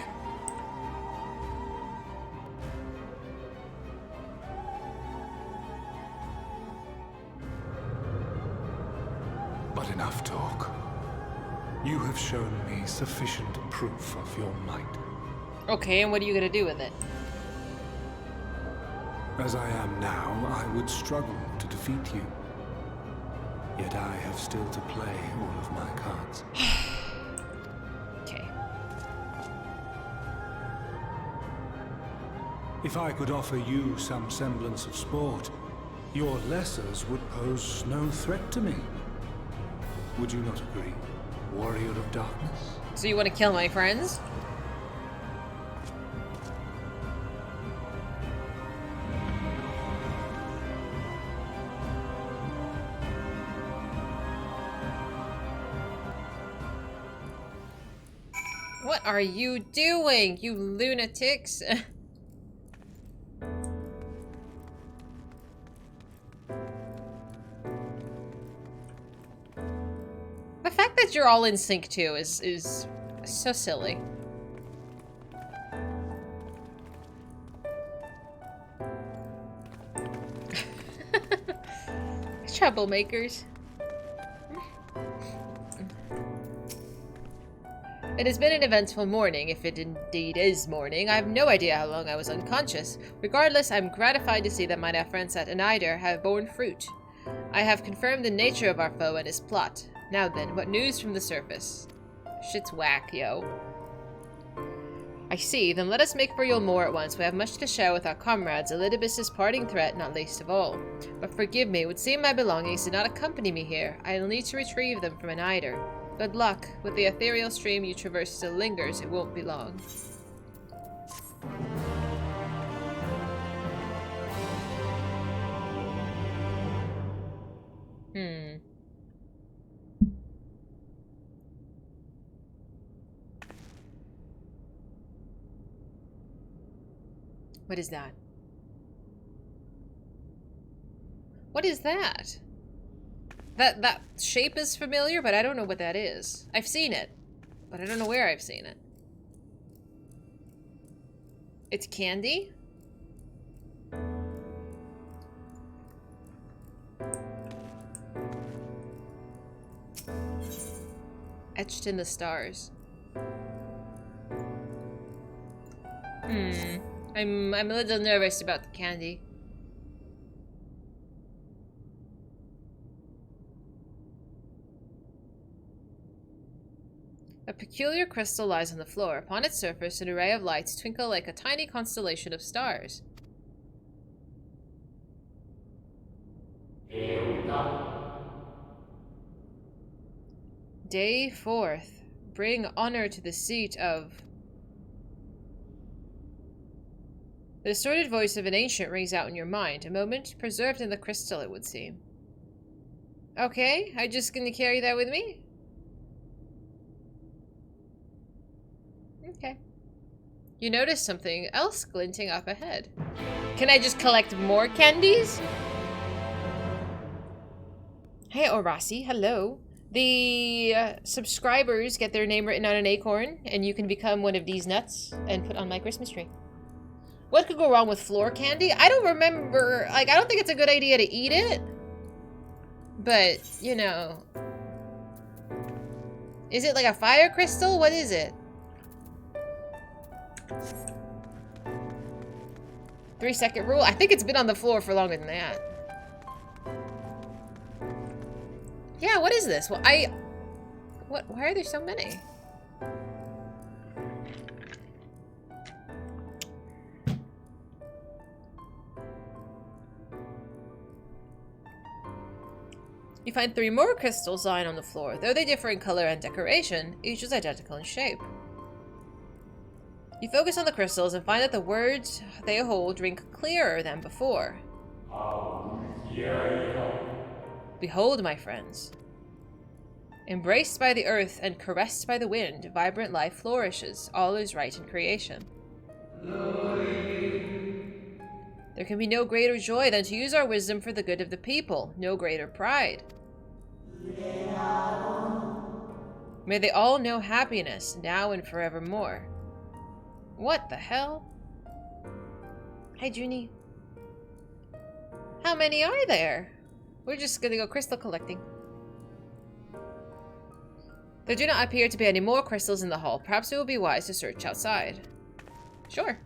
But enough talk. You have shown me sufficient proof of your might. Okay, and what are you gonna do with it? As I am now, I would struggle to defeat you. Yet I have still to play all of my cards. Okay. If I could offer you some semblance of sport, your lessers would pose no threat to me. Would you not agree, warrior of darkness? So you want to kill my friends? What are you doing, you lunatics? The fact that you're all in sync too is so silly. Troublemakers. It has been an eventful morning, if it indeed is morning. I have no idea how long I was unconscious. Regardless, I'm gratified to see that my efforts at Anider have borne fruit. I have confirmed the nature of our foe and his plot. Now then, what news from the surface? Shit's whack, yo. I see. Then let us make for Yulmore at once. We have much to share with our comrades. Elidibus's parting threat, not least of all. But forgive me, it would seem my belongings did not accompany me here. I will need to retrieve them from an eider. Good luck. With the ethereal stream you traverse still lingers, it won't be long. What is that? What is that? That shape is familiar, but I don't know what that is. I've seen it, but I don't know where I've seen it. It's candy? Etched in the stars. I'm a little nervous about the candy. A peculiar crystal lies on the floor. Upon its surface, an array of lights twinkle like a tiny constellation of stars. Day 4th. Bring honor to the seat of... The distorted voice of an ancient rings out in your mind. A moment preserved in the crystal, it would seem. Okay, I'm just gonna carry that with me? Okay. You notice something else glinting up ahead. Can I just collect more candies? Hey, Orasi, hello. The subscribers get their name written on an acorn, and you can become one of these nuts and put on my Christmas tree. What could go wrong with floor candy? I don't remember, like, I don't think it's a good idea to eat it. But, you know. Is it like a fire crystal? What is it? 3-second rule? I think it's been on the floor for longer than that. Yeah, what is this? Well, why are there so many? You find 3 more crystals lying on the floor. Though they differ in color and decoration, each is identical in shape. You focus on the crystals and find that the words they hold ring clearer than before. Behold, my friends. Embraced by the earth and caressed by the wind, vibrant life flourishes. All is right in creation. There can be no greater joy than to use our wisdom for the good of the people. No greater pride. May they all know happiness, now and forevermore. What the hell? Hi, Junie. How many are there? We're just gonna go crystal collecting. There do not appear to be any more crystals in the hall. Perhaps it will be wise to search outside. Sure.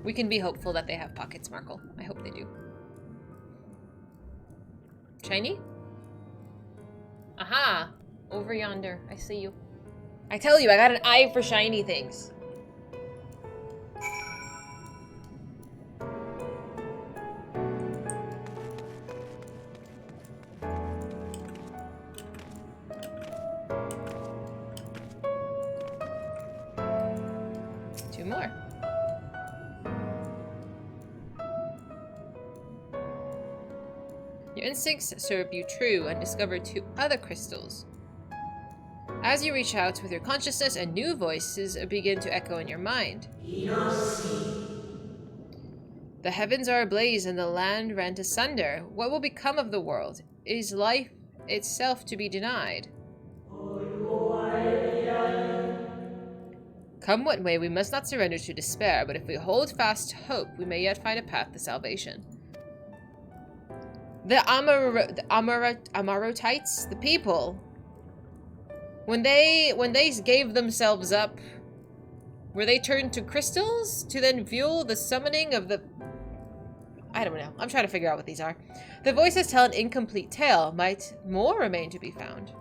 We can be hopeful that they have pockets, Markle. I hope they do. Shiny? Aha! Over yonder. I see you. I tell you, I got an eye for shiny things. Two more. Your instincts serve you true and discover 2 other crystals. As you reach out with your consciousness, and new voices begin to echo in your mind. The heavens are ablaze and the land rent asunder. What will become of the world? Is life itself to be denied? Come what may, we must not surrender to despair, but if we hold fast to hope, we may yet find a path to salvation. The Amarotites, the people, when they gave themselves up Were they turned to crystals to then fuel the summoning of the... I don't know. I'm trying to figure out what these are. The voices tell an incomplete tale. Might more remain to be found?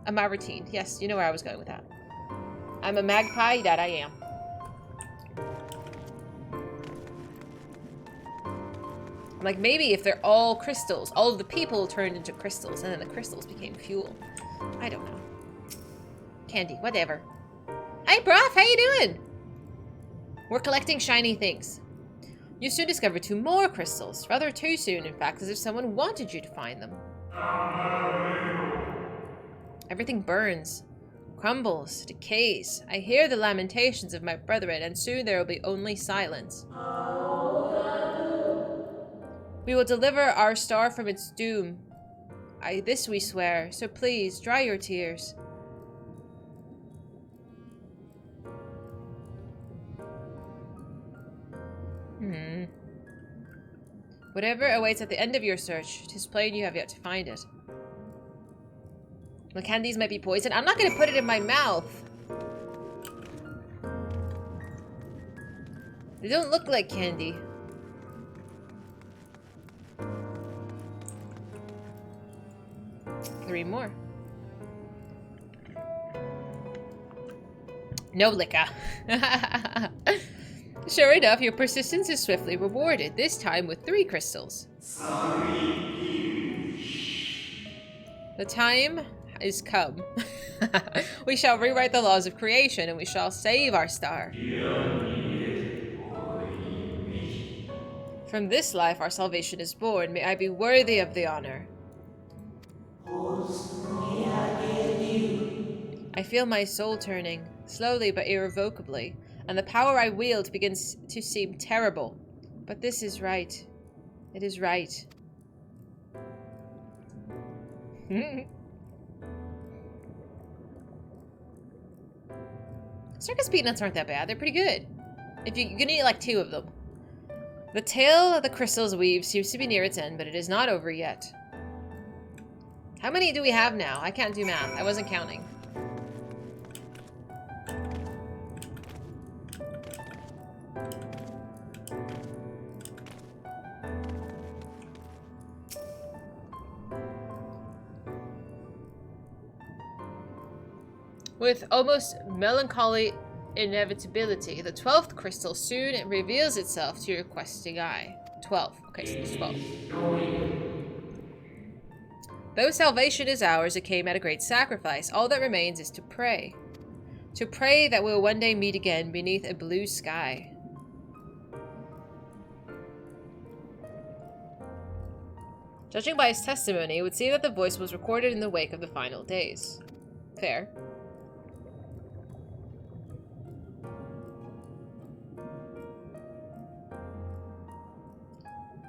A Maritine. Yes, you know where I was going with that. I'm a magpie, that I am. Like, maybe if they're all crystals, all of the people turned into crystals, and then the crystals became fuel. I don't know. Candy, whatever. Hey, Prof, how you doing? We're collecting shiny things. You soon discover 2 more crystals. Rather too soon, in fact, as if someone wanted you to find them. Everything burns, crumbles, decays. I hear the lamentations of my brethren, and soon there will be only silence. We will deliver our star from its doom. This we swear, so please, dry your tears. Whatever awaits at the end of your search, 'tis plain you have yet to find it. The candies might be poisoned. I'm not going to put it in my mouth. They don't look like candy. Three more. No liquor. Sure enough, your persistence is swiftly rewarded, this time with 3 crystals. The time is come. We shall rewrite the laws of creation, and we shall save our star. From this life, our salvation is born. May I be worthy of the honor. I feel my soul turning, slowly but irrevocably, and the power I wield begins to seem terrible. But this is right. It is right. Circus peanuts aren't that bad. They're pretty good. If you can eat like 2 of them. The tale of the crystals weave seems to be near its end, but it is not over yet. How many do we have now? I can't do math. I wasn't counting. With almost melancholy inevitability, the 12th crystal soon reveals itself to your questing eye. 12. Okay, so there's 12. Though salvation is ours, it came at a great sacrifice. All that remains is to pray. To pray that we'll one day meet again beneath a blue sky. Judging by his testimony, it would seem that the voice was recorded in the wake of the final days. Fair.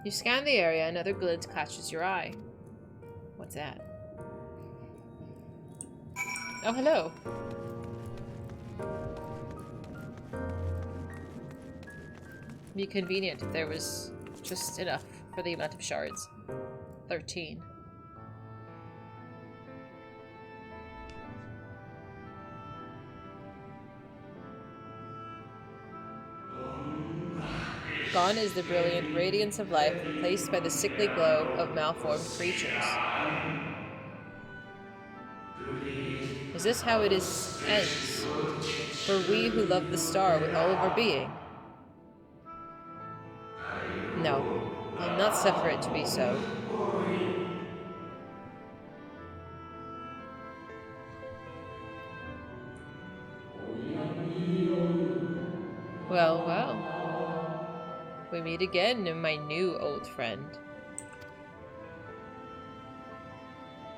You scan the area, another glint catches your eye. What's that? Oh, hello. Be convenient if there was just enough for the amount of shards. 13. Gone is the brilliant radiance of life, replaced by the sickly glow of malformed creatures. Is this how it ends? For we who love the star with all of our being? No, I'll not suffer it to be so. Well, well. We meet again, my new old friend.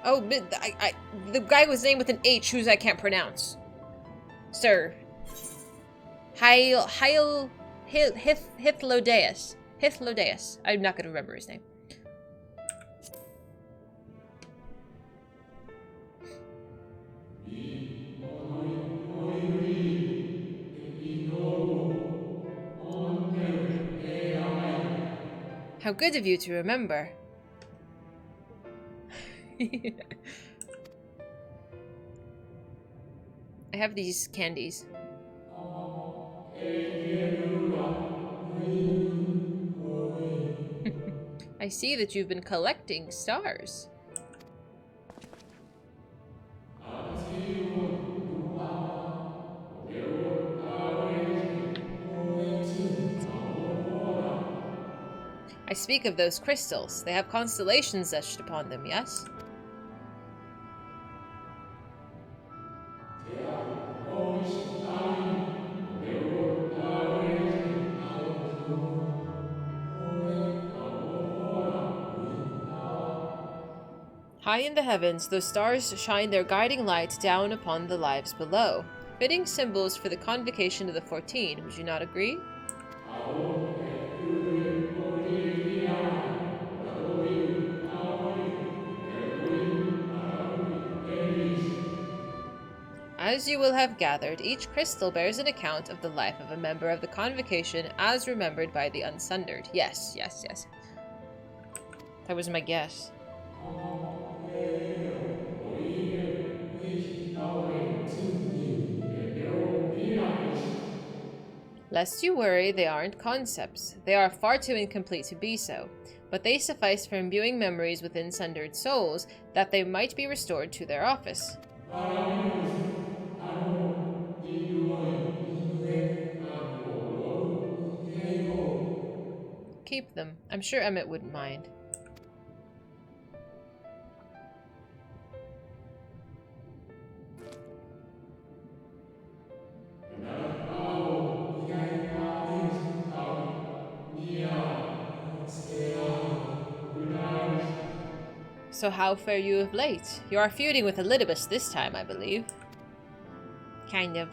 Oh, the guy was named with an H whose I can't pronounce. Sir. Hithlodeus. Hithlodeus. I'm not gonna remember his name. How good of you to remember. I have these candies. I see that you've been collecting stars. I speak of those crystals. They have constellations etched upon them, yes? High in the heavens, those stars shine their guiding light down upon the lives below. Fitting symbols for the convocation of the 14, would you not agree? As you will have gathered, each crystal bears an account of the life of a member of the convocation as remembered by the Unsundered. Yes, yes, yes. That was my guess. Lest you worry, they aren't concepts. They are far too incomplete to be so, but they suffice for imbuing memories within sundered souls that they might be restored to their office. Keep them. I'm sure Emmett wouldn't mind. So how fare you of late? You are feuding with Elidibus this time, I believe. Kind of.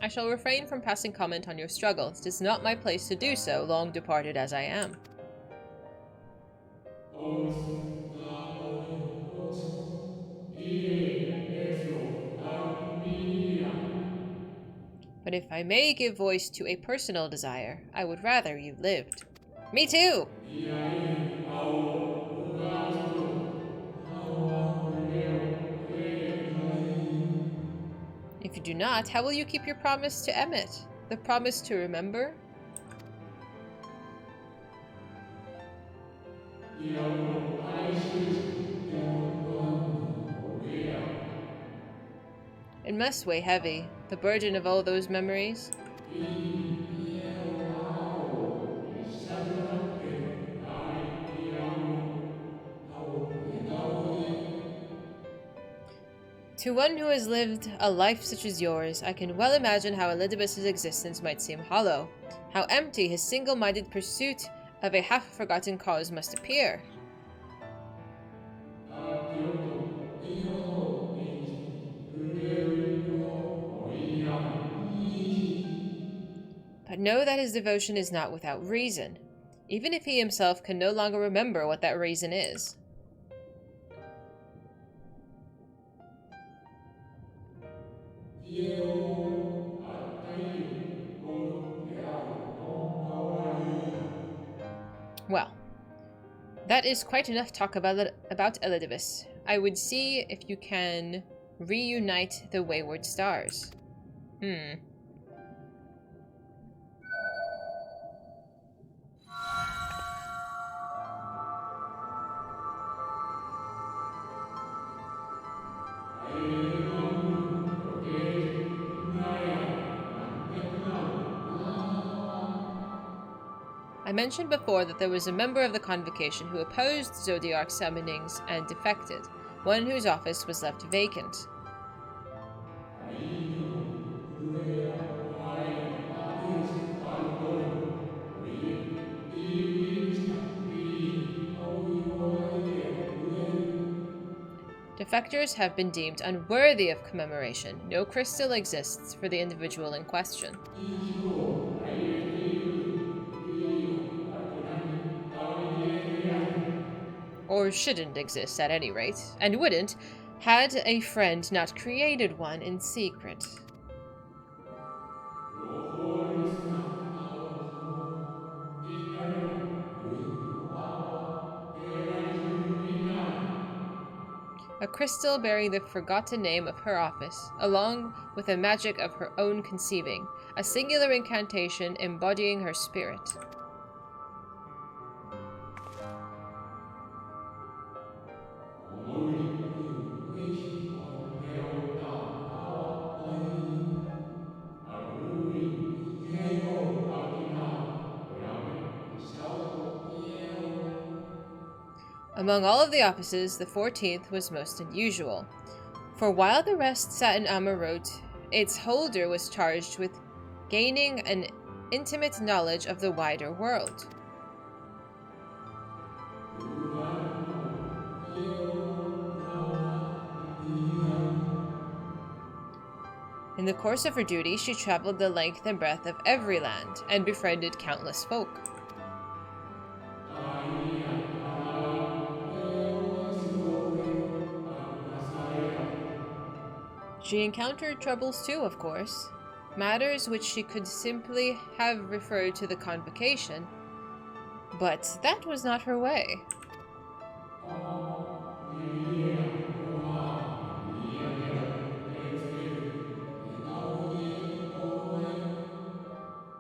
I shall refrain from passing comment on your struggles. It is not my place to do so, long departed as I am. But if I may give voice to a personal desire, I would rather you lived. Me too! If you do not, how will you keep your promise to Emmett? The promise to remember? It must weigh heavy, the burden of all those memories. To one who has lived a life such as yours, I can well imagine how Elidibus' existence might seem hollow, how empty his single-minded pursuit of a half-forgotten cause must appear. But know that his devotion is not without reason, even if he himself can no longer remember what that reason is. Well, that is quite enough talk about Elidibus. I would see if you can reunite the wayward stars. I mentioned before that there was a member of the convocation who opposed Zodiark summonings and defected, one whose office was left vacant. Defectors have been deemed unworthy of commemoration. No crystal exists for the individual in question. or shouldn't exist at any rate, and wouldn't, had a friend not created one in secret. A crystal bearing the forgotten name of her office, along with a magic of her own conceiving, a singular incantation embodying her spirit. Among all of the offices, the 14th was most unusual. For while the rest sat in Amarot, its holder was charged with gaining an intimate knowledge of the wider world. In the course of her duty, she traveled the length and breadth of every land and befriended countless folk. She encountered troubles too, of course, matters which she could simply have referred to the convocation, but that was not her way.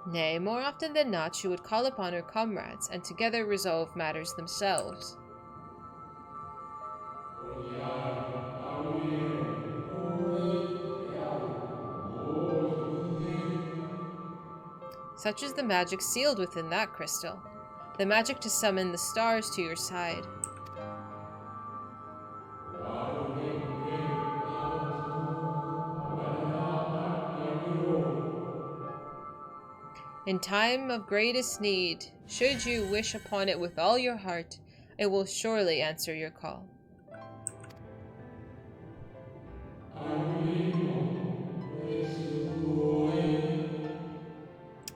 Nay, more often than not, she would call upon her comrades and together resolve matters themselves. Such is the magic sealed within that crystal, the magic to summon the stars to your side. In time of greatest need, should you wish upon it with all your heart, it will surely answer your call.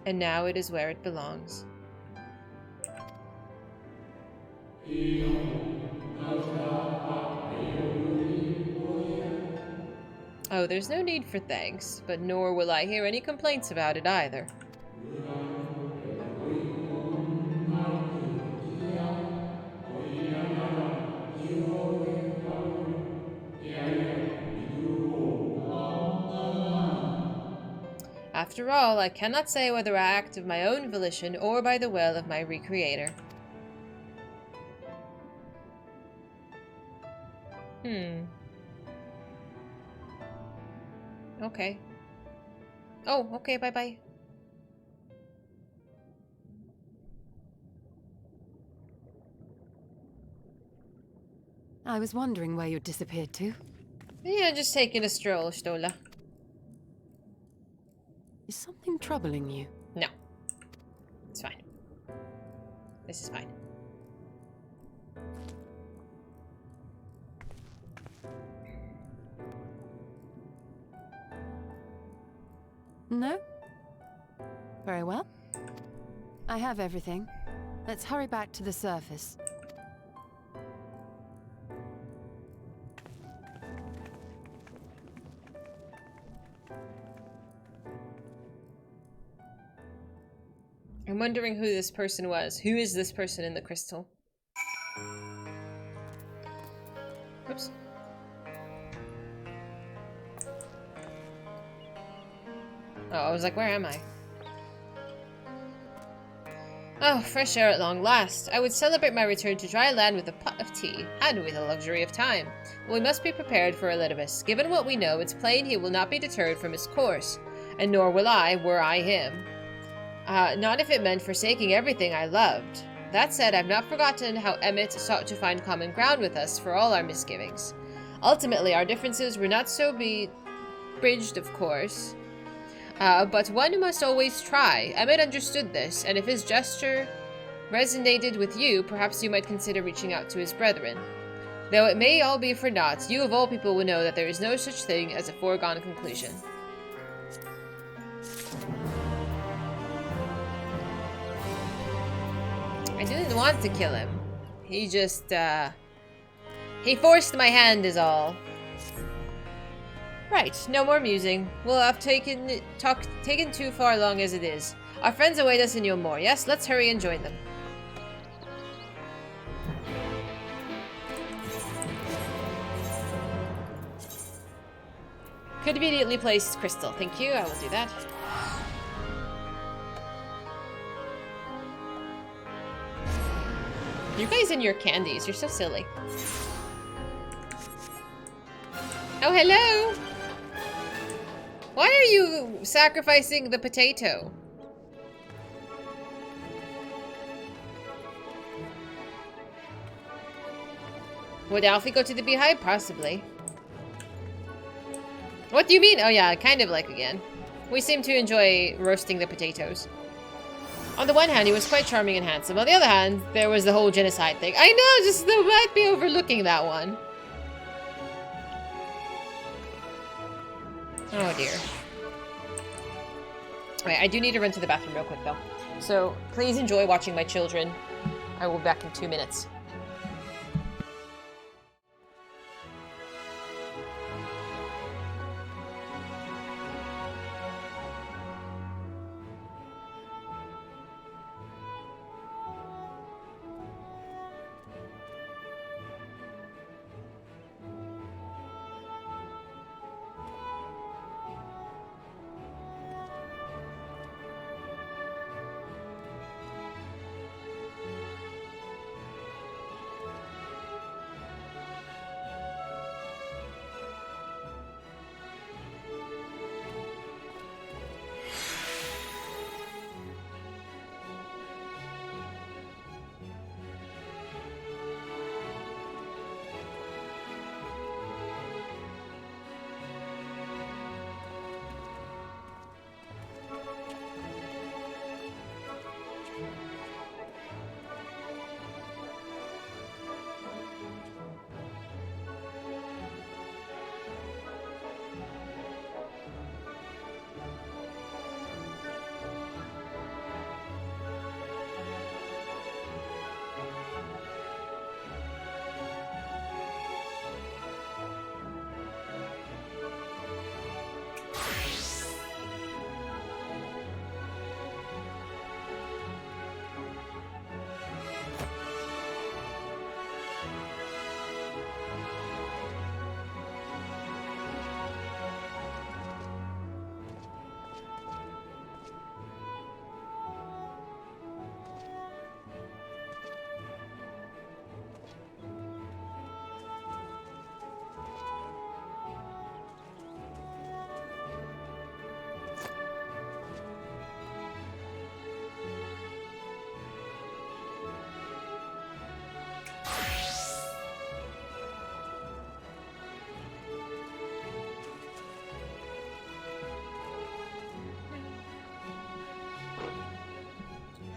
And now it is where it belongs. Oh, there's no need for thanks, but nor will I hear any complaints about it either. After all, I cannot say whether I act of my own volition or by the will of my Recreator. Okay. Oh, okay, bye-bye. I was wondering where you'd disappeared to. Yeah, just taking a stroll, Stola. Is something troubling you? No. It's fine. This is fine. No? Very well. I have everything. Let's hurry back to the surface. I'm wondering who this person was. Who is this person in the crystal? Oops. Oh, I was like, where am I? Oh, fresh air at long last. I would celebrate my return to dry land with a pot of tea, and with the luxury of time. But we must be prepared for Elidibus. Given what we know, it's plain he will not be deterred from his course, and nor will I, were I him. Not if it meant forsaking everything I loved. That said, I've not forgotten how Emmett sought to find common ground with us for all our misgivings. Ultimately, our differences were not so bridged, of course. But one must always try. Emmett understood this, and if his gesture resonated with you, perhaps you might consider reaching out to his brethren. Though it may all be for naught, you of all people will know that there is no such thing as a foregone conclusion. I didn't want to kill him. He just, He forced my hand is all. Right, no more musing. We'll have taken too far long as it is. Our friends await us in Yulmore. Yes, let's hurry and join them. Could immediately place crystal. Thank you, I will do that. You guys and your candies, you're so silly. Oh, hello! Why are you sacrificing the potato? Would Alfie go to the beehive? Possibly. What do you mean? Oh yeah, kind of like again. We seem to enjoy roasting the potatoes. On the one hand, he was quite charming and handsome. On the other hand, there was the whole genocide thing. I know, just they might be overlooking that one. Oh dear. Wait, I do need to run to the bathroom real quick though. So please enjoy watching my children. I will be back in 2 minutes.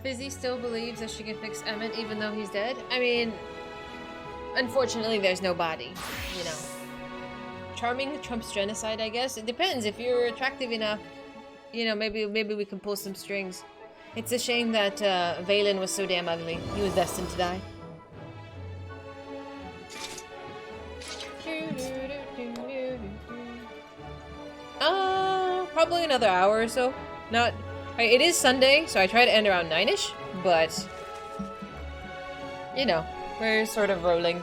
Fizy still believes that she can fix Emmett even though he's dead? I mean, unfortunately there's no body, you know. Charming trumps genocide, I guess. It depends. If you're attractive enough, you know, maybe we can pull some strings. It's a shame that Valen was so damn ugly. He was destined to die. Probably another hour or so. Not... It is Sunday, so I try to end around 9-ish, but... You know, we're sort of rolling.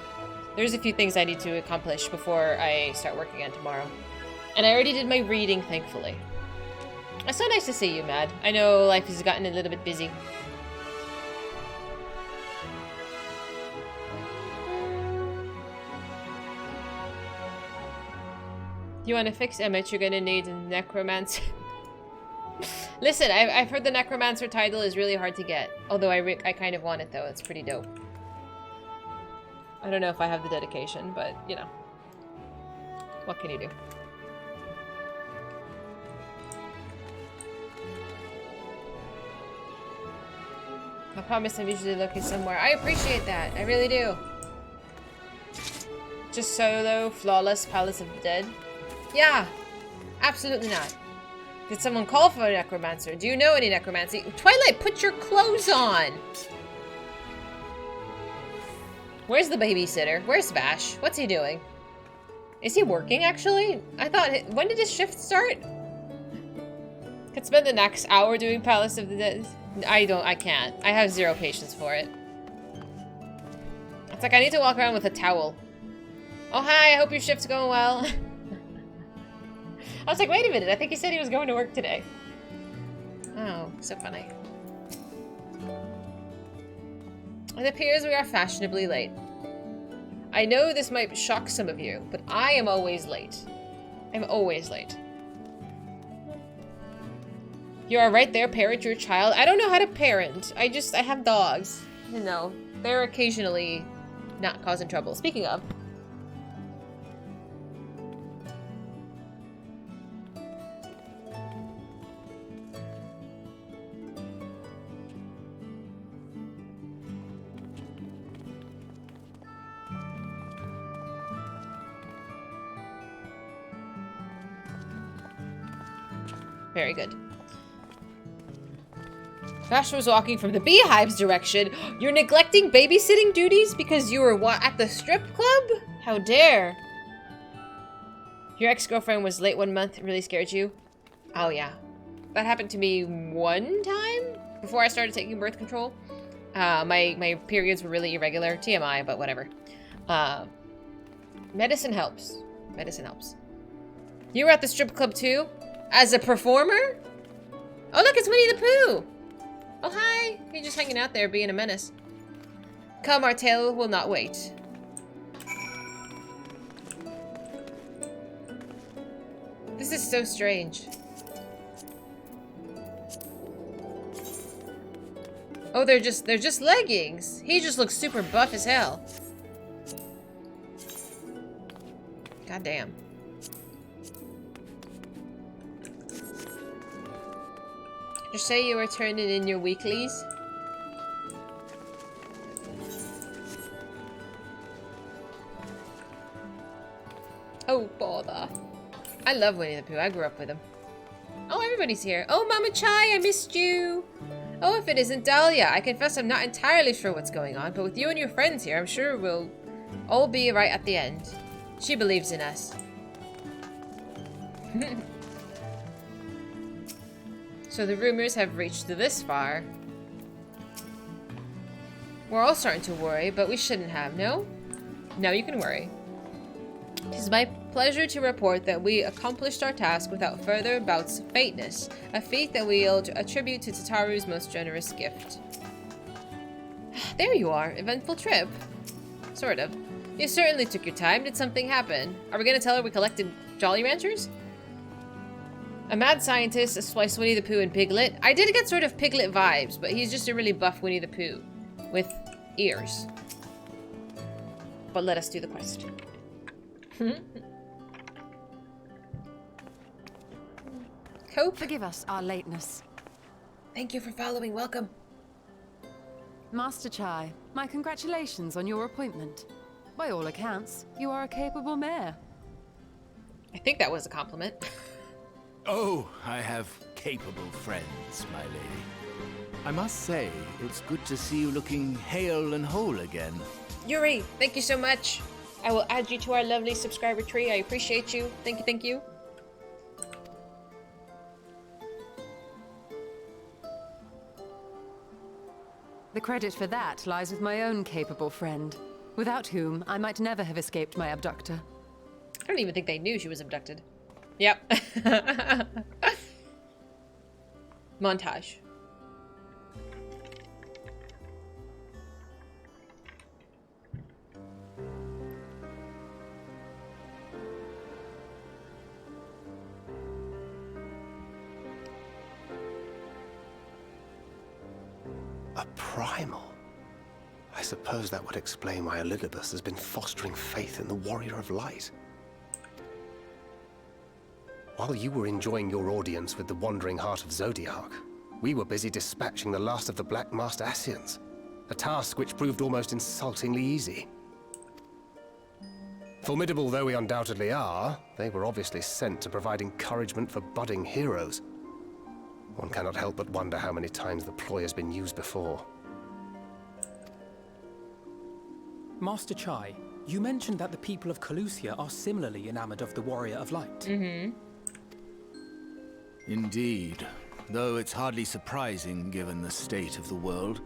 There's a few things I need to accomplish before I start work again tomorrow. And I already did my reading, thankfully. It's so nice to see you, Mad. I know life has gotten a little bit busy. You want to fix Emmett, you're gonna need a necromancer. Listen, I've heard the necromancer title is really hard to get. Although I kind of want it though, it's pretty dope. I don't know if I have the dedication, but you know. What can you do? I promise I'm usually looking somewhere. I appreciate that, I really do. Just solo, flawless Palace of the Dead. Yeah, absolutely not. Did someone call for a necromancer? Do you know any necromancy? Twilight, put your clothes on! Where's the babysitter? Where's Vash? What's he doing? Is he working, actually? I thought... When did his shift start? Could spend the next hour doing Palace of the Dead. I can't. I have zero patience for it. It's like I need to walk around with a towel. Oh, hi, I hope your shift's going well. I was like, wait a minute, I think he said he was going to work today. Oh, so funny. It appears we are fashionably late. I know this might shock some of you, but I am always late. I'm always late. You are right there, parent your child. I don't know how to parent. I have dogs. You know, they're occasionally not causing trouble. Speaking of. Very good. Vash was walking from the beehive's direction. You're neglecting babysitting duties because you were at the strip club? How dare. Your ex-girlfriend was late one month. It really scared you? Oh, yeah. That happened to me one time before I started taking birth control. My periods were really irregular. TMI, but whatever. Medicine helps. Medicine helps. You were at the strip club too? As a performer? Oh, look, it's Winnie the Pooh! Oh, hi! You're just hanging out there being a menace. Come, our tale will not wait. This is so strange. Oh, they're just leggings. He just looks super buff as hell. God damn. Just say you were turning in your weeklies. Oh, bother. I love Winnie the Pooh. I grew up with him. Oh, everybody's here. Oh, Mama Chai, I missed you. Oh, if it isn't Dahlia. I confess I'm not entirely sure what's going on, but with you and your friends here, I'm sure we'll all be right at the end. She believes in us. So the rumors have reached this far. We're all starting to worry, but we shouldn't have, no? No, you can worry. It is my pleasure to report that we accomplished our task without further bouts of faintness, a feat that we'll attribute to Tataru's most generous gift. There you are, eventful trip. Sort of. You certainly took your time. Did something happen? Are we gonna tell her we collected Jolly Ranchers? A mad scientist, a splice Winnie the Pooh and Piglet. I did get sort of Piglet vibes, but he's just a really buff Winnie the Pooh with ears. But let us do the quest. Cope? Forgive us our lateness. Thank you for following. Welcome. Master Chai, my congratulations on your appointment. By all accounts, you are a capable mayor. I think that was a compliment. Oh, I have capable friends, my lady. I must say, it's good to see you looking hale and whole again. Yuri, thank you so much. I will add you to our lovely subscriber tree. I appreciate you. Thank you, thank you. The credit for that lies with my own capable friend, without whom I might never have escaped my abductor. I don't even think they knew she was abducted. Yep. Montage. A primal? I suppose that would explain why Elizabeth has been fostering faith in the Warrior of Light. While you were enjoying your audience with the Wandering Heart of Zodiac, we were busy dispatching the last of the Black Master Ascians, a task which proved almost insultingly easy. Formidable though we undoubtedly are, they were obviously sent to provide encouragement for budding heroes. One cannot help but wonder how many times the ploy has been used before. Master Chai, you mentioned that the people of Calusia are similarly enamored of the Warrior of Light. Mm-hmm. Indeed. Though it's hardly surprising given the state of the world.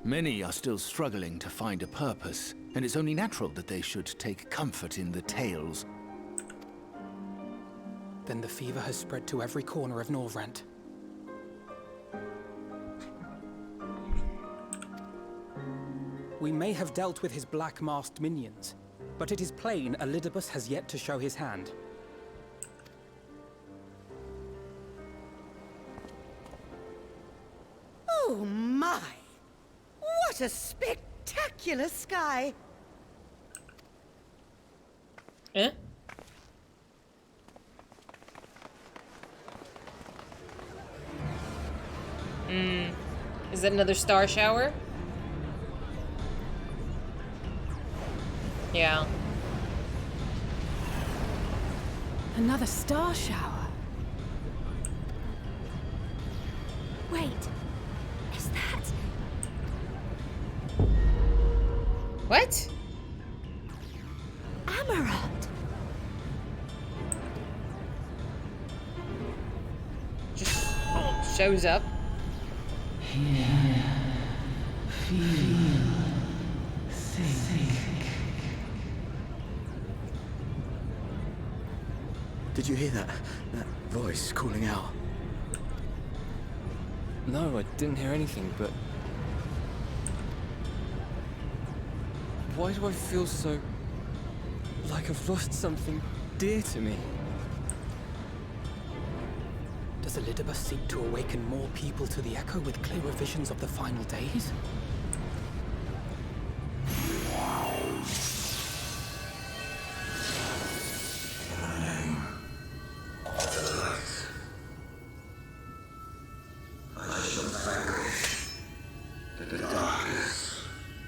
Many are still struggling to find a purpose, and it's only natural that they should take comfort in the tales. Then the fever has spread to every corner of Norvrant. We may have dealt with his black-masked minions, but it is plain Elidibus has yet to show his hand. Oh my! What a spectacular sky! Eh? Is that another star shower? Yeah. Another star shower. Wait. Is that... What? Amaranth. Just shows up. Did you hear that? That voice calling out? No, I didn't hear anything, but... Why do I feel so... like I've lost something dear to me? Does Elidibus seek to awaken more people to the Echo with clearer visions of the final days?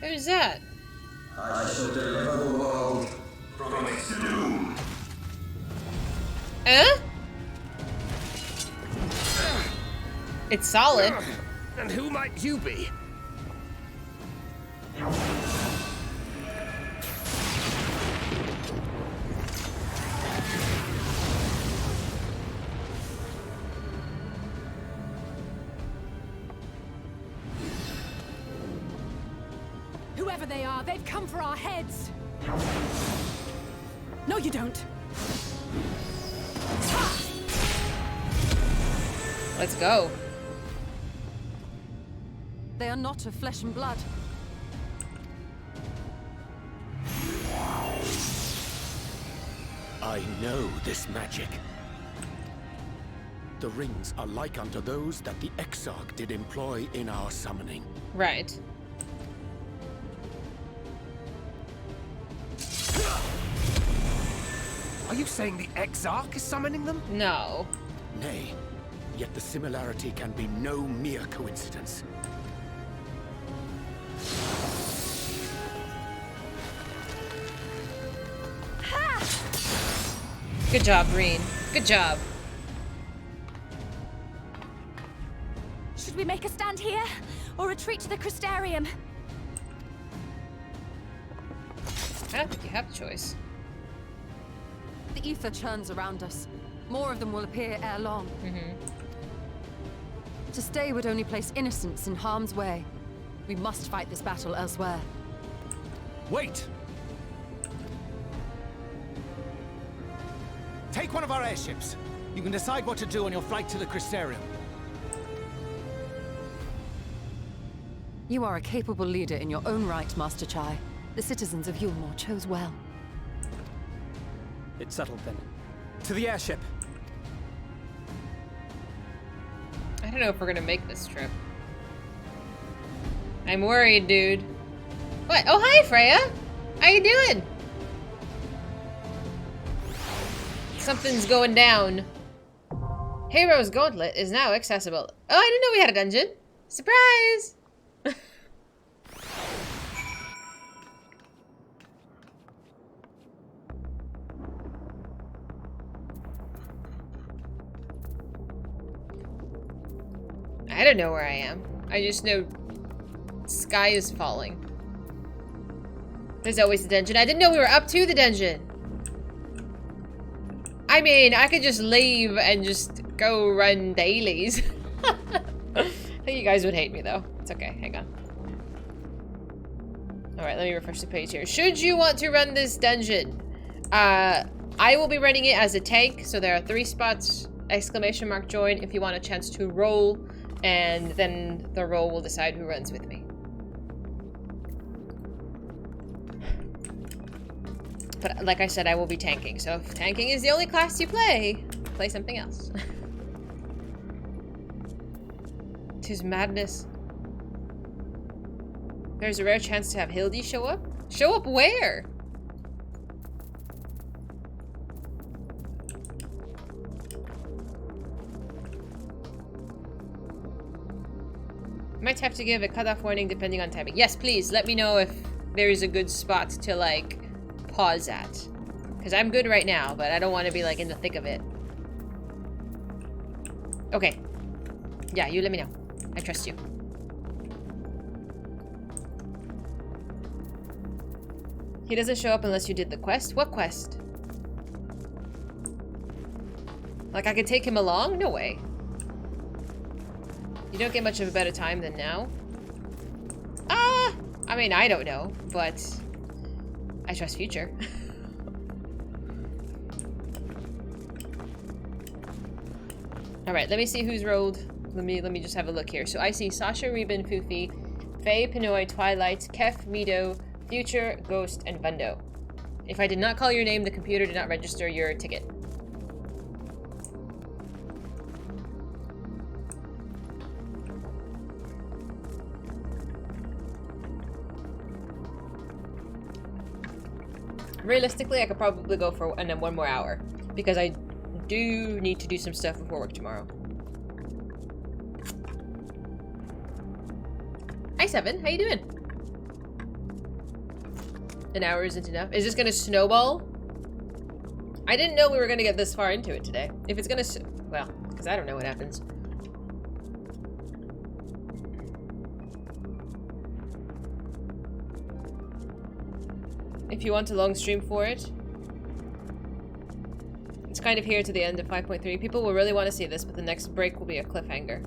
Who's that? I shall deliver the world from its doom. It's solid. And who might you be? Whoever they are, they've come for our heads. No, you don't. Let's go. They are not of flesh and blood. I know this magic. The rings are like unto those that the Exarch did employ in our summoning. Right. Are you saying the Exarch is summoning them? No. Nay, yet the similarity can be no mere coincidence. Good job, Green. Good job. Should we make a stand here, or retreat to the Crystarium? I don't think you have a choice. The ether churns around us. More of them will appear ere long. To stay would only place innocents in harm's way. We must fight this battle elsewhere. Wait! Take one of our airships. You can decide what to do on your flight to the Crystarium. You are a capable leader in your own right, Master Chai. The citizens of Yulmore chose well. It's settled then. To the airship! I don't know if we're gonna make this trip. I'm worried, dude. What? Oh, hi, Freya! How you doing? Something's going down. Hero's Gauntlet is now accessible. Oh, I didn't know we had a dungeon. Surprise! I don't know where I am. I just know sky is falling. There's always the dungeon. I didn't know we were up to the dungeon. I mean, I could just leave and just go run dailies. I think you guys would hate me, though. It's okay. Hang on. Alright, let me refresh the page here. Should you want to run this dungeon, I will be running it as a tank, so there are 3 spots, ! Join, if you want a chance to roll, and then the roll will decide who runs with me. But like I said, I will be tanking, so if tanking is the only class you play something else. 'Tis madness. There's a rare chance to have Hildy show up? Show up where? Might have to give a cutoff warning depending on timing. Yes, please, let me know if there is a good spot to, like, pause at. Because I'm good right now, but I don't want to be, like, in the thick of it. Okay. Yeah, you let me know. I trust you. He doesn't show up unless you did the quest? What quest? Like, I could take him along? No way. You don't get much of a better time than now. I mean, I don't know, but I trust Future. Alright, let me see who's rolled. Let me just have a look here. So I see Sasha, Reuben, Fufi, Faye, Pinoy, Twilight, Kef, Mido, Future, Ghost, and Bundo. If I did not call your name, the computer did not register your ticket. Realistically, I could probably go for one more hour, because I do need to do some stuff before work tomorrow. Hi, Seven. How you doing? An hour isn't enough. Is this gonna snowball? I didn't know we were gonna get this far into it today. If it's gonna, well, because I don't know what happens. If you want a long stream for it. It's kind of here to the end of 5.3. People will really want to see this, but the next break will be a cliffhanger.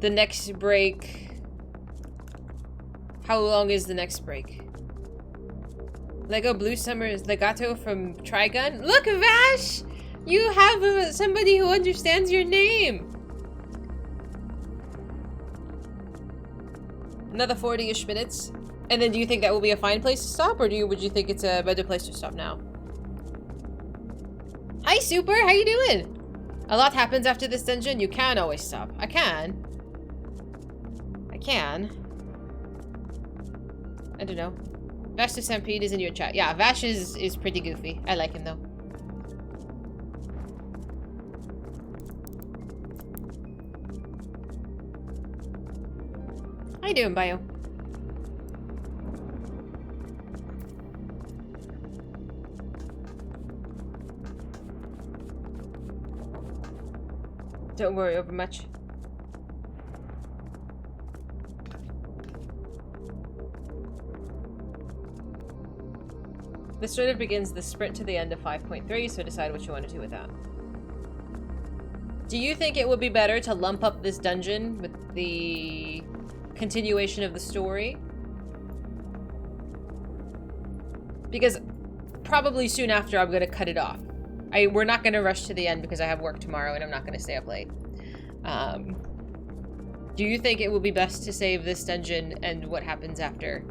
The next break... How long is the next break? Lego Blue Summer's Legato from Trigun? Look, Vash! You have somebody who understands your name! Another 40-ish minutes. And then do you think that will be a fine place to stop, or would you think it's a better place to stop now? Hi, Super! How you doing? A lot happens after this dungeon. You can always stop. I can. I don't know. Vash the Stampede is in your chat. Yeah, Vash is pretty goofy. I like him, though. How you doing, Bio? Don't worry over much. This sort of begins the sprint to the end of 5.3, so decide what you want to do with that. Do you think it would be better to lump up this dungeon with the continuation of the story? Because probably soon after I'm going to cut it off. We're not going to rush to the end because I have work tomorrow and I'm not going to stay up late. Do you think it would be best to save this dungeon and what happens after?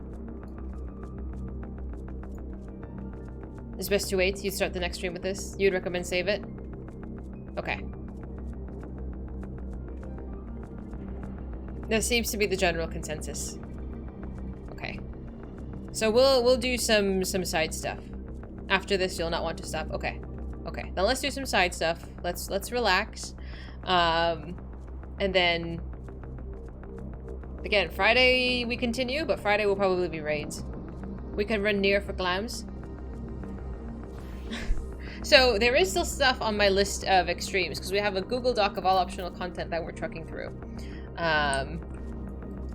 It's best to wait. You'd start the next stream with this? You'd recommend save it? Okay. That seems to be the general consensus. Okay. So we'll do some side stuff. After this, you'll not want to stop. Okay. Okay. Then let's do some side stuff. Let's relax. And then again, Friday we continue, but Friday will probably be raids. We can run near for glams. So there is still stuff on my list of extremes because we have a Google Doc of all optional content that we're trucking through.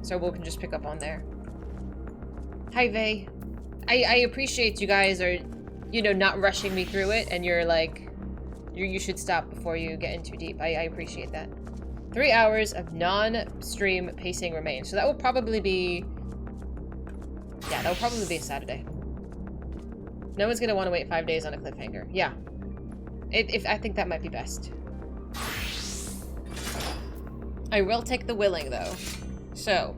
So we can just pick up on there. Hi, Vay. I appreciate you guys are, you know, not rushing me through it, and you're like, you should stop before you get in too deep. I appreciate that. 3 hours of non-stream pacing remain. So that will probably be... Yeah, that will probably be a Saturday. No one's gonna want to wait 5 days on a cliffhanger. Yeah. I think that might be best. I will take the willing, though. So.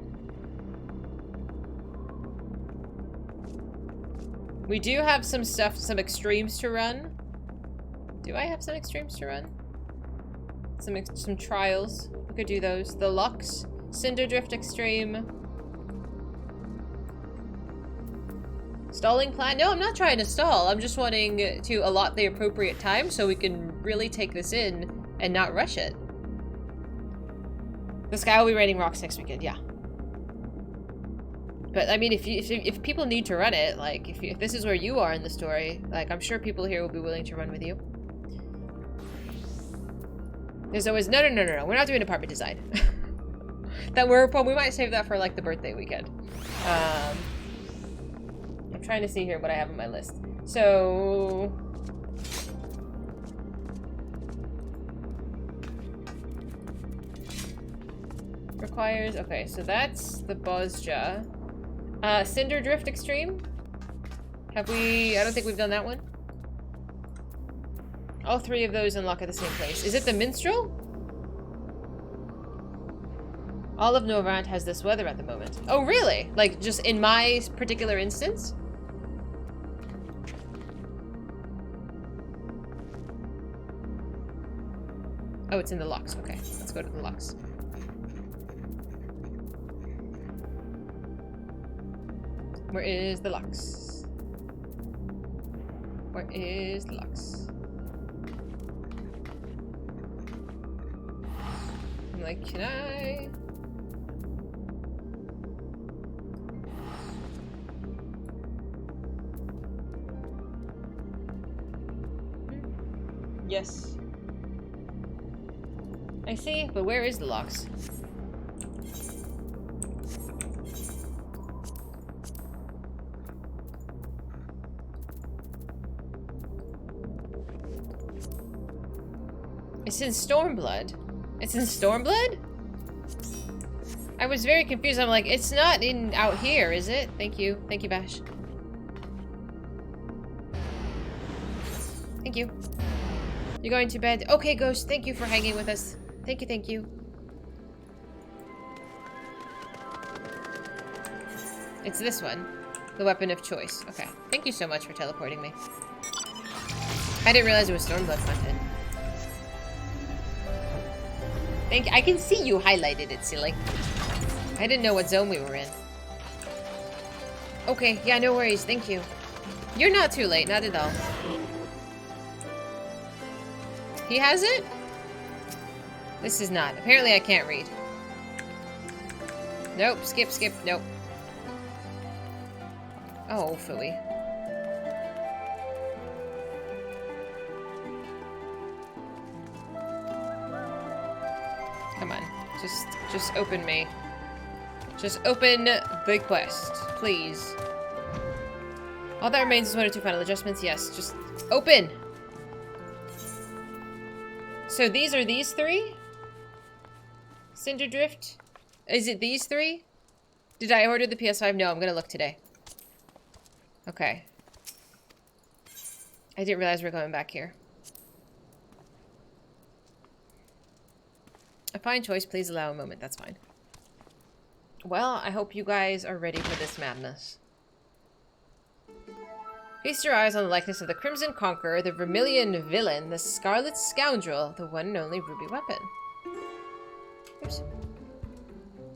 We do have some stuff, some extremes to run. Do I have some extremes to run? Some trials. We could do those. The Lux, Cinder Drift Extreme. Stalling plan? No, I'm not trying to stall. I'm just wanting to allot the appropriate time so we can really take this in and not rush it. This guy will be raining rocks next weekend, yeah. But I mean, if people need to run it, like if this is where you are in the story, like I'm sure people here will be willing to run with you. There's always no. We're not doing apartment design. We might save that for like the birthday weekend. I'm trying to see here what I have on my list. So. Requires, okay, so that's the Bozja. Cinder Drift Extreme? Have we, I don't think we've done that one. All 3 of those unlock at the same place. Is it the Minstrel? All of Novrant has this weather at the moment. Oh, really? Like, just in my particular instance? Oh, it's in the Lux. Okay, let's go to the Lux. Where is the Lux? Where is the Lux? I'm like, can I? Yes. I see, but where is the Lux? It's in Stormblood. It's in Stormblood? I was very confused. I'm like, it's not in out here, is it? Thank you. Thank you, Bash. Thank you. You're going to bed? Okay, Ghost. Thank you for hanging with us. Thank you, thank you. It's this one. The weapon of choice. Okay. Thank you so much for teleporting me. I didn't realize it was Stormblood content. I can see you highlighted it, silly. I didn't know what zone we were in. Okay, yeah, no worries, thank you. You're not too late, not at all. He has it? This is not. Apparently I can't read. Nope, skip, nope. Oh, phooey. Come on, just open me. Just open the quest, please. All that remains is 1 or 2 final adjustments. Yes, just open. So these are these 3? Cinder Drift? Is it these 3? Did I order the PS5? No, I'm gonna look today. Okay. I didn't realize we were going back here. A fine choice, please allow a moment. That's fine. Well, I hope you guys are ready for this madness. Feast your eyes on the likeness of the Crimson Conqueror, the Vermilion Villain, the Scarlet Scoundrel, the one and only ruby weapon. Oops.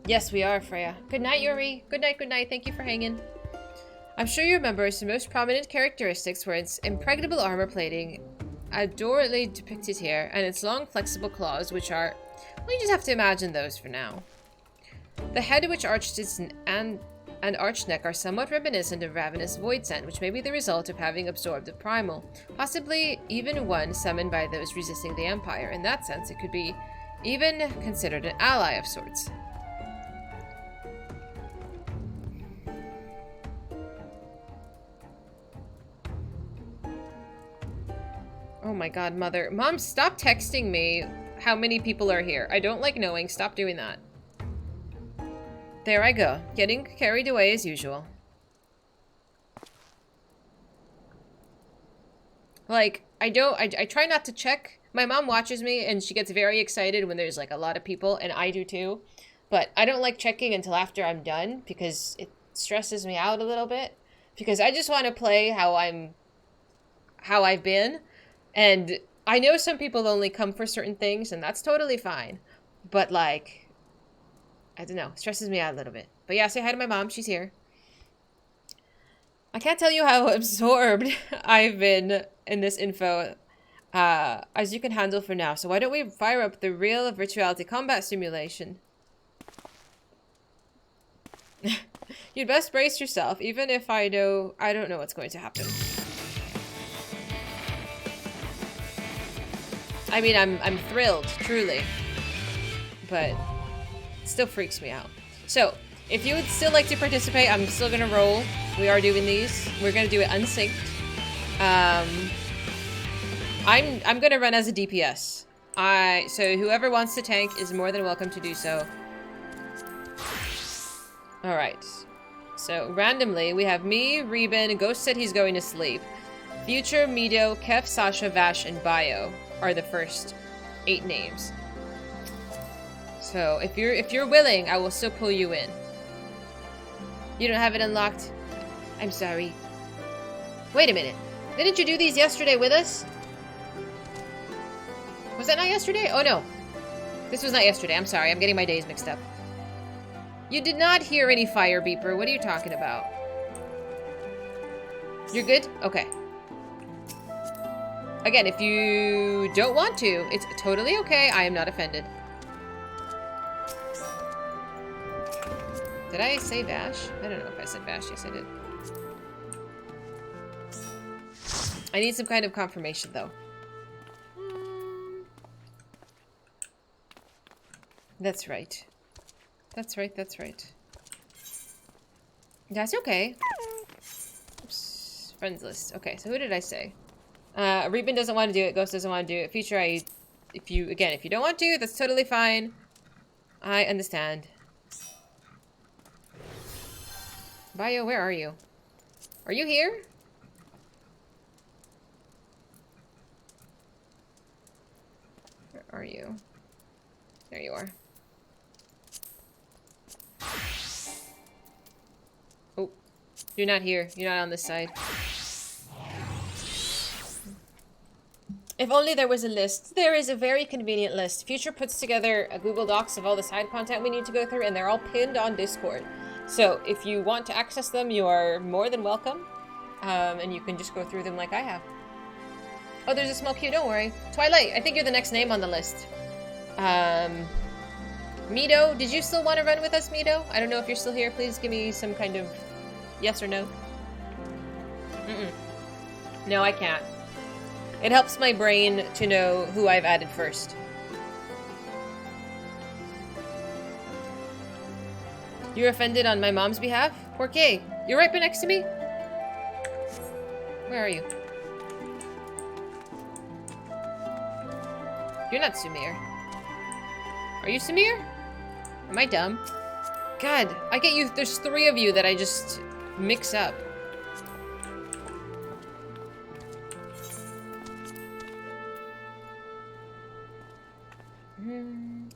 Yes, we are, Freya. Good night, Yuri. Good night, good night. Thank you for hanging. I'm sure you remember its most prominent characteristics were its impregnable armor plating, adorably depicted here, and its long, flexible claws, which are... well, you just have to imagine those for now. The head which arched its and arched neck are somewhat reminiscent of Ravenous Void Scent, which may be the result of having absorbed a primal, possibly even one summoned by those resisting the Empire. In that sense, it could be even considered an ally of sorts. Oh my god, Mother. Mom, stop texting me how many people are here. I don't like knowing. Stop doing that. There I go. Getting carried away as usual. Like, I try not to check. My mom watches me and she gets very excited when there's like a lot of people, and I do too. But I don't like checking until after I'm done because it stresses me out a little bit. Because I just want to play how I've been. And I know some people only come for certain things, and that's totally fine. But like, I don't know, it stresses me out a little bit. But yeah, say hi to my mom, she's here. I can't tell you how absorbed I've been in this info as you can handle for now. So why don't we fire up the real virtuality combat simulation? You'd best brace yourself, even if I don't know what's going to happen. I mean, I'm thrilled, truly. But it still freaks me out. So, if you would still like to participate, I'm still gonna roll. We are doing these. We're gonna do it unsynced. I'm gonna run as a DPS. So whoever wants to tank is more than welcome to do so. Alright. So, randomly, we have me, Reuben, Ghost said he's going to sleep. Future, Mido, Kef, Sasha, Vash, and Bio are the first 8 names. So, if you're willing, I will still pull you in. You don't have it unlocked? I'm sorry. Wait a minute. Didn't you do these yesterday with us? Was that not yesterday? Oh no. This was not yesterday. I'm sorry. I'm getting my days mixed up. You did not hear any fire beeper. What are you talking about? You're good? Okay. Again, if you don't want to, it's totally okay. I am not offended. Did I say Vash? I don't know if I said Vash. Yes, I did. I need some kind of confirmation, though. That's right. That's right, that's right. That's okay. Oops. Friends list. Okay, so who did I say? Reuben doesn't want to do it. Ghost doesn't want to do it. Future, if you don't want to, that's totally fine. I understand. Bio, where are you? Are you here? Where are you? There you are. Oh, you're not here. You're not on this side. If only there was a list. There is a very convenient list. Future puts together a Google Docs of all the side content we need to go through, and they're all pinned on Discord. So if you want to access them, you are more than welcome. And you can just go through them like I have. Oh, there's a small queue. Don't worry. Twilight, I think you're the next name on the list. Mido, did you still want to run with us, Mido? I don't know if you're still here. Please give me some kind of yes or no. No, I can't. It helps my brain to know who I've added first. You're offended on my mom's behalf? Porqué? You're right next to me? Where are you? You're not Sumir. Are you Sumir? Am I dumb? God, I get you. There's 3 of you that I just mix up.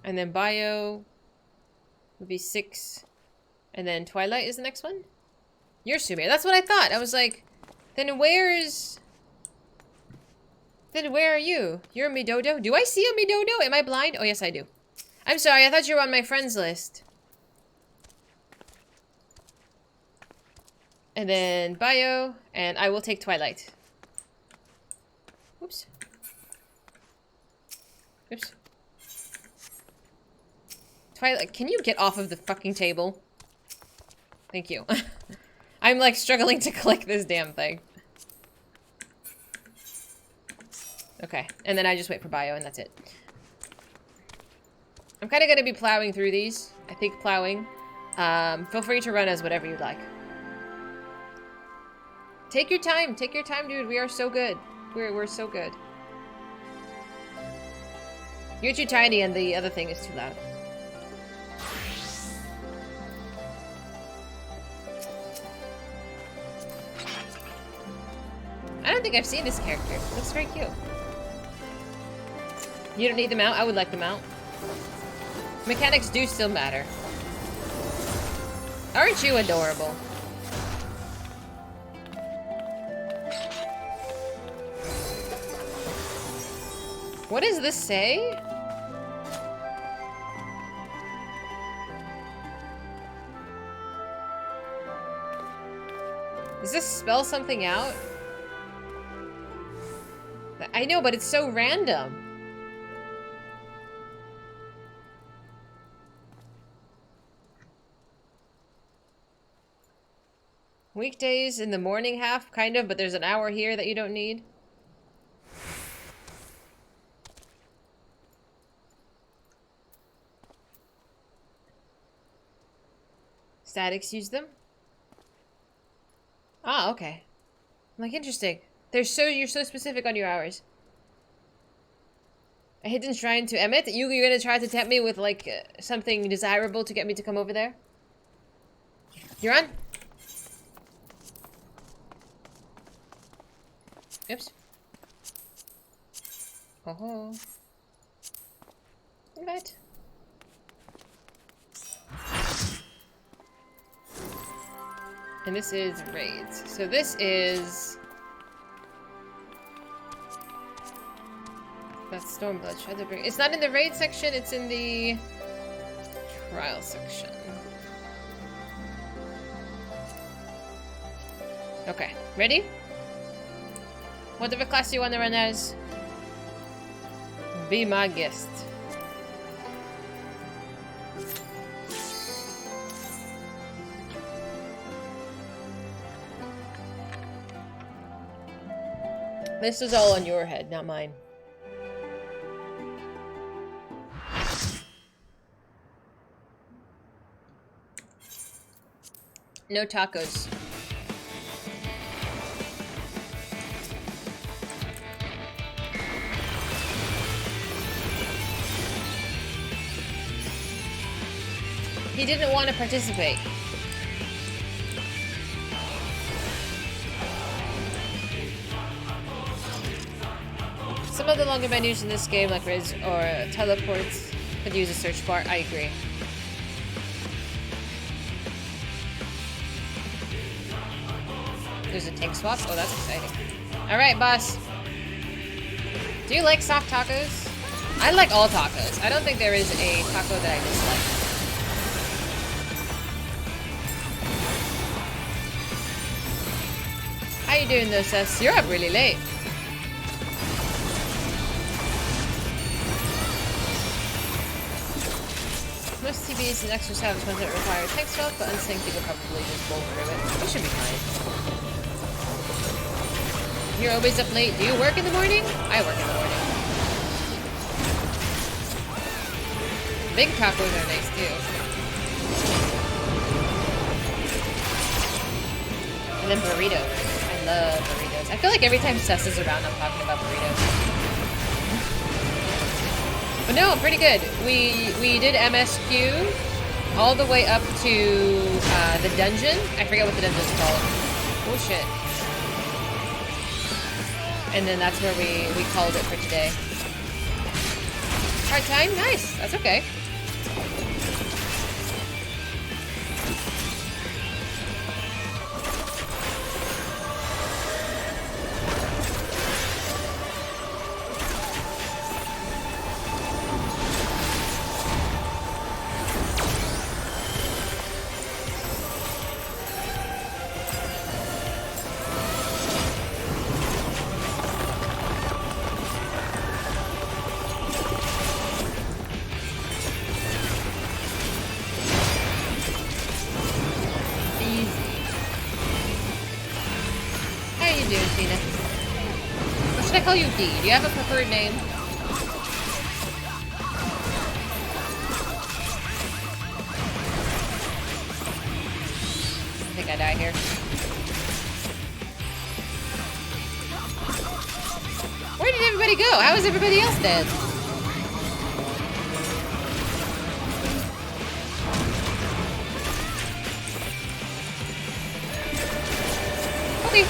And then Bio would be 6. And then Twilight is the next one? You're Sumir. That's what I thought. I was like, then where are you? You're a Midodo? Do I see a Midodo? Am I blind? Oh, yes, I do. I'm sorry. I thought you were on my friends list. And then Bio. And I will take Twilight. Oops. Oops. Twilight, can you get off of the fucking table? Thank you. I'm like struggling to click this damn thing. Okay, and then I just wait for Bio and that's it. I'm kind of going to be plowing through these. I think plowing. Feel free to run as whatever you'd like. Take your time, dude. We are so good. We're so good. You're too tiny and the other thing is too loud. I don't think I've seen this character. Looks very cute. You don't need the mount? I would like the mount. Mechanics do still matter. Aren't you adorable? What does this say? Does this spell something out? I know, but it's so random. Weekdays in the morning half, kind of, but there's an hour here that you don't need. Statics use them? Ah, okay. I'm like, interesting. You're so specific on your hours. A hidden shrine to Emmett? You're gonna try to tempt me with, like, something desirable to get me to come over there? You're on? Oops. Oh. Invite. And this is raids. So this is... That's Stormblood, Shadowbringers. It's not in the raid section, it's in the trial section. Okay, ready? Whatever class you want to run as, be my guest. This is all on your head, not mine. No tacos. He didn't want to participate. Some of the longer menus in this game, like Riz or teleports, could use a search bar. I agree. There's a tank swap. Oh, that's exciting. Alright, boss. Do you like soft tacos? I like all tacos. I don't think there is a taco that I dislike. How you doing though, Sess? You're up really late. Most TVs and extra savage ones that require tank swap, but unsynced you could probably just bowl through it. We should be fine. You're always up late. Do you work in the morning? I work in the morning. Big tacos are nice too. And then burritos. I love burritos. I feel like every time Sess is around, I'm talking about burritos. But no, pretty good. We did MSQ all the way up to the dungeon. I forget what the dungeon's called. Oh shit. And then that's where we called it for today. Hard time? Nice. That's okay. Call you D. Do you have a preferred name? I think I die here. Where did everybody go? How is everybody else dead? Whee!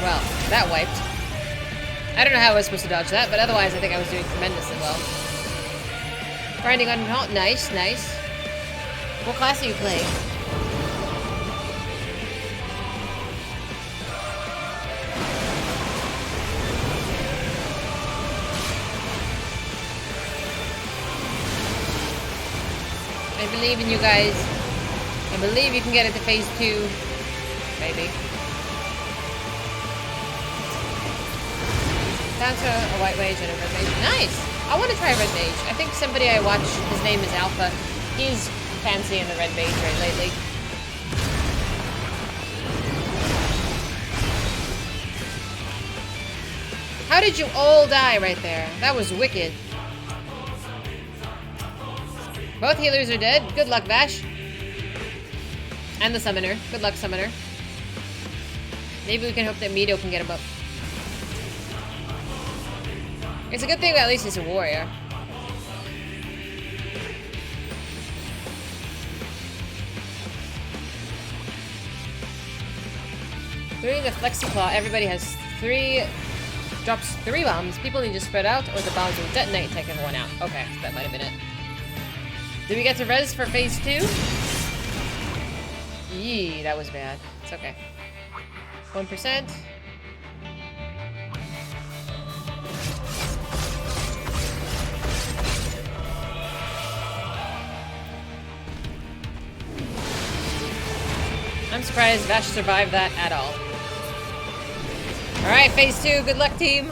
Well, that wiped. I don't know how I was supposed to dodge that, but otherwise I think I was doing tremendously well. Grinding on halt. Nice, nice. What class are you playing? I believe in you guys. I believe you can get it to phase 2. Maybe. Down to a white mage and a red mage. Nice! I want to try red mage. I think somebody I watch, his name is Alpha. He's fancy in the red mage right lately. How did you all die right there? That was wicked. Both healers are dead. Good luck, Vash. And the summoner. Good luck, summoner. Maybe we can hope that Mito can get him up. It's a good thing at least he's a warrior. During the Flexi Claw, everybody has 3... drops 3 bombs. People need to spread out, or the bombs will detonate and take everyone out. Okay, that might have been it. Did we get to res for phase 2? Yee, that was bad. It's okay. 1%. I'm surprised Vash survived that at all. Alright, phase 2. Good luck, team.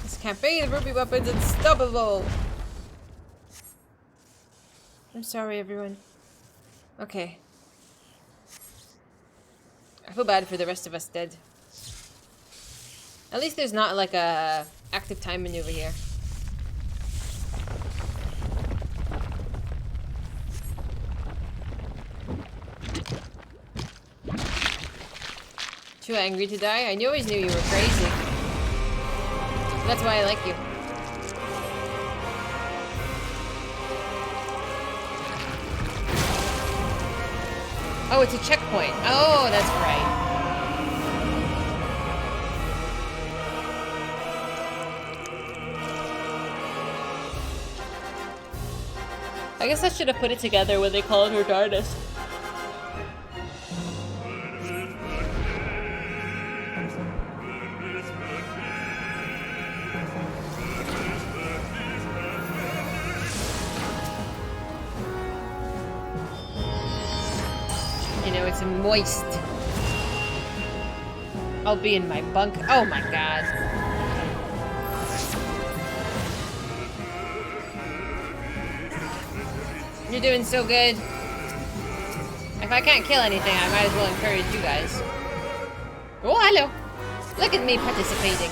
This campaign of Ruby Weapons unstoppable. I'm sorry, everyone. Okay. I feel bad for the rest of us dead. At least there's not like a active time maneuver here. Too angry to die? I always knew you were crazy. That's why I like you. Oh, it's a checkpoint. Oh, that's right. I guess I should have put it together when they called her Darnus. You know, it's moist. I'll be in my bunk. Oh my god. You're doing so good. If I can't kill anything, I might as well encourage you guys. Oh, hello. Look at me participating.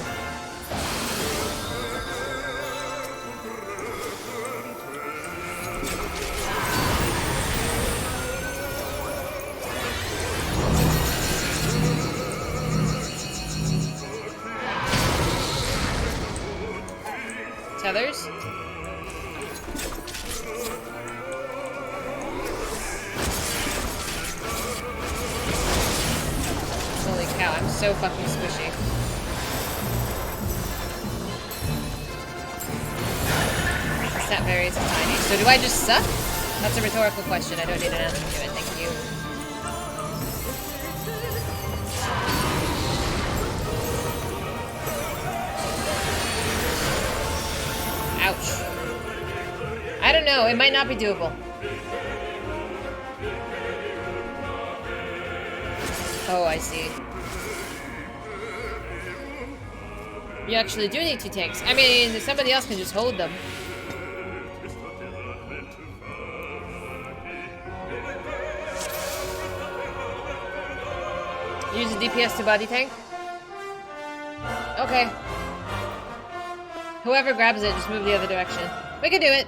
Tethers? Holy cow, I'm so fucking squishy. The stat varies tiny. So do I just suck? That's a rhetorical question. I don't need an answer to it. Thank you. Ouch. I don't know. It might not be doable. Oh, I see. You actually do need 2 tanks. I mean, somebody else can just hold them. Use a DPS to body tank? Okay. Whoever grabs it, just move the other direction. We can do it.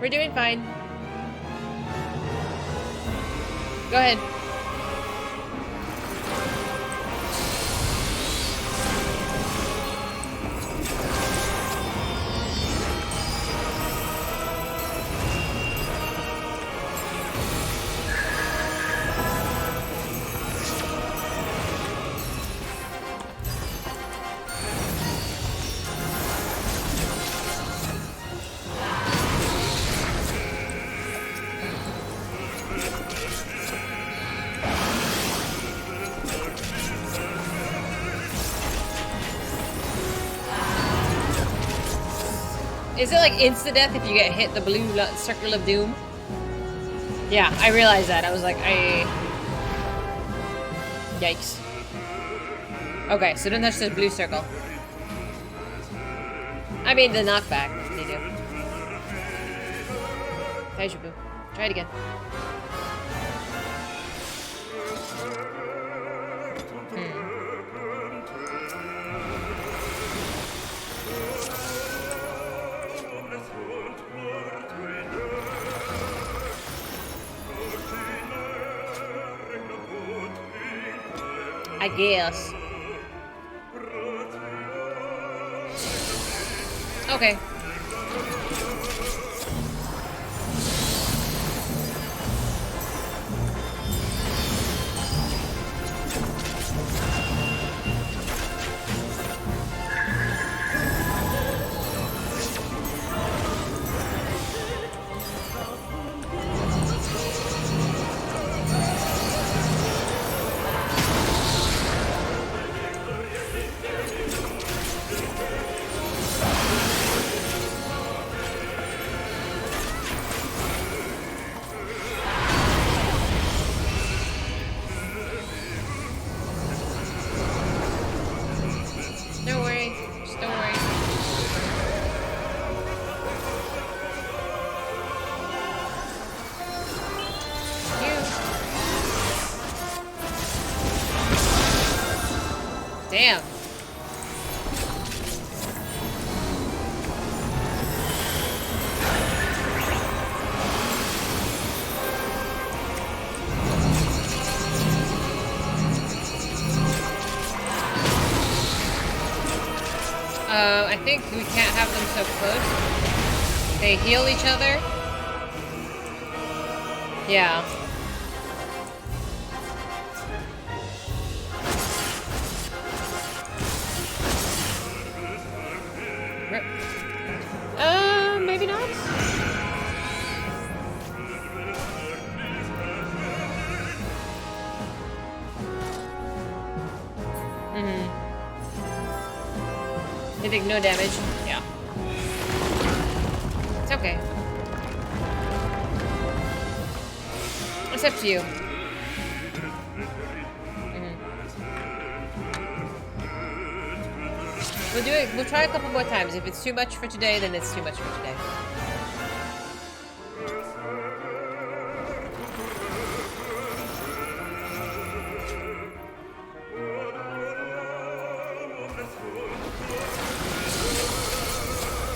We're doing fine. Go ahead. Is it like insta-death if you get hit the blue circle of doom? Yeah, I realized that. I was like, Yikes. Okay, so don't touch this blue circle. I mean, the knockback. They do. Boo. Try it again. I guess. Okay. Don't worry. Just don't worry. Damn. I think we can't have them so close. They heal each other. Yeah. Rip. Maybe not? You think no damage? Yeah. It's okay. It's up to you. We'll do it. We'll try a couple more times. If it's too much for today, then it's too much for today.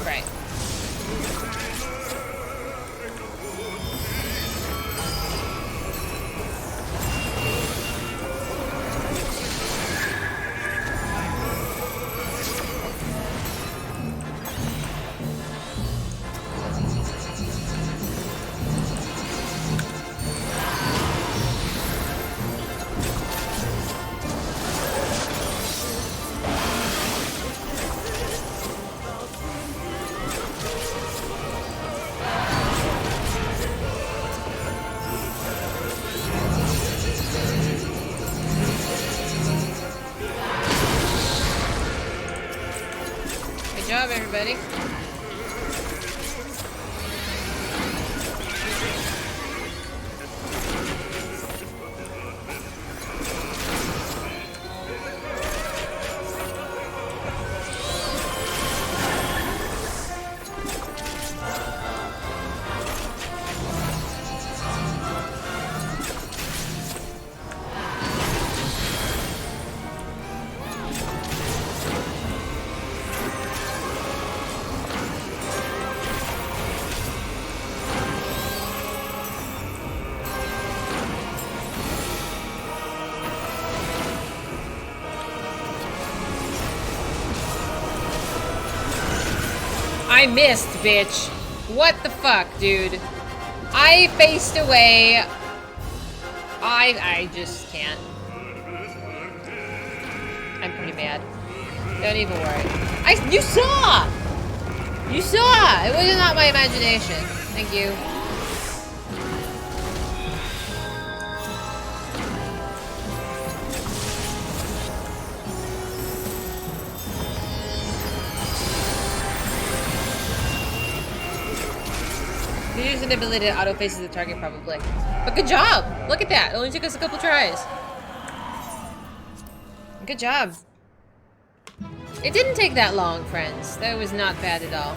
Right. Good job, everybody. I missed, bitch. What the fuck, dude? I faced away. I just can't. I'm pretty mad. Don't even worry. You saw! You saw! It was not my imagination. Thank you. You use an ability that auto faces the target, probably. But good job! Look at that. It only took us a couple tries. Good job. It didn't take that long, friends. That was not bad at all.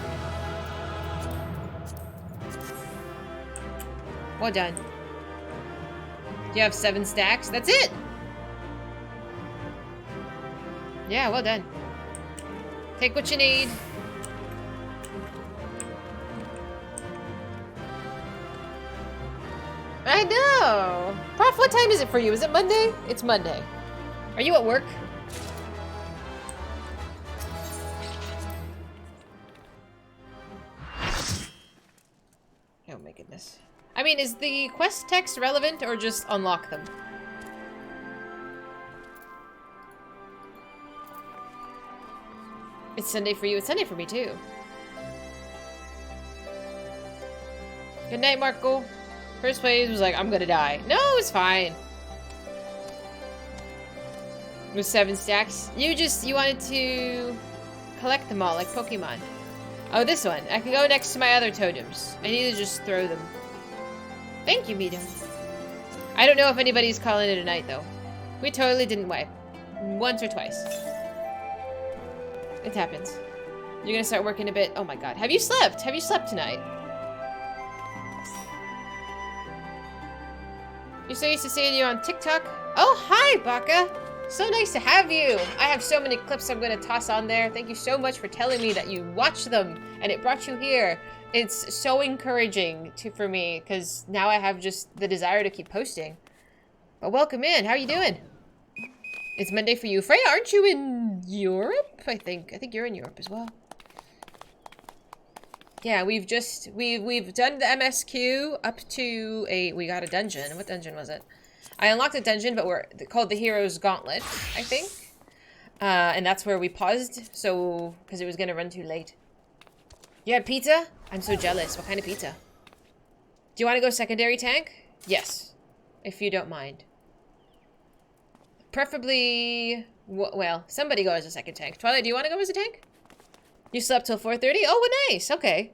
Well done. You have 7 stacks? That's it! Yeah, well done. Take what you need. I know! Prof, what time is it for you? Is it Monday? It's Monday. Are you at work? Oh my goodness. I mean, is the quest text relevant or just unlock them? It's Sunday for you. It's Sunday for me too. Good night, Marco. First phase was like, I'm gonna die. No, it's fine. With 7 stacks. You wanted to collect them all like Pokemon. Oh, this one. I can go next to my other totems. I need to just throw them. Thank you, Mido. I don't know if anybody's calling it a night, though. We totally didn't wipe. Once or twice. It happens. You're gonna start working a bit. Oh my god. Have you slept? Have you slept tonight? You're so used to seeing you on TikTok. Oh, hi, Baka. So nice to have you. I have so many clips I'm gonna toss on there. Thank you so much for telling me that you watched them and it brought you here. It's so encouraging for me because now I have just the desire to keep posting. But welcome in. How are you doing? It's Monday for you. Freya, aren't you in Europe? I think you're in Europe as well. Yeah, we've done the MSQ up to we got a dungeon. What dungeon was it? I unlocked a dungeon, but we're called the Hero's Gauntlet, I think. And that's where we paused, so because it was gonna run too late. You had pizza? I'm so jealous. What kind of pizza? Do you want to go secondary tank? Yes, if you don't mind. Preferably, well, somebody go as a second tank. Twilight, do you want to go as a tank? You slept till 4:30? Oh, well, nice. Okay.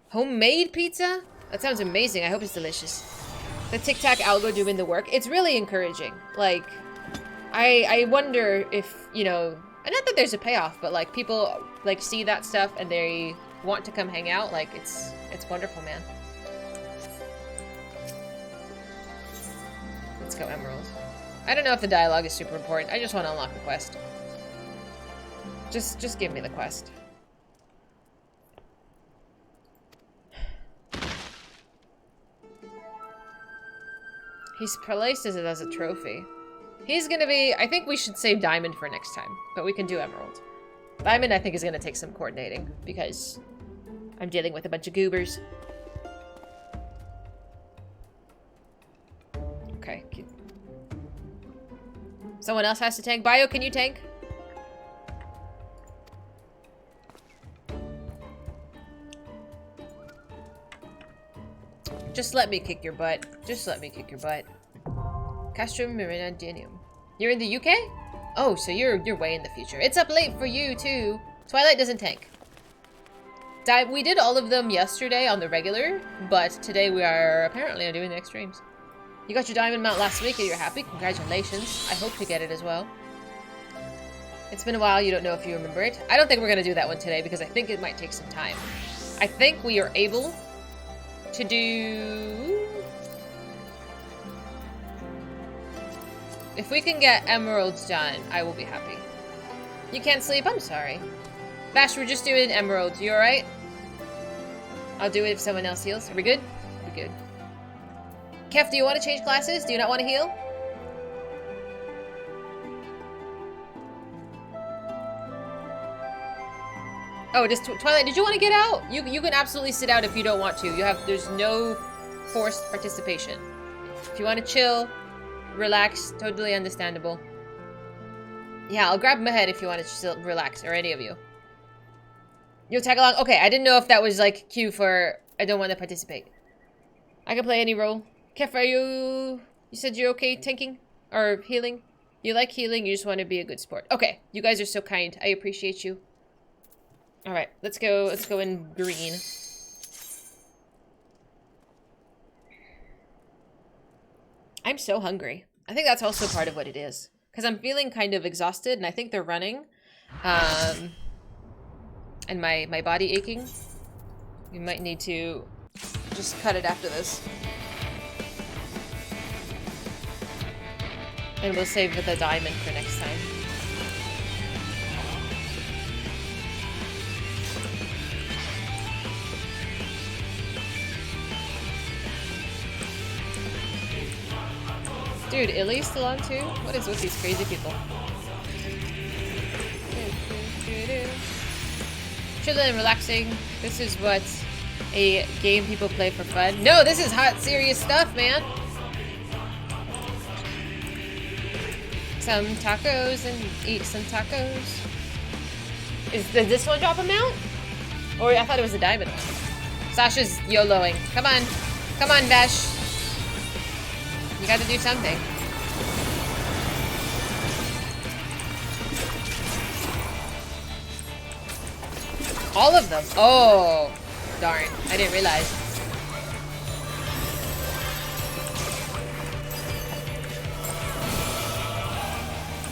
Homemade pizza? That sounds amazing. I hope it's delicious. The TikTok algo doing the work. It's really encouraging. Like, I wonder if, you know, and not that there's a payoff, but like people like see that stuff and they want to come hang out. Like, it's wonderful, man. Let's go Emerald. I don't know if the dialogue is super important. I just want to unlock the quest. Just give me the quest. He's placed as it as a trophy. He's gonna be... I think we should save Diamond for next time, but we can do Emerald. Diamond, I think, is gonna take some coordinating, because I'm dealing with a bunch of goobers. Okay. Someone else has to tank. Bio, can you tank? Just let me kick your butt. Just let me kick your butt. Castrum Meridianium. You're in the UK? Oh, so you're way in the future. It's up late for you too. Twilight doesn't tank. We did all of them yesterday on the regular, but today we are apparently doing the extremes. You got your diamond mount last week and you're happy. Congratulations. I hope you get it as well. It's been a while. You don't know if you remember it. I don't think we're going to do that one today because I think it might take some time. I think we are able to do... If we can get emeralds done, I will be happy. You can't sleep? I'm sorry. Bash, we're just doing emeralds. You alright? I'll do it if someone else heals. Are we good? We're good. Kef, do you want to change classes? Do you not want to heal? Oh, just Twilight, did you want to get out? You can absolutely sit out if you don't want to. There's no forced participation. If you want to chill, relax, totally understandable. Yeah, I'll grab Mahed if you want to still relax, or any of you. You'll tag along? Okay, I didn't know if that was like cue for I don't want to participate. I can play any role. Kef, are you said you're okay tanking? Or healing? You like healing, you just want to be a good sport. Okay, you guys are so kind. I appreciate you. Alright, let's go in green. I'm so hungry. I think that's also part of what it is. Because I'm feeling kind of exhausted, and I think they're running. And my body aching. We might need to just cut it after this. And we'll save the diamond for next time. Dude, Illy's still on too? What is with these crazy people? Chilling and relaxing. This is what a game people play for fun. No, this is hot, serious stuff, man. Some tacos and eat some tacos. Did this one drop a mount? Or I thought it was a diamond one. Sasha's YOLOing. Come on. Come on, Vash. You gotta do something. All of them. Oh, darn. I didn't realize.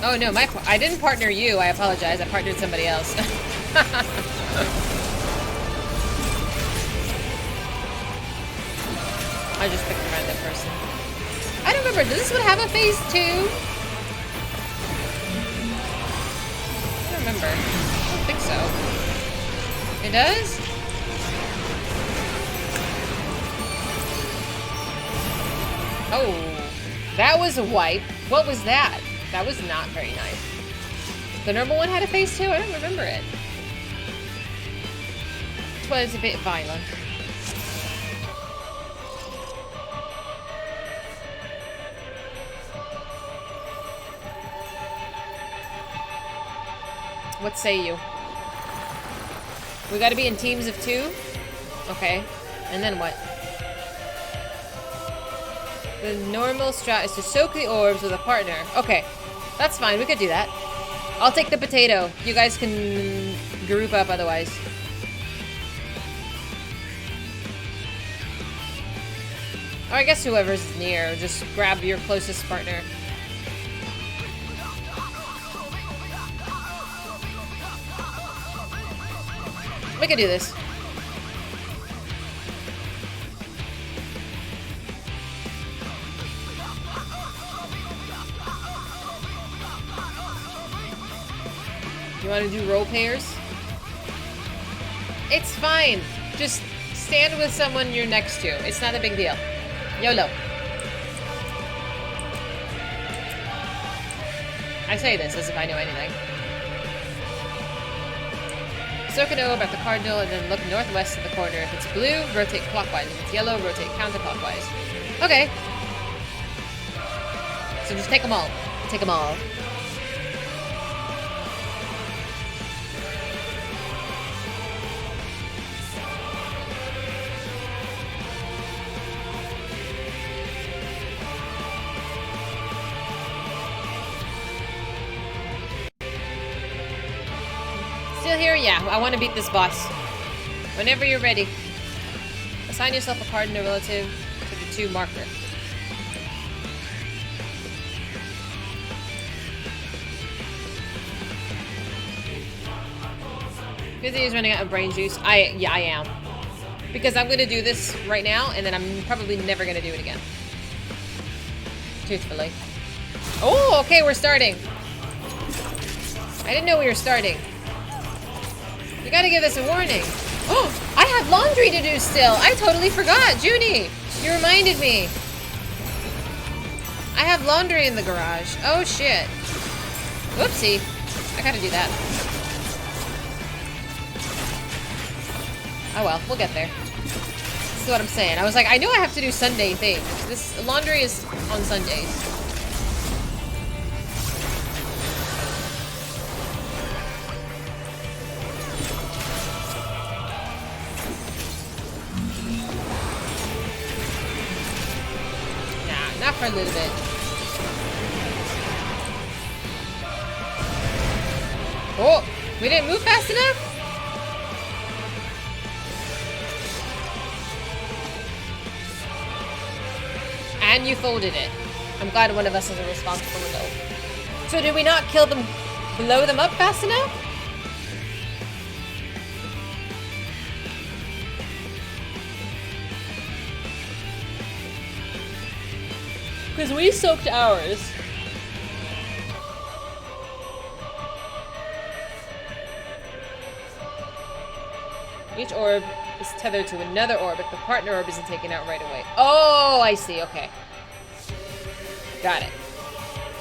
Oh no, I didn't partner you. I apologize. I partnered somebody else. I just picked a random person. I don't remember. Does this one have a phase 2? I don't remember. I don't think so. It does? Oh, that was a wipe. What was that? That was not very nice. The normal one had a phase 2? I don't remember it. It was a bit violent. What say you? We gotta be in teams of 2? Okay. And then what? The normal strat is to soak the orbs with a partner. Okay. That's fine. We could do that. I'll take the potato. You guys can group up otherwise. Or I guess whoever's near. Just grab your closest partner. We can do this. You want to do role players? It's fine. Just stand with someone you're next to. It's not a big deal. YOLO. I say this as if I know anything. Soak an orb at the cardinal and then look northwest of the corner. If it's blue, rotate clockwise. If it's yellow, rotate counterclockwise. Okay. So just take them all. Take them all. Still here? Yeah, I want to beat this boss. Whenever you're ready. Assign yourself a cardinal relative to the 2 marker. Fizy is running out of brain juice. Yeah, I am. Because I'm gonna do this right now, and then I'm probably never gonna do it again. Truthfully. Oh, okay, we're starting. I didn't know we were starting. You gotta give us a warning. Oh, I have laundry to do still. I totally forgot. Junie, you reminded me. I have laundry in the garage. Oh, shit. Whoopsie. I gotta do that. Oh, well, we'll get there. This is what I'm saying. I was like, I know I have to do Sunday things. This laundry is on Sundays. Not for a little bit. Oh, we didn't move fast enough? And you folded it. I'm glad one of us is a responsible adult. So did we not kill them, blow them up fast enough? Because we soaked ours. Each orb is tethered to another orb if the partner orb isn't taken out right away. Oh, I see. Okay. Got it.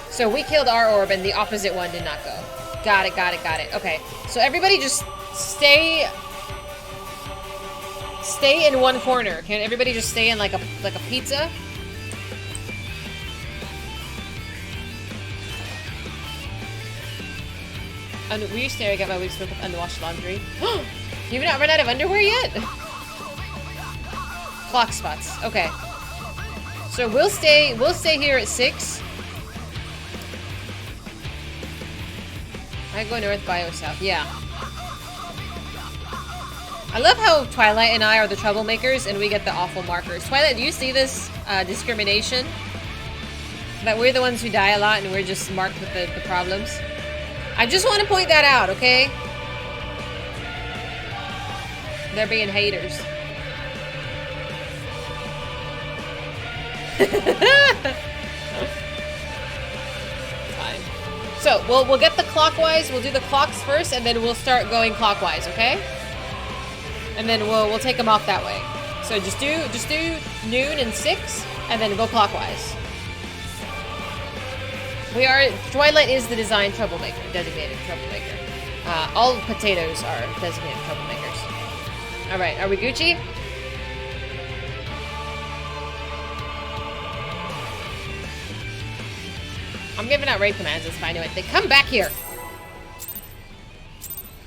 So we killed our orb and the opposite one did not go. Got it, got it, got it. Okay. So everybody just stay in one corner. Can everybody just stay in like a pizza? And were you staring at my week's worth of unwashed laundry? You've not run out of underwear yet? Clock spots. Okay. So we'll stay here at 6. I go north, bio south. Yeah. I love how Twilight and I are the troublemakers and we get the awful markers. Twilight, do you see this discrimination? That we're the ones who die a lot and we're just marked with the problems? I just want to point that out, okay? They're being haters. Fine. So we'll get the clockwise. We'll do the clocks first, and then we'll start going clockwise, okay? And then we'll take them off that way. So just do noon and 6, and then go clockwise. Twilight is the designated troublemaker. All potatoes are designated troublemakers. Alright, are we Gucci? I'm giving out raid commands, it's fine. Anyway, they come back here.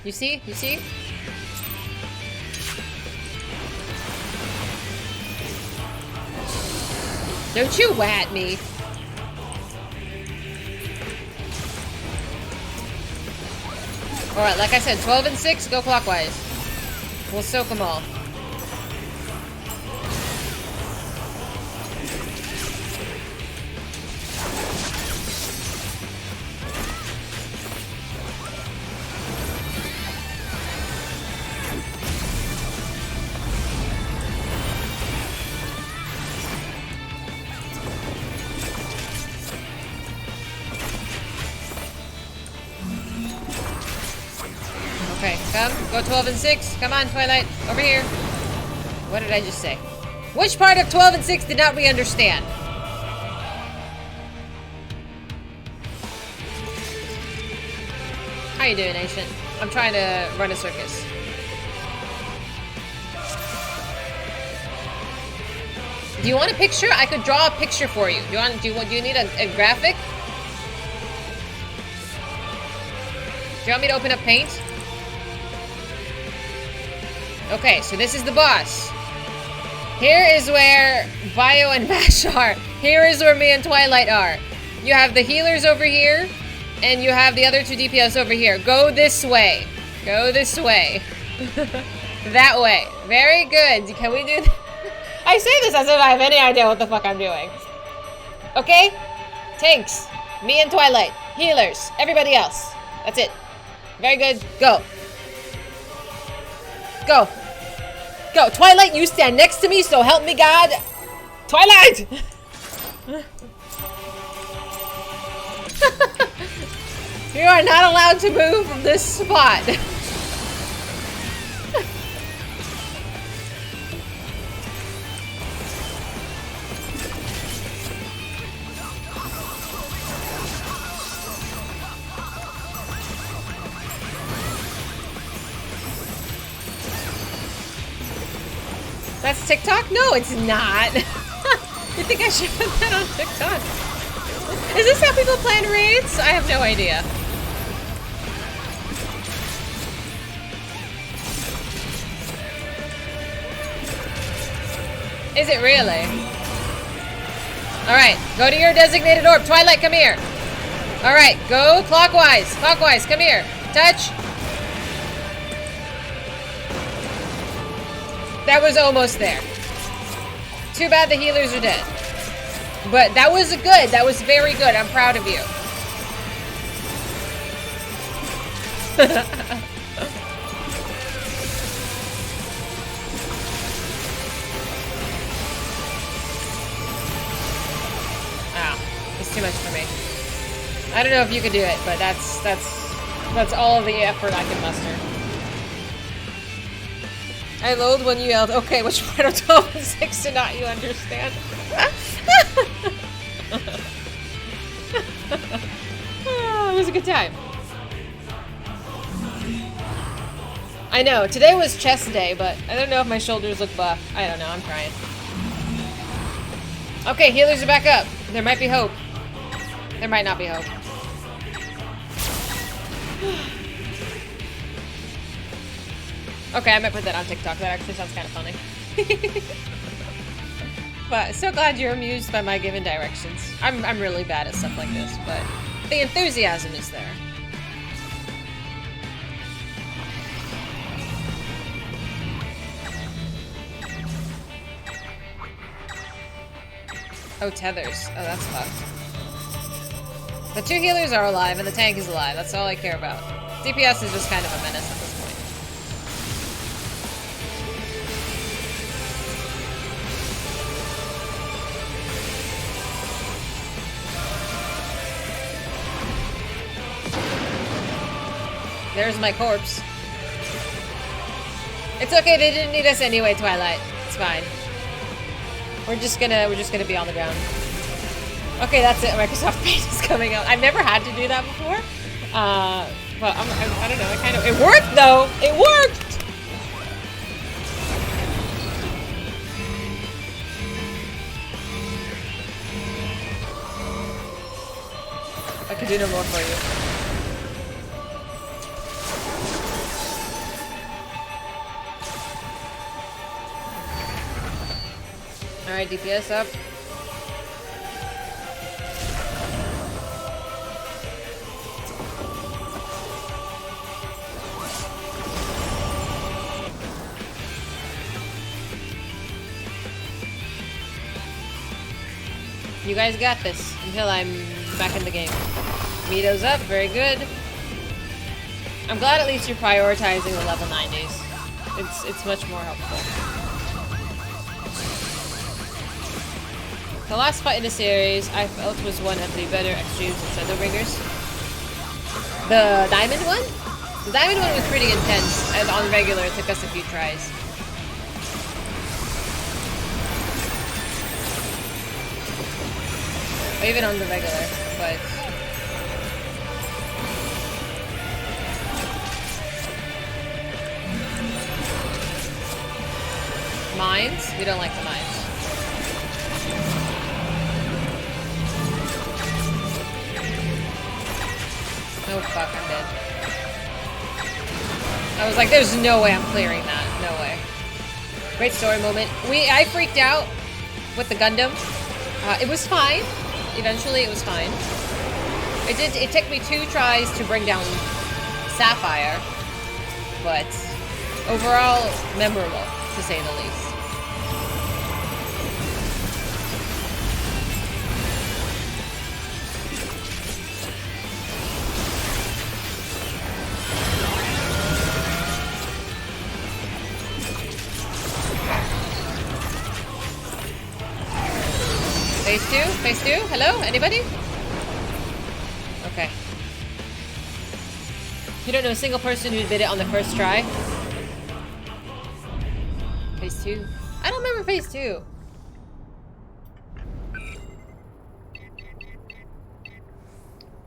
You see? You see? Don't you at me. Alright, like I said, 12 and 6, go clockwise. We'll soak them all. Okay, come. Go 12 and 6. Come on, Twilight. Over here. What did I just say? Which part of 12 and 6 did not we understand? How you doing, Ancient? I'm trying to run a circus. Do you want a picture? I could draw a picture for you. Do you need a graphic? Do you want me to open up Paint? Okay, so this is the boss. Here is where Bio and Vash are. Here is where me and Twilight are. You have the healers over here, and you have the other 2 DPS over here. Go this way. Go this way. That way. Very good. Can we do that? I say this as if I have any idea what the fuck I'm doing. Okay? Tanks. Me and Twilight. Healers. Everybody else. That's it. Very good. Go. Go. Go. Twilight, you stand next to me, so help me God. Twilight! You are not allowed to move from this spot. That's TikTok? No, it's not. You think I should put that on TikTok? Is this how people plan raids? I have no idea. Is it really? Alright, go to your designated orb. Twilight, come here. Alright, go clockwise. Clockwise, come here. Touch. That was almost there. Too bad the healers are dead. But that was good. That was very good. I'm proud of you. Ah, it's too much for me. I don't know if you could do it, but that's all of the effort I can muster. I lulled when you yelled, okay, which part of 12 and 6 did not you understand? Oh, it was a good time. I know, today was chest day, but I don't know if my shoulders look buff. I don't know, I'm trying. Okay, healers are back up. There might be hope. There might not be hope. Okay, I might put that on TikTok. That actually sounds kind of funny. But so glad you're amused by my given directions. I'm really bad at stuff like this, but the enthusiasm is there. Oh, tethers. Oh, that's fucked. The 2 healers are alive, and the tank is alive. That's all I care about. DPS is just kind of a menace at this point. There's my corpse. It's okay, they didn't need us anyway, Twilight. It's fine. We're just gonna be on the ground. Okay, that's it. Microsoft Paint is coming out. I've never had to do that before. But I don't know. It worked though. It worked. I could do no more for you. Alright, DPS up. You guys got this until I'm back in the game. Mito's up, very good. I'm glad at least you're prioritizing the level 90s. It's much more helpful. The last fight in the series I felt was one of the better extremes of Shadowbringers. The diamond one? The diamond one was pretty intense, and on regular it took us a few tries. Or even on the regular, but... Mines? We don't like the mines. Oh fuck, I'm dead. I was like, there's no way I'm clearing that. No way. Great story moment. I freaked out with the Gundam. It was fine. Eventually it was fine. It took me 2 tries to bring down Sapphire, but overall memorable, to say the least. Phase 2? Phase 2? Hello? Anybody? Okay. You don't know a single person who did it on the first try? Phase 2? I don't remember Phase 2.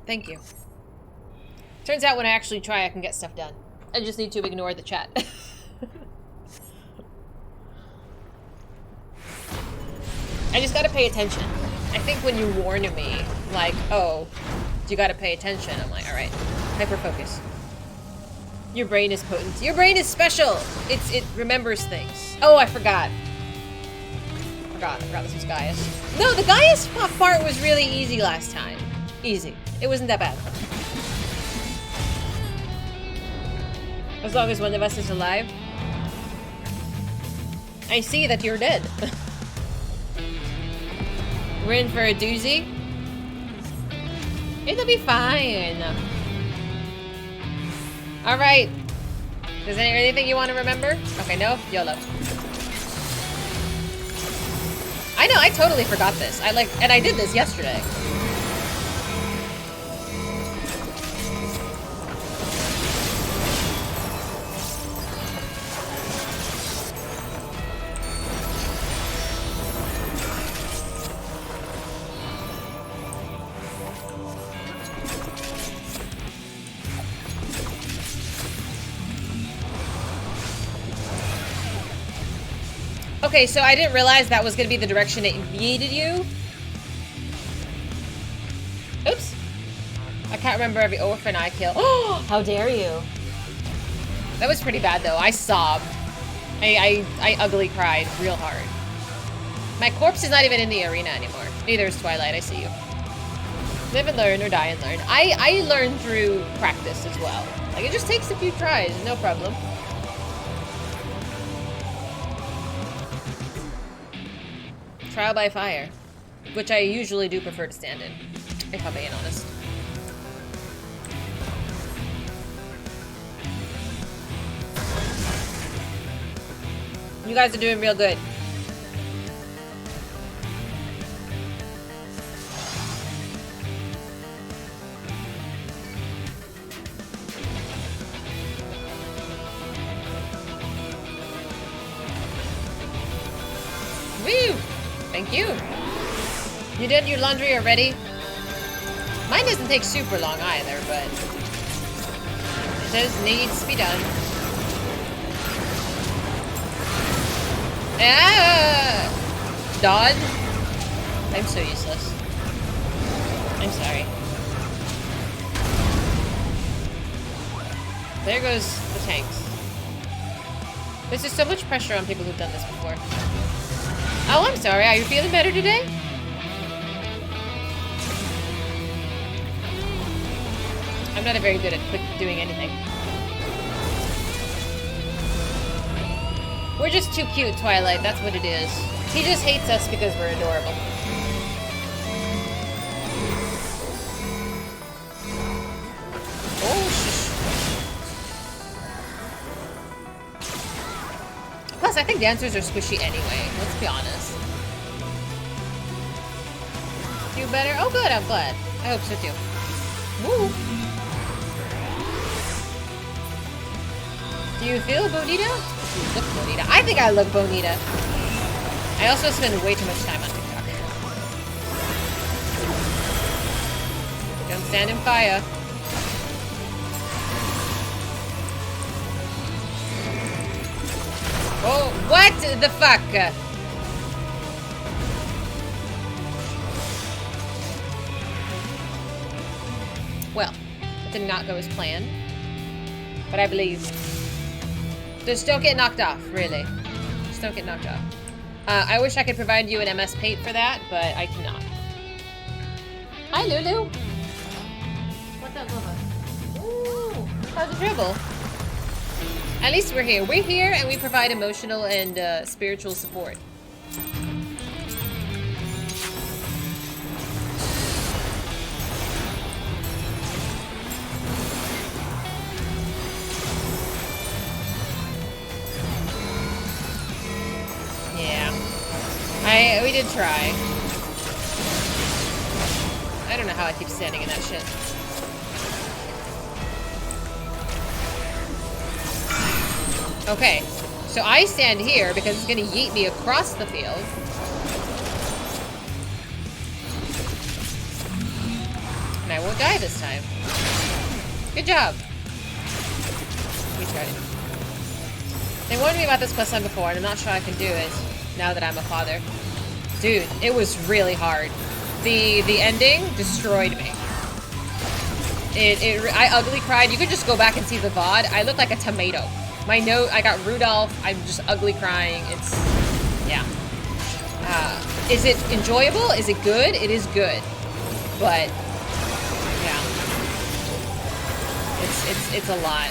Thank you. Turns out when I actually try, I can get stuff done. I just need to ignore the chat. I just gotta pay attention. I think when you warn me, like, oh, you gotta pay attention, I'm like, alright, hyper-focus. Your brain is potent. Your brain is special! It remembers things. Oh, I forgot. I forgot this was Gaius. No, the Gaius part was really easy last time. Easy. It wasn't that bad. As long as one of us is alive. I see that you're dead. We're in for a doozy. It'll be fine. All right. Is there anything you want to remember? Okay, no? YOLO. I know, I totally forgot this. And I did this yesterday. Okay, so I didn't realize that was going to be the direction it yeeted you. Oops. I can't remember every orphan I killed. Oh, how dare you. That was pretty bad, though. I sobbed. I ugly cried real hard. My corpse is not even in the arena anymore. Neither is Twilight, I see you. Live and learn or die and learn. I learn through practice as well. Like, it just takes a few tries, no problem. Trial by fire, which I usually do prefer to stand in, if I'm being honest. You guys are doing real good. Woo! Thank you. You did your laundry already? Mine doesn't take super long either, but it does needs to be done. Ah! Dodd? I'm so useless. I'm sorry. There goes the tanks. This is so much pressure on people who've done this before. Oh, I'm sorry. Are you feeling better today? I'm not very good at doing anything. We're just too cute, Twilight. That's what it is. He just hates us because we're adorable. Oh, shush. Plus, I think dancers are squishy anyway. Let's be honest. Feel better? Oh, good. I'm glad. I hope so too. Woo. Do you feel bonita? You look bonita. I think I look bonita. I also spend way too much time on TikTok. Don't stand in fire. Oh, what the fuck? Well, it did not go as planned. But I believe. Just don't get knocked off, really. Just don't get knocked off. I wish I could provide you an MS Paint for that, but I cannot. Hi, Lulu. What's up, Bubba? Ooh, how's the dribble? At least we're here. We're here, and we provide emotional and spiritual support. We did try. I don't know how I keep standing in that shit. Okay, so I stand here because it's gonna yeet me across the field. And I won't die this time. Good job. We tried. They warned me about this questline before, and I'm not sure I can do it now that I'm a father. Dude, it was really hard. The ending destroyed me. I ugly cried. You could just go back and see the VOD. I look like a tomato. My note, I got Rudolph. I'm just ugly crying. It's, yeah. Is it enjoyable? Is it good? It is good. But, yeah. It's a lot.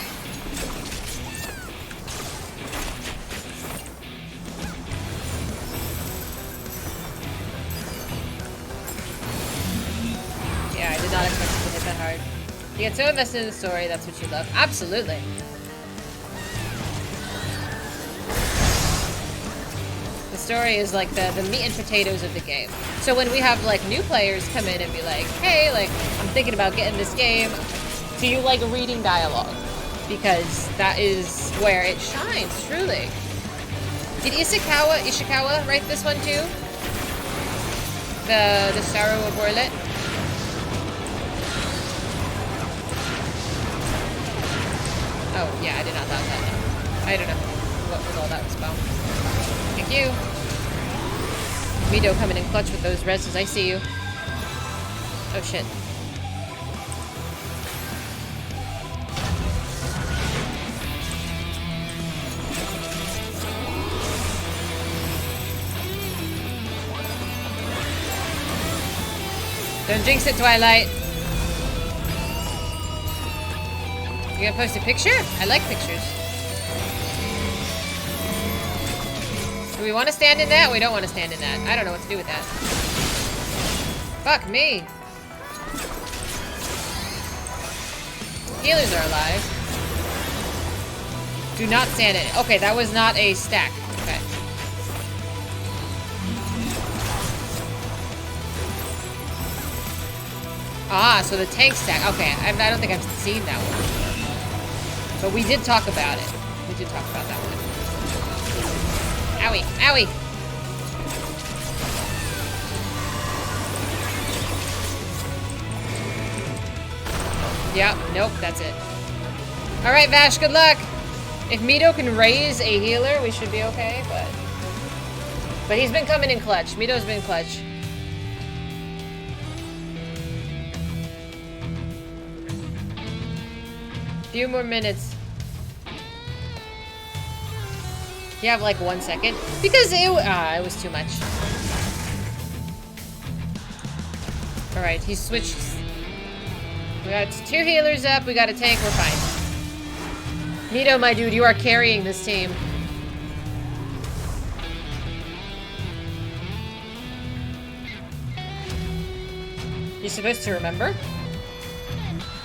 hard. You get so invested in the story, that's what you love. Absolutely. The story is like the meat and potatoes of the game. So when we have like new players come in and be like, hey, like, I'm thinking about getting this game, do you like reading dialogue? Because that is where it shines, truly. Did Ishikawa write this one too? The Sorrow of Orlet? Oh, yeah, I did not thought that. I don't know what all that was about. Thank you. Mido coming in clutch with those reses. I see you. Oh, shit. Don't jinx it, Twilight. You gonna post a picture? I like pictures. Do we want to stand in that? We don't want to stand in that. I don't know what to do with that. Fuck me. Healers are alive. Do not stand in it. Okay, that was not a stack. Okay. Ah, so the tank stack. Okay, I don't think I've seen that one. But we did talk about it. We did talk about that one. Owie, owie. Yeah, nope, that's it. Alright, Vash, good luck. If Mido can raise a healer, we should be okay, but he's been coming in clutch. Mido's been clutch. Few more minutes. You have like 1 second because it was too much. All right, he switched. We got 2 healers up. We got a tank. We're fine. Mido, my dude, you are carrying this team. You're supposed to remember.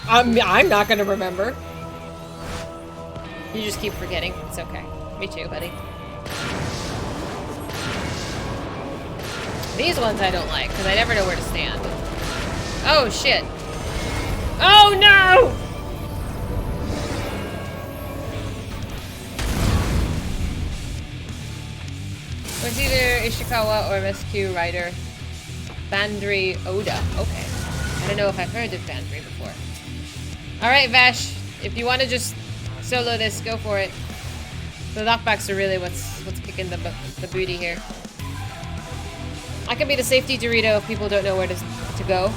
I'm not gonna remember. You just keep forgetting. It's okay. Me too, buddy. These ones I don't like, because I never know where to stand. Oh, shit. Oh, no! Was either Ishikawa or MSQ writer Bandri Oda. Okay. I don't know if I've heard of Bandri before. Alright, Vash. If you want to just solo this, go for it. The knockbacks are really what's kicking the booty here. I can be the safety Dorito if people don't know where to go.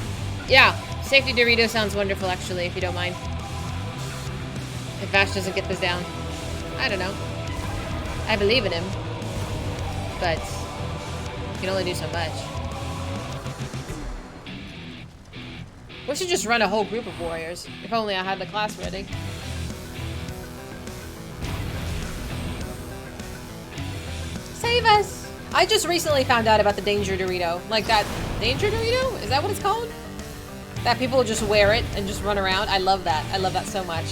Yeah, safety Dorito sounds wonderful, actually, if you don't mind. If Vash doesn't get this down. I don't know. I believe in him. But you can only do so much. We should just run a whole group of warriors. If only I had the class ready. Save us! I just recently found out about the Danger Dorito. Like that Danger Dorito? Is that what it's called? That people just wear it and just run around. I love that. I love that so much.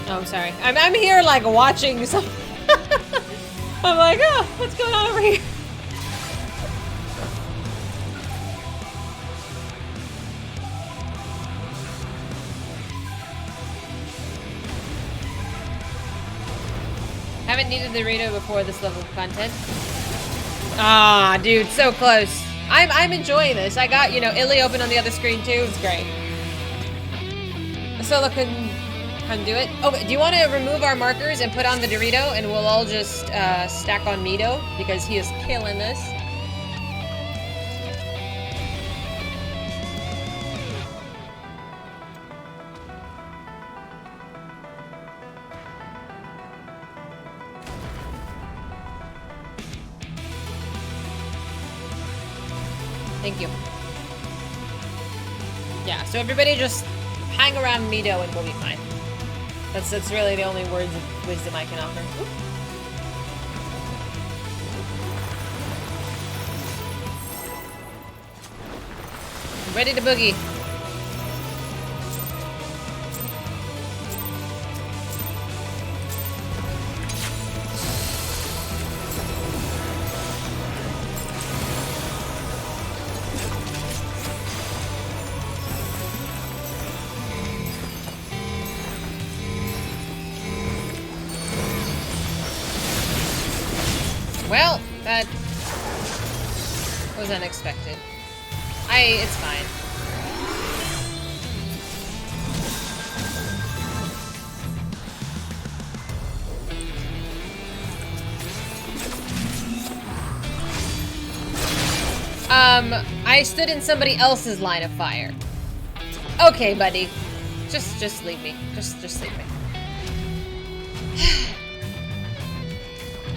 Oh, I'm sorry. I'm here like watching some. I'm like, oh, what's going on over here? Haven't needed the Dorito before this level of content. Ah, dude, so close. I'm enjoying this. I got, you know, Illy open on the other screen too. It's great. Solo can do it. Okay, do you want to remove our markers and put on the Dorito, and we'll all just stack on Mido because he is killing this. Thank you. Yeah, so everybody just hang around Mido and we'll be fine. That's really the only words of wisdom I can offer. Oop. Ready to boogie. Well, that was unexpected. It's fine. I stood in somebody else's line of fire. Okay, buddy. Just leave me. Just leave me.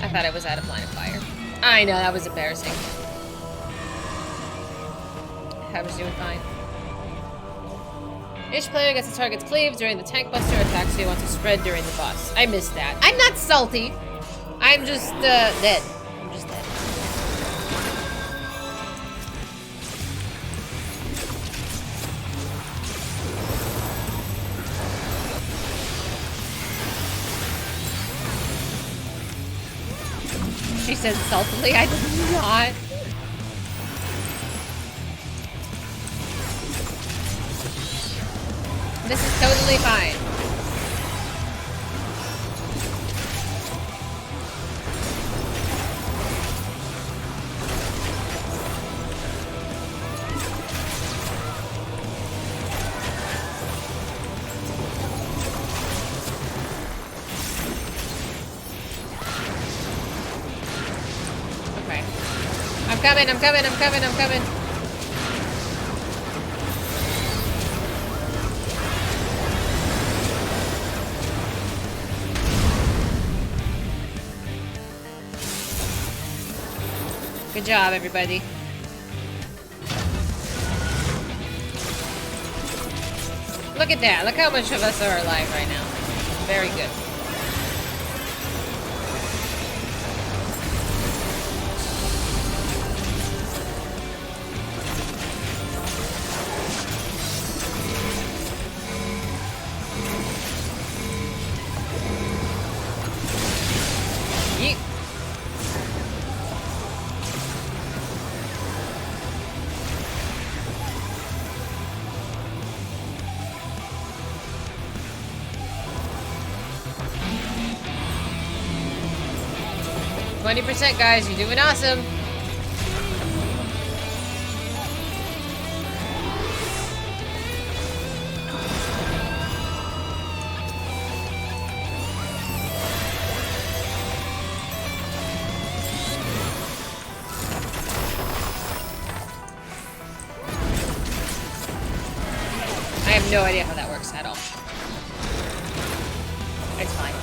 I thought I was out of line of fire. I know, that was embarrassing. I was doing fine. Each player gets a target's cleave during the tank buster attack, so you want to spread during the boss. I missed that. I'm not salty. I'm just, dead. I'm just dead. She said saltily. I did not. This is totally fine. Okay. I'm coming, I'm coming, I'm coming, I'm coming. Good job, everybody. Look at that. Look how much of us are alive right now. Very good. Yeet. %, guys. You're doing awesome. I have no idea how that works at all. It's fine.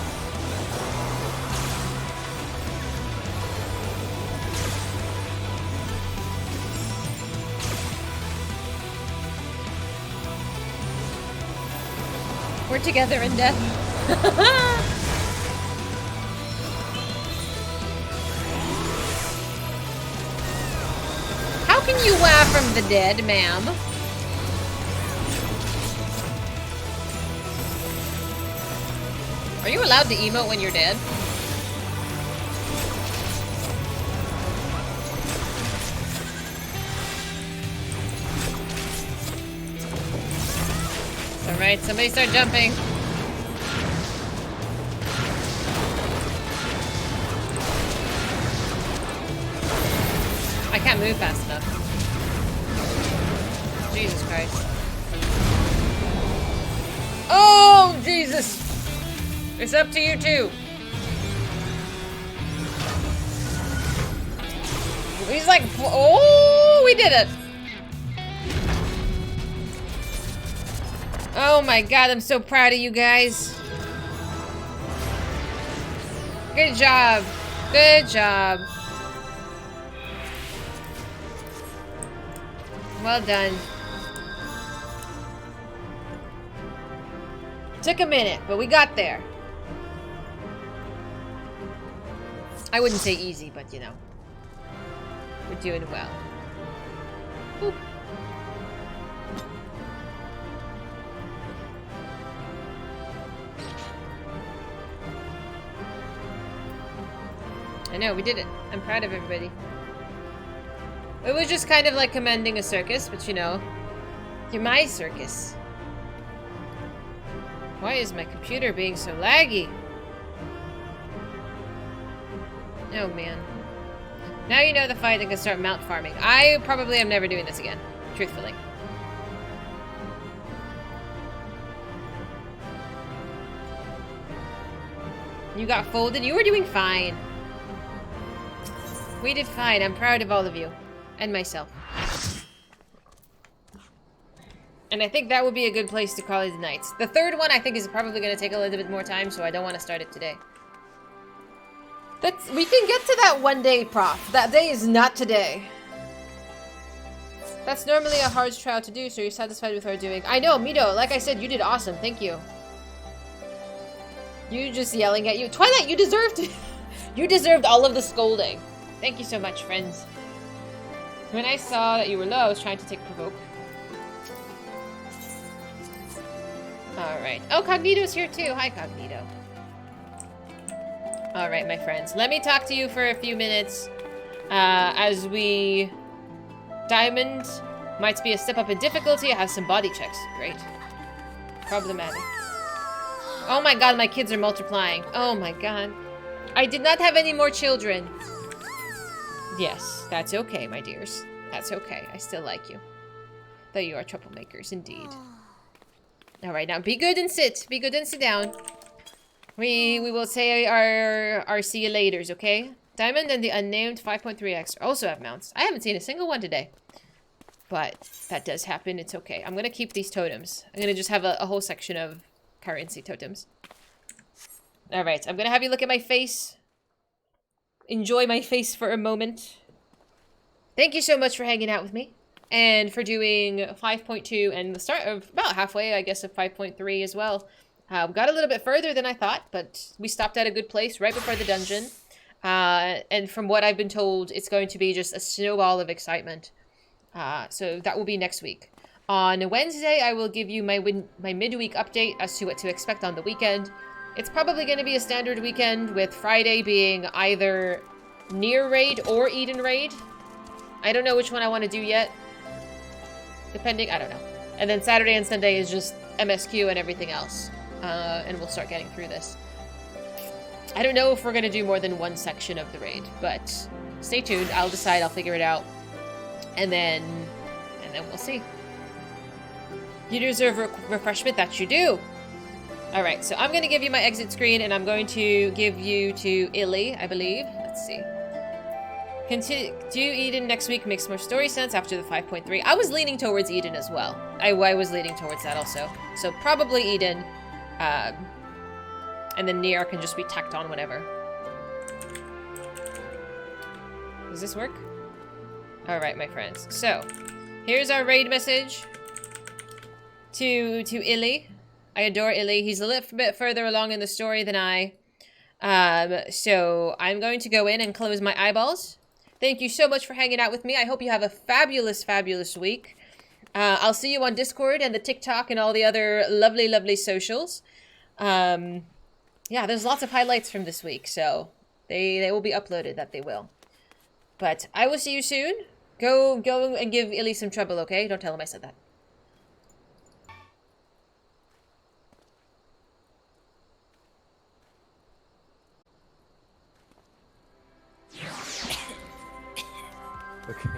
We're together in death. How can you laugh from the dead, ma'am? Are you allowed to emote when you're dead? Alright, somebody start jumping. I can't move fast enough. Jesus Christ. Oh, Jesus! It's up to you too. He's like, oh, we did it. Oh my god, I'm so proud of you guys. Good job. Good job. Well done. Took a minute, but we got there. I wouldn't say easy, but you know. We're doing well. Boop. I know, we did it. I'm proud of everybody. It was just kind of like commending a circus, but you know, you're my circus. Why is my computer being so laggy? Oh man. Now you know the fight and can start mount farming. I probably am never doing this again, truthfully. You got folded? You were doing fine. We did fine. I'm proud of all of you. And myself. And I think that would be a good place to call it the night. The third one I think is probably going to take a little bit more time, so I don't want to start it today. We can get to that one day, Prof. That day is not today. That's normally a hard trial to do, so you're satisfied with our doing. I know, Mito. Like I said, you did awesome. Thank you. You just yelling at you. Twilight, you deserved it. You deserved all of the scolding. Thank you so much, friends. When I saw that you were low, I was trying to take provoke. Alright. Oh, Cognito's here too. Hi, Cognito. Alright, my friends. Let me talk to you for a few minutes. As we... Diamond might be a step up in difficulty. I have some body checks. Great. Problematic. Oh my god, my kids are multiplying. Oh my god. I did not have any more children. Yes, that's okay, my dears. That's okay. I still like you. Though you are troublemakers, indeed. Alright, now be good and sit. Be good and sit down. We will say our see you laters, okay? Diamond and the unnamed 5.3x also have mounts. I haven't seen a single one today. But that does happen. It's okay. I'm going to keep these totems. I'm going to just have a whole section of currency totems. Alright, I'm going to have you look at my face. Enjoy my face for a moment. Thank you so much for hanging out with me. And for doing 5.2 and the start of about halfway, I guess, of 5.3 as well. We got a little bit further than I thought, but we stopped at a good place right before the dungeon. And from what I've been told, it's going to be just a snowball of excitement. So that will be next week. On Wednesday, I will give you my midweek update as to what to expect on the weekend. It's probably going to be a standard weekend, with Friday being either near raid or Eden raid. I don't know which one I want to do yet. Depending, I don't know. And then Saturday and Sunday is just MSQ and everything else. And we'll start getting through this. I don't know if we're going to do more than one section of the raid, but stay tuned. I'll decide. I'll figure it out. And then we'll see. You deserve refreshment. That you do. Alright, so I'm going to give you my exit screen, and I'm going to give you to Illy, I believe. Let's see. Do Eden next week makes more story sense after the 5.3. I was leaning towards Eden as well. I was leaning towards that also. So probably Eden. And then Nier can just be tacked on whenever. Does this work? Alright, my friends. So, here's our raid message to Illy. I adore Illy. He's a little bit further along in the story than I. So I'm going to go in and close my eyeballs. Thank you so much for hanging out with me. I hope you have a fabulous, fabulous week. I'll see you on Discord and the TikTok and all the other lovely, lovely socials. Yeah, there's lots of highlights from this week, so they will be uploaded, that they will. But I will see you soon. Go and give Illy some trouble, okay? Don't tell him I said that. Okay.